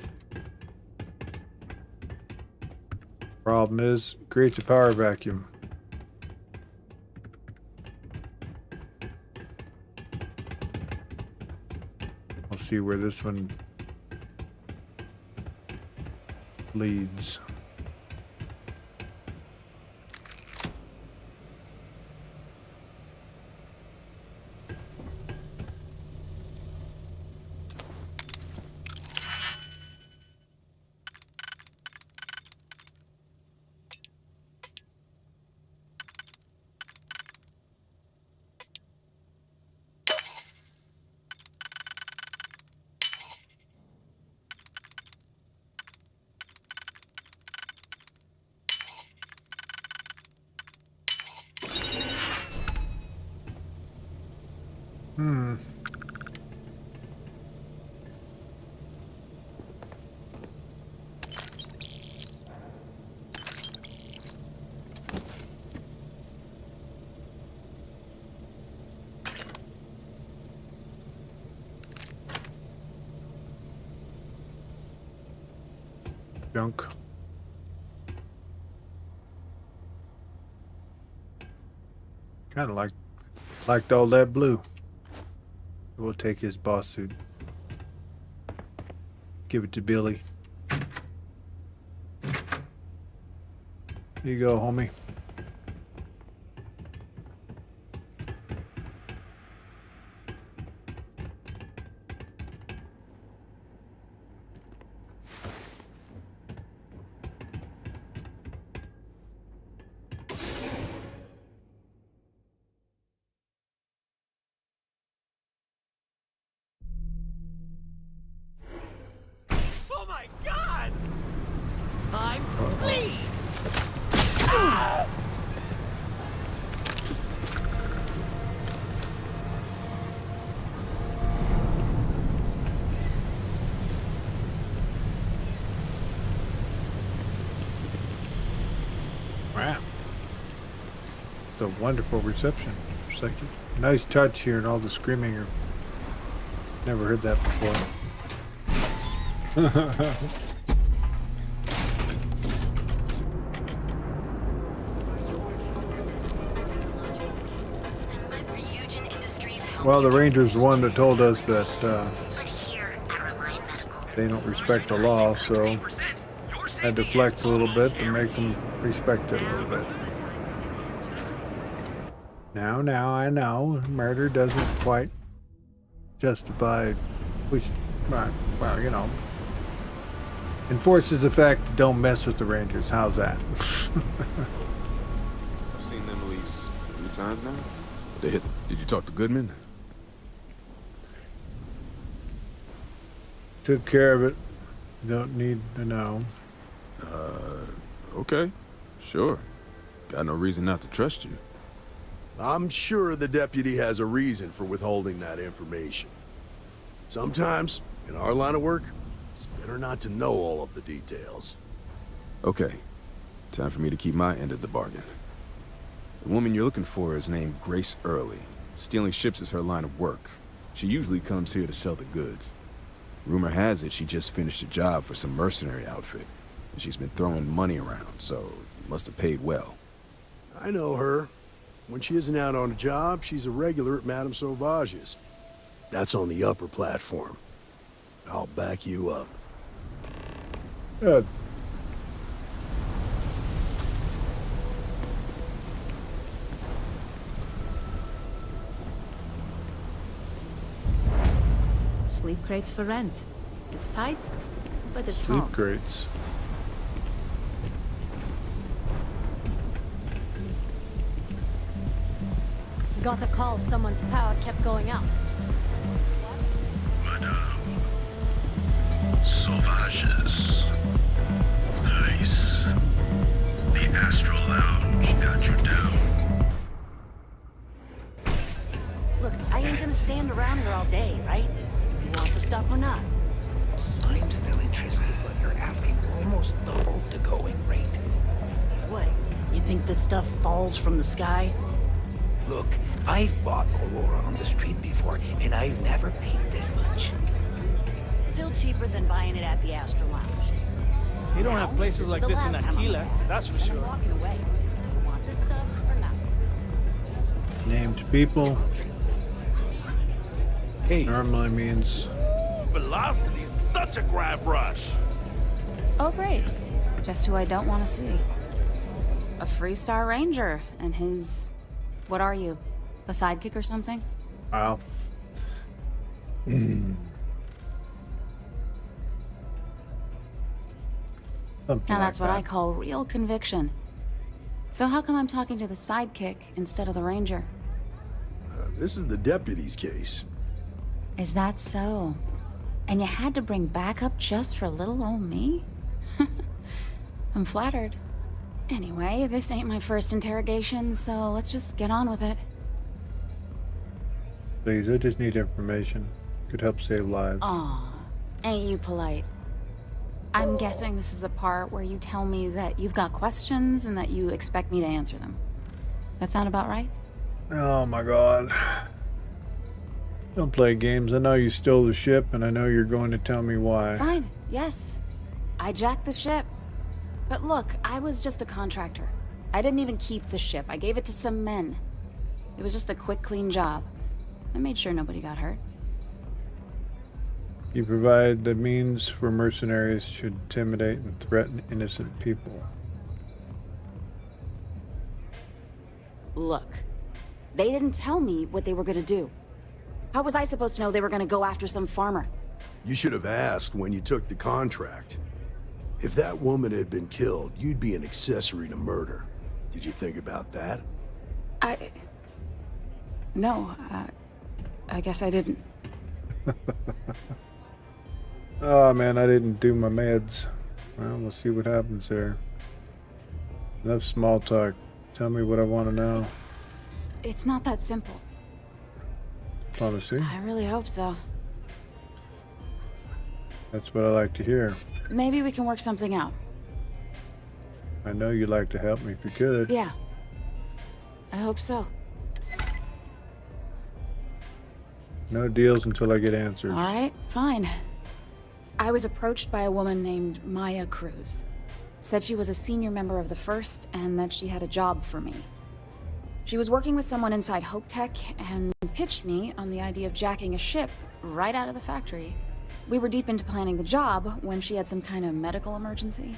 Problem is, it creates a power vacuum. We'll see where this one leads. Junk. Kind of liked all that blue. We'll take his boss suit. Give it to Billy. Here you go, homie. Oh my god! Time to leave! Wow. It's a wonderful reception. It's like a nice touch here and all the screaming. Never heard that before. Well, the Ranger's the one that told us that they don't respect the law, so I had to flex a little bit to make them respect it a little bit. Now, I know murder doesn't quite justify, well, you know, enforces the fact that don't mess with the Rangers. How's that? I've seen them at least 3 times now. Did you talk to Goodman? Took care of it. Don't need to know. Okay. Sure. Got no reason not to trust you. I'm sure the deputy has a reason for withholding that information. Sometimes, in our line of work, it's better not to know all of the details. Okay. Time for me to keep my end of the bargain. The woman you're looking for is named Grace Early. Stealing ships is her line of work. She usually comes here to sell the goods. Rumor has it she just finished a job for some mercenary outfit, and she's been throwing money around, so must have paid well. I know her. When she isn't out on a job, she's a regular at Madame Sauvage's. That's on the upper platform. I'll back you up. Good. Sleep crates for rent. It's tight, but it's Sleep home. crates. Got the call someone's power kept going out. Madame. Sauvages. Nice. The Astral Lounge got you down. Look, I ain't gonna stand around here all day, right? You want the stuff or not? I'm still interested, but you're asking almost double the going rate. What? You think this stuff falls from the sky? Look, I've bought Aurora on the street before, and I've never paid this much. Still cheaper than buying it at the Astral Lounge. You don't have places like this in Akila, that's for sure. I'm walking away. You want this stuff or not? Named people. Hey. Normally means. Velocity's such a grab rush. Oh, great. Just who I don't want to see. A Freestar Ranger and his... What are you? A sidekick or something? Wow. Something Now that's like what that. I call real conviction. So how come I'm talking to the sidekick instead of the ranger? This is the deputy's case. Is that so? And you had to bring backup just for little old me? I'm flattered. Anyway, this ain't my first interrogation, so let's just get on with it. Please, I just need information. Could help save lives. Aw, ain't you polite? I'm guessing this is the part where you tell me that you've got questions and that you expect me to answer them. That sound about right? Oh my god. Don't play games. I know you stole the ship, and I know you're going to tell me why. Fine, yes. I jacked the ship. But look, I was just a contractor. I didn't even keep the ship. I gave it to some men. It was just a quick, clean job. I made sure nobody got hurt. You provide the means for mercenaries should intimidate and threaten innocent people. Look, they didn't tell me what they were gonna do. How was I supposed to know they were gonna go after some farmer? You should have asked when you took the contract. If that woman had been killed, you'd be an accessory to murder. Did you think about that? No, I guess I didn't. Oh man, I didn't do my meds. Well, we'll see what happens there. Enough small talk. Tell me what I want to know. It's not that simple. Diplomacy. I really hope so. That's what I like to hear. Maybe we can work something out. I know you'd like to help me if you could. Yeah. I hope so. No deals until I get answers. All right, fine. I was approached by a woman named Maya Cruz. Said she was a senior member of the First and that she had a job for me. She was working with someone inside Hope Tech and pitched me on the idea of jacking a ship right out of the factory. We were deep into planning the job when she had some kind of medical emergency.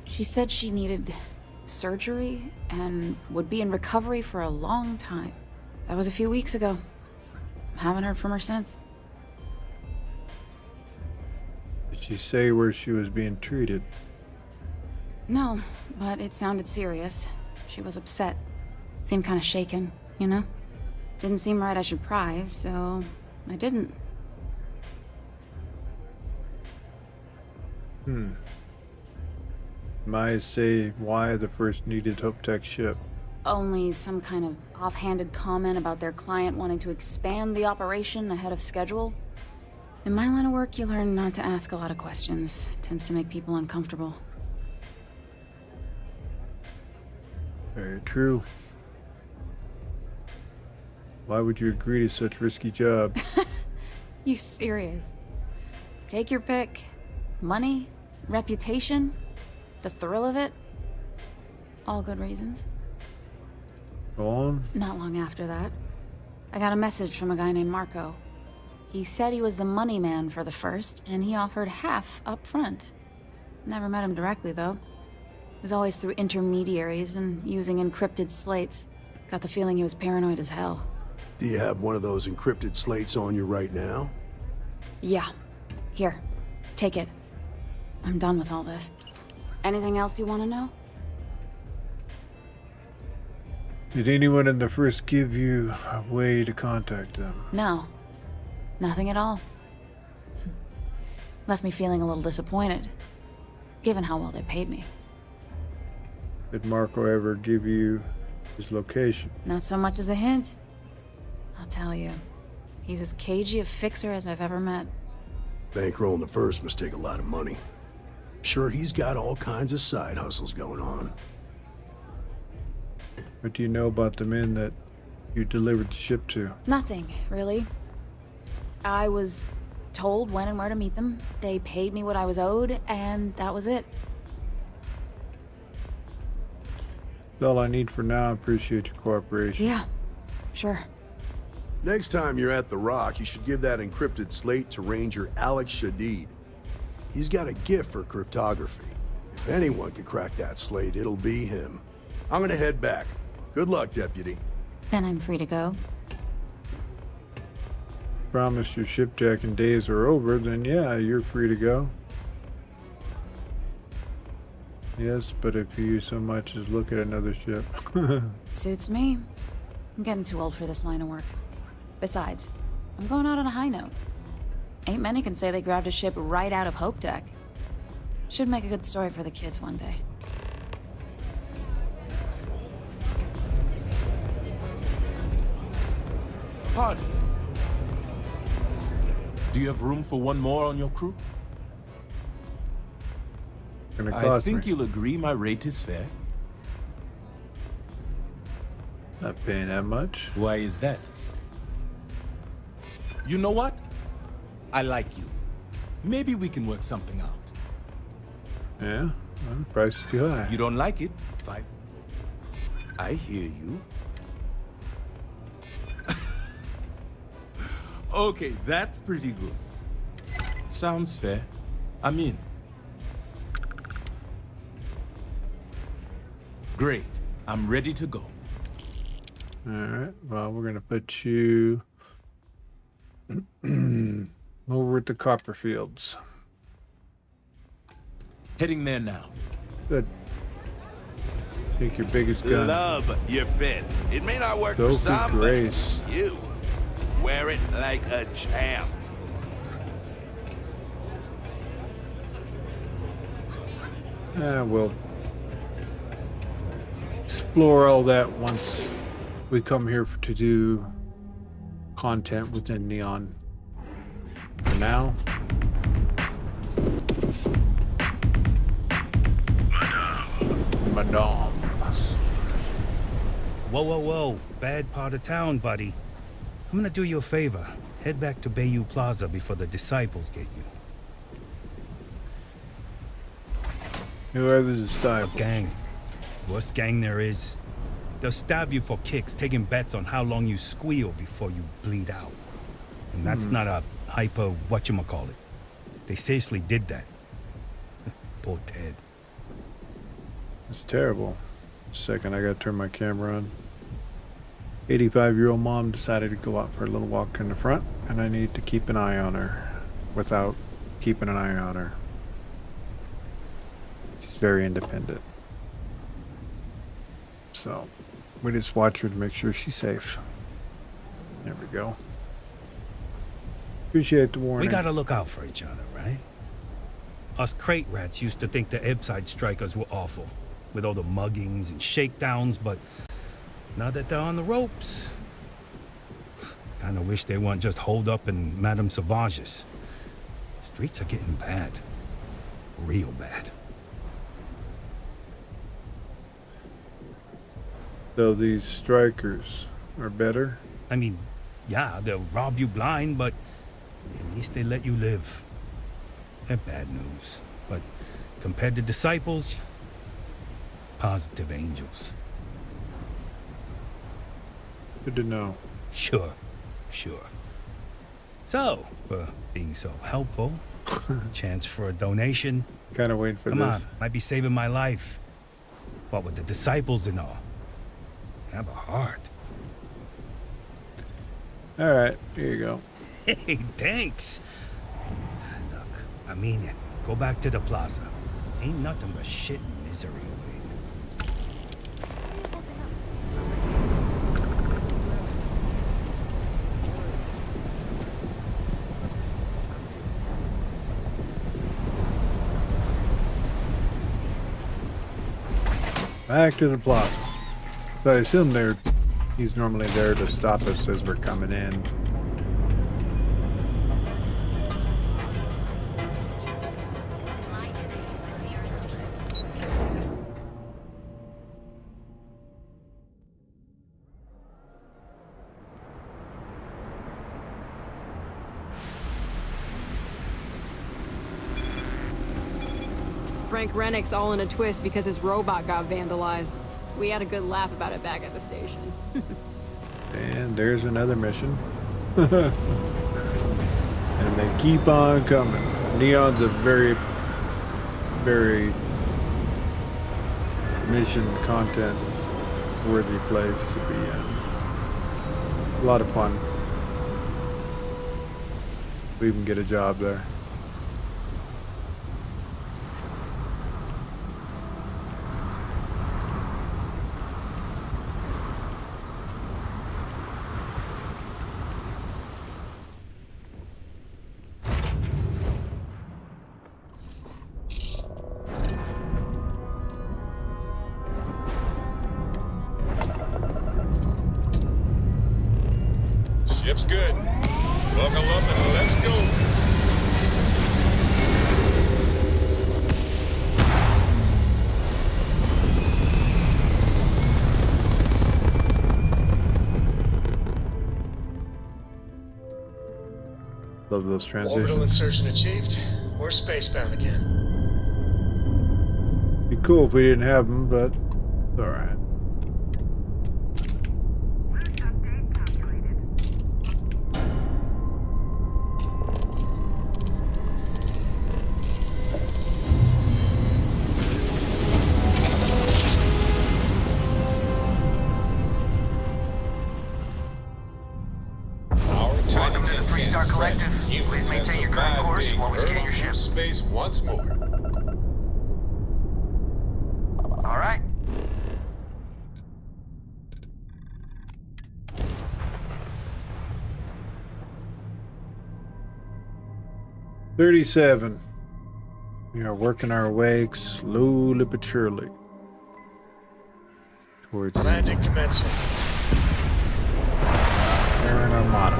She said she needed surgery and would be in recovery for a long time. That was a few weeks ago. Haven't heard from her since. Did she say where she was being treated? No, but it sounded serious. She was upset. Seemed kind of shaken, you know? Didn't seem right I should pry, so I didn't. Might say why the first needed Hope Tech ship. Only some kind of offhanded comment about their client wanting to expand the operation ahead of schedule. In my line of work, you learn not to ask a lot of questions. Tends to make people uncomfortable. Very true. Why would you agree to such risky job? You serious? Take your pick. Money, reputation, the thrill of it. All good reasons. Go on. Not long after that, I got a message from a guy named Marco. He said he was the money man for the first, and he offered half up front. Never met him directly, though. It was always through intermediaries and using encrypted slates. Got the feeling he was paranoid as hell. Do you have one of those encrypted slates on you right now? Yeah. Here. Take it. I'm done with all this. Anything else you want to know? Did anyone in the first give you a way to contact them? No. Nothing at all. Left me feeling a little disappointed, given how well they paid me. Did Marco ever give you his location? Not so much as a hint. I'll tell you. He's as cagey a fixer as I've ever met. Bankrolling the first must take a lot of money. Sure, he's got all kinds of side hustles going on. What do you know about the men that you delivered the ship to? Nothing, really. I was told when and where to meet them. They paid me what I was owed, and that was it. That's all I need for now. I appreciate your cooperation. Yeah, sure. Next time you're at the Rock, you should give that encrypted slate to Ranger Alex Shadid. He's got a gift for cryptography. If anyone can crack that slate, it'll be him. I'm gonna head back. Good luck, Deputy. Then I'm free to go. Promise your shipjacking days are over, then yeah, you're free to go. Yes, but if you so much as look at another ship. Suits me. I'm getting too old for this line of work. Besides, I'm going out on a high note. Ain't many can say they grabbed a ship right out of Hope Tech. Should make a good story for the kids one day. Pardon. Do you have room for one more on your crew? I think you'll agree my rate is fair. Not paying that much. Why is that? You know what? I like you. Maybe we can work something out. Yeah, well, the price is too high. If you don't like it, fine. I hear you. Okay, that's pretty good. Sounds fair. I'm in. Great. I'm ready to go. Alright, well, we're going to put you over at the Copperfields. Heading there now. Good. Take your biggest gun. Love your fit. It may not work Sophie for some, Grace. but you wear it like a champ. We'll explore all that once we come here to do content within Neon. For now, Madame. Whoa. Bad part of town, buddy. I'm gonna do you a favor. Head back to Bayou Plaza before the disciples get you. Who are the disciples? A gang. Worst gang there is. They'll stab you for kicks, taking bets on how long you squeal before you bleed out. And that's not a hyper whatchamacallit. They seriously did that. Poor Ted. It's terrible. Second, I gotta turn my camera on. 85-year-old mom decided to go out for a little walk in the front, and I need to keep an eye on her without keeping an eye on her. She's very independent. So, we just watch her to make sure she's safe. There we go. Appreciate the warning. We gotta look out for each other, right? Us crate rats used to think the Ebbside strikers were awful, with all the muggings and shakedowns, but now that they're on the ropes, kinda wish they weren't just holed up in Madame Sauvage's. Streets are getting bad. Real bad. So these strikers are better? I mean, yeah, they'll rob you blind, but at least they let you live. They're bad news, but compared to disciples, positive angels. Good to know. Sure. So, for being so helpful, chance for a donation. Kind of waiting for Come this. on, might be saving my life. What with the disciples and all. Have a heart. All right, here you go. Hey, thanks. Look, I mean it. Go back to the plaza. Ain't nothing but shit and misery over here. Back to the plaza. So I assume he's normally there to stop us as we're coming in. Frank Rennick's all in a twist because his robot got vandalized. We had a good laugh about it back at the station. And there's another mission. And they keep on coming. Neon's a very, very mission content worthy place to be in. A lot of fun. We even get a job there. Ship's good. Buckle up and let's go. Love those transitions. Orbital insertion achieved. We're spacebound again. Be cool if we didn't have them, but it's all right. Welcome to the Freestar Collective. Please maintain your current course while we scan your ship. Space once more. All right. $37. We are working our way slowly but surely towards Landing commencing. Terran Armada.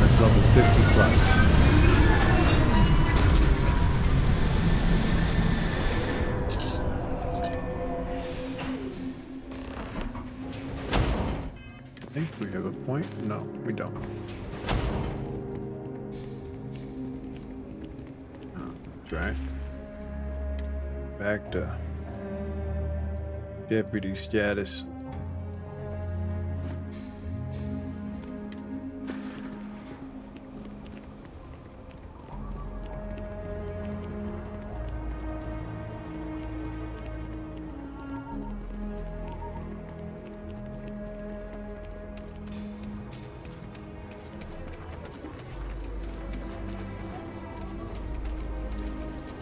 That's level 50 plus. I think we have a point. No, we don't. That's right. Back to deputy status.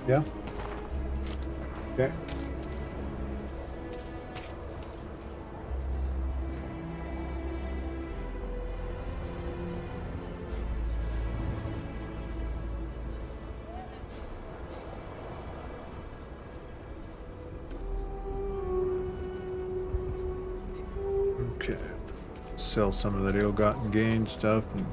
Yeah. Okay. Okay. Sell some of that ill-gotten gain stuff. And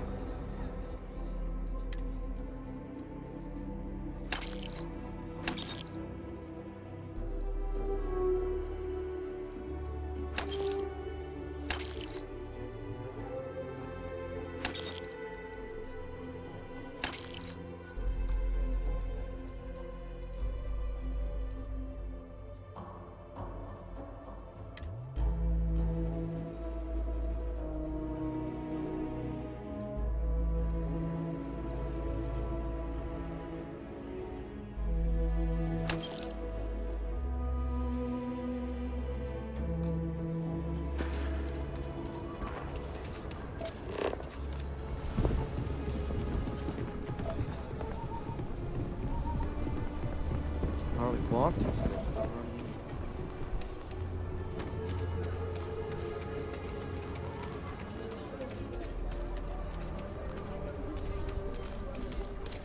Hardly walked two steps.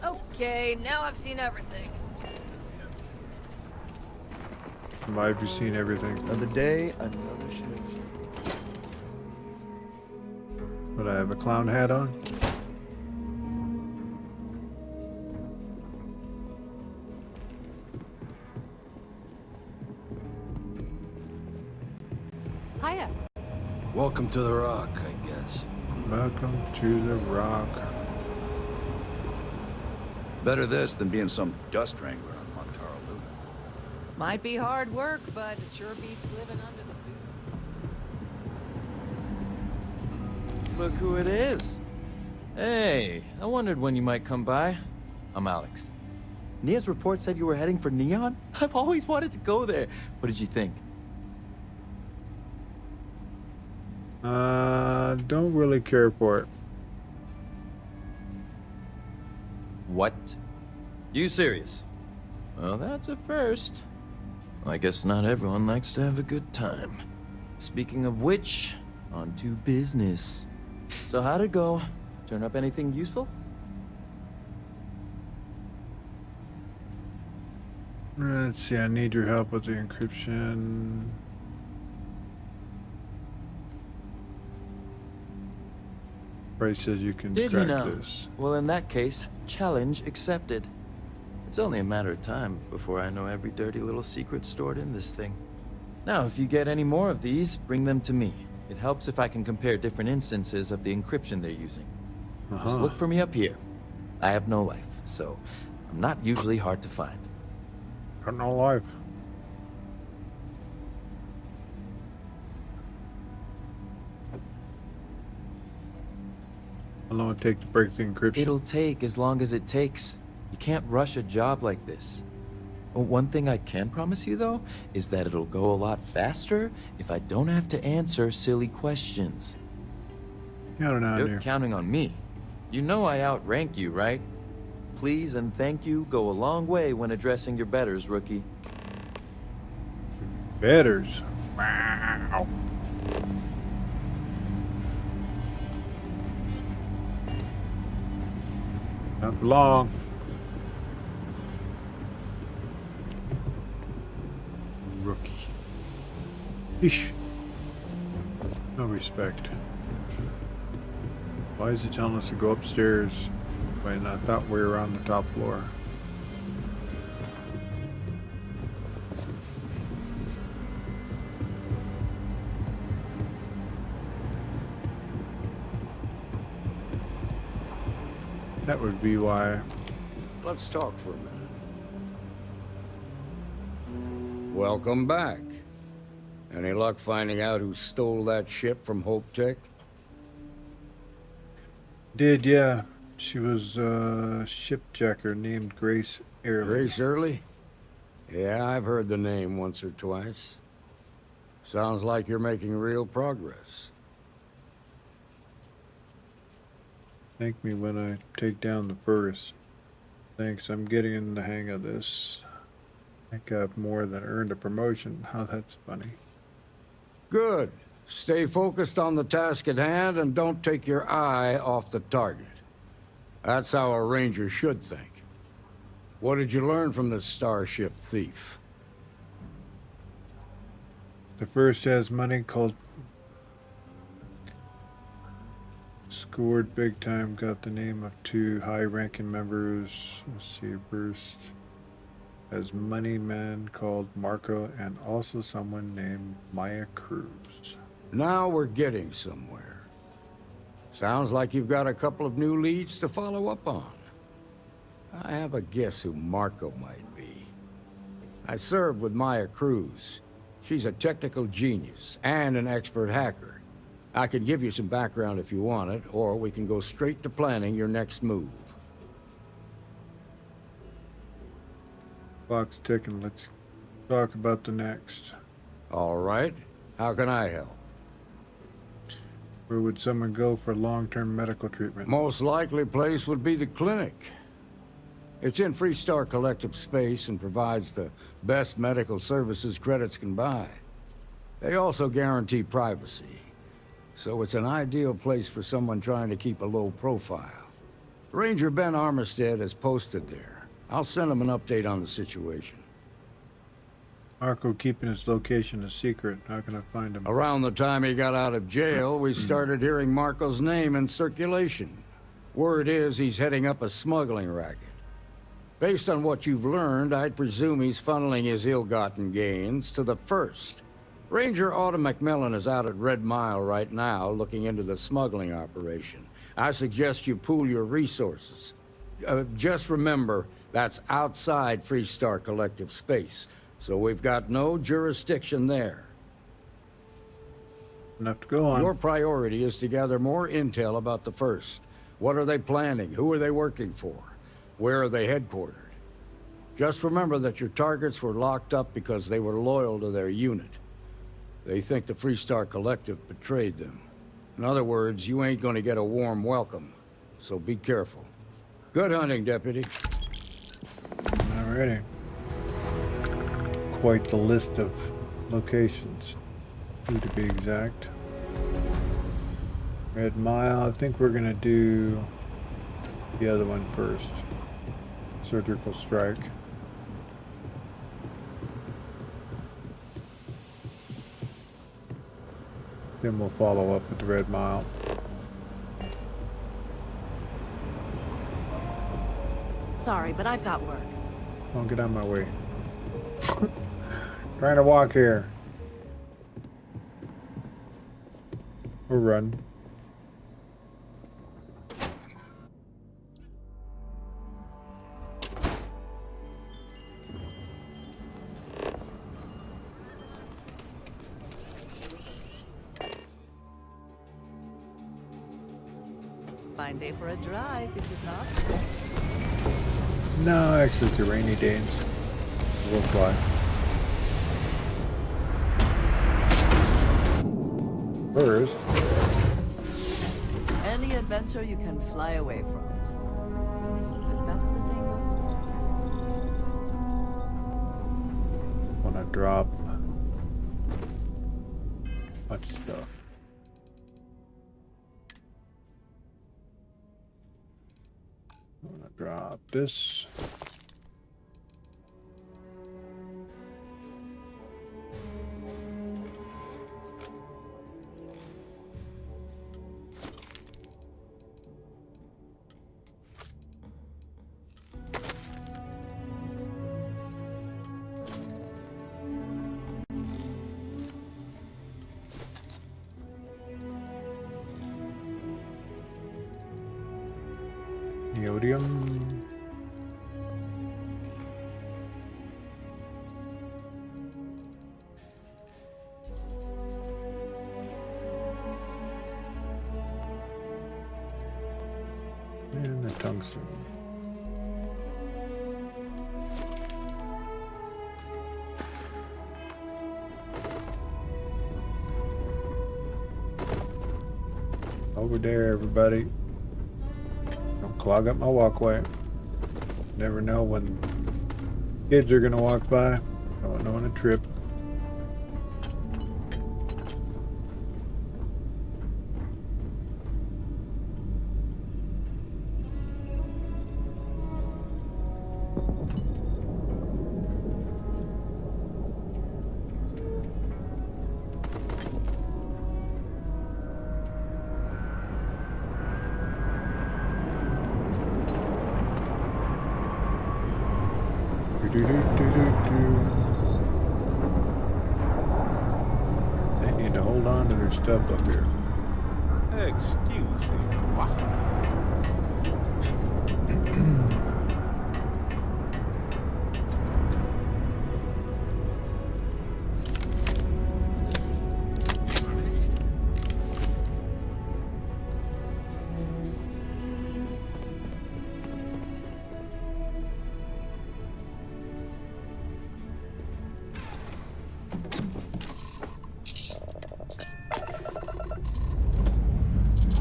Okay, now I've seen everything. why have you seen everything? Another day, another shift. Would I have a clown hat on? Hiya. Welcome to the Rock, I guess. Welcome to the Rock. Better this than being some dust wrangler on Montaro Luna. Might be hard work, but it sure beats living under the boot. Look who it is. Hey, I wondered when you might come by. I'm Alex. Nia's report said you were heading for Neon? I've always wanted to go there. What did you think? Don't really care for it. What? You serious? Well, that's a first. I guess not everyone likes to have a good time. Speaking of which, on to business. So how'd it go? Turn up anything useful? Let's see, I need your help with the encryption. Bryce says you can Did you crack know? this. Well, in that case, challenge accepted. It's only a matter of time before I know every dirty little secret stored in this thing. Now, if you get any more of these, bring them to me. It helps if I can compare different instances of the encryption they're using. Just look for me up here. I have no life, so I'm not usually hard to find. Got no life. How long it take to break the encryption? It'll take as long as it takes. You can't rush a job like this. One thing I can promise you, though, is that it'll go a lot faster if I don't have to answer silly questions. You're counting on me. You know I outrank you, right? Please and thank you go a long way when addressing your betters, rookie. Betters? Wow. Not long. Rookie. Eesh. No respect. Why is it telling us to go upstairs when I thought we were on the top floor? That would be why. Let's talk for a minute. Welcome back. Any luck finding out who stole that ship from Hope Tech? Did, yeah. She was a shipjacker named Grace Early. Grace Early? Yeah, I've heard the name once or twice. Sounds like you're making real progress. Thank me when I take down the first. Thanks, I'm getting in the hang of this. I think I've more than earned a promotion. How that's funny. Good. Stay focused on the task at hand and don't take your eye off the target. That's how a ranger should think. What did you learn from this starship thief? The first has money called... Scored big time, got the name of 2 high-ranking members. Let's see, first has money man called Marco and also someone named Maya Cruz. Now we're getting somewhere. Sounds like you've got a couple of new leads to follow up on. I have a guess who Marco might be. I served with Maya Cruz. She's a technical genius and an expert hacker. I can give you some background if you want it, or we can go straight to planning your next move. Clock's ticking. Let's talk about the next. All right. How can I help? Where would someone go for long-term medical treatment? Most likely place would be the clinic. It's in Freestar Collective space and provides the best medical services credits can buy. They also guarantee privacy, so it's an ideal place for someone trying to keep a low profile. Ranger Ben Armistead is posted there. I'll send him an update on the situation. Marco keeping his location a secret. How can I find him? Around the time he got out of jail, we started hearing Marco's name in circulation. Word is he's heading up a smuggling racket. Based on what you've learned, I'd presume he's funneling his ill-gotten gains to the First. Ranger Autumn McMillan is out at Red Mile right now, looking into the smuggling operation. I suggest you pool your resources. Just remember, that's outside Freestar Collective space, so we've got no jurisdiction there. Enough to go on. Your priority is to gather more intel about the First. What are they planning? Who are they working for? Where are they headquartered? Just remember that your targets were locked up because they were loyal to their unit. They think the Freestar Collective betrayed them. In other words, you ain't gonna get a warm welcome, so be careful. Good hunting, Deputy. Alrighty. Quite the list of locations, to be exact. Red Mile, I think we're gonna do the other one first. Surgical strike. Then we'll follow up with the Red Mile. Sorry, but I've got work. Don't get out of my way. Trying to walk here. Or run. Fine day for a drive, is it not? No, actually it's a rainy day and we'll fly. First. Any adventure you can fly away from. Is that how the saying goes? Wanna drop a bunch of stuff. I'm gonna drop this. Neodium. And the tungsten. Over there, everybody. Don't clog up my walkway. Never know when kids are gonna walk by. Don't know on a trip. They need to hold on to their stuff up here. Excuse me. Wow.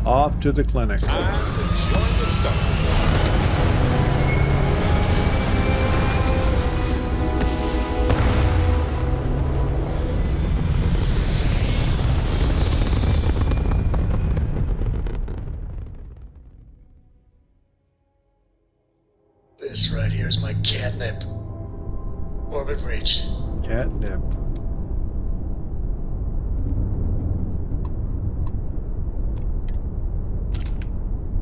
Off to the clinic. Time to join the Starfield. This right here is my catnip. Orbit breach. Catnip.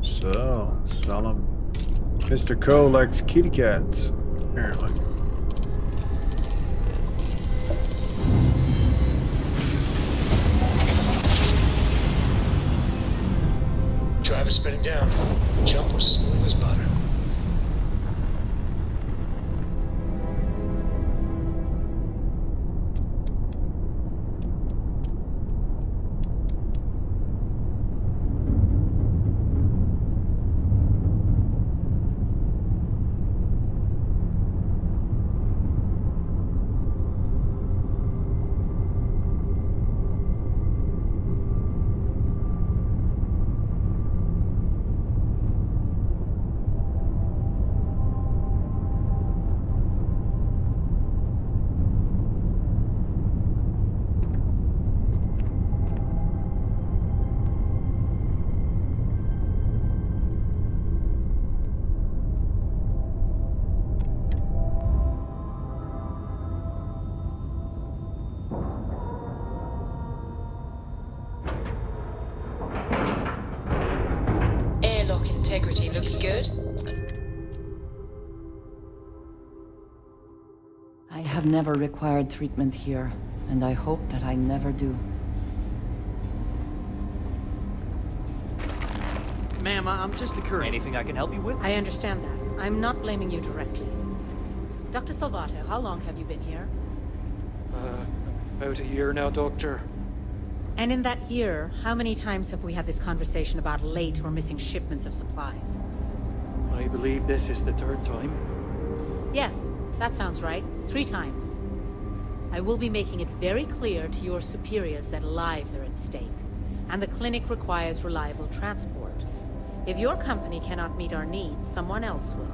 So, sell them. Mr. Cole likes kitty cats, apparently. Driver spinning down. Jump was smooth as butter. Airlock integrity looks good. I have never required treatment here, and I hope that I never do. Ma'am, I'm just the courier. Anything I can help you with? I understand that. I'm not blaming you directly. Dr. Salvato, how long have you been here? About a year now, Doctor. And in that year, how many times have we had this conversation about late or missing shipments of supplies? I believe this is the third time. Yes, that sounds right. 3 times. I will be making it very clear to your superiors that lives are at stake, and the clinic requires reliable transport. If your company cannot meet our needs, someone else will.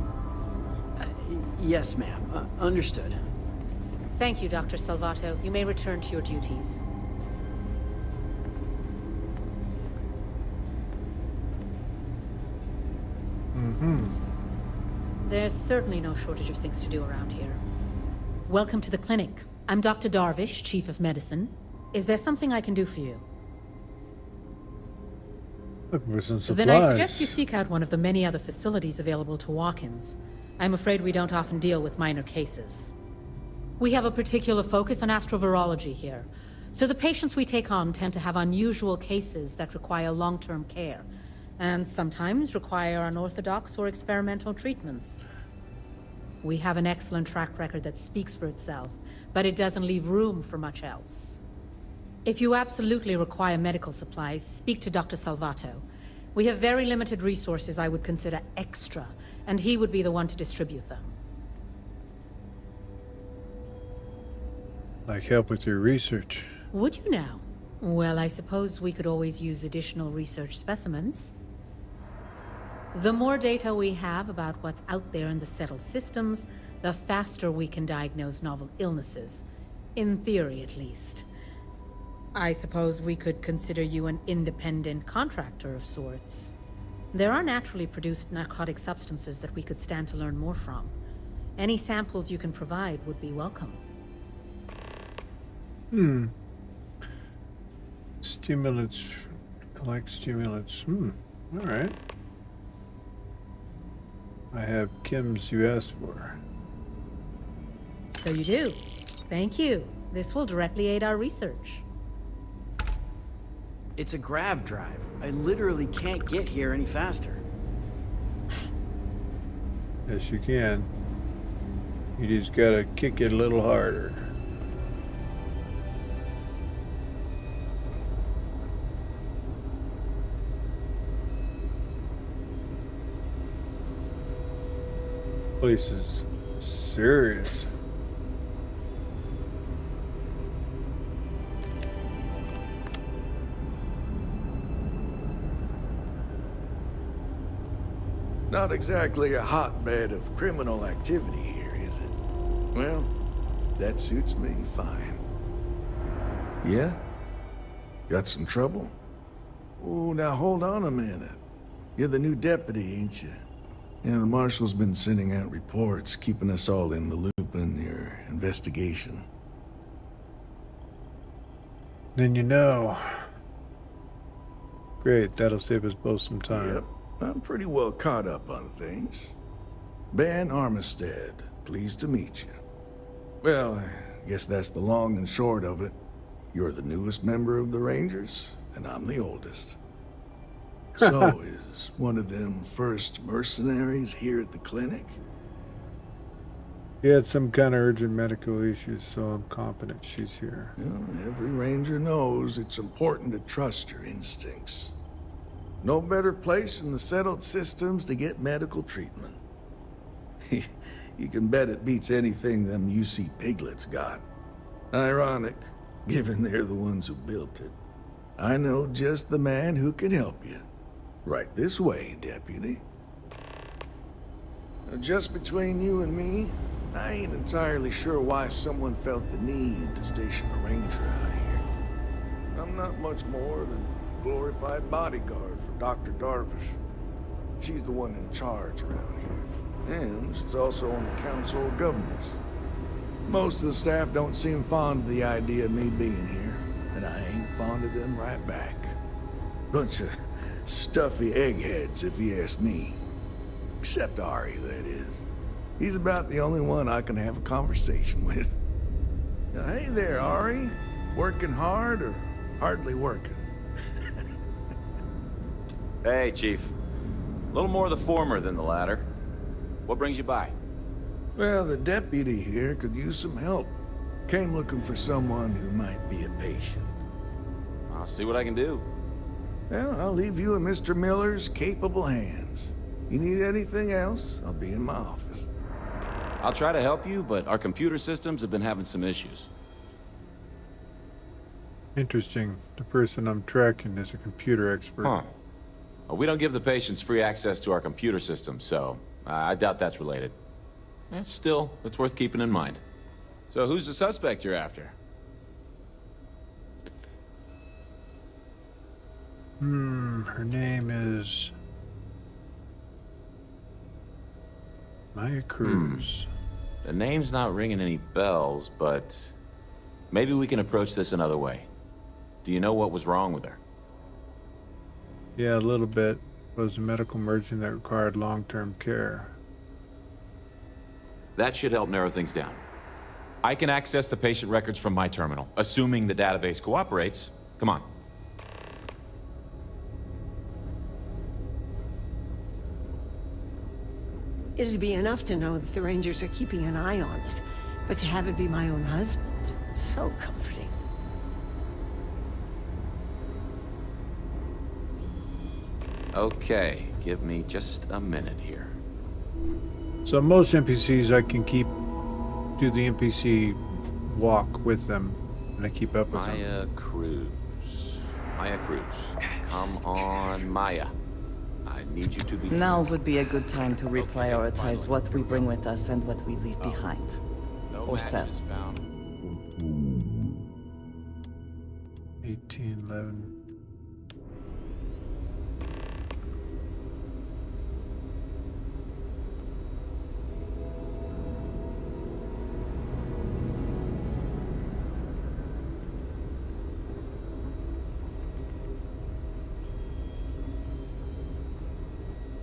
Yes, ma'am. Understood. Thank you, Dr. Salvato. You may return to your duties. There's certainly no shortage of things to do around here. Welcome to the clinic. I'm Dr. Darvish, Chief of Medicine. Is there something I can do for you? Looking for some supplies. Then I suggest you seek out one of the many other facilities available to walk-ins. I'm afraid we don't often deal with minor cases. We have a particular focus on astrovirology here, so the patients we take on tend to have unusual cases that require long-term care, and sometimes require unorthodox or experimental treatments. We have an excellent track record that speaks for itself, but it doesn't leave room for much else. If you absolutely require medical supplies, speak to Dr. Salvato. We have very limited resources I would consider extra, and he would be the one to distribute them. Like help with your research. Would you now? Well, I suppose we could always use additional research specimens. The more data we have about what's out there in the settled systems, the faster we can diagnose novel illnesses. In theory, at least. I suppose we could consider you an independent contractor of sorts. There are naturally produced narcotic substances that we could stand to learn more from. Any samples you can provide would be welcome. Stimulants. Collect stimulants. Alright. I have chems you asked for. So you do. Thank you. This will directly aid our research. It's a grav drive. I literally can't get here any faster. Yes, you can. You just gotta kick it a little harder. Place is serious. Not exactly a hotbed of criminal activity here, is it? Well, that suits me fine. Yeah? Got some trouble? Oh, now hold on a minute. You're the new deputy, ain't you? Yeah, the marshal's been sending out reports, keeping us all in the loop in your investigation. Then you know. Great, that'll save us both some time. Yep, I'm pretty well caught up on things. Ben Armistead, pleased to meet you. Well, I guess that's the long and short of it. You're the newest member of the Rangers, and I'm the oldest. So, is one of them first mercenaries here at the clinic? He had some kind of urgent medical issues, so I'm confident she's here. Well, every Ranger knows it's important to trust your instincts. No better place in the settled systems to get medical treatment. You can bet it beats anything them UC piglets got. Ironic, given they're the ones who built it. I know just the man who can help you. Right this way, Deputy. Just between you and me, I ain't entirely sure why someone felt the need to station a Ranger out here. I'm not much more than a glorified bodyguard for Dr. Darvish. She's the one in charge around here. And she's also on the Council of Governors. Most of the staff don't seem fond of the idea of me being here, and I ain't fond of them right back. Bunch of stuffy eggheads, if you ask me. Except Ari, that is. He's about the only one I can have a conversation with. Now, hey there, Ari. Working hard or hardly working? Hey, Chief. A little more the former than the latter. What brings you by? Well, the deputy here could use some help. Came looking for someone who might be a patient. I'll see what I can do. Well, I'll leave you in Mr. Miller's capable hands. You need anything else, I'll be in my office. I'll try to help you, but our computer systems have been having some issues. Interesting. The person I'm tracking is a computer expert. Huh. Well, we don't give the patients free access to our computer system, so I doubt that's related. Still, it's worth keeping in mind. So who's the suspect you're after? Her name is Maya Cruz. The name's not ringing any bells, but maybe we can approach this another way. Do you know what was wrong with her? Yeah, a little bit. It was a medical emergency that required long-term care. That should help narrow things down. I can access the patient records from my terminal, assuming the database cooperates. Come on. It'd be enough to know that the Rangers are keeping an eye on us, but to have it be my own husband, so comforting. Okay, give me just a minute here. So most NPCs I can do the NPC walk with them, and I keep up with them. Maya Cruz. Maya Cruz. Come on, Maya. I need you to be... Now would be a good time to reprioritize what we bring with us and what we leave behind. Or sell. 1811.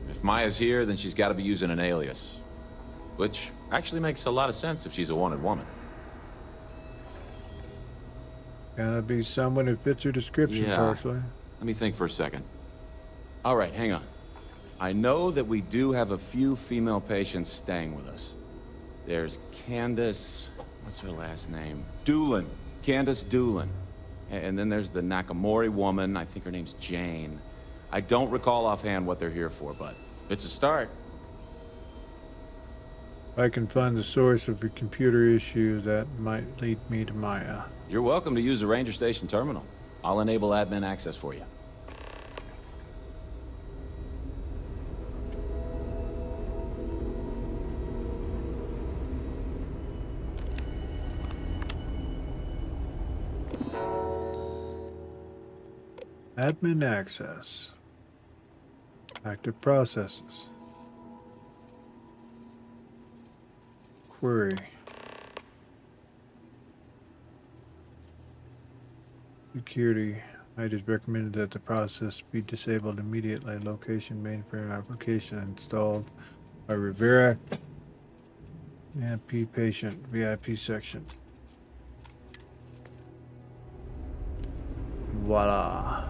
If Maya's here, then she's got to be using an alias. Which actually makes a lot of sense if she's a wanted woman. Gotta be someone who fits her description, partially. Let me think for a second. All right, hang on. I know that we do have a few female patients staying with us. There's Candace... what's her last name? Doolin. Candace Doolin. And then there's the Nakamori woman. I think her name's Jane. I don't recall offhand what they're here for, but it's a start. I can find the source of a computer issue that might lead me to Maya. You're welcome to use the Ranger Station terminal. I'll enable admin access for you. Admin access. Active processes. Query. Security. It is recommended that the process be disabled immediately. Location mainframe application installed by Rivera. VIP patient. VIP section. Voila.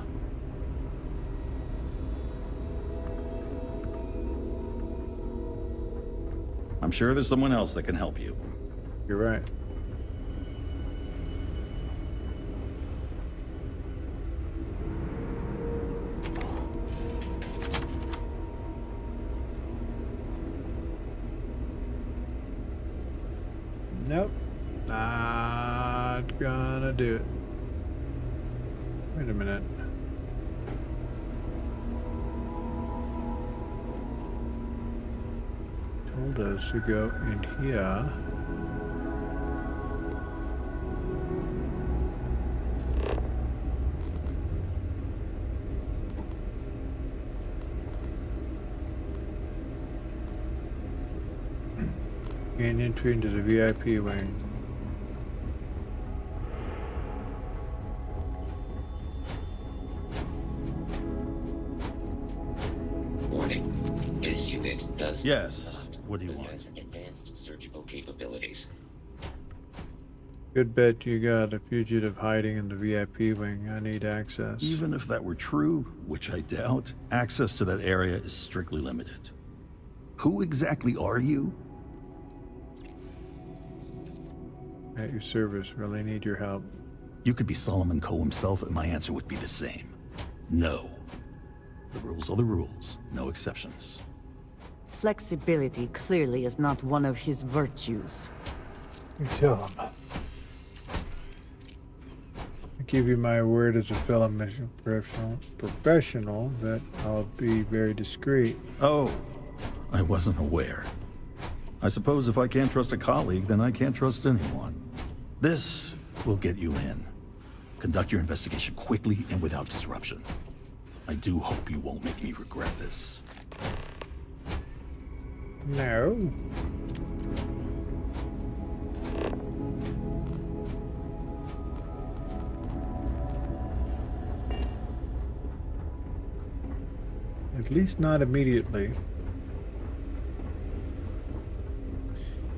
I'm sure there's someone else that can help you. You're right. Nope. Not gonna do it. Wait a minute. Told us to go in here. Gain entry into the VIP wing. Warning. This unit does Yes. not What do you possess advanced surgical capabilities. Good bet you got a fugitive hiding in the VIP wing. I need access. Even if that were true, which I doubt, access to that area is strictly limited. Who exactly are you? At your service. Really need your help. You could be Solomon Coe himself, and my answer would be the same. No. The rules are the rules. No exceptions. Flexibility clearly is not one of his virtues. You tell him. I give you my word as a fellow mission professional that I'll be very discreet. Oh, I wasn't aware. I suppose if I can't trust a colleague, then I can't trust anyone. This will get you in. Conduct your investigation quickly and without disruption. I do hope you won't make me regret this. No. At least not immediately.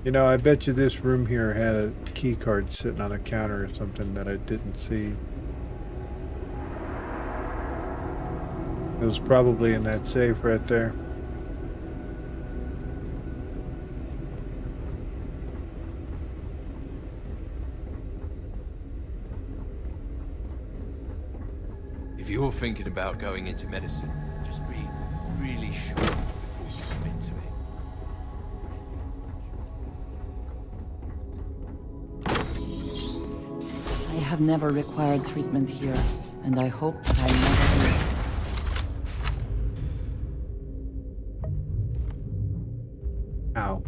You know, I bet you this room here had a key card sitting on a counter or something that I didn't see. It was probably in that safe right there. If you're thinking about going into medicine, just be really sure before you commit to it. I have never required treatment here, and I hope I never will. Ow.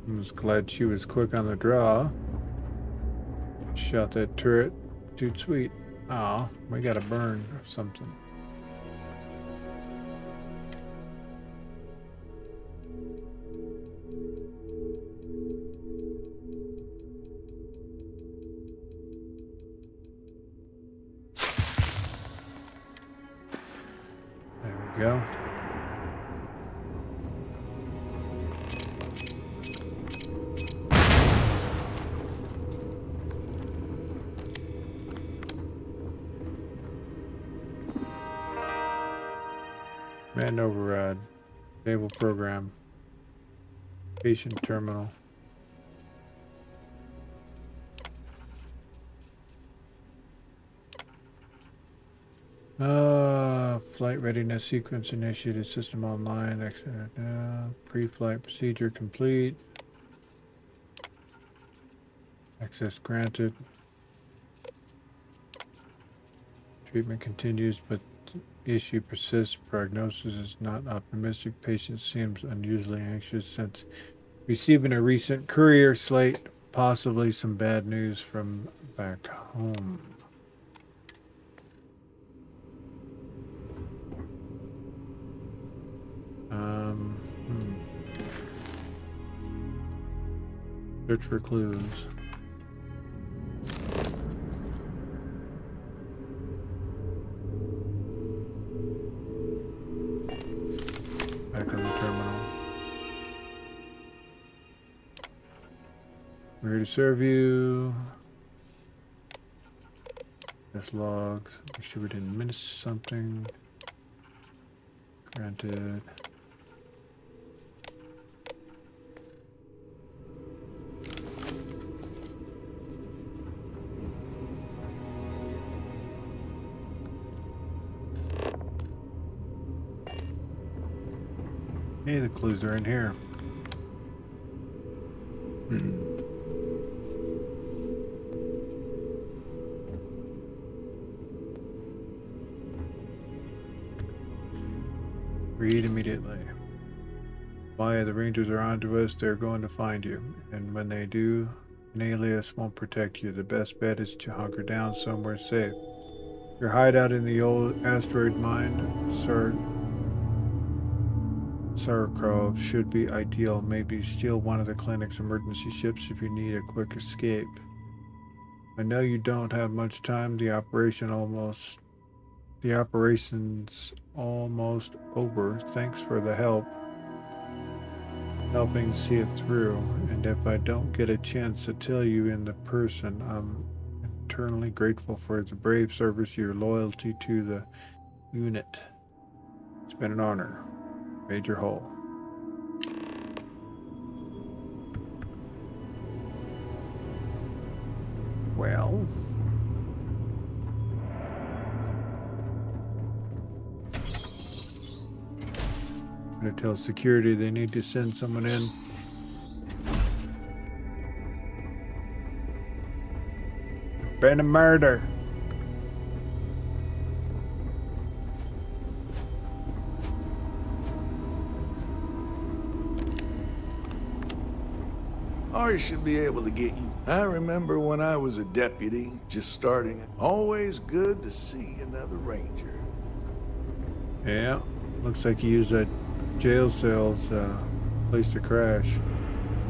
I was glad she was quick on the draw. Shot that turret too sweet. Aw, we got a burn or something. There we go. Man override. Naval program. Patient terminal. Flight readiness sequence initiated. System online. Pre-flight procedure complete. Access granted. Treatment continues, but issue persists. Prognosis is not optimistic. Patient seems unusually anxious since receiving a recent courier slate, possibly some bad news from back home. Search for clues. Back on the terminal. We're here to serve you. This logs. Make sure we didn't miss something. Granted. Hey, the clues are in here. Read immediately. Why the Rangers are onto us, they're going to find you. And when they do, an alias won't protect you. The best bet is to hunker down somewhere safe. Your hideout in the old asteroid mine, Sauerkraut, should be ideal. Maybe steal one of the clinic's emergency ships if you need a quick escape. I know you don't have much time. The operation's almost over. Thanks for the help. Helping see it through. And if I don't get a chance to tell you in the person, I'm eternally grateful for the brave service, your loyalty to the unit. It's been an honor. Major Hull. Well, I'm gonna tell security they need to send someone in. Been a murder. I should be able to get you. I remember when I was a deputy, just starting. Always good to see another ranger. Yeah, looks like you used that jail cell's place to crash.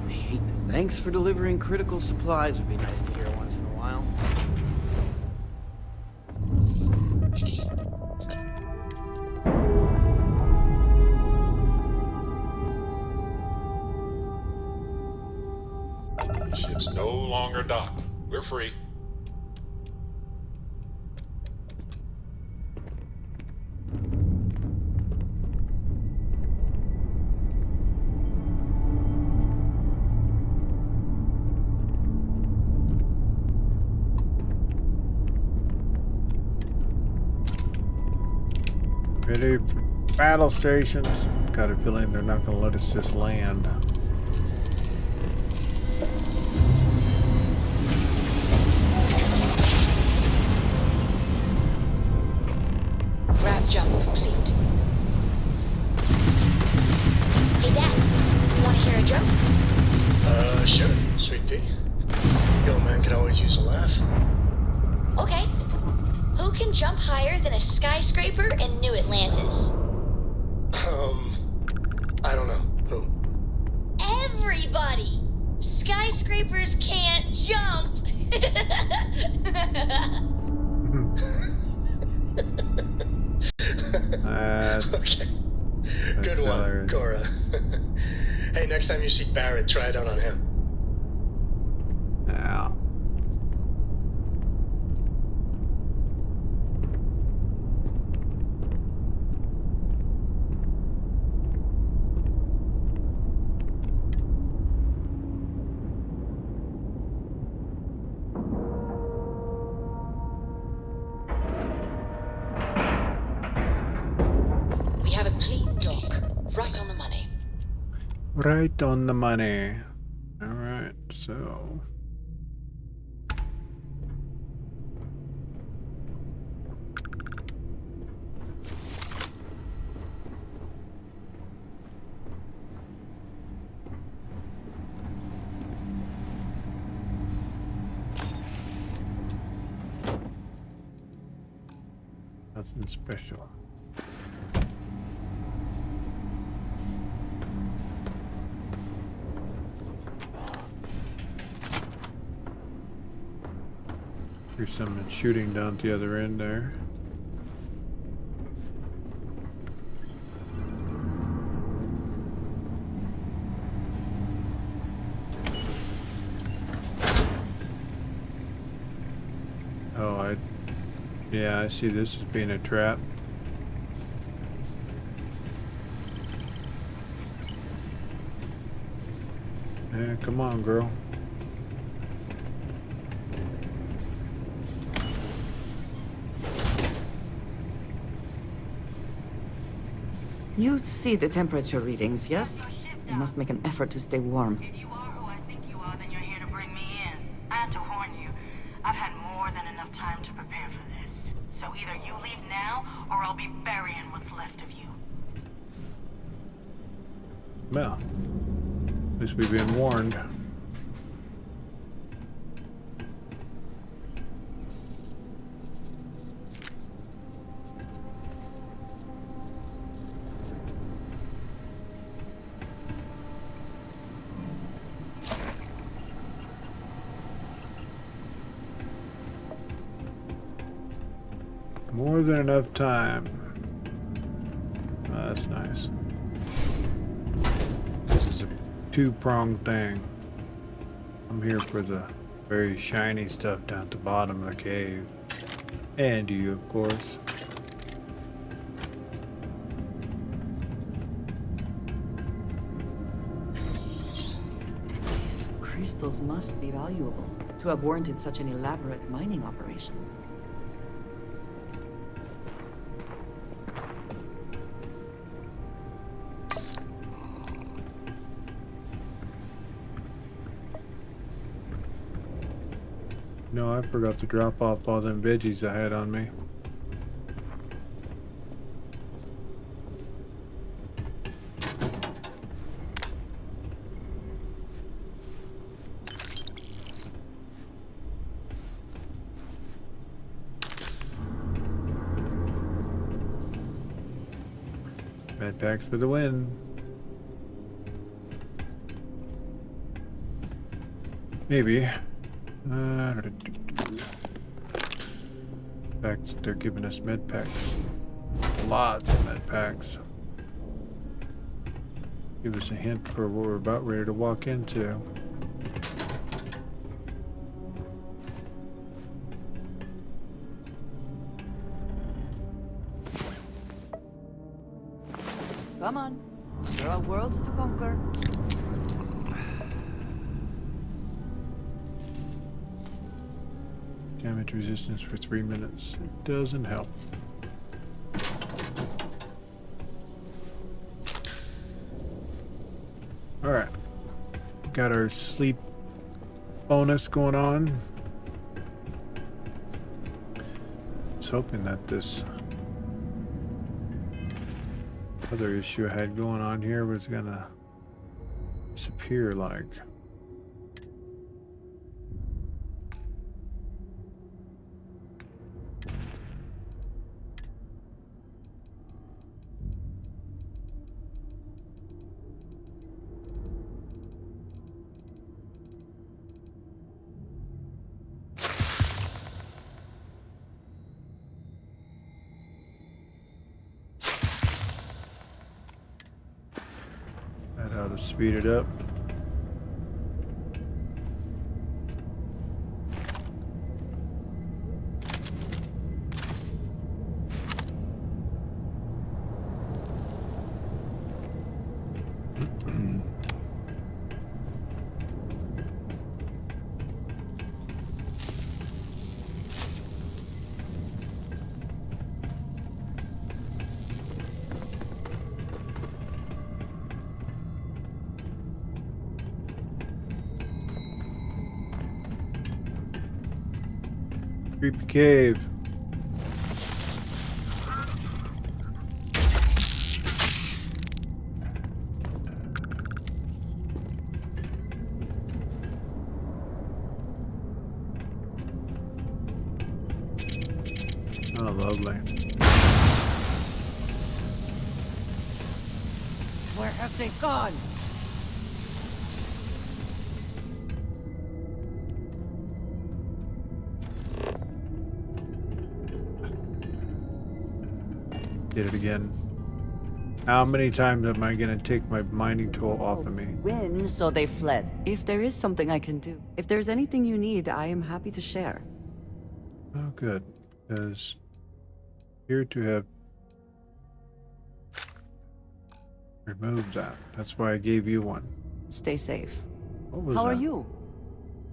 I hate this. Thanks for delivering critical supplies would be nice to hear once in a while. Ship's no longer docked. We're free. Ready for battle stations. Got a feeling they're not going to let us just land. Grab jump complete. Hey Dad, wanna hear a joke? Sure, sweet pea. Yo, man can always use a laugh. Okay. Who can jump higher than a skyscraper in New Atlantis? I don't know. Who? Everybody! Skyscrapers can't jump! Okay. Good one, hilarious. Cora. Hey, next time you see Barrett, try it out on him. Yeah. We have a clean dock, right on the money. Right on the money. All right, so. Nothing special. Here's someone shooting down at the other end there. Oh, yeah, I see this as being a trap. Yeah, come on, girl. You see the temperature readings, yes? You must make an effort to stay warm. If you are who I think you are, then you're here to bring me in. I had to warn you. I've had more than enough time to prepare for this. So either you leave now, or I'll be burying what's left of you. Well, at least we've been warned. More than enough time. Oh, that's nice. This is a two-pronged thing. I'm here for the very shiny stuff down at the bottom of the cave. And you, of course. These crystals must be valuable to have warranted such an elaborate mining operation. No, I forgot to drop off all them veggies I had on me. Med packs for the win. Maybe. In fact, they're giving us med packs. Lots of med packs. Give us a hint for what we're about ready to walk into. Come on. There are worlds to conquer. Damage resistance for 3 minutes. It doesn't help. Alright. Got our sleep bonus going on. I was hoping that this other issue I had going on here was gonna disappear like. That ought to speed it up. Creepy cave. Oh, lovely. Where have they gone? Did it again. How many times am I gonna take my mining tool off of me? Win, so they fled. If there is something I can do, if there's anything you need, I am happy to share. Oh, good. Because here to have removed that. That's why I gave you one. Stay safe. What was How that? are you?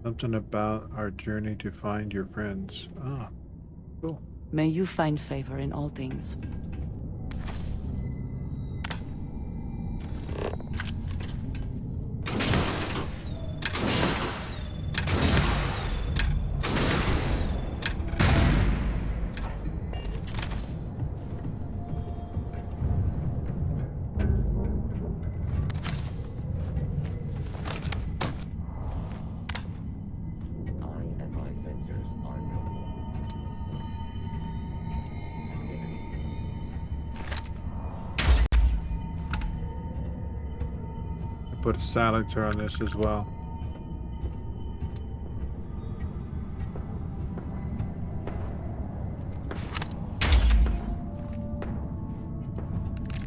Something about our journey to find your friends. Ah, cool. May you find favor in all things. Put a silencer on this as well.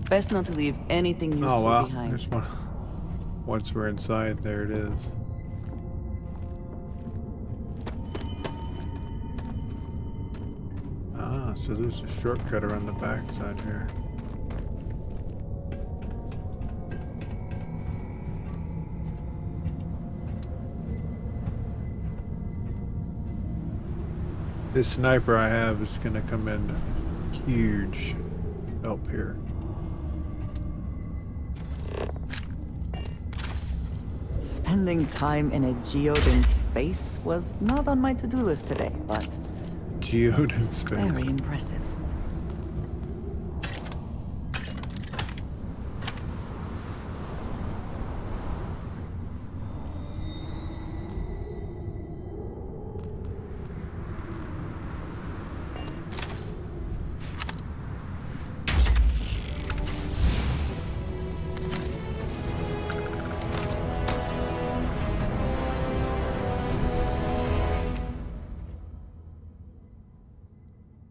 Best not to leave anything useful Oh wow, behind. there's one. Once we're inside, there it is. Ah, so there's a shortcut around the backside here. This sniper I have is gonna come in huge help here. Spending time in a geode in space was not on my to-do list today, but Geode in space. very impressive.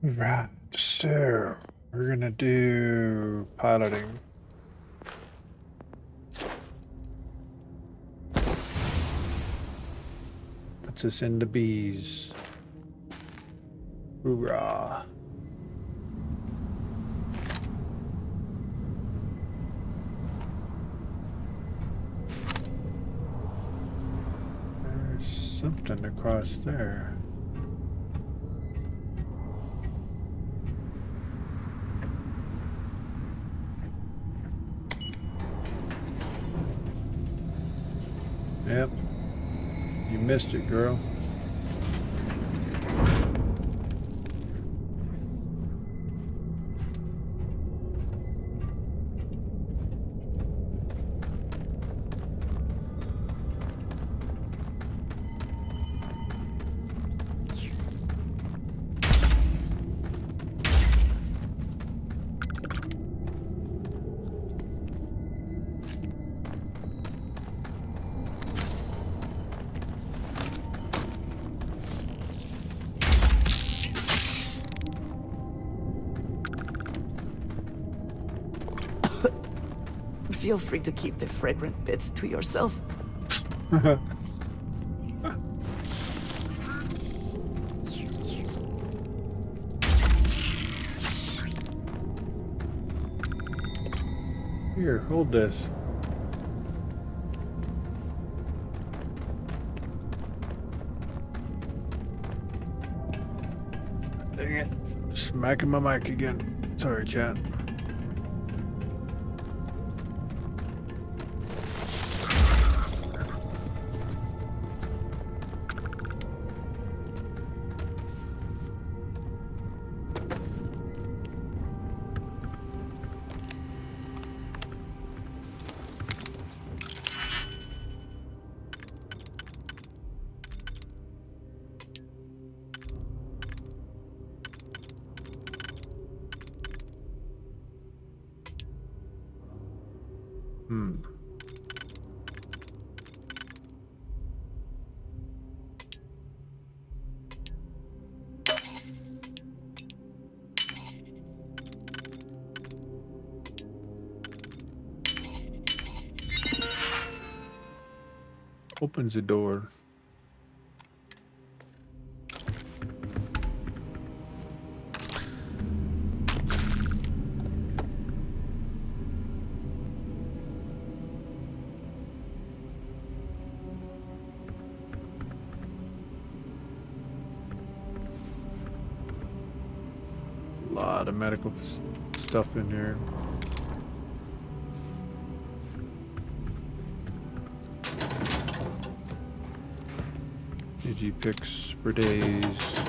Right, so we're gonna do piloting. Puts us in the bees. Hoorah. There's something across there. Yep. You missed it, girl. Feel free to keep the fragrant bits to yourself. Here, hold this. Dang it. Smacking my mic again. Sorry, chat. Opens the door. A lot of medical stuff in here. AG picks for days.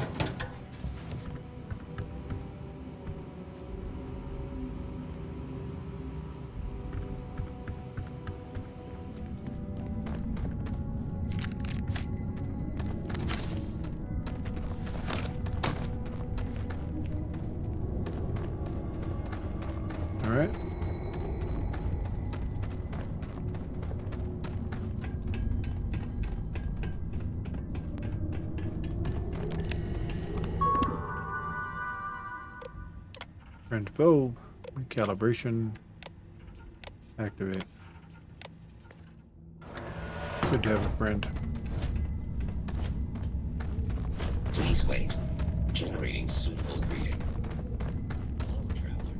All right. Friend foe, calibration, activate. Good to have a friend. Please wait. Generating suitable greeting. Hello, traveler.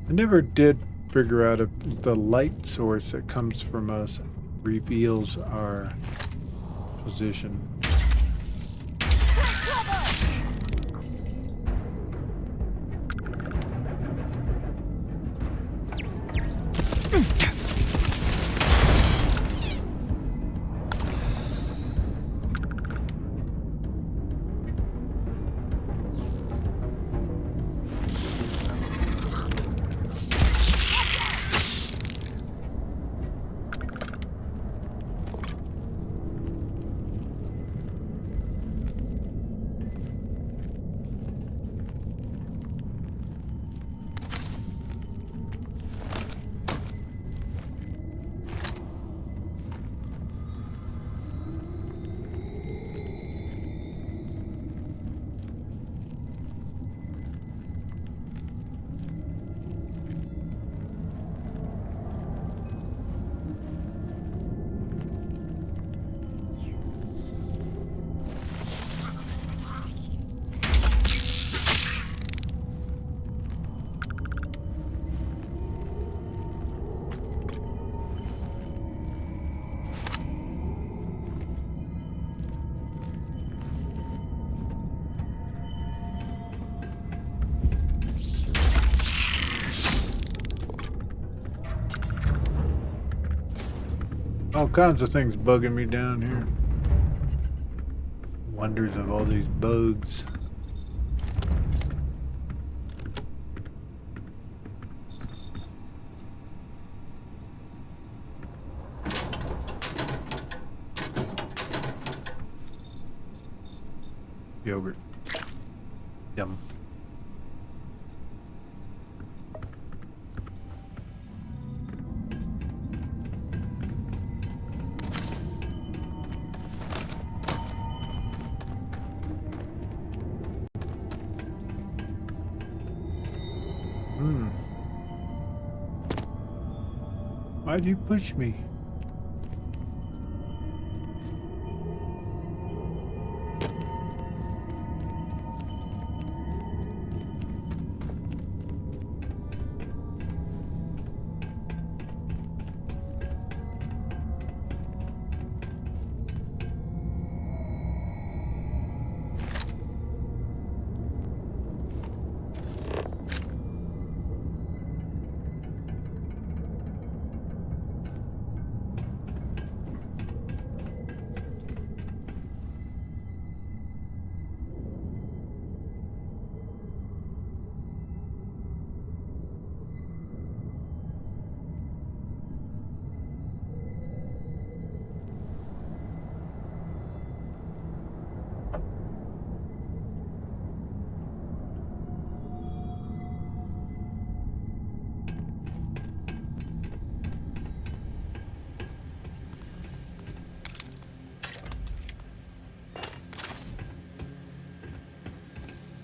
I never did figure out if the light source that comes from us reveals our position. All kinds of things bugging me down here. Wonders of all these bugs. Yogurt. Yum. Why'd you push me?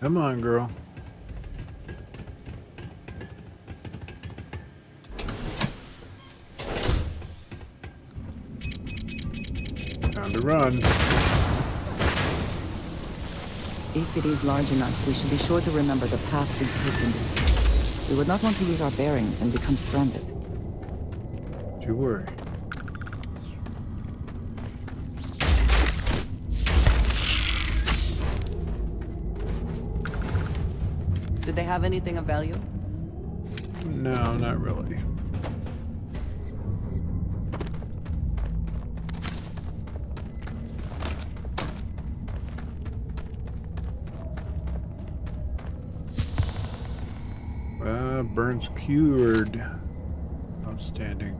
Come on, girl. Time to run. If it is large enough, we should be sure to remember the path we take in this. We would not want to lose our bearings and become stranded. Don't you worry. Did they have anything of value? No, not really. Burns cured. Outstanding.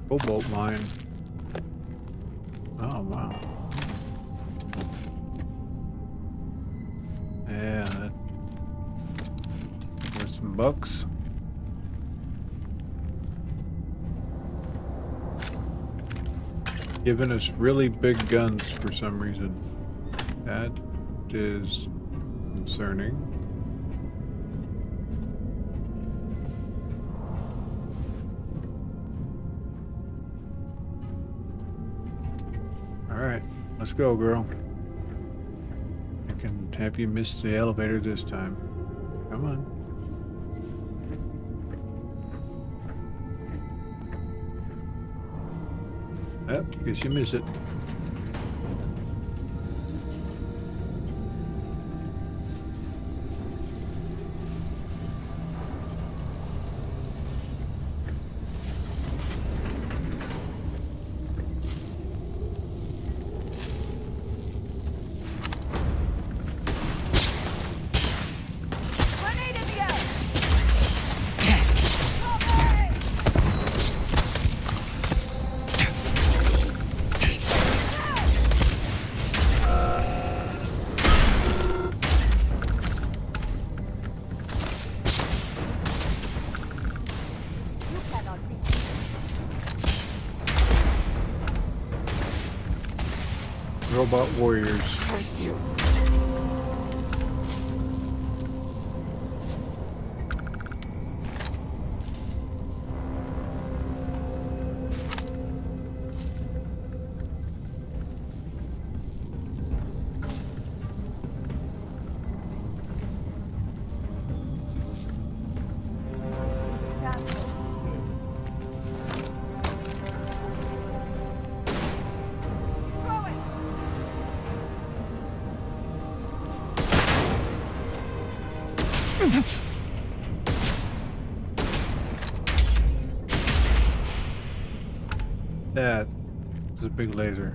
Cobalt mine. Oh, wow. Yeah, there's some bucks. Giving us really big guns for some reason. That is concerning. Alright, let's go, girl. I can have you miss the elevator this time. Come on. Yep, guess you miss it. Robot warriors. Curse you. That is a big laser.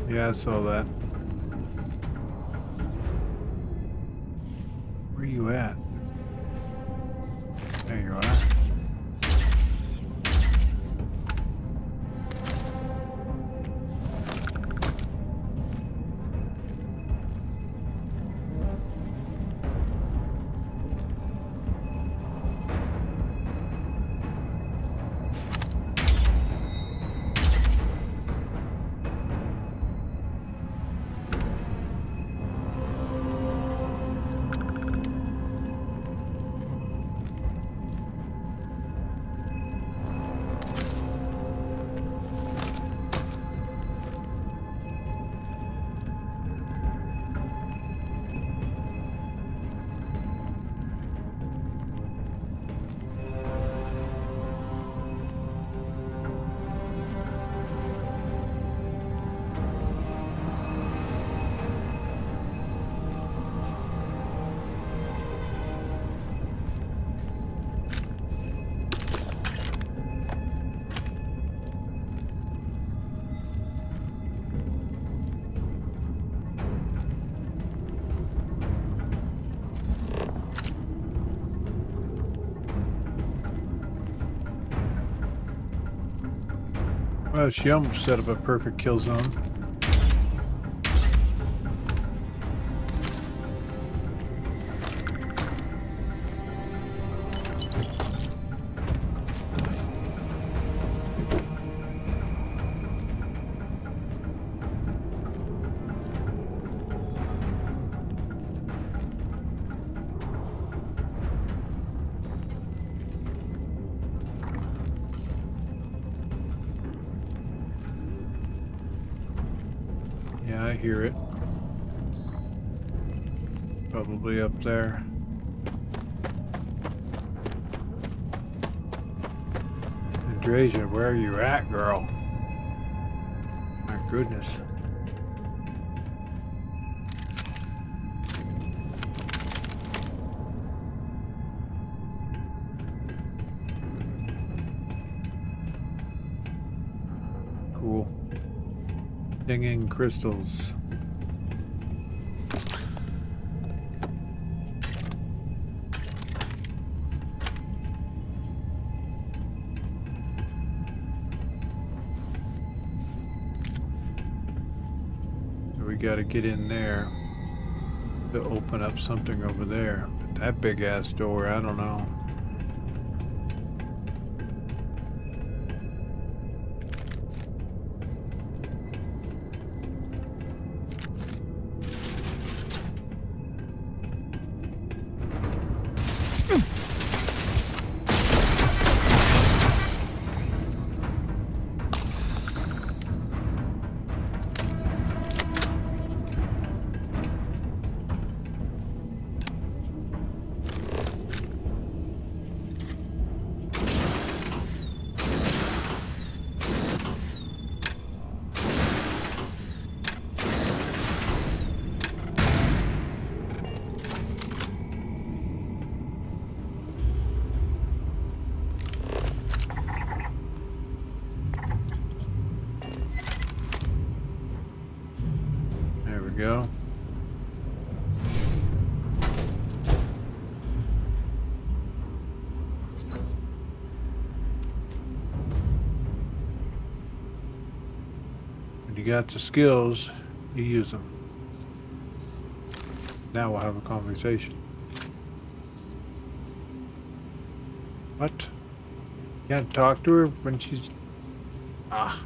Yeah, I saw that. Where you at? There you are. Well, she almost set up a perfect kill zone. Yeah, I hear it. Probably up there. Andrasia, where are you at, girl? My goodness. Cool. Dinging crystals. So we got to get in there to open up something over there. But that big ass door, I don't know. Go. When you got the skills, you use them. Now we'll have a conversation. What? Can't talk to her when she's... Ah.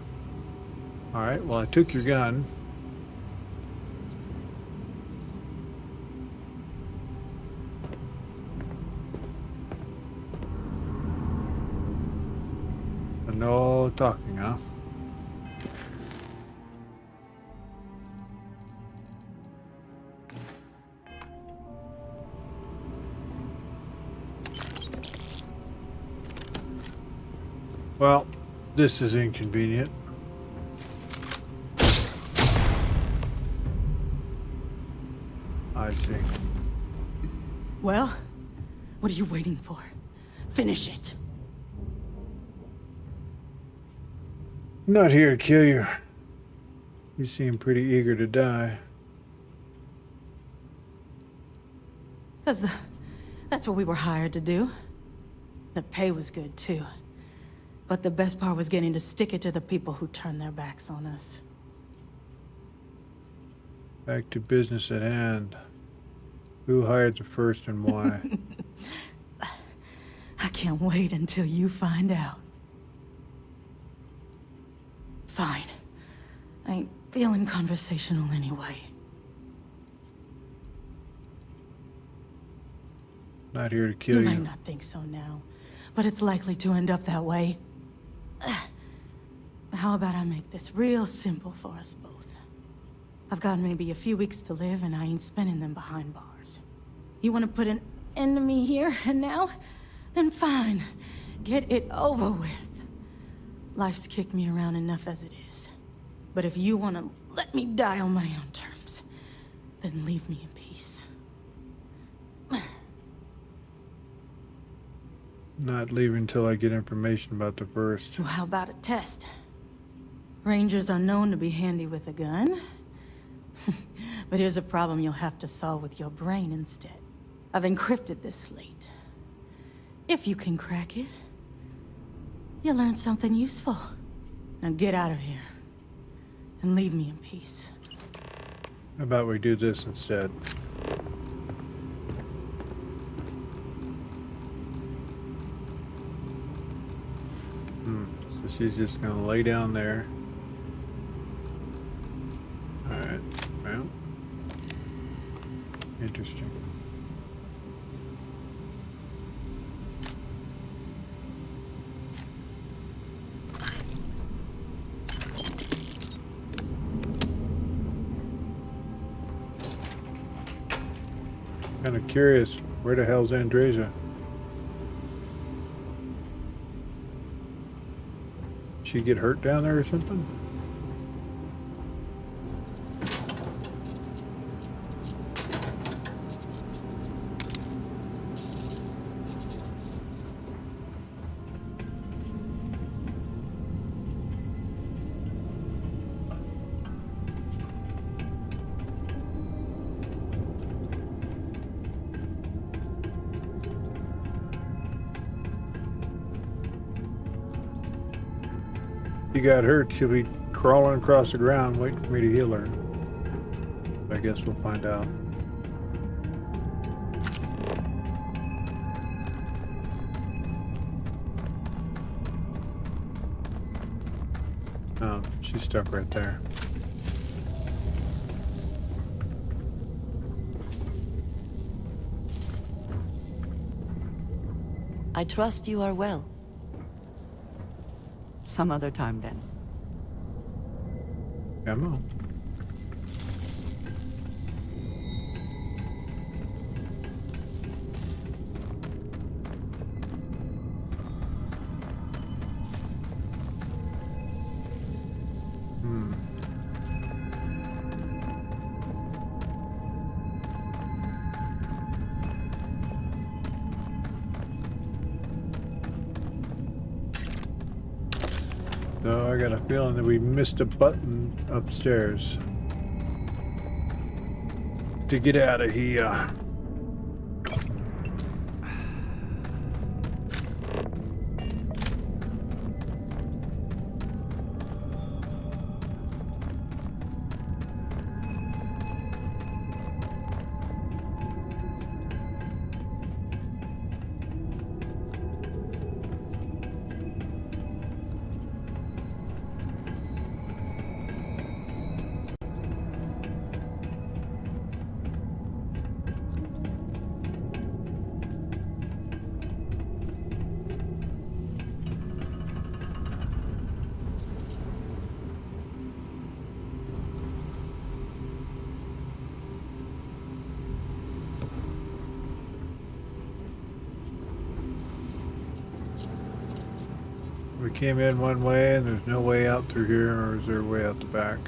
Alright, well I took your gun. no talking, huh? Well, this is inconvenient. I see. Well, what are you waiting for? Finish it. I'm not here to kill you. You seem pretty eager to die. Because that's what we were hired to do. The pay was good, too. But the best part was getting to stick it to the people who turned their backs on us. Back to business at hand. Who hired the first and why? I can't wait until you find out. Fine. I ain't feeling conversational anyway. Not here to kill you. You might not think so now, but it's likely to end up that way. How about I make this real simple for us both? I've got maybe a few weeks to live, and I ain't spending them behind bars. You want to put an end to me here and now? Then fine. Get it over with. Life's kicked me around enough as it is. But if you want to let me die on my own terms, then leave me in peace. Not leaving until I get information about the first. Well, how about a test? Rangers are known to be handy with a gun. But here's a problem you'll have to solve with your brain instead. I've encrypted this slate. If you can crack it, you'll learn something useful. Now get out of here. And leave me in peace. How about we do this instead? So she's just gonna lay down there. Alright, well. Interesting. Kind of curious, where the hell's Andreja? She get hurt down there or something? She got hurt, she'll be crawling across the ground waiting for me to heal her. I guess we'll find out. Oh, she's stuck right there. I trust you are well. Some other time, then. Come on. So I got a feeling that we missed a button upstairs to get out of here. came in one way and there's no way out through here, or is there a way out the back?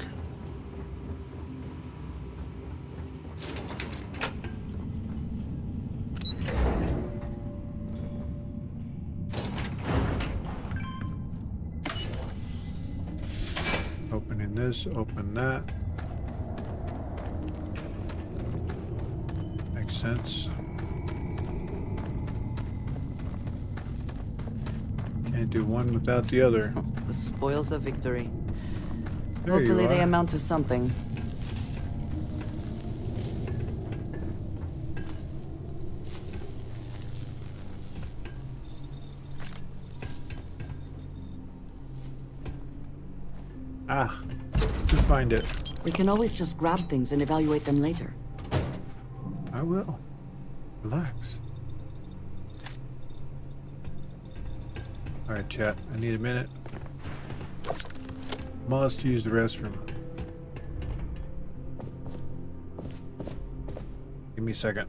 Opening this, open that. Makes sense. Can't do one without the other. The spoils of victory. There you Hopefully they are. amount to something. Ah, to find it. We can always just grab things and evaluate them later. I will. Relax. Alright, chat. I need a minute. Must use the restroom. Give me a second.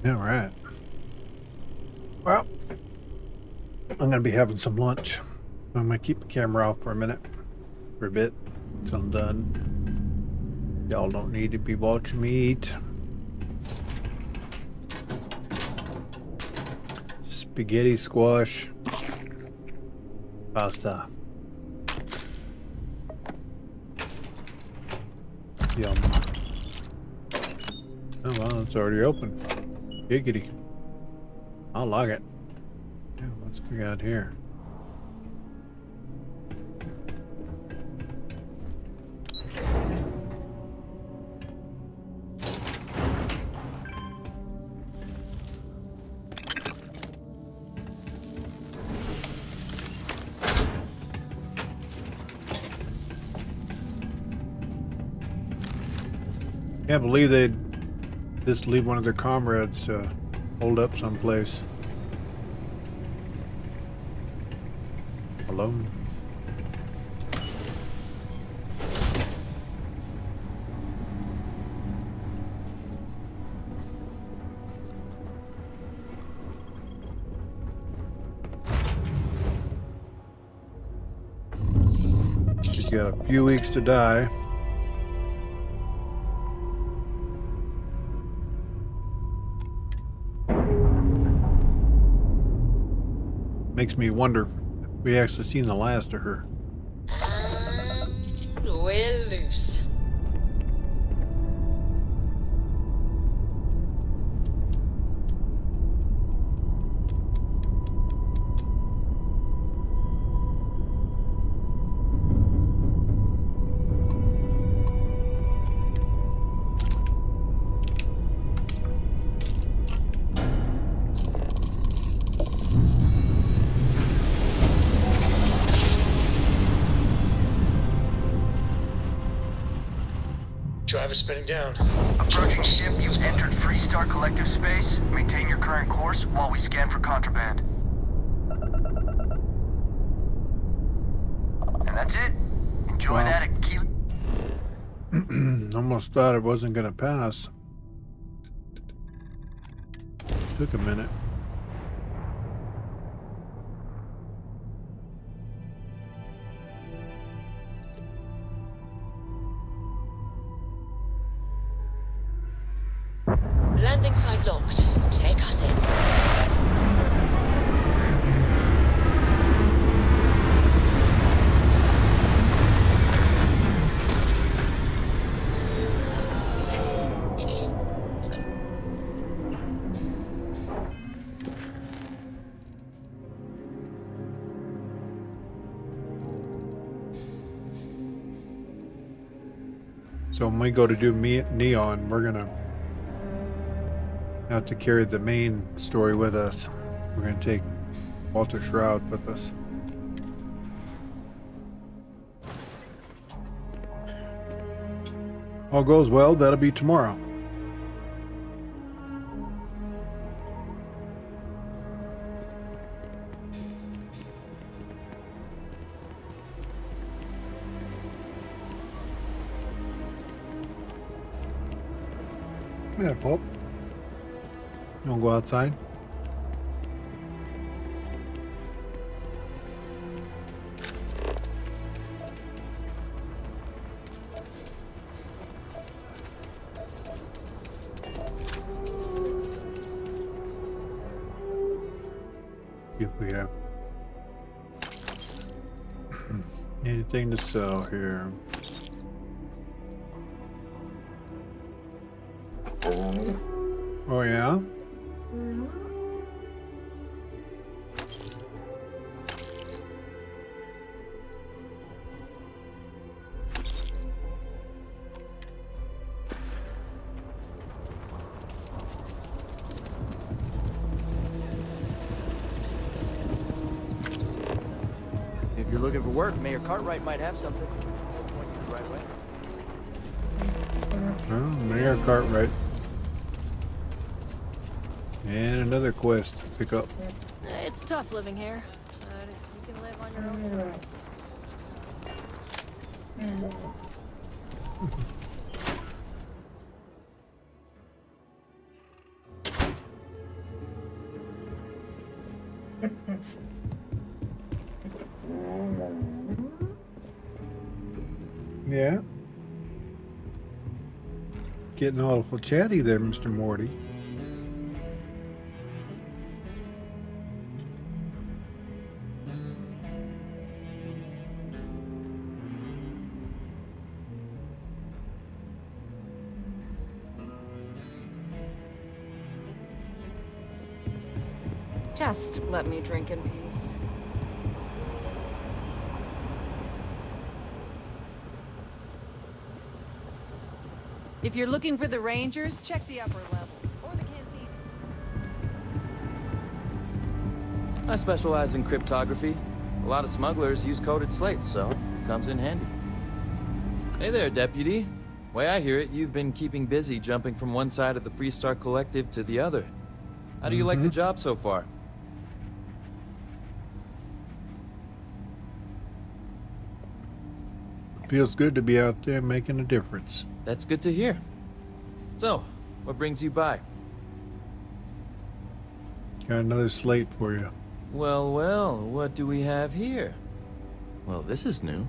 All right. Well, I'm going to be having some lunch. I'm going to keep the camera off for a minute. For a bit. Until I'm done. Y'all don't need to be watching me eat. Spaghetti, squash, pasta. Yum. Oh well, it's already open. Giggity. I like it. Yeah, what's we got here? Can't believe they'd just leave one of their comrades to hold up someplace alone. She's got a few weeks to die. Makes me wonder if we actually seen the last of her. And we're loose. Driver spinning down. Approaching ship, you've entered Freestar collective space. Maintain your current course while we scan for contraband. And that's it. Enjoy Wow. that Akila. Almost thought it wasn't gonna pass. Took a minute. Landing site locked. Take us in. So when we go to do Neon, we're gonna have to carry the main story with us. We're gonna take Walter Shroud with us. All goes well, that'll be tomorrow. Yeah, Pop. You wanna go outside? If we have anything to sell here. Oh yeah? If you're looking for work, Mayor Cartwright might have something. Point you the right way. Oh, Mayor Cartwright. And another quest to pick up. It's tough living here, but you can live on your own terms. Yeah. Getting awful chatty there, Mr. Morty. Just let me drink in peace. If you're looking for the Rangers, check the upper levels, or the canteen. I specialize in cryptography. A lot of smugglers use coded slates, so it comes in handy. Hey there, Deputy. Way I hear it, you've been keeping busy jumping from one side of the Freestar Collective to the other. How do you like the job so far? Feels good to be out there making a difference. That's good to hear. So, what brings you by? Got another slate for you. Well, well, what do we have here? Well, this is new.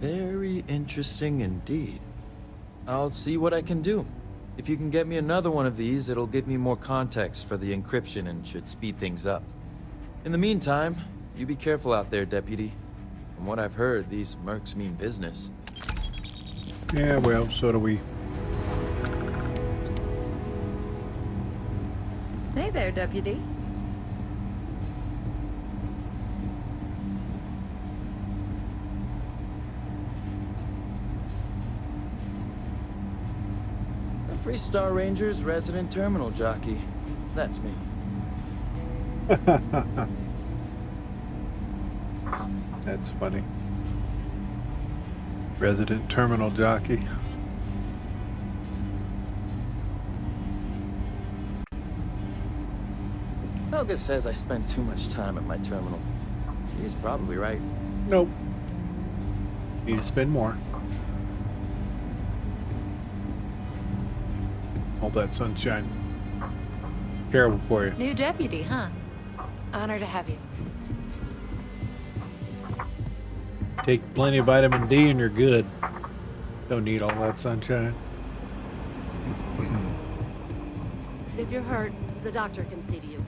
Very interesting indeed. I'll see what I can do. If you can get me another one of these, it'll give me more context for the encryption and should speed things up. In the meantime, you be careful out there, Deputy. From what I've heard, these mercs mean business. Yeah, well, so do we. Hey there, Deputy. A Freestar Rangers resident terminal jockey. That's me. That's funny. Resident terminal jockey. Helga says I spend too much time at my terminal. She's probably right. Nope. Need to spend more. All that sunshine. Terrible for you. New deputy, huh? Honor to have you. Take plenty of vitamin D and you're good. Don't need all that sunshine. If you're hurt, the doctor can see to you.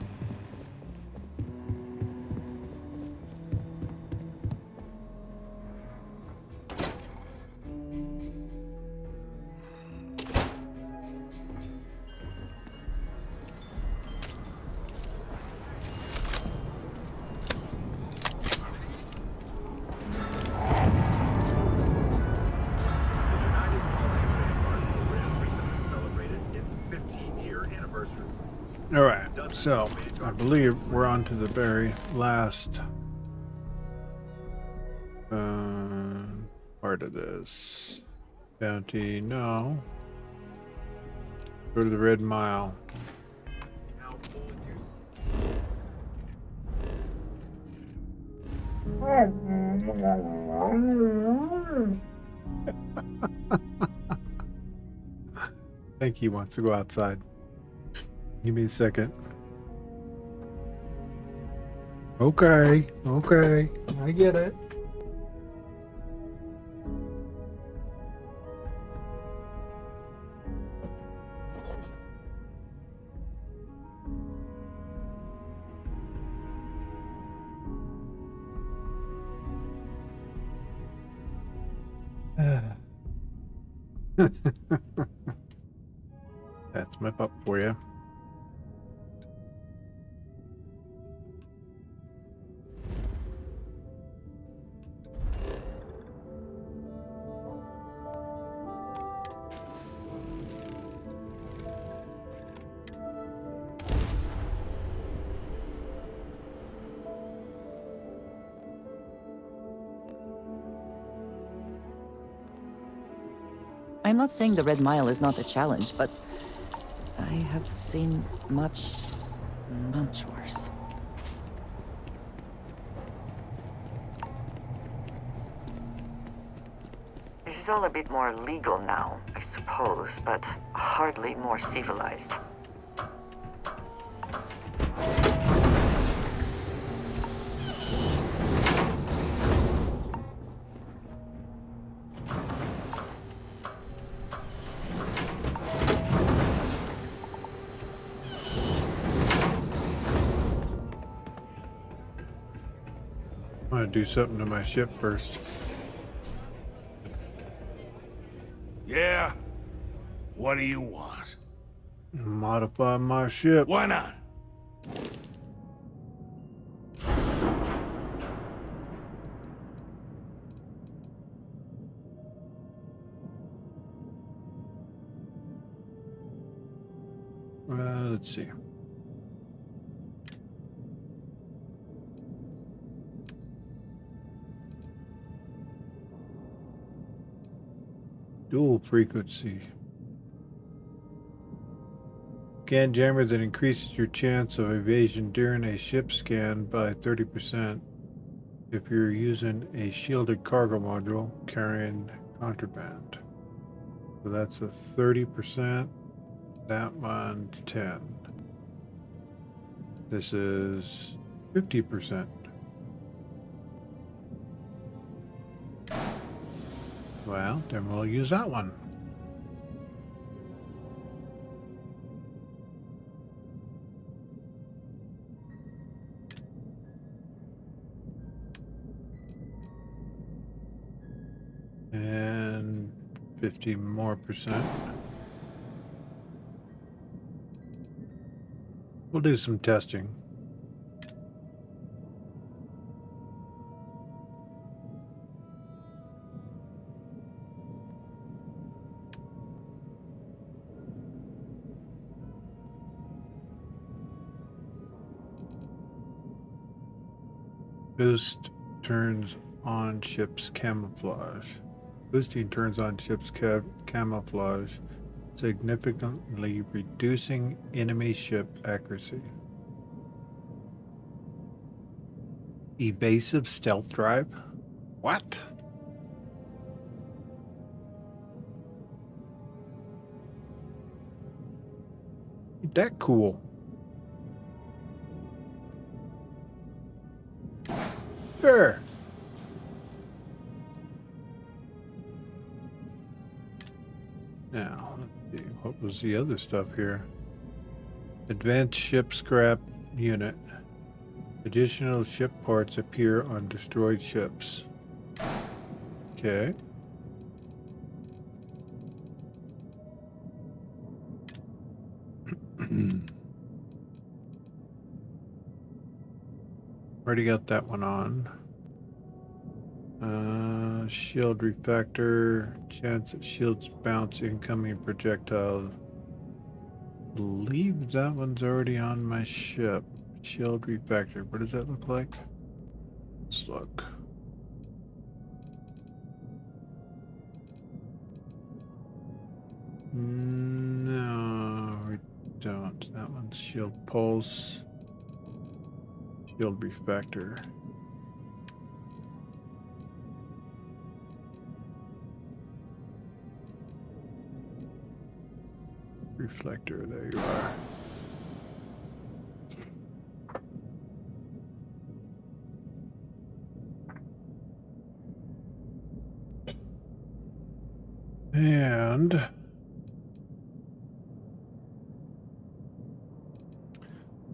All right, so I believe we're on to the very last part of this. Bounty, no. Go to the Red Mile. I think he wants to go outside. Give me a second. Okay, okay, I get it. That's my pup for you. I'm not saying the Red Mile is not a challenge, but I have seen much, much worse. This is all a bit more legal now, I suppose, but hardly more civilized. I want to do something to my ship first. Yeah? What do you want? Modify my ship. Why not? Let's see. Dual frequency. Scan jammer that increases your chance of evasion during a ship scan by 30% if you're using a shielded cargo module carrying contraband. So that's a 30%. That one 10. This is 50%. Well, then we'll use that one. And 50 more percent. We'll do some testing. Boost turns on ship's camouflage. Boosting turns on ship's camouflage, significantly reducing enemy ship accuracy. Evasive stealth drive? What? Ain't that cool? Sure. Now, let's see, what was the other stuff here? Advanced ship scrap unit. Additional ship parts appear on destroyed ships. Okay. Already got that one on. Shield refactor. Chance that shields bounce incoming projectiles. Believe that one's already on my ship. Shield refactor. What does that look like? Let's look. No, we don't. That one's shield pulse. Shield refactor. Reflector, there you are. And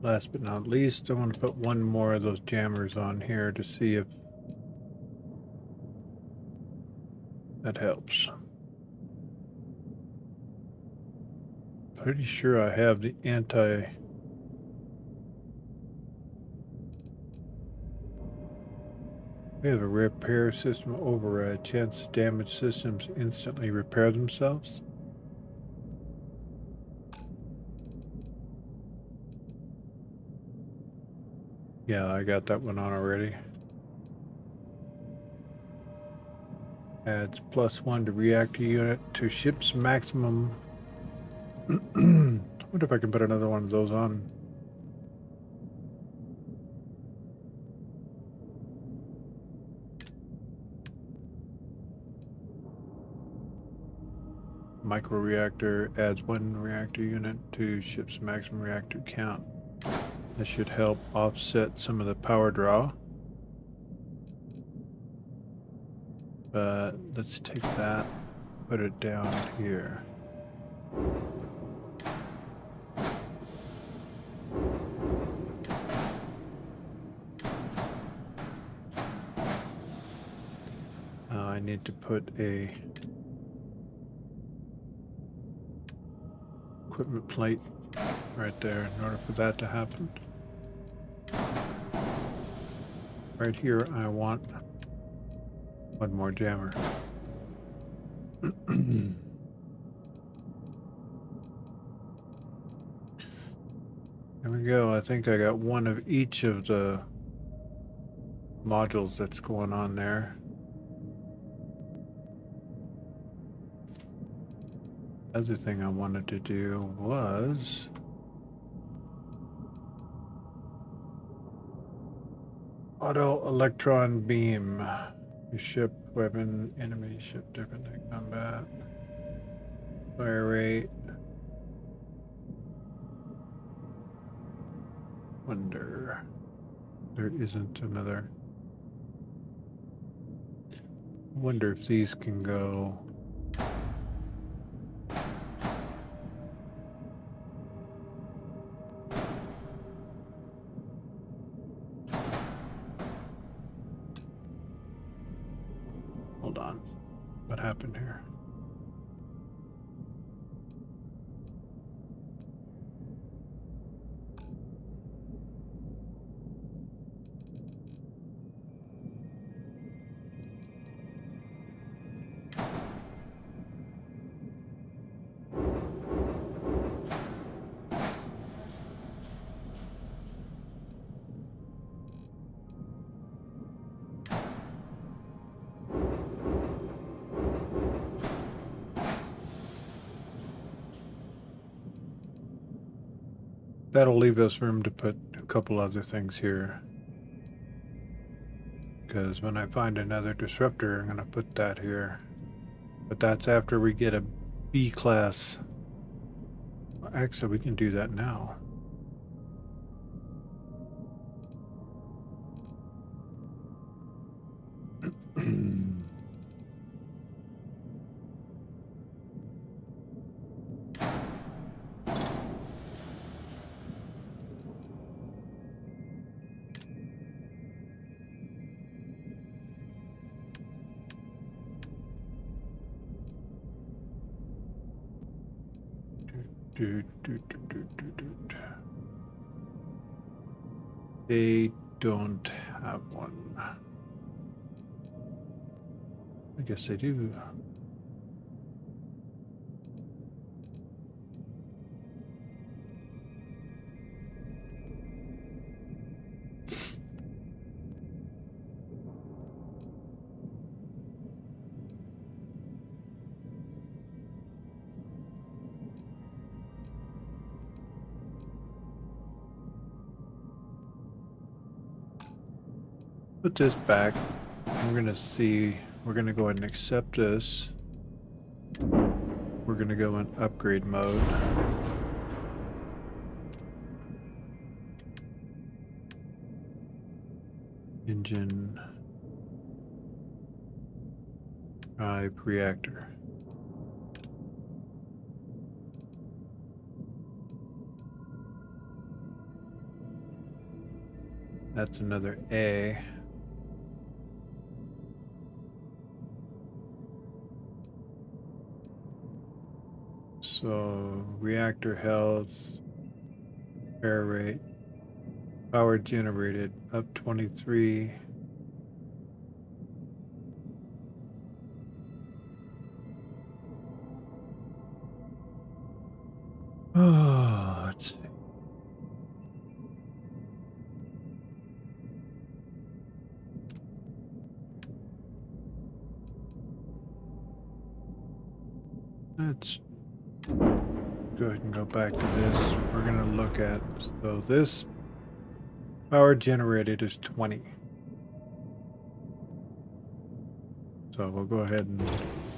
last but not least, I want to put one more of those jammers on here to see if that helps. Pretty sure I have the anti... We have a repair system override. Chance damaged systems instantly repair themselves. Yeah, I got that one on already. Adds +1 to reactor unit to ship's maximum. I wonder if I can put another one of those on. Microreactor adds 1 reactor unit to ship's maximum reactor count. This should help offset some of the power draw. But let's take that, put it down here. I need to put a equipment plate right there in order for that to happen. Right here, I want one more jammer. There we go. I think I got one of each of the modules that's going on there. Other thing I wanted to do was auto electron beam. Ship, weapon, enemy ship, different combat. Fire rate. Wonder. There isn't another. Wonder if these can go. Hold on. What happened here? That'll leave us room to put a couple other things here. Because when I find another disruptor, I'm going to put that here. But that's after we get a B class. Actually, we can do that now. They don't have one. I guess they do. Put this back. We're gonna see. We're gonna go ahead and accept this. We're gonna go in upgrade mode. Engine. Drive reactor. That's another A. So, reactor health, air rate, power generated up 23. Oh, let's see. Let's go ahead and go back to this. We're going to look at, so this power generated is 20. So we'll go ahead and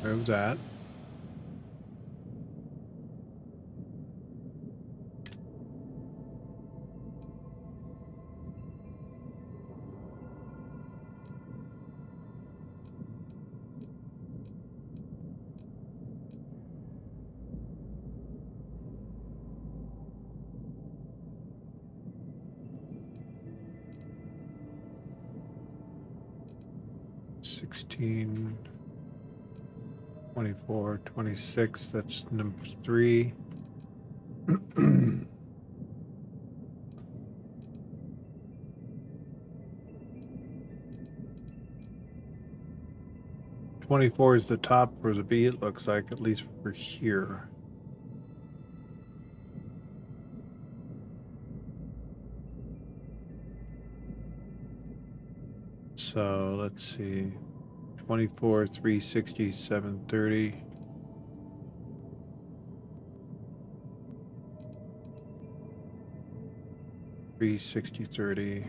move that. 24, 26, that's number 3. 24 is the top for the B, it looks like, at least for here. So let's see. 24, 360, 730. $360.30.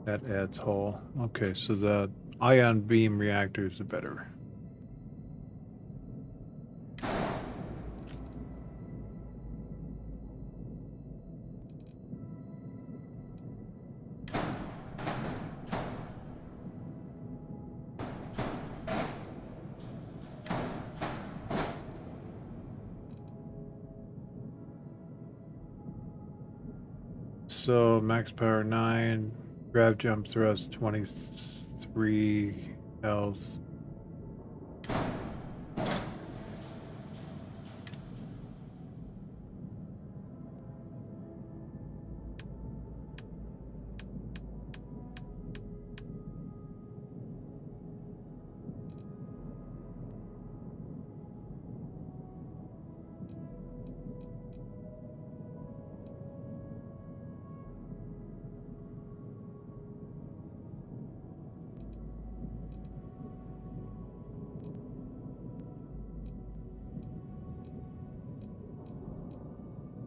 That adds whole. Okay, so the ion beam reactors are better. So max power 9, grab jump thrust 23, health.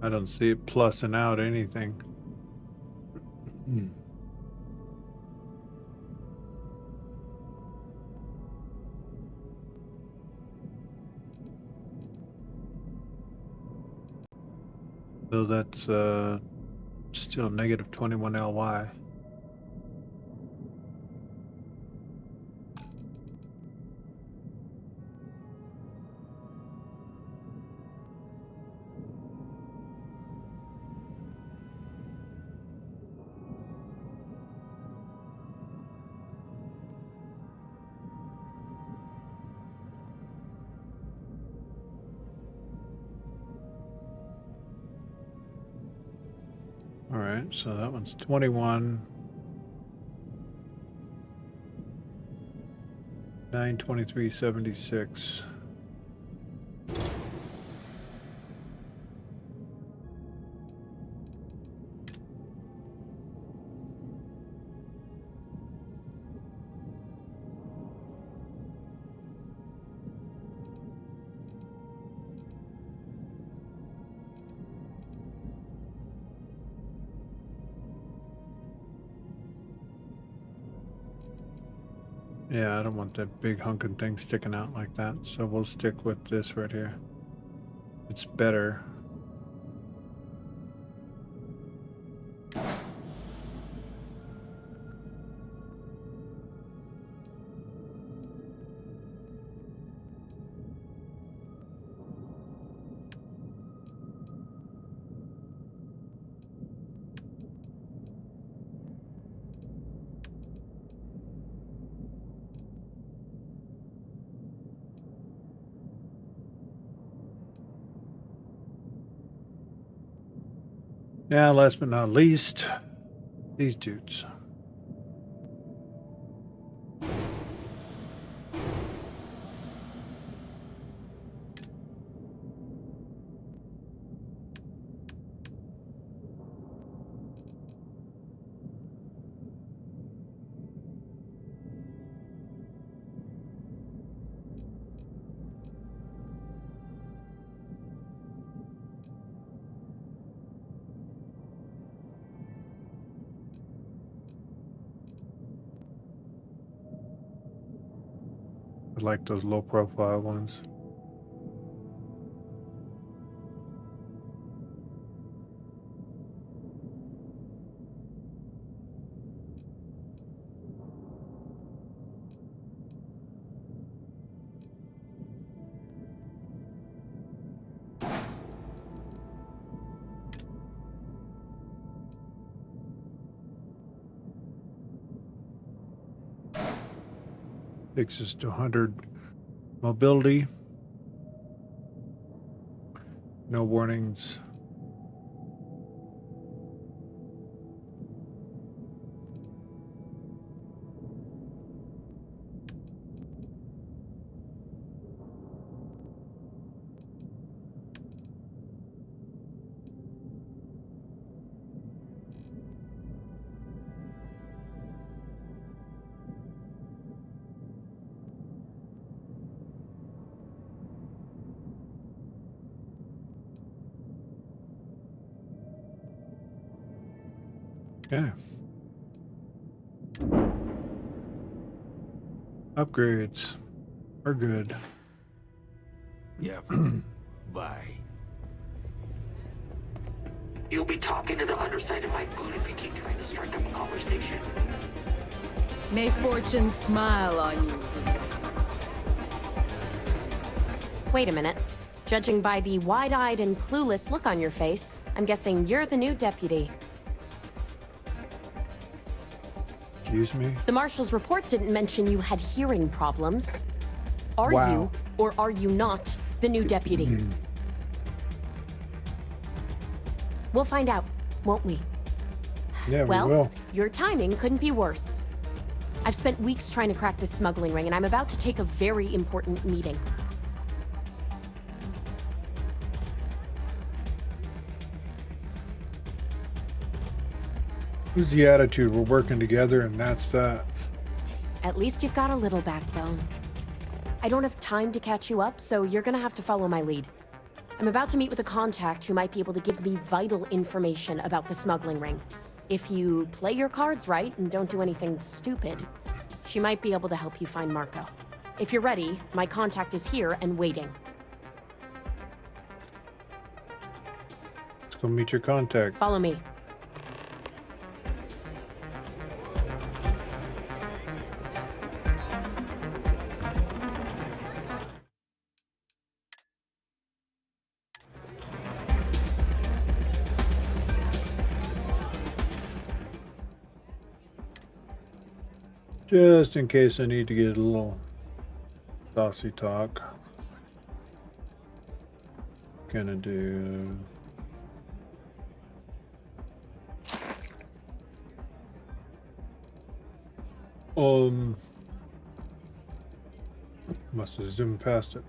I don't see it plussing out anything. So that's still negative 21 LY. All right, so that one's 21. 923.76. Yeah, I don't want that big hunking thing sticking out like that, so we'll stick with this right here. It's better. Yeah, last but not least, these dudes. I like those low profile ones. Fixes to 100 mobility. No warnings. Okay. Upgrades are good. Yep. Bye. You'll be talking to the underside of my boot if you keep trying to strike up a conversation. May fortune smile on you today. Wait a minute. Judging by the wide-eyed and clueless look on your face, I'm guessing you're the new deputy. Excuse me? The Marshal's report didn't mention you had hearing problems. Are you, or are you not, the new deputy? We'll find out, won't we? Yeah, well, we will. Your timing couldn't be worse. I've spent weeks trying to crack this smuggling ring, and I'm about to take a very important meeting. Who's the attitude? We're working together, and that's that. At least you've got a little backbone. I don't have time to catch you up, so you're gonna have to follow my lead. I'm about to meet with a contact who might be able to give me vital information about the smuggling ring. If you play your cards right and don't do anything stupid, she might be able to help you find Marco. If you're ready, my contact is here and waiting. Let's go meet your contact. Follow me. Just in case I need to get a little saucy talk. Gonna do... Must have zoomed past it.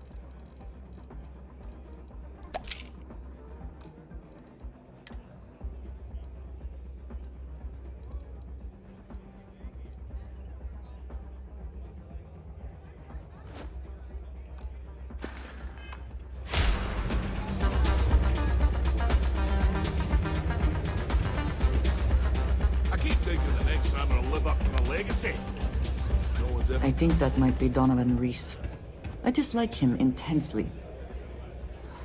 I think that might be Donovan Reese. I dislike him intensely.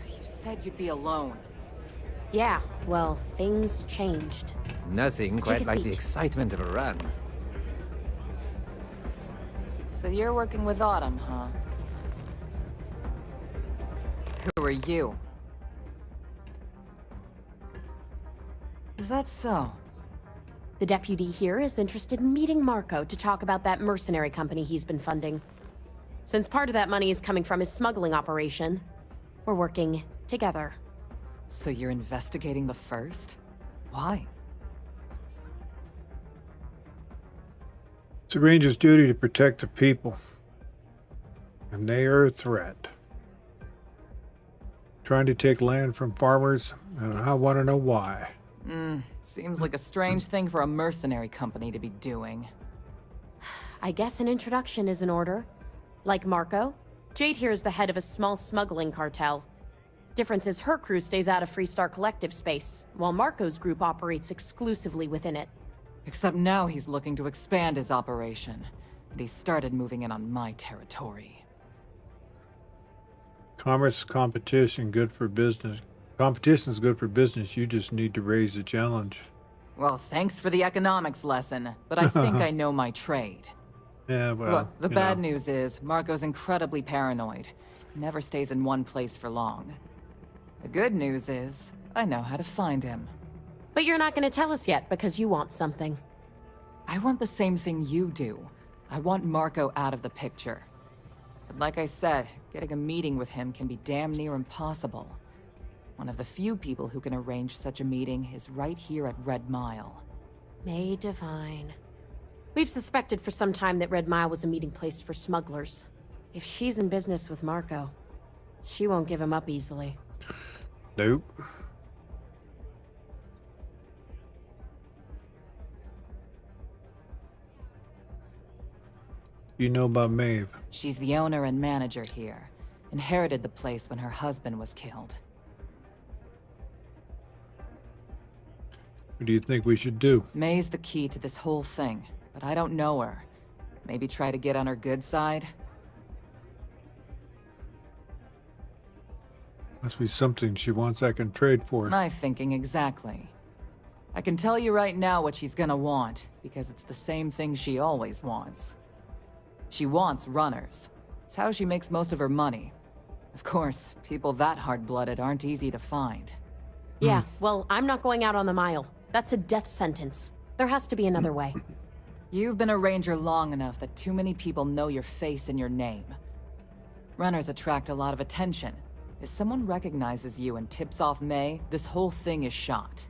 You said you'd be alone. Yeah, well, things changed. Nothing quite a like the seat. excitement of a run. So you're working with Autumn, huh? Who are you? Is that so? The deputy here is interested in meeting Marco to talk about that mercenary company he's been funding. Since part of that money is coming from his smuggling operation, we're working together. So you're investigating the first? Why? It's a ranger's duty to protect the people. And they are a threat. Trying to take land from farmers, and I want to know why. Seems like a strange thing for a mercenary company to be doing. I guess an introduction is in order. Like Marco, Jade here is the head of a small smuggling cartel. Difference is her crew stays out of Freestar Collective space, while Marco's group operates exclusively within it. Except now he's looking to expand his operation, and he started moving in on my territory. Commerce, competition, good for business. Competition is good for business. You just need to raise the challenge. Well, thanks for the economics lesson, but I think I know my trade. Yeah, well, Look, the bad news is Marco's incredibly paranoid. He never stays in one place for long. The good news is I know how to find him. But you're not going to tell us yet because you want something. I want the same thing you do. I want Marco out of the picture. But like I said, getting a meeting with him can be damn near impossible. One of the few people who can arrange such a meeting is right here at Red Mile. May Divine. We've suspected for some time that Red Mile was a meeting place for smugglers. If she's in business with Marco, she won't give him up easily. Nope. You know about Maeve? She's the owner and manager here. Inherited the place when her husband was killed. What do you think we should do? May's the key to this whole thing, but I don't know her. Maybe try to get on her good side? Must be something she wants I can trade for. My thinking exactly. I can tell you right now what she's gonna want, because it's the same thing she always wants. She wants runners. It's how she makes most of her money. Of course, people that hard-blooded aren't easy to find. Yeah, well, I'm not going out on the Mile. That's a death sentence. There has to be another way. You've been a ranger long enough that too many people know your face and your name. Runners attract a lot of attention. If someone recognizes you and tips off May, this whole thing is shot.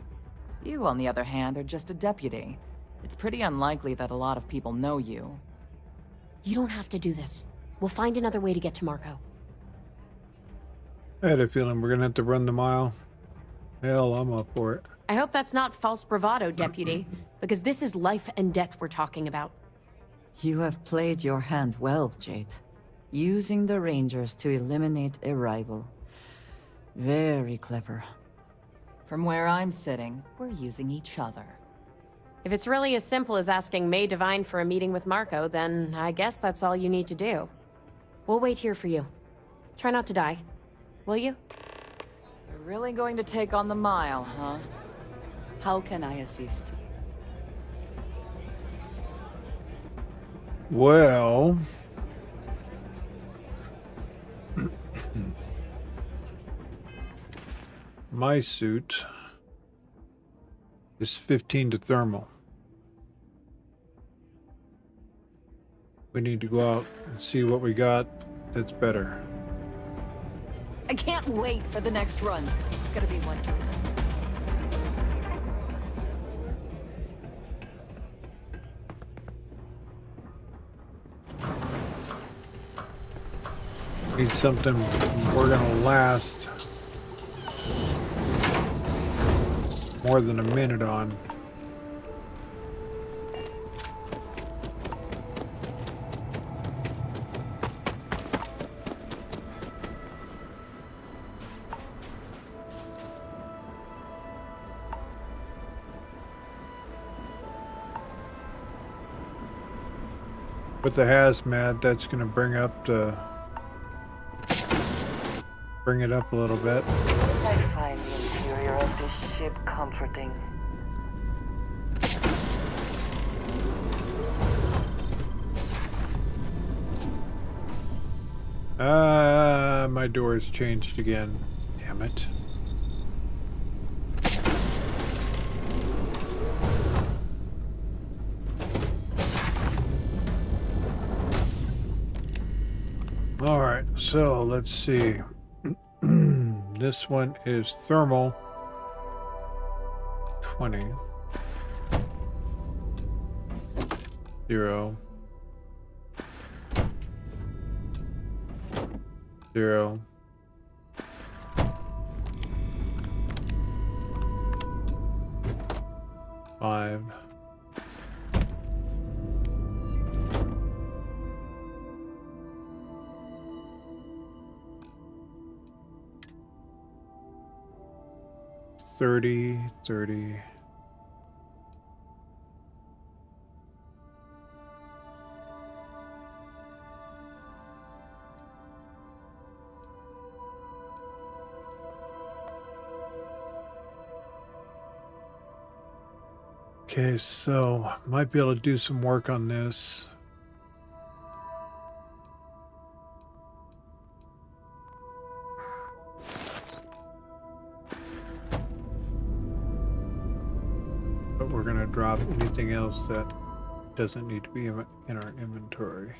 You, on the other hand, are just a deputy. It's pretty unlikely that a lot of people know you. You don't have to do this. We'll find another way to get to Marco. I had a feeling we're gonna have to run the mile. Hell, I'm up for it. I hope that's not false bravado, Deputy, because this is life and death we're talking about. You have played your hand well, Jade. Using the Rangers to eliminate a rival. Very clever. From where I'm sitting, we're using each other. If it's really as simple as asking May Divine for a meeting with Marco, then I guess that's all you need to do. We'll wait here for you. Try not to die. Will you? You're really going to take on the Mile, huh? How can I assist? Well... my suit is 15 to thermal. We need to go out and see what we got that's better. I can't wait for the next run. It's gonna be wonderful. Need something we're gonna last more than a minute on. With the hazmat, that's gonna bring it up a little bit. I find the interior of this ship comforting. My door's changed again. Damn it. All right, so let's see. This one is thermal 20 0 0 5 30 30 Okay, so might be able to do some work on this. But we're gonna drop anything else that doesn't need to be in our inventory.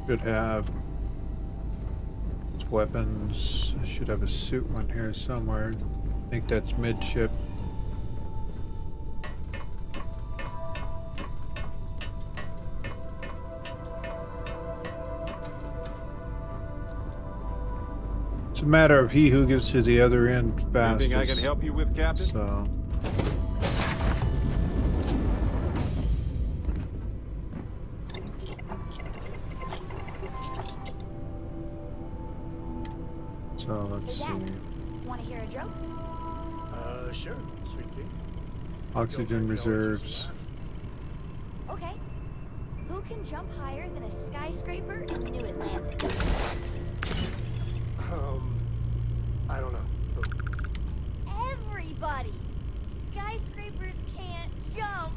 Should have weapons. I should have a suit one here somewhere. I think that's midship. It's a matter of he who gets to the other end fastest. Anything I can help you with, Captain? So. So let's see. Want to hear a joke? Sure, sweet pea. Oxygen reserves. Okay. Who can jump higher than a skyscraper in New Atlantis? I don't know. Everybody! Skyscrapers can't jump!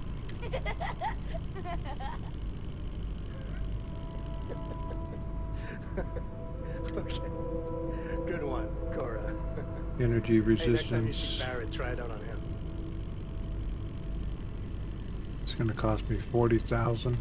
Okay. Good one, Cora. Energy Hey, next time you see resistance. Barrett, try it out on him. It's going to cost me 40,000.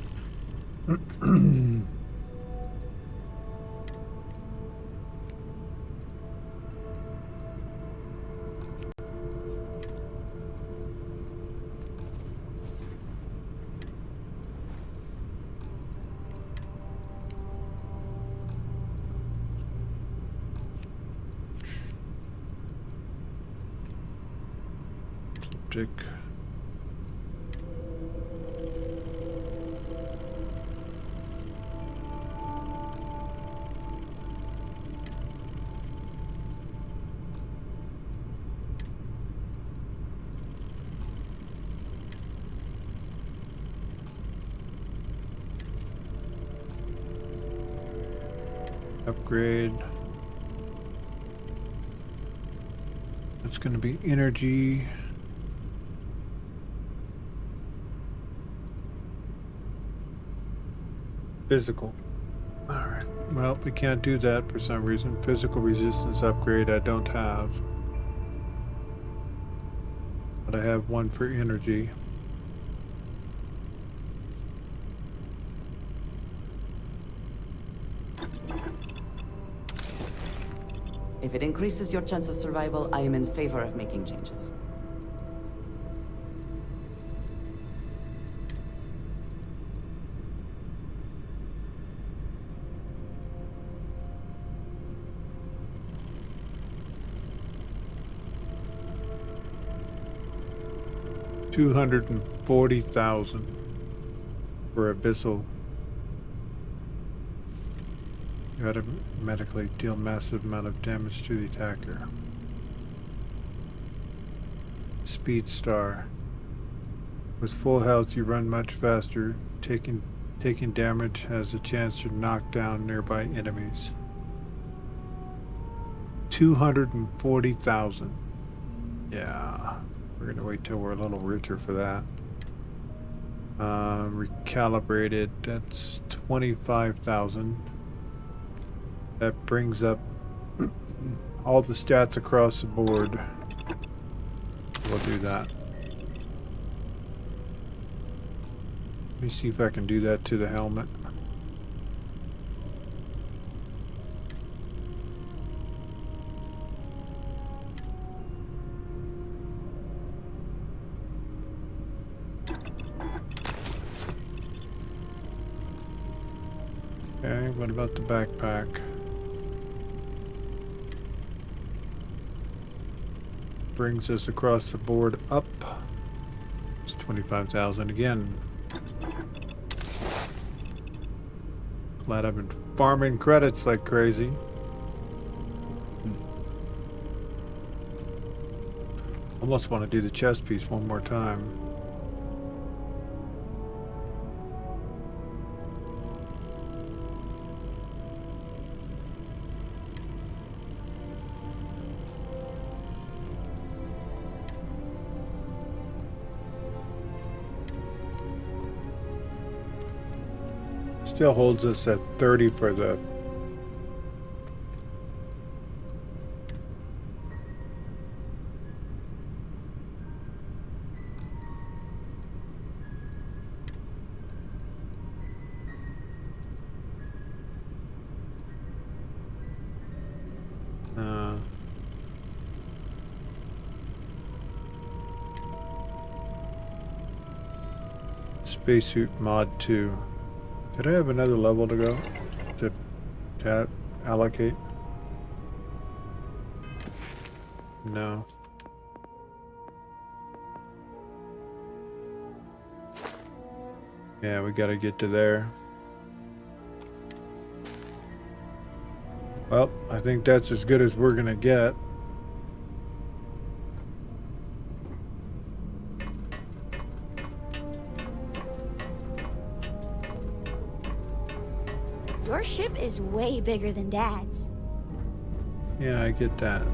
Ecliptic. Upgrade. That's going to be energy. Physical. Alright. Well, we can't do that for some reason. Physical resistance upgrade I don't have. But I have one for energy. If it increases your chance of survival, I am in favor of making changes. $240,000 for abyssal. You automatically deal massive amount of damage to the attacker. Speed star. With full health, you run much faster. Taking damage has a chance to knock down nearby enemies. 240,000. Yeah, we're gonna wait till we're a little richer for that. Recalibrated. That's 25,000. That brings up all the stats across the board. We'll do that. Let me see if I can do that to the helmet. Okay, what about the backpack? Brings us across the board up. It's 25,000 again. Glad I've been farming credits like crazy. Almost want to do the chest piece one more time. Still holds us at 30 for the... Spacesuit Mod 2. Did I have another level to go? To allocate? No. Yeah, we gotta get to there. Well, I think that's as good as we're gonna get. Your ship is way bigger than Dad's. Yeah, I get that.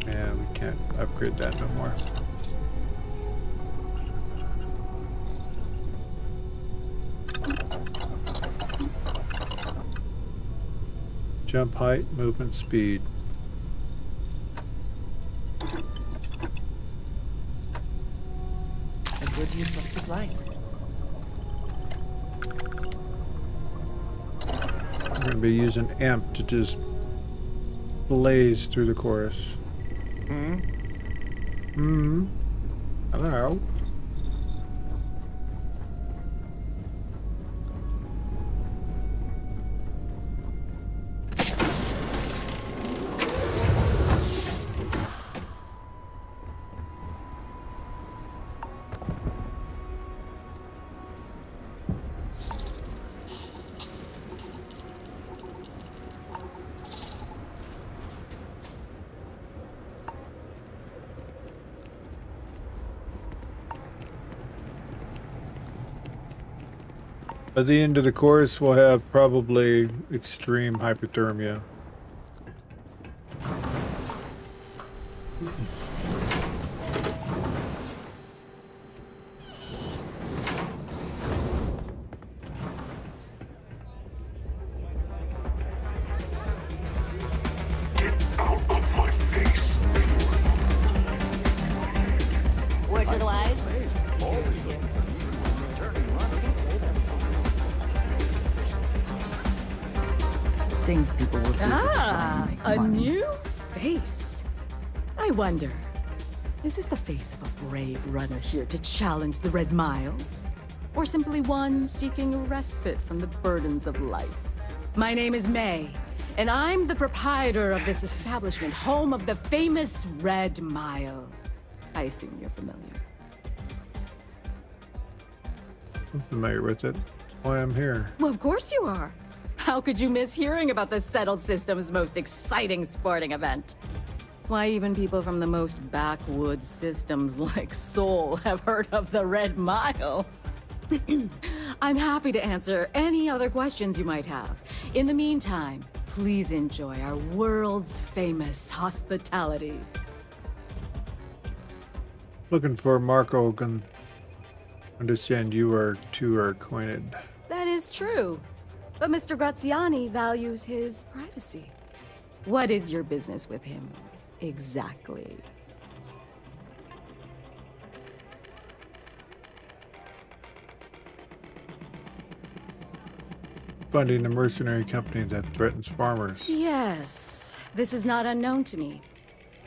Yeah, we can't upgrade that no more. Jump height, movement speed. A good use of supplies. We're going to be using AMP to just blaze through the chorus. Hello. By the end of the course, we'll have probably extreme hypothermia. Word to the wise? Things people will do to try and make a money. new face. I wonder, is this the face of a brave runner here to challenge the Red Mile? Or simply one seeking a respite from the burdens of life? My name is May, and I'm the proprietor of this establishment, home of the famous Red Mile. I assume you're familiar. I'm familiar with it. That's why I'm here. Well, of course you are. How could you miss hearing about the Settled System's most exciting sporting event? Why, even people from the most backwoods systems like Sol have heard of the Red Mile. I'm happy to answer any other questions you might have. In the meantime, please enjoy our world's famous hospitality. Looking for Marco. Can understand you two are acquainted. That is true. But Mr. Graziani values his privacy. What is your business with him, exactly? Funding a mercenary company that threatens farmers. Yes, this is not unknown to me.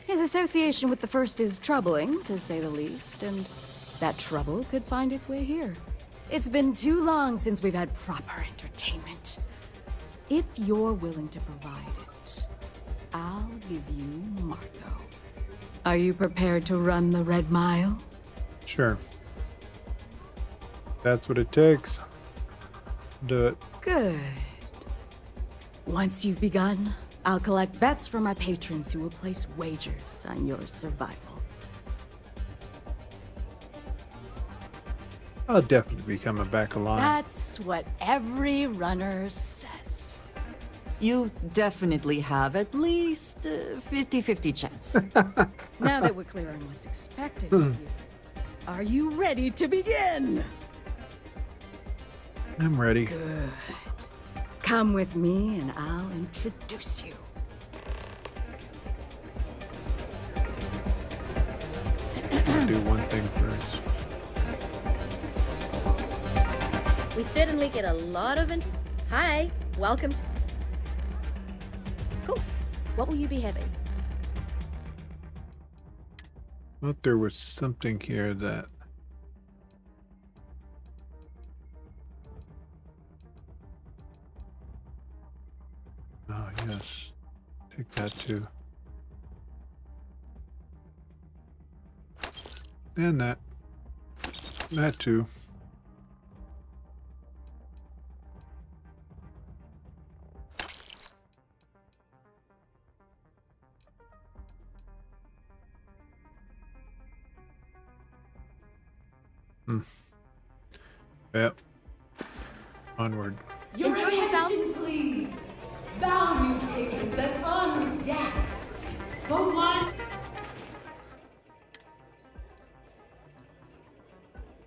His association with the First is troubling, to say the least, and that trouble could find its way here. It's been too long since we've had proper entertainment. If you're willing to provide it, I'll give you Marco. Are you prepared to run the Red Mile? Sure. That's what it takes. Do it. Good. Once you've begun, I'll collect bets from our patrons who will place wagers on your survival. I'll definitely be coming back alive. That's what every runner says. You definitely have at least 50-50 chance. Now that we're clear on what's expected of you, are you ready to begin? I'm ready. Good. Come with me and I'll introduce you. I'll do one thing first. We certainly get a lot of Hi, welcome. Cool. What will you be having? I thought there was something here that... Oh, yes. Take that too. And that. That too. Yep. Onward. Your attention, please. Valued patrons and honored guests. For one...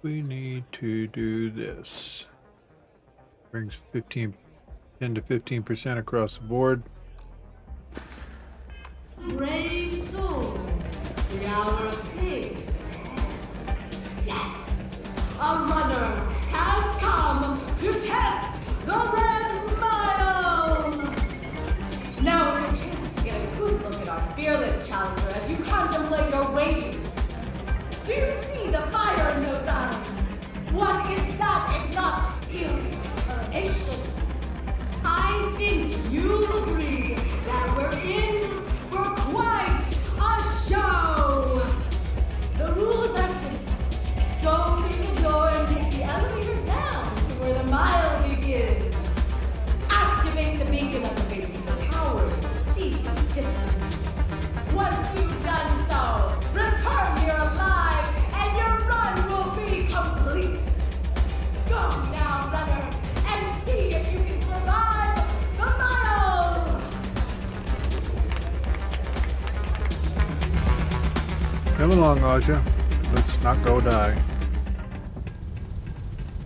We need to do this. Brings 10 to 15% across the board. Brave soul. The hour of things. Yes! A runner has come to test the Red Mile! Now is your chance to get a good look at our fearless challenger as you contemplate your wagers. Do you see the fire in those eyes? What is that if not steely determination? I think you'll agree that we're in for quite a show! The rules are simple. Go through the door and take the elevator down to where the mile begins. Activate the beacon at the base of the tower to see the distance. Once you've done so, return here alive and your run will be complete. Go now, runner, and see if you can survive the mile! Come along, Aja. Let's not go die.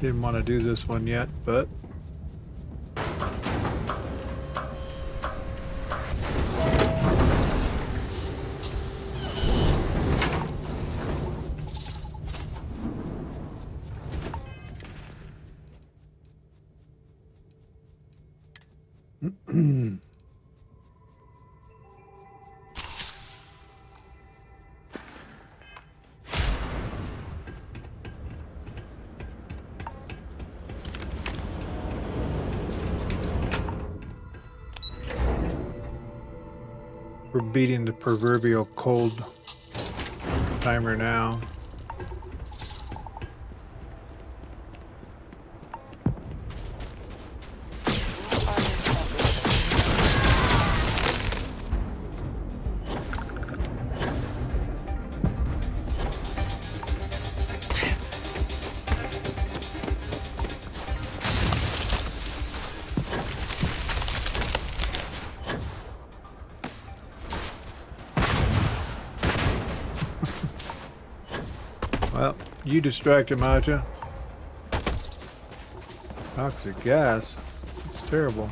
Didn't want to do this one yet, but... We're beating the proverbial cold timer now. Well, you distract him, Aja. Toxic gas. It's terrible.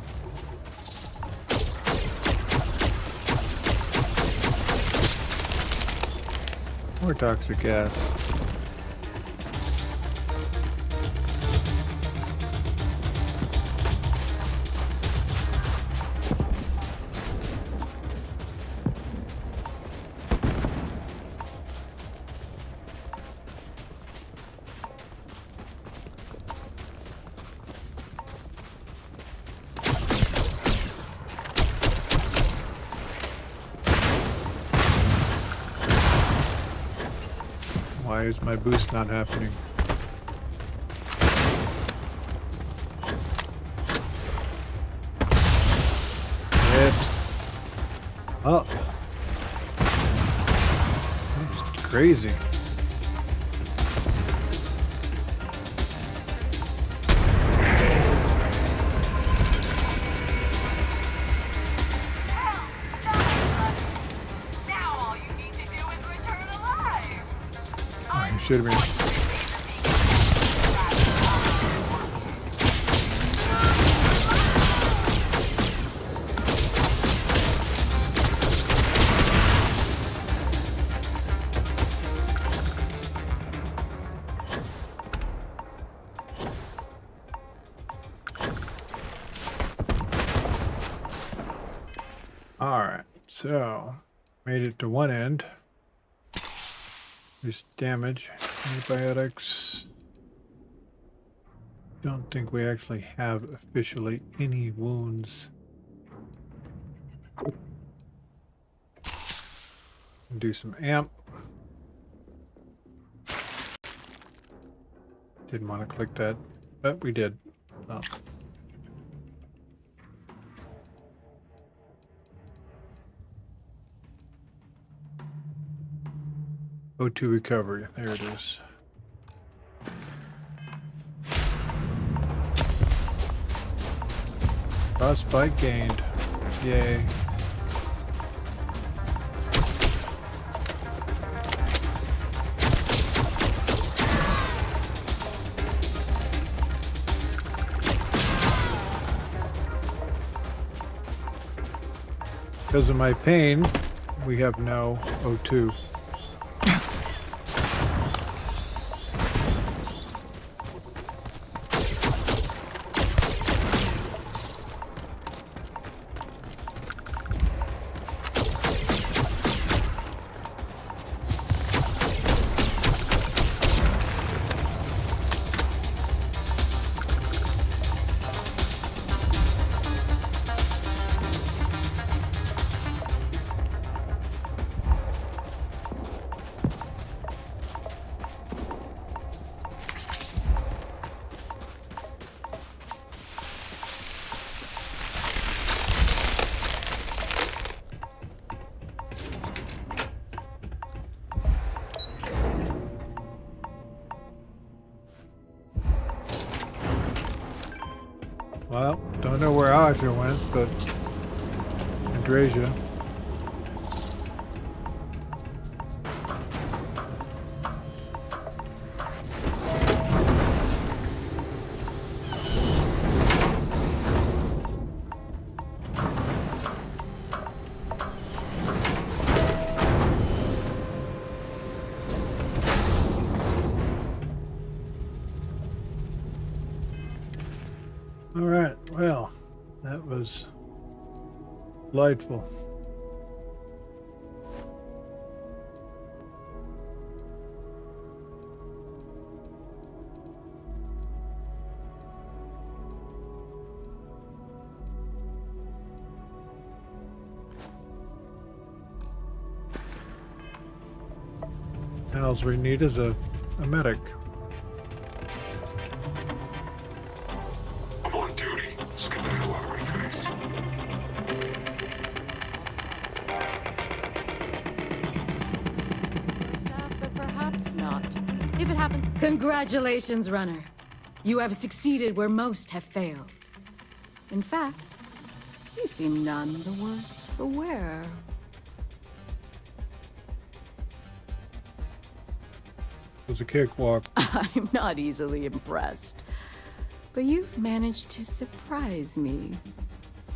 More toxic gas. Why is my boost not happening? Hit. Up. That's crazy. shooting me. Alright, so made it to one end. There's damage, antibiotics. Don't think we actually have officially any wounds. Do some amp. Didn't want to click that, but we did. Oh. O2 recovery. There it is. Frostbite gained. Yay. Because of my pain, we have no O2. Well, don't know where Aja went, but Andrasia. Alright, well, that was delightful. And all we need is a medic. I'm on duty. Let's get the hell out of my face. Stuff, but perhaps not. If it happens... Congratulations, runner. You have succeeded where most have failed. In fact, you seem none the worse for wear. It was a cakewalk. I'm not easily impressed. But you've managed to surprise me.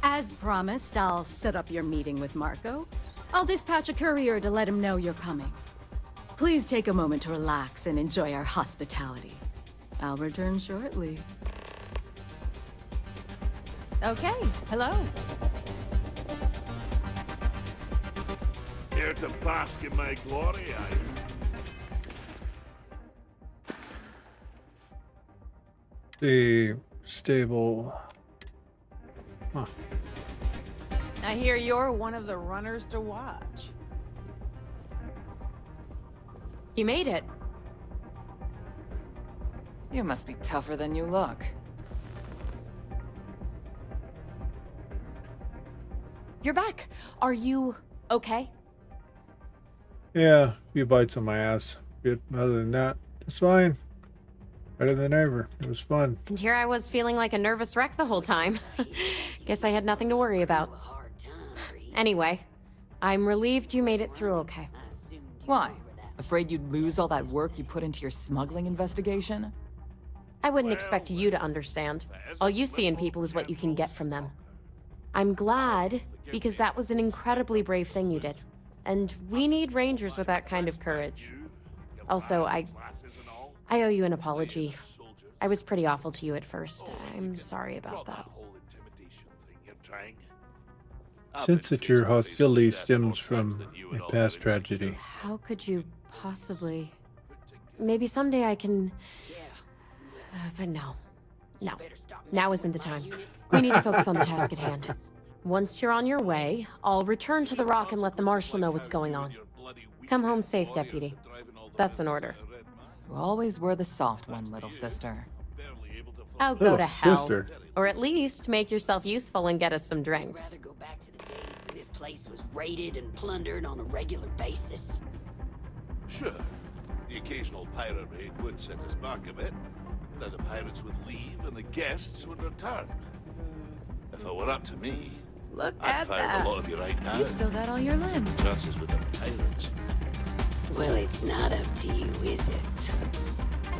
As promised, I'll set up your meeting with Marco. I'll dispatch a courier to let him know you're coming. Please take a moment to relax and enjoy our hospitality. I'll return shortly. Okay, hello. Here to bask in my glory, are you? The stable. Huh. I hear you're one of the runners to watch. You made it. You must be tougher than you look. You're back. Are you okay? Yeah, a few bites on my ass. But other than that, it's fine. Better than ever. It was fun. And here I was feeling like a nervous wreck the whole time. Guess I had nothing to worry about. Anyway, I'm relieved you made it through okay. Why? Afraid you'd lose all that work you put into your smuggling investigation? I wouldn't expect you to understand. All you see in people is what you can get from them. I'm glad, because that was an incredibly brave thing you did. And we need Rangers with that kind of courage. Also, I owe you an apology. I was pretty awful to you at first. I'm sorry about that. Sense that your hostility stems from a past tragedy. How could you possibly... Maybe someday I can... but no. No. Now isn't the time. We need to focus on the task at hand. Once you're on your way, I'll return to the Rock and let the Marshal know what's going on. Come home safe, Deputy. That's an order. You always were the soft one, little sister. Oh, go to hell. Or at least make yourself useful and get us some drinks. Go back to the days when this place was raided and plundered on a regular basis. Sure, the occasional pirate raid would set us back a bit. Then the pirates would leave and the guests would return. If it were up to me, Look I'd at fire that. a lot of you right now. You've still got all your limbs. Chances with the pirates. Well, it's not up to you, is it?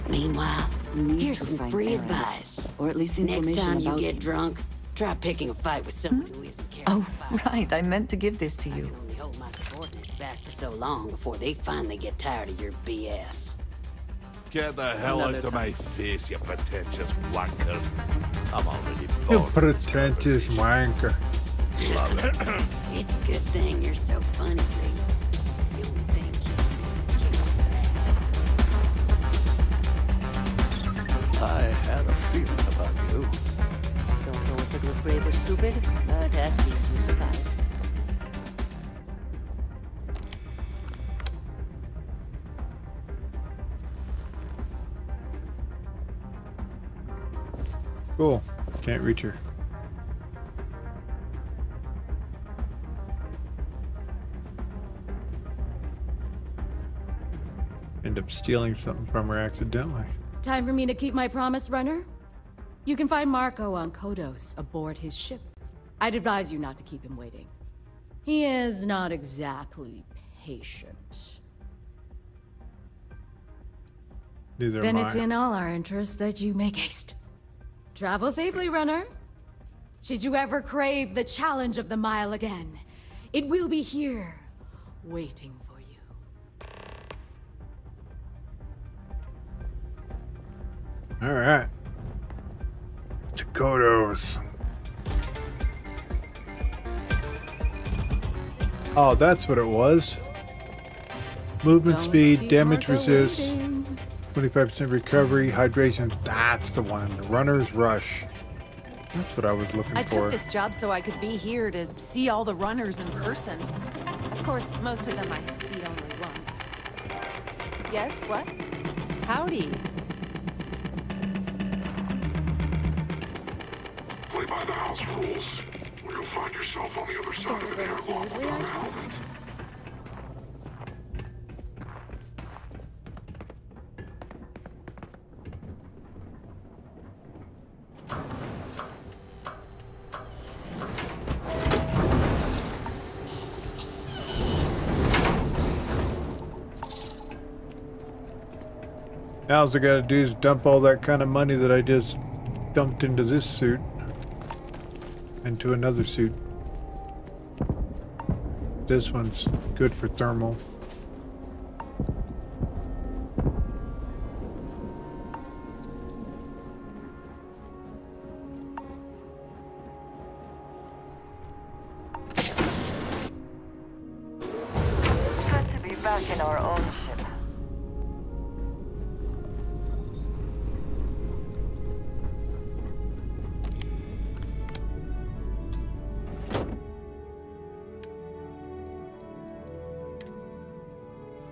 Meanwhile, here's some free Terran. advice. Or at least Next information time you about get him. drunk, try picking a fight with someone who isn't carrying Oh, right. I meant to give this to you. only hold my subordinates back for so long before they finally get tired of your BS. Get the hell out of my face, you pretentious wanker. I'm already You bored. pretentious wanker. Love it. It's a good thing you're so funny, Reese. It's the only thing I had a feeling about you. Don't know if it was brave or stupid, but at least you survived. Cool. Can't reach her. End up stealing something from her accidentally. Time for me to keep my promise, runner? You can find Marco on Kodos aboard his ship. I'd advise you not to keep him waiting. He is not exactly patient. These are Then mine. it's in all our interests that you make haste. Travel safely, runner. Should you ever crave the challenge of the mile again, it will be here, waiting for you. All right. Kodos. Oh, that's what it was. Movement Don't speed, keep damage Marco resist, waiting. 25% recovery, hydration. That's the one. Runner's Rush. That's what I was looking I for. took this job so I could be here to see all the runners in person. Of course, most of them I have seen only once. Yes, what? Howdy. Play by the house rules, or you'll find yourself on the other side of the airlock without help. Now all I gotta do is dump all that kind of money that I just dumped into this suit into another suit. This one's good for thermal. Good to be back in our own ship.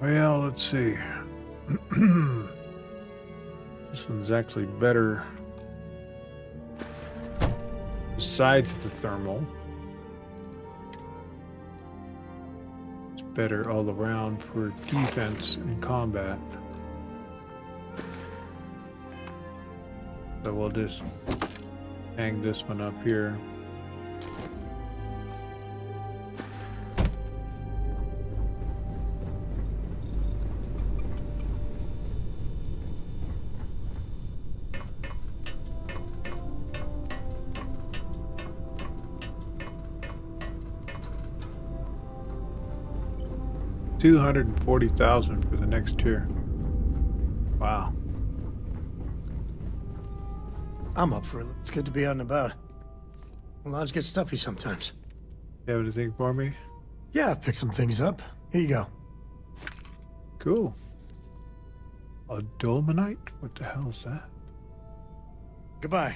Well, let's see. This one's actually better besides the thermal. It's better all around for defense and combat. So we'll just hang this one up here. 240,000 for the next tier. Wow. I'm up for it. It's good to be out and about. Lives get stuffy sometimes. You have anything for me? Yeah, I've picked some things up. Here you go. Cool. A dolomite? What the hell is that? Goodbye.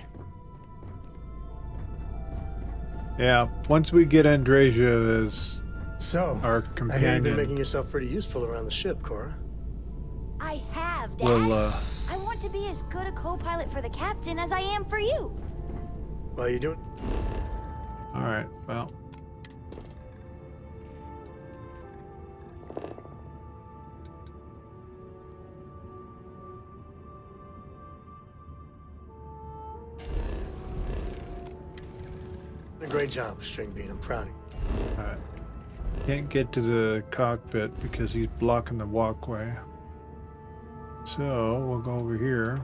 Yeah, once we get Andrasia as our I hear you've companion, been making yourself pretty useful around the ship, Cora. I have, Dad. we'll, I want to be as good a co-pilot for the captain as I am for you. Well, you doing? alright, well. A great job, String Bean. I'm proud of you. Alright. Can't get to the cockpit because he's blocking the walkway. So, we'll go over here.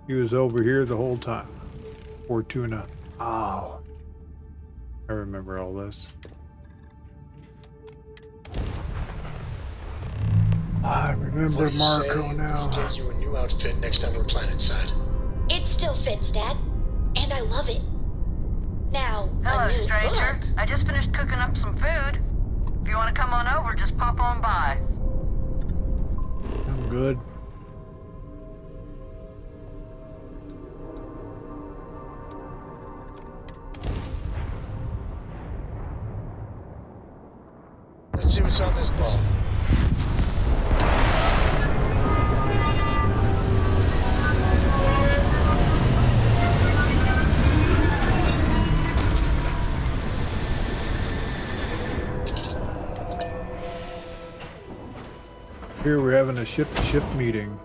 He was over here the whole time. Fortuna. Oh. I remember all this. I remember What do you Marco say now. we get you a new outfit next time we're planetside. It still fits, Dad. And I love it. Now, Hello, a new stranger. book. I just finished cooking up some food. If you want to come on over, just pop on by. I'm good. Let's see what's on this ball. Here we're having a ship-to-ship meeting.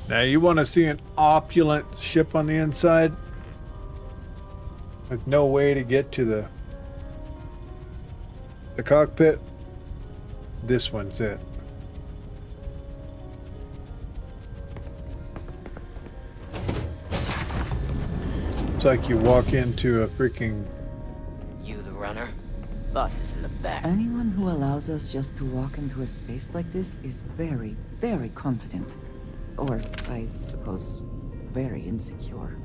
Now you want to see an opulent ship on the inside with no way to get to the cockpit? This one's it. It's like you walk into a freaking... You the runner? Boss is in the back. Anyone who allows us just to walk into a space like this is very, very confident. Or, I suppose, very insecure.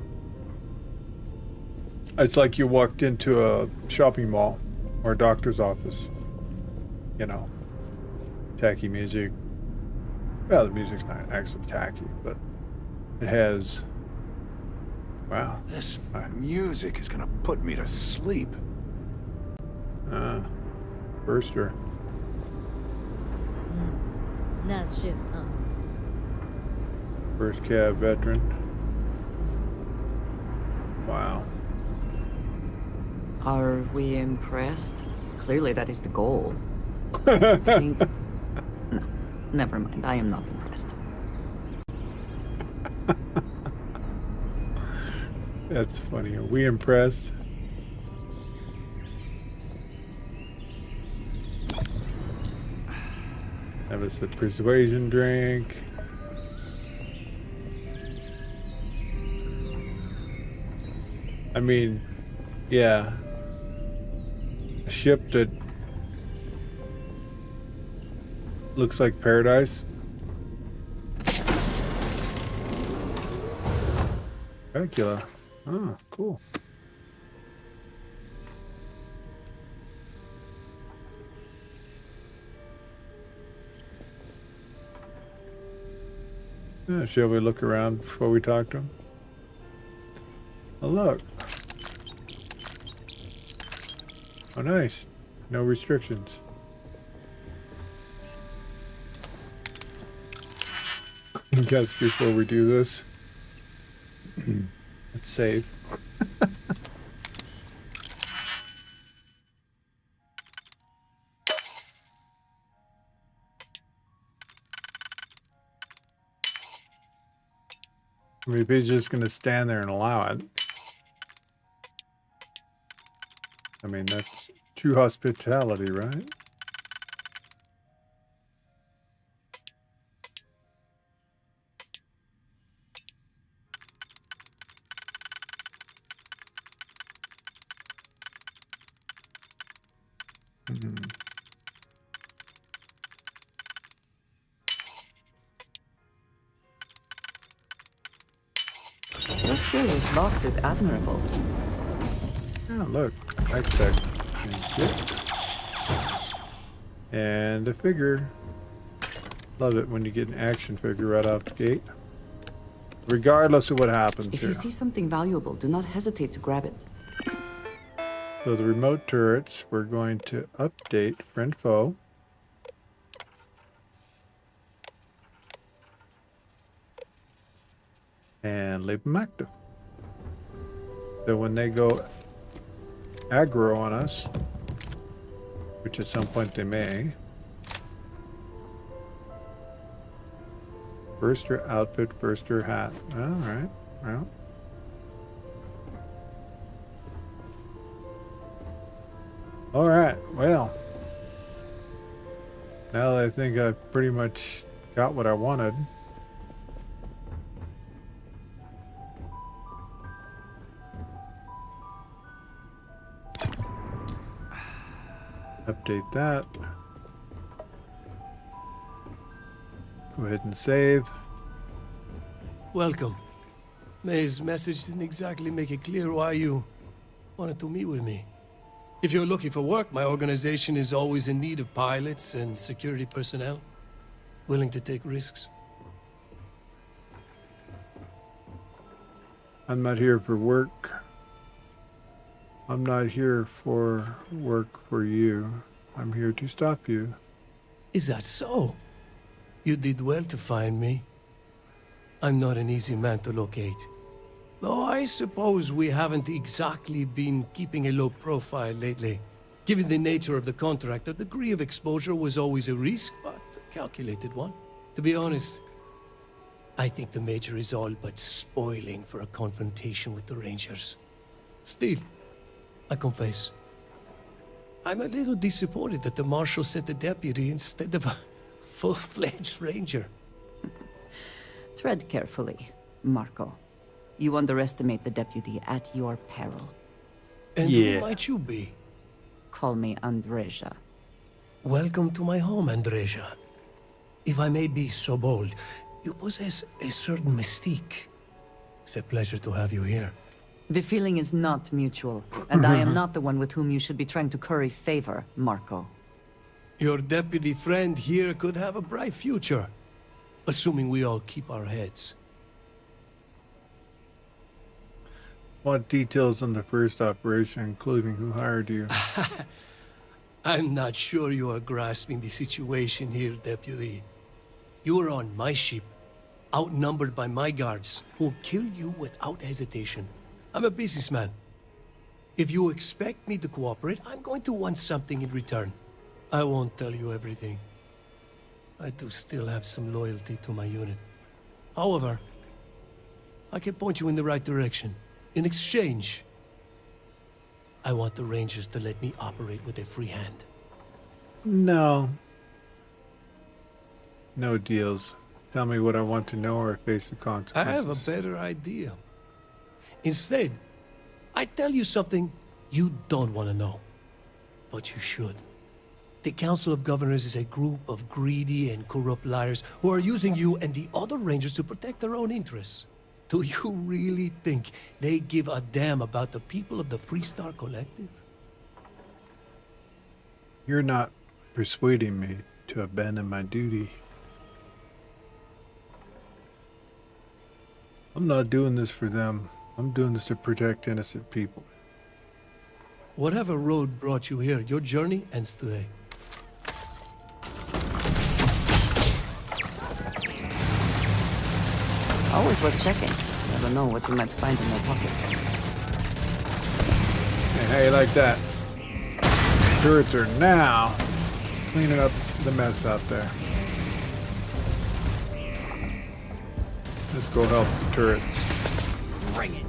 It's like you walked into a shopping mall or a doctor's office. You know, tacky music. Well, the music's not actually tacky, but it has... Wow. This music is gonna put me to sleep. Burster. Nice ship, huh? First cab veteran. Wow. Are we impressed? Clearly that is the goal. I think... No, never mind. I am not impressed. That's funny. Are we impressed? Have us a persuasion drink. I mean, yeah. A ship that looks like paradise. Akila. Oh, cool. Yeah, shall we look around before we talk to him? Oh, look. Oh, nice. No restrictions. guess before we do this, let's save. I mean, if he's just going to stand there and allow it, I mean, that's true hospitality, right? Your skill with locks is admirable. Oh, look. Expect. And a figure. Love it when you get an action figure right out the gate. Regardless of what happens If here. you see something valuable, do not hesitate to grab it. So the remote turrets, we're going to update friend foe. And leave them active. So when they go aggro on us, which at some point they may, Burster outfit, Burster hat. Alright, well. Alright, well. Now that I think I've pretty much got what I wanted. Update that. Go ahead and save. Welcome. May's message didn't exactly make it clear why you wanted to meet with me. If you're looking for work, my organization is always in need of pilots and security personnel, willing to take risks. I'm not here for work. I'm not here for work for you. I'm here to stop you. Is that so? You did well to find me. I'm not an easy man to locate. Though I suppose we haven't exactly been keeping a low profile lately. Given the nature of the contract, a degree of exposure was always a risk, but a calculated one. To be honest, I think the Major is all but spoiling for a confrontation with the Rangers. Still, I confess, I'm a little disappointed that the Marshal sent a deputy instead of a full-fledged Ranger. Tread carefully, Marco. You underestimate the deputy at your peril. And who might you be? Call me Andreja. Welcome to my home, Andreja. If I may be so bold, you possess a certain mystique. It's a pleasure to have you here. The feeling is not mutual, and I am not the one with whom you should be trying to curry favor, Marco. Your deputy friend here could have a bright future, assuming we all keep our heads. What details on the first operation, including who hired you? I'm not sure you are grasping the situation here, Deputy. You were on my ship, outnumbered by my guards, who killed you without hesitation. I'm a businessman. If you expect me to cooperate, I'm going to want something in return. I won't tell you everything. I do still have some loyalty to my unit. However, I can point you in the right direction. In exchange, I want the Rangers to let me operate with a free hand. No. No deals. Tell me what I want to know or face the I consequences. have a better idea. Instead, I tell you something you don't want to know. But you should. The Council of Governors is a group of greedy and corrupt liars who are using you and the other Rangers to protect their own interests. Do you really think they give a damn about the people of the Freestar Collective? You're not persuading me to abandon my duty. I'm not doing this for them. I'm doing this to protect innocent people. Whatever road brought you here, your journey ends today. Always worth checking. Never know what you might find in their pockets. Hey, how you like that? Turrets are now cleaning up the mess out there. Let's go help the turrets. Bring it.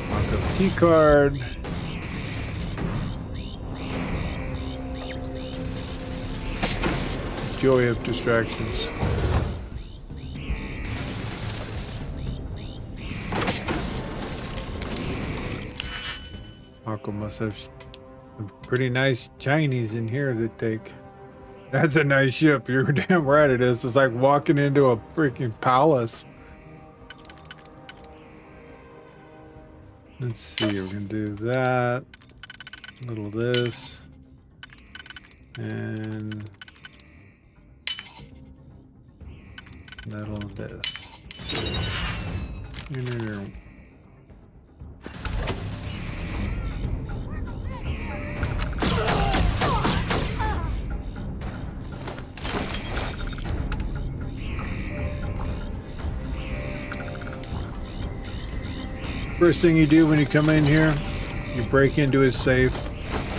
Mark up key card. Joy of distractions. Marco must have some pretty nice Chinese in here to take. That's a nice ship. You're damn right it is. It's like walking into a freaking palace. Let's see, we're gonna do that. A little of this. And little of this. First thing you do when you come in here, you break into his safe,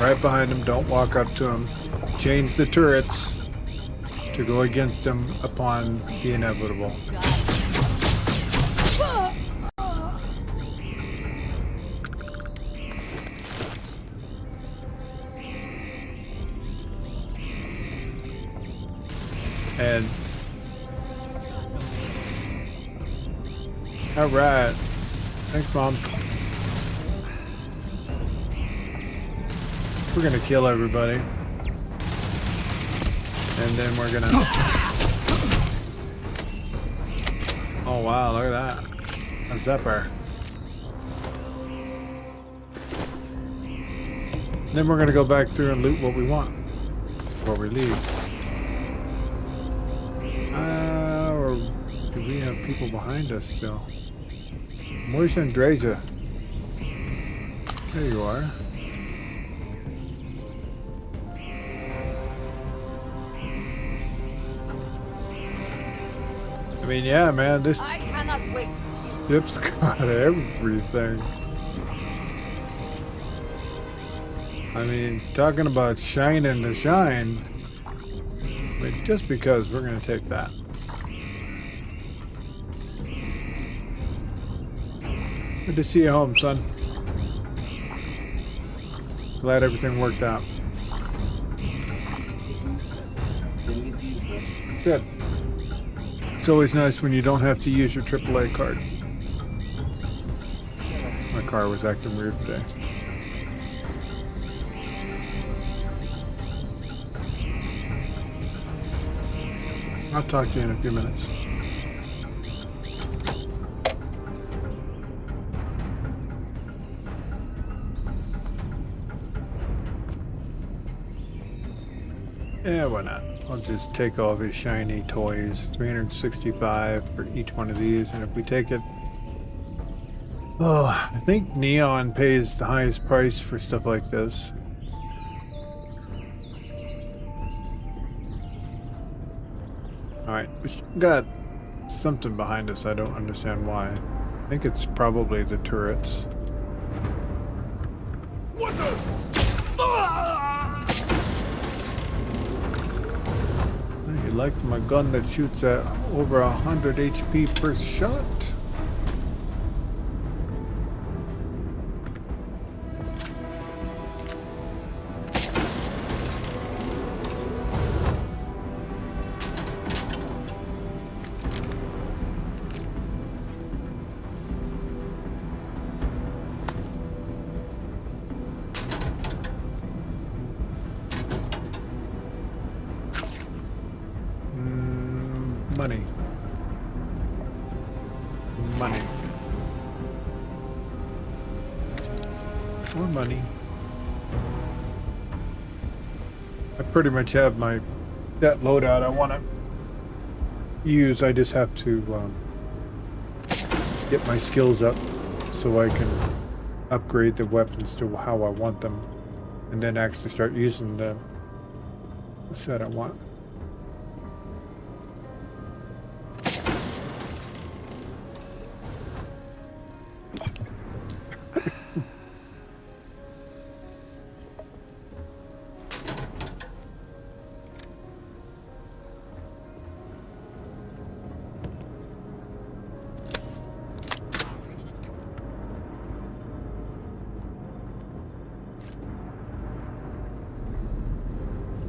right behind him, don't walk up to him, change the turrets to go against him upon the inevitable. And all right. Thanks, Mom. We're gonna kill everybody. And then we're gonna... Oh wow, look at that. A zepper. Then we're gonna go back through and loot what we want before we leave. Or do we have people behind us still? Where's Andreja? There you are. I mean, yeah, man, this I cannot wait. ship's got everything. I mean, talking about shining the shine. But just because, we're gonna take that. Good to see you home, son. Glad everything worked out. Good. It's always nice when you don't have to use your AAA card. My car was acting weird today. I'll talk to you in a few minutes. Yeah, why not? I'll just take all of his shiny toys. 365 for each one of these, and if we take it... Oh, I think Neon pays the highest price for stuff like this. Alright, we got something behind us. I don't understand why. I think it's probably the turrets. What the? You like my gun that shoots at over 100 HP per shot? Money. Money. More money. I pretty much have that loadout I want to use. I just have to get my skills up so I can upgrade the weapons to how I want them, and then actually start using the set I want.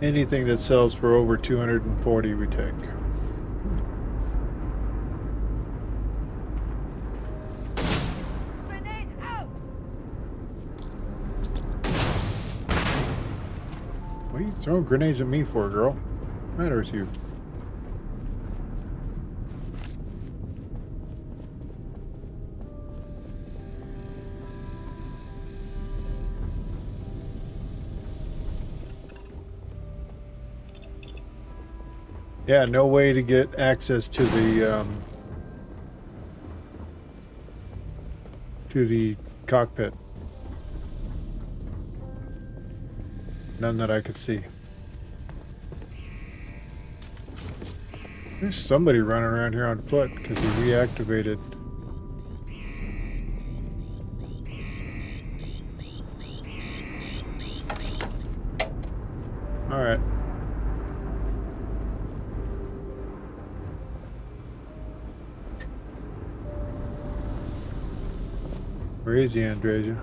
Anything that sells for over 240 we take. Grenade out! What are you throwing grenades at me for, girl? What matter with you? Yeah, no way to get access to the cockpit. None that I could see. There's somebody running around here on foot because he reactivated. All right. Where is he, Andreja?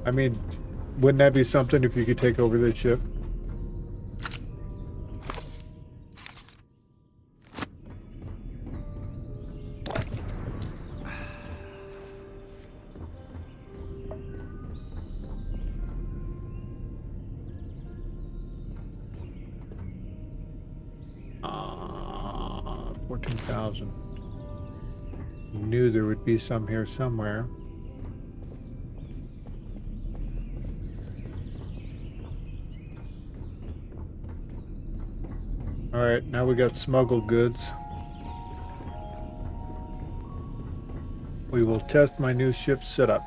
I mean, wouldn't that be something if you could take over this ship? Knew there would be some here somewhere. All right, now we got smuggled goods. We will test my new ship setup.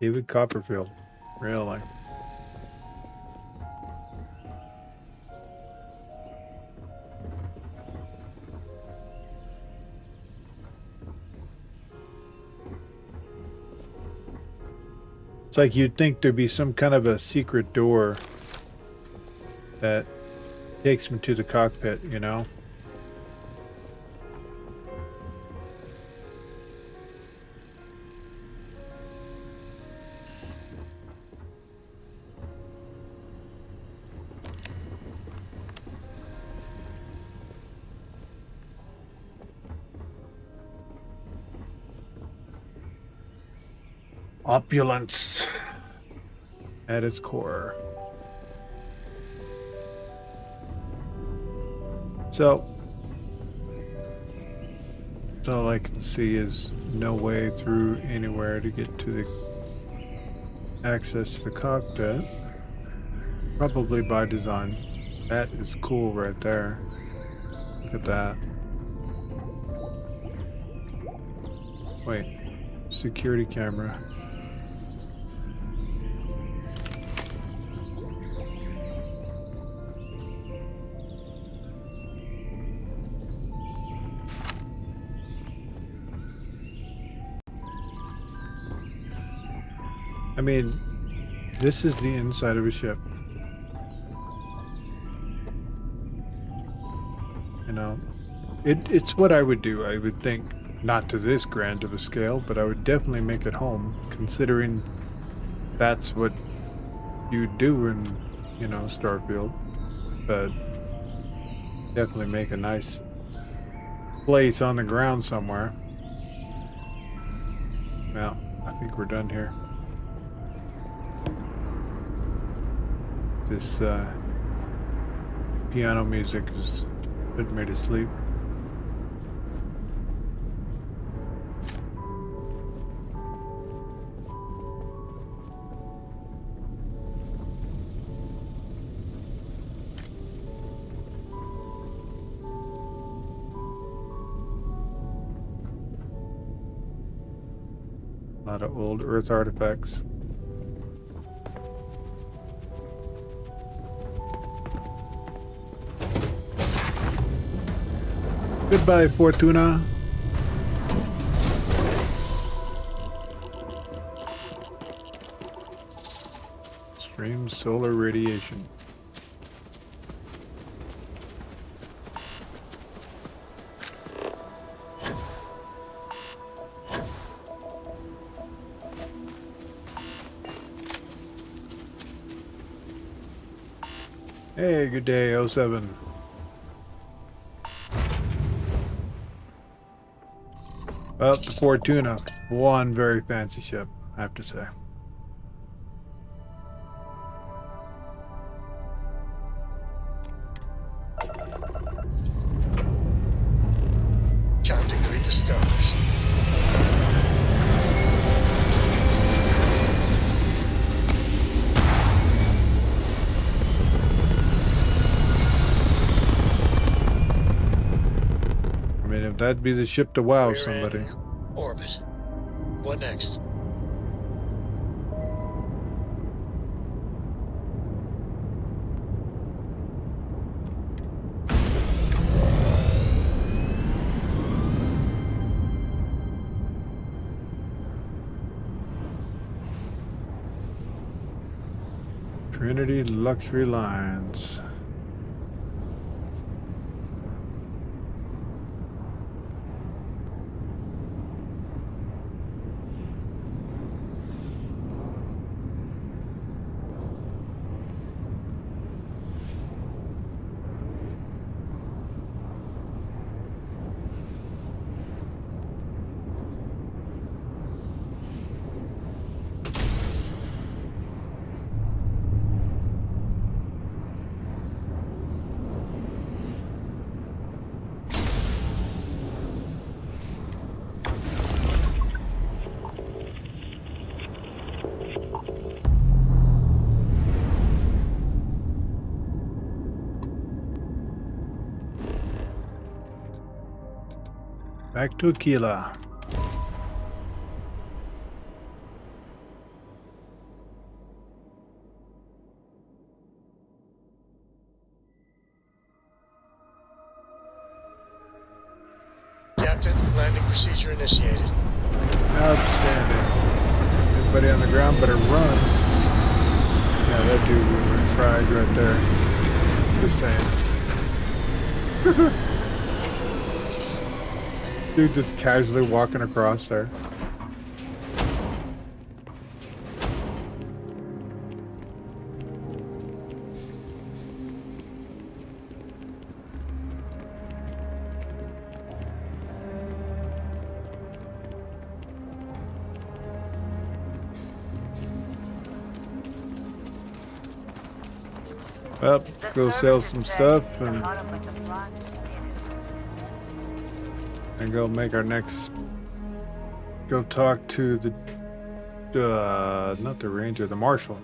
David Copperfield, really? It's like you'd think there'd be some kind of a secret door that takes me to the cockpit, you know? Opulence at its core. So, all I can see is no way through anywhere to get to the access to the cockpit. Probably by design. That is cool right there. Look at that. Wait, security camera. I mean, this is the inside of a ship. You know, it's what I would do. I would think, not to this grand of a scale, but I would definitely make it home, considering that's what you do in, you know, Starfield. But definitely make a nice place on the ground somewhere. Well, I think we're done here. This piano music is putting me to sleep. A lot of old Earth artifacts. Goodbye, Fortuna. Extreme solar radiation. Hey, good day, 07. Well, the Fortuna, one very fancy ship, I have to say. Time to greet the stars. I mean, if that'd be the ship to wow somebody. Orbit. What next? Trinity Luxury Lines. Back to Akila. Captain, landing procedure initiated. Outstanding. Everybody on the ground better run. Yeah, that dude would have been fried right there. Just saying. Dude just casually walking across there. Well, go sell some stuff and go make our next. Go talk to the not the ranger, the marshal.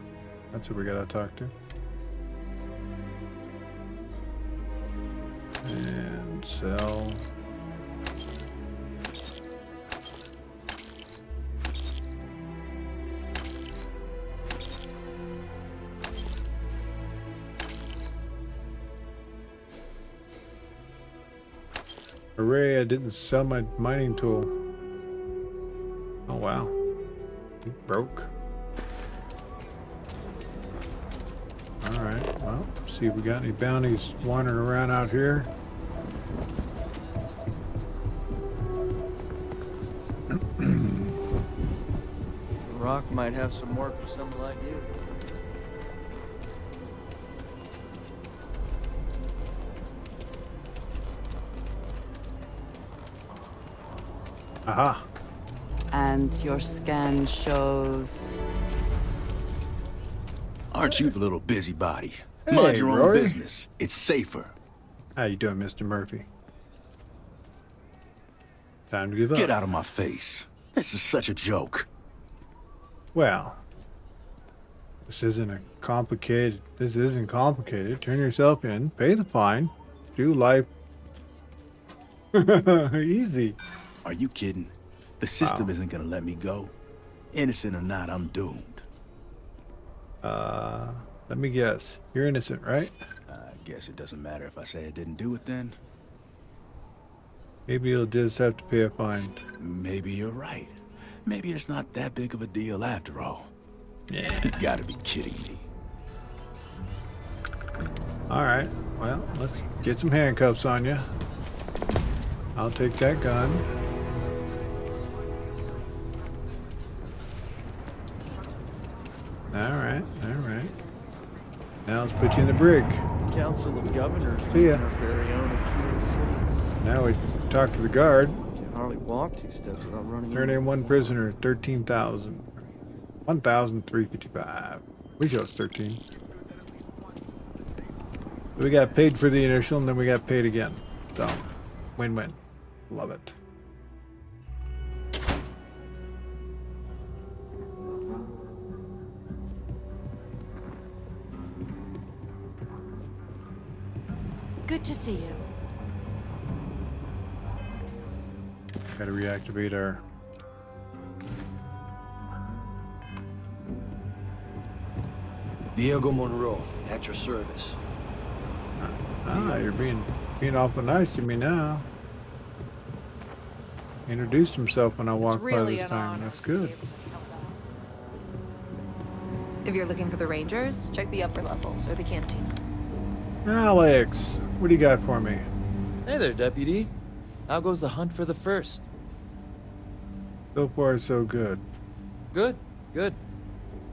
That's who we gotta talk to. And sell. Hooray, I didn't sell my mining tool. Oh wow. It broke. Alright, well, see if we got any bounties wandering around out here. The Rock might have some work for someone like you. Aha. And your scan shows... Aren't you the little busybody? Hey, Mind your own Rory. business. It's safer. How you doing, Mr. Murphy? Time to give up. Get out of my face. This is such a joke. Well, this isn't complicated. Turn yourself in, pay the fine, do life easy. Are you kidding? The system isn't gonna let me go. Innocent or not, I'm doomed. Let me guess. You're innocent, right? I guess it doesn't matter if I say I didn't do it then. Maybe you'll just have to pay a fine. Maybe you're right. Maybe it's not that big of a deal after all. Yeah. You've got to be kidding me. Alright, well, let's get some handcuffs on you. I'll take that gun. Alright, alright. Now let's put you in the brig. Council of Governors See ya. in our very own Akila City. Now we talk to the guard. Can hardly walk 2 steps without running. Turn in one prisoner, 13,000. 1,355. We show it's 13. We got paid for the initial and then we got paid again. So, win-win. Love it. Good to see you. Gotta reactivate our... Diego Monroe, at your service. You're being awful nice to me now. Introduced himself when I walked by this time. That's good. If you're looking for the Rangers, check the upper levels or the canteen. Alex, what do you got for me? Hey there, Deputy. How goes the hunt for the first? So far, so good. Good, good.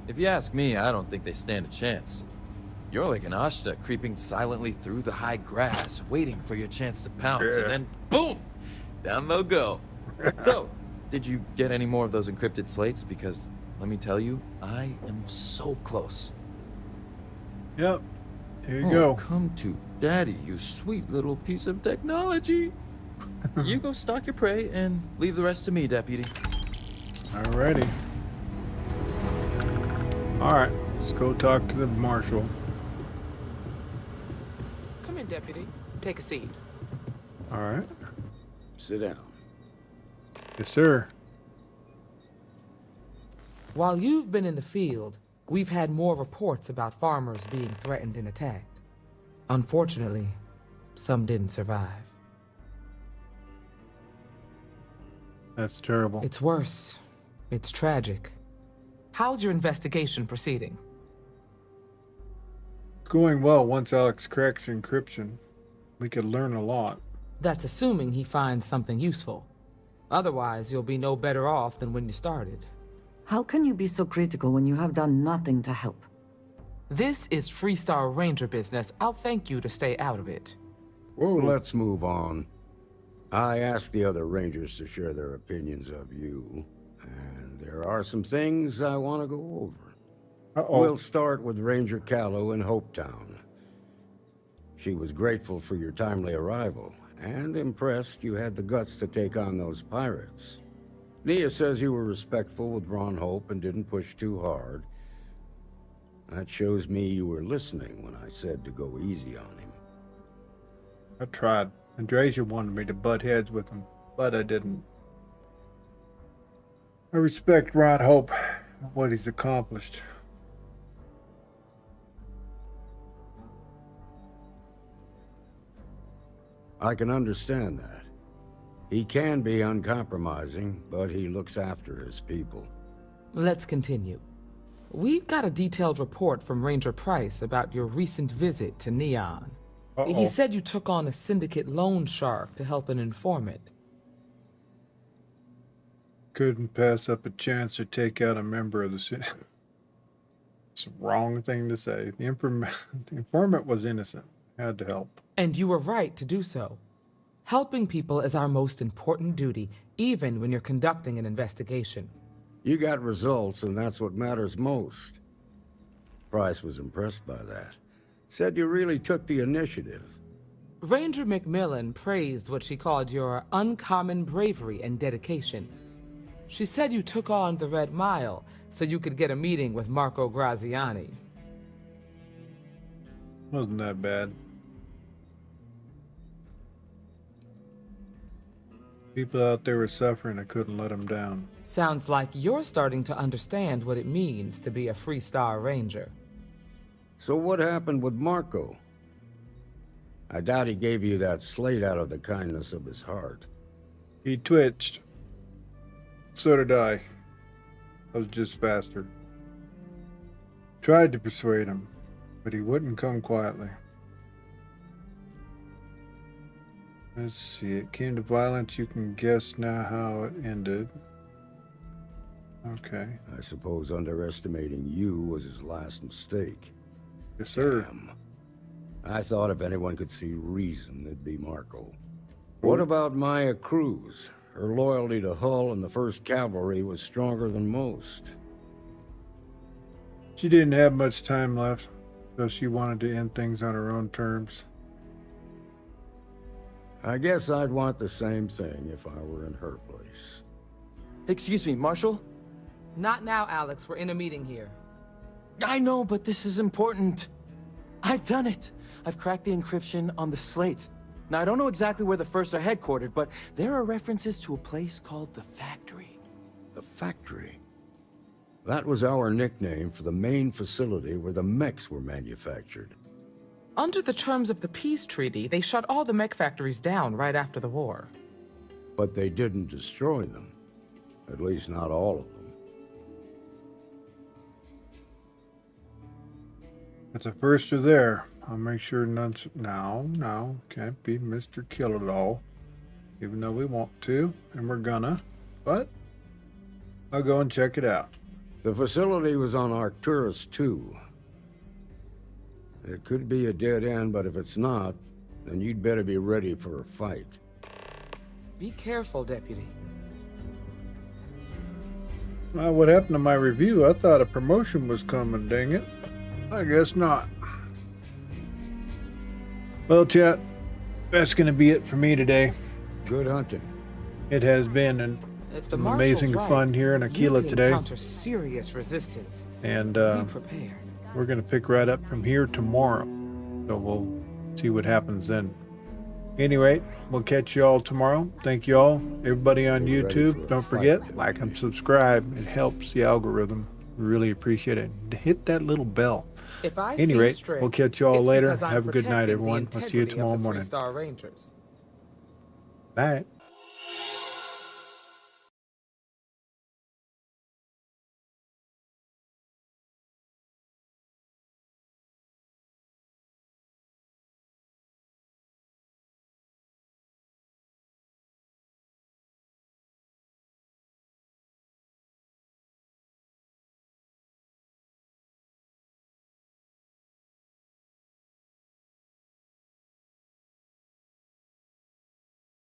If you ask me, I don't think they stand a chance. You're like an Ashta creeping silently through the high grass, waiting for your chance to pounce, and then boom! Down they'll go. So, did you get any more of those encrypted slates? Because, let me tell you, I am so close. Yep. Here you go. Come to Daddy, you sweet little piece of technology. You go stalk your prey and leave the rest to me, Deputy. Alrighty. Alright, let's go talk to the marshal. Come in, Deputy. Take a seat. Alright. Sit down. Yes, sir. While you've been in the field, we've had more reports about farmers being threatened and attacked. Unfortunately, some didn't survive. That's terrible. It's worse. It's tragic. How's your investigation proceeding? It's going well once Alex cracks encryption. We could learn a lot. That's assuming he finds something useful. Otherwise, you'll be no better off than when you started. How can you be so critical when you have done nothing to help? This is Freestar Ranger business. I'll thank you to stay out of it. Let's move on. I asked the other Rangers to share their opinions of you, and there are some things I want to go over. We'll start with Ranger Callow in Hopetown. She was grateful for your timely arrival, and impressed you had the guts to take on those pirates. Nia says you were respectful with Ron Hope and didn't push too hard. That shows me you were listening when I said to go easy on him. I tried. Andrasia wanted me to butt heads with him, but I didn't. I respect Ron Hope and what he's accomplished. I can understand that. He can be uncompromising, but he looks after his people. Let's continue. We've got a detailed report from Ranger Price about your recent visit to Neon. He said you took on a syndicate loan shark to help an informant. Couldn't pass up a chance to take out a member of the city. It's the wrong thing to say. The informant was innocent. Had to help. And you were right to do so. Helping people is our most important duty, even when you're conducting an investigation. You got results, and that's what matters most. Price was impressed by that. Said you really took the initiative. Ranger McMillan praised what she called your uncommon bravery and dedication. She said you took on the Red Mile so you could get a meeting with Marco Graziani. Wasn't that bad. People out there were suffering. I couldn't let them down. Sounds like you're starting to understand what it means to be a Freestar Ranger. So what happened with Marco? I doubt he gave you that slate out of the kindness of his heart. He twitched. So did I. I was just faster. Tried to persuade him, but he wouldn't come quietly. Let's see, it came to violence. You can guess now how it ended. Okay. I suppose underestimating you was his last mistake. Yes, sir. Damn. I thought if anyone could see reason, it'd be Marco. What about Maya Cruz? Her loyalty to Hull and the 1st Cavalry was stronger than most. She didn't have much time left, so she wanted to end things on her own terms. I guess I'd want the same thing if I were in her place. Excuse me, Marshal? Not now, Alex. We're in a meeting here. I know, but this is important. I've done it. I've cracked the encryption on the slates. Now, I don't know exactly where the First are headquartered, but there are references to a place called the Factory. The Factory? That was our nickname for the main facility where the mechs were manufactured. Under the terms of the peace treaty, they shut all the mech factories down right after the war. But they didn't destroy them. At least not all of them. That's a first or there. I'll make sure none's... No, can't be Mr. Kill-It-All. Even though we want to, and we're gonna. But I'll go and check it out. The facility was on Arcturus 2. It could be a dead end, but if it's not, then you'd better be ready for a fight. Be careful, Deputy. Well, what happened to my review? I thought a promotion was coming, dang it. I guess not. Well, chat, that's going to be it for me today. Good hunting. It has been an amazing fun here in Akila today. Encounter serious resistance. And be prepared. We're going to pick right up from here tomorrow. So we'll see what happens then. Anyway, we'll catch you all tomorrow. Thank you all. Everybody on YouTube, don't forget, like and subscribe. It helps the algorithm. We really appreciate it. Hit that little bell. Anyway, we'll catch you all later. Have a good night, everyone. I'll see you tomorrow morning. Freestar Rangers. Bye.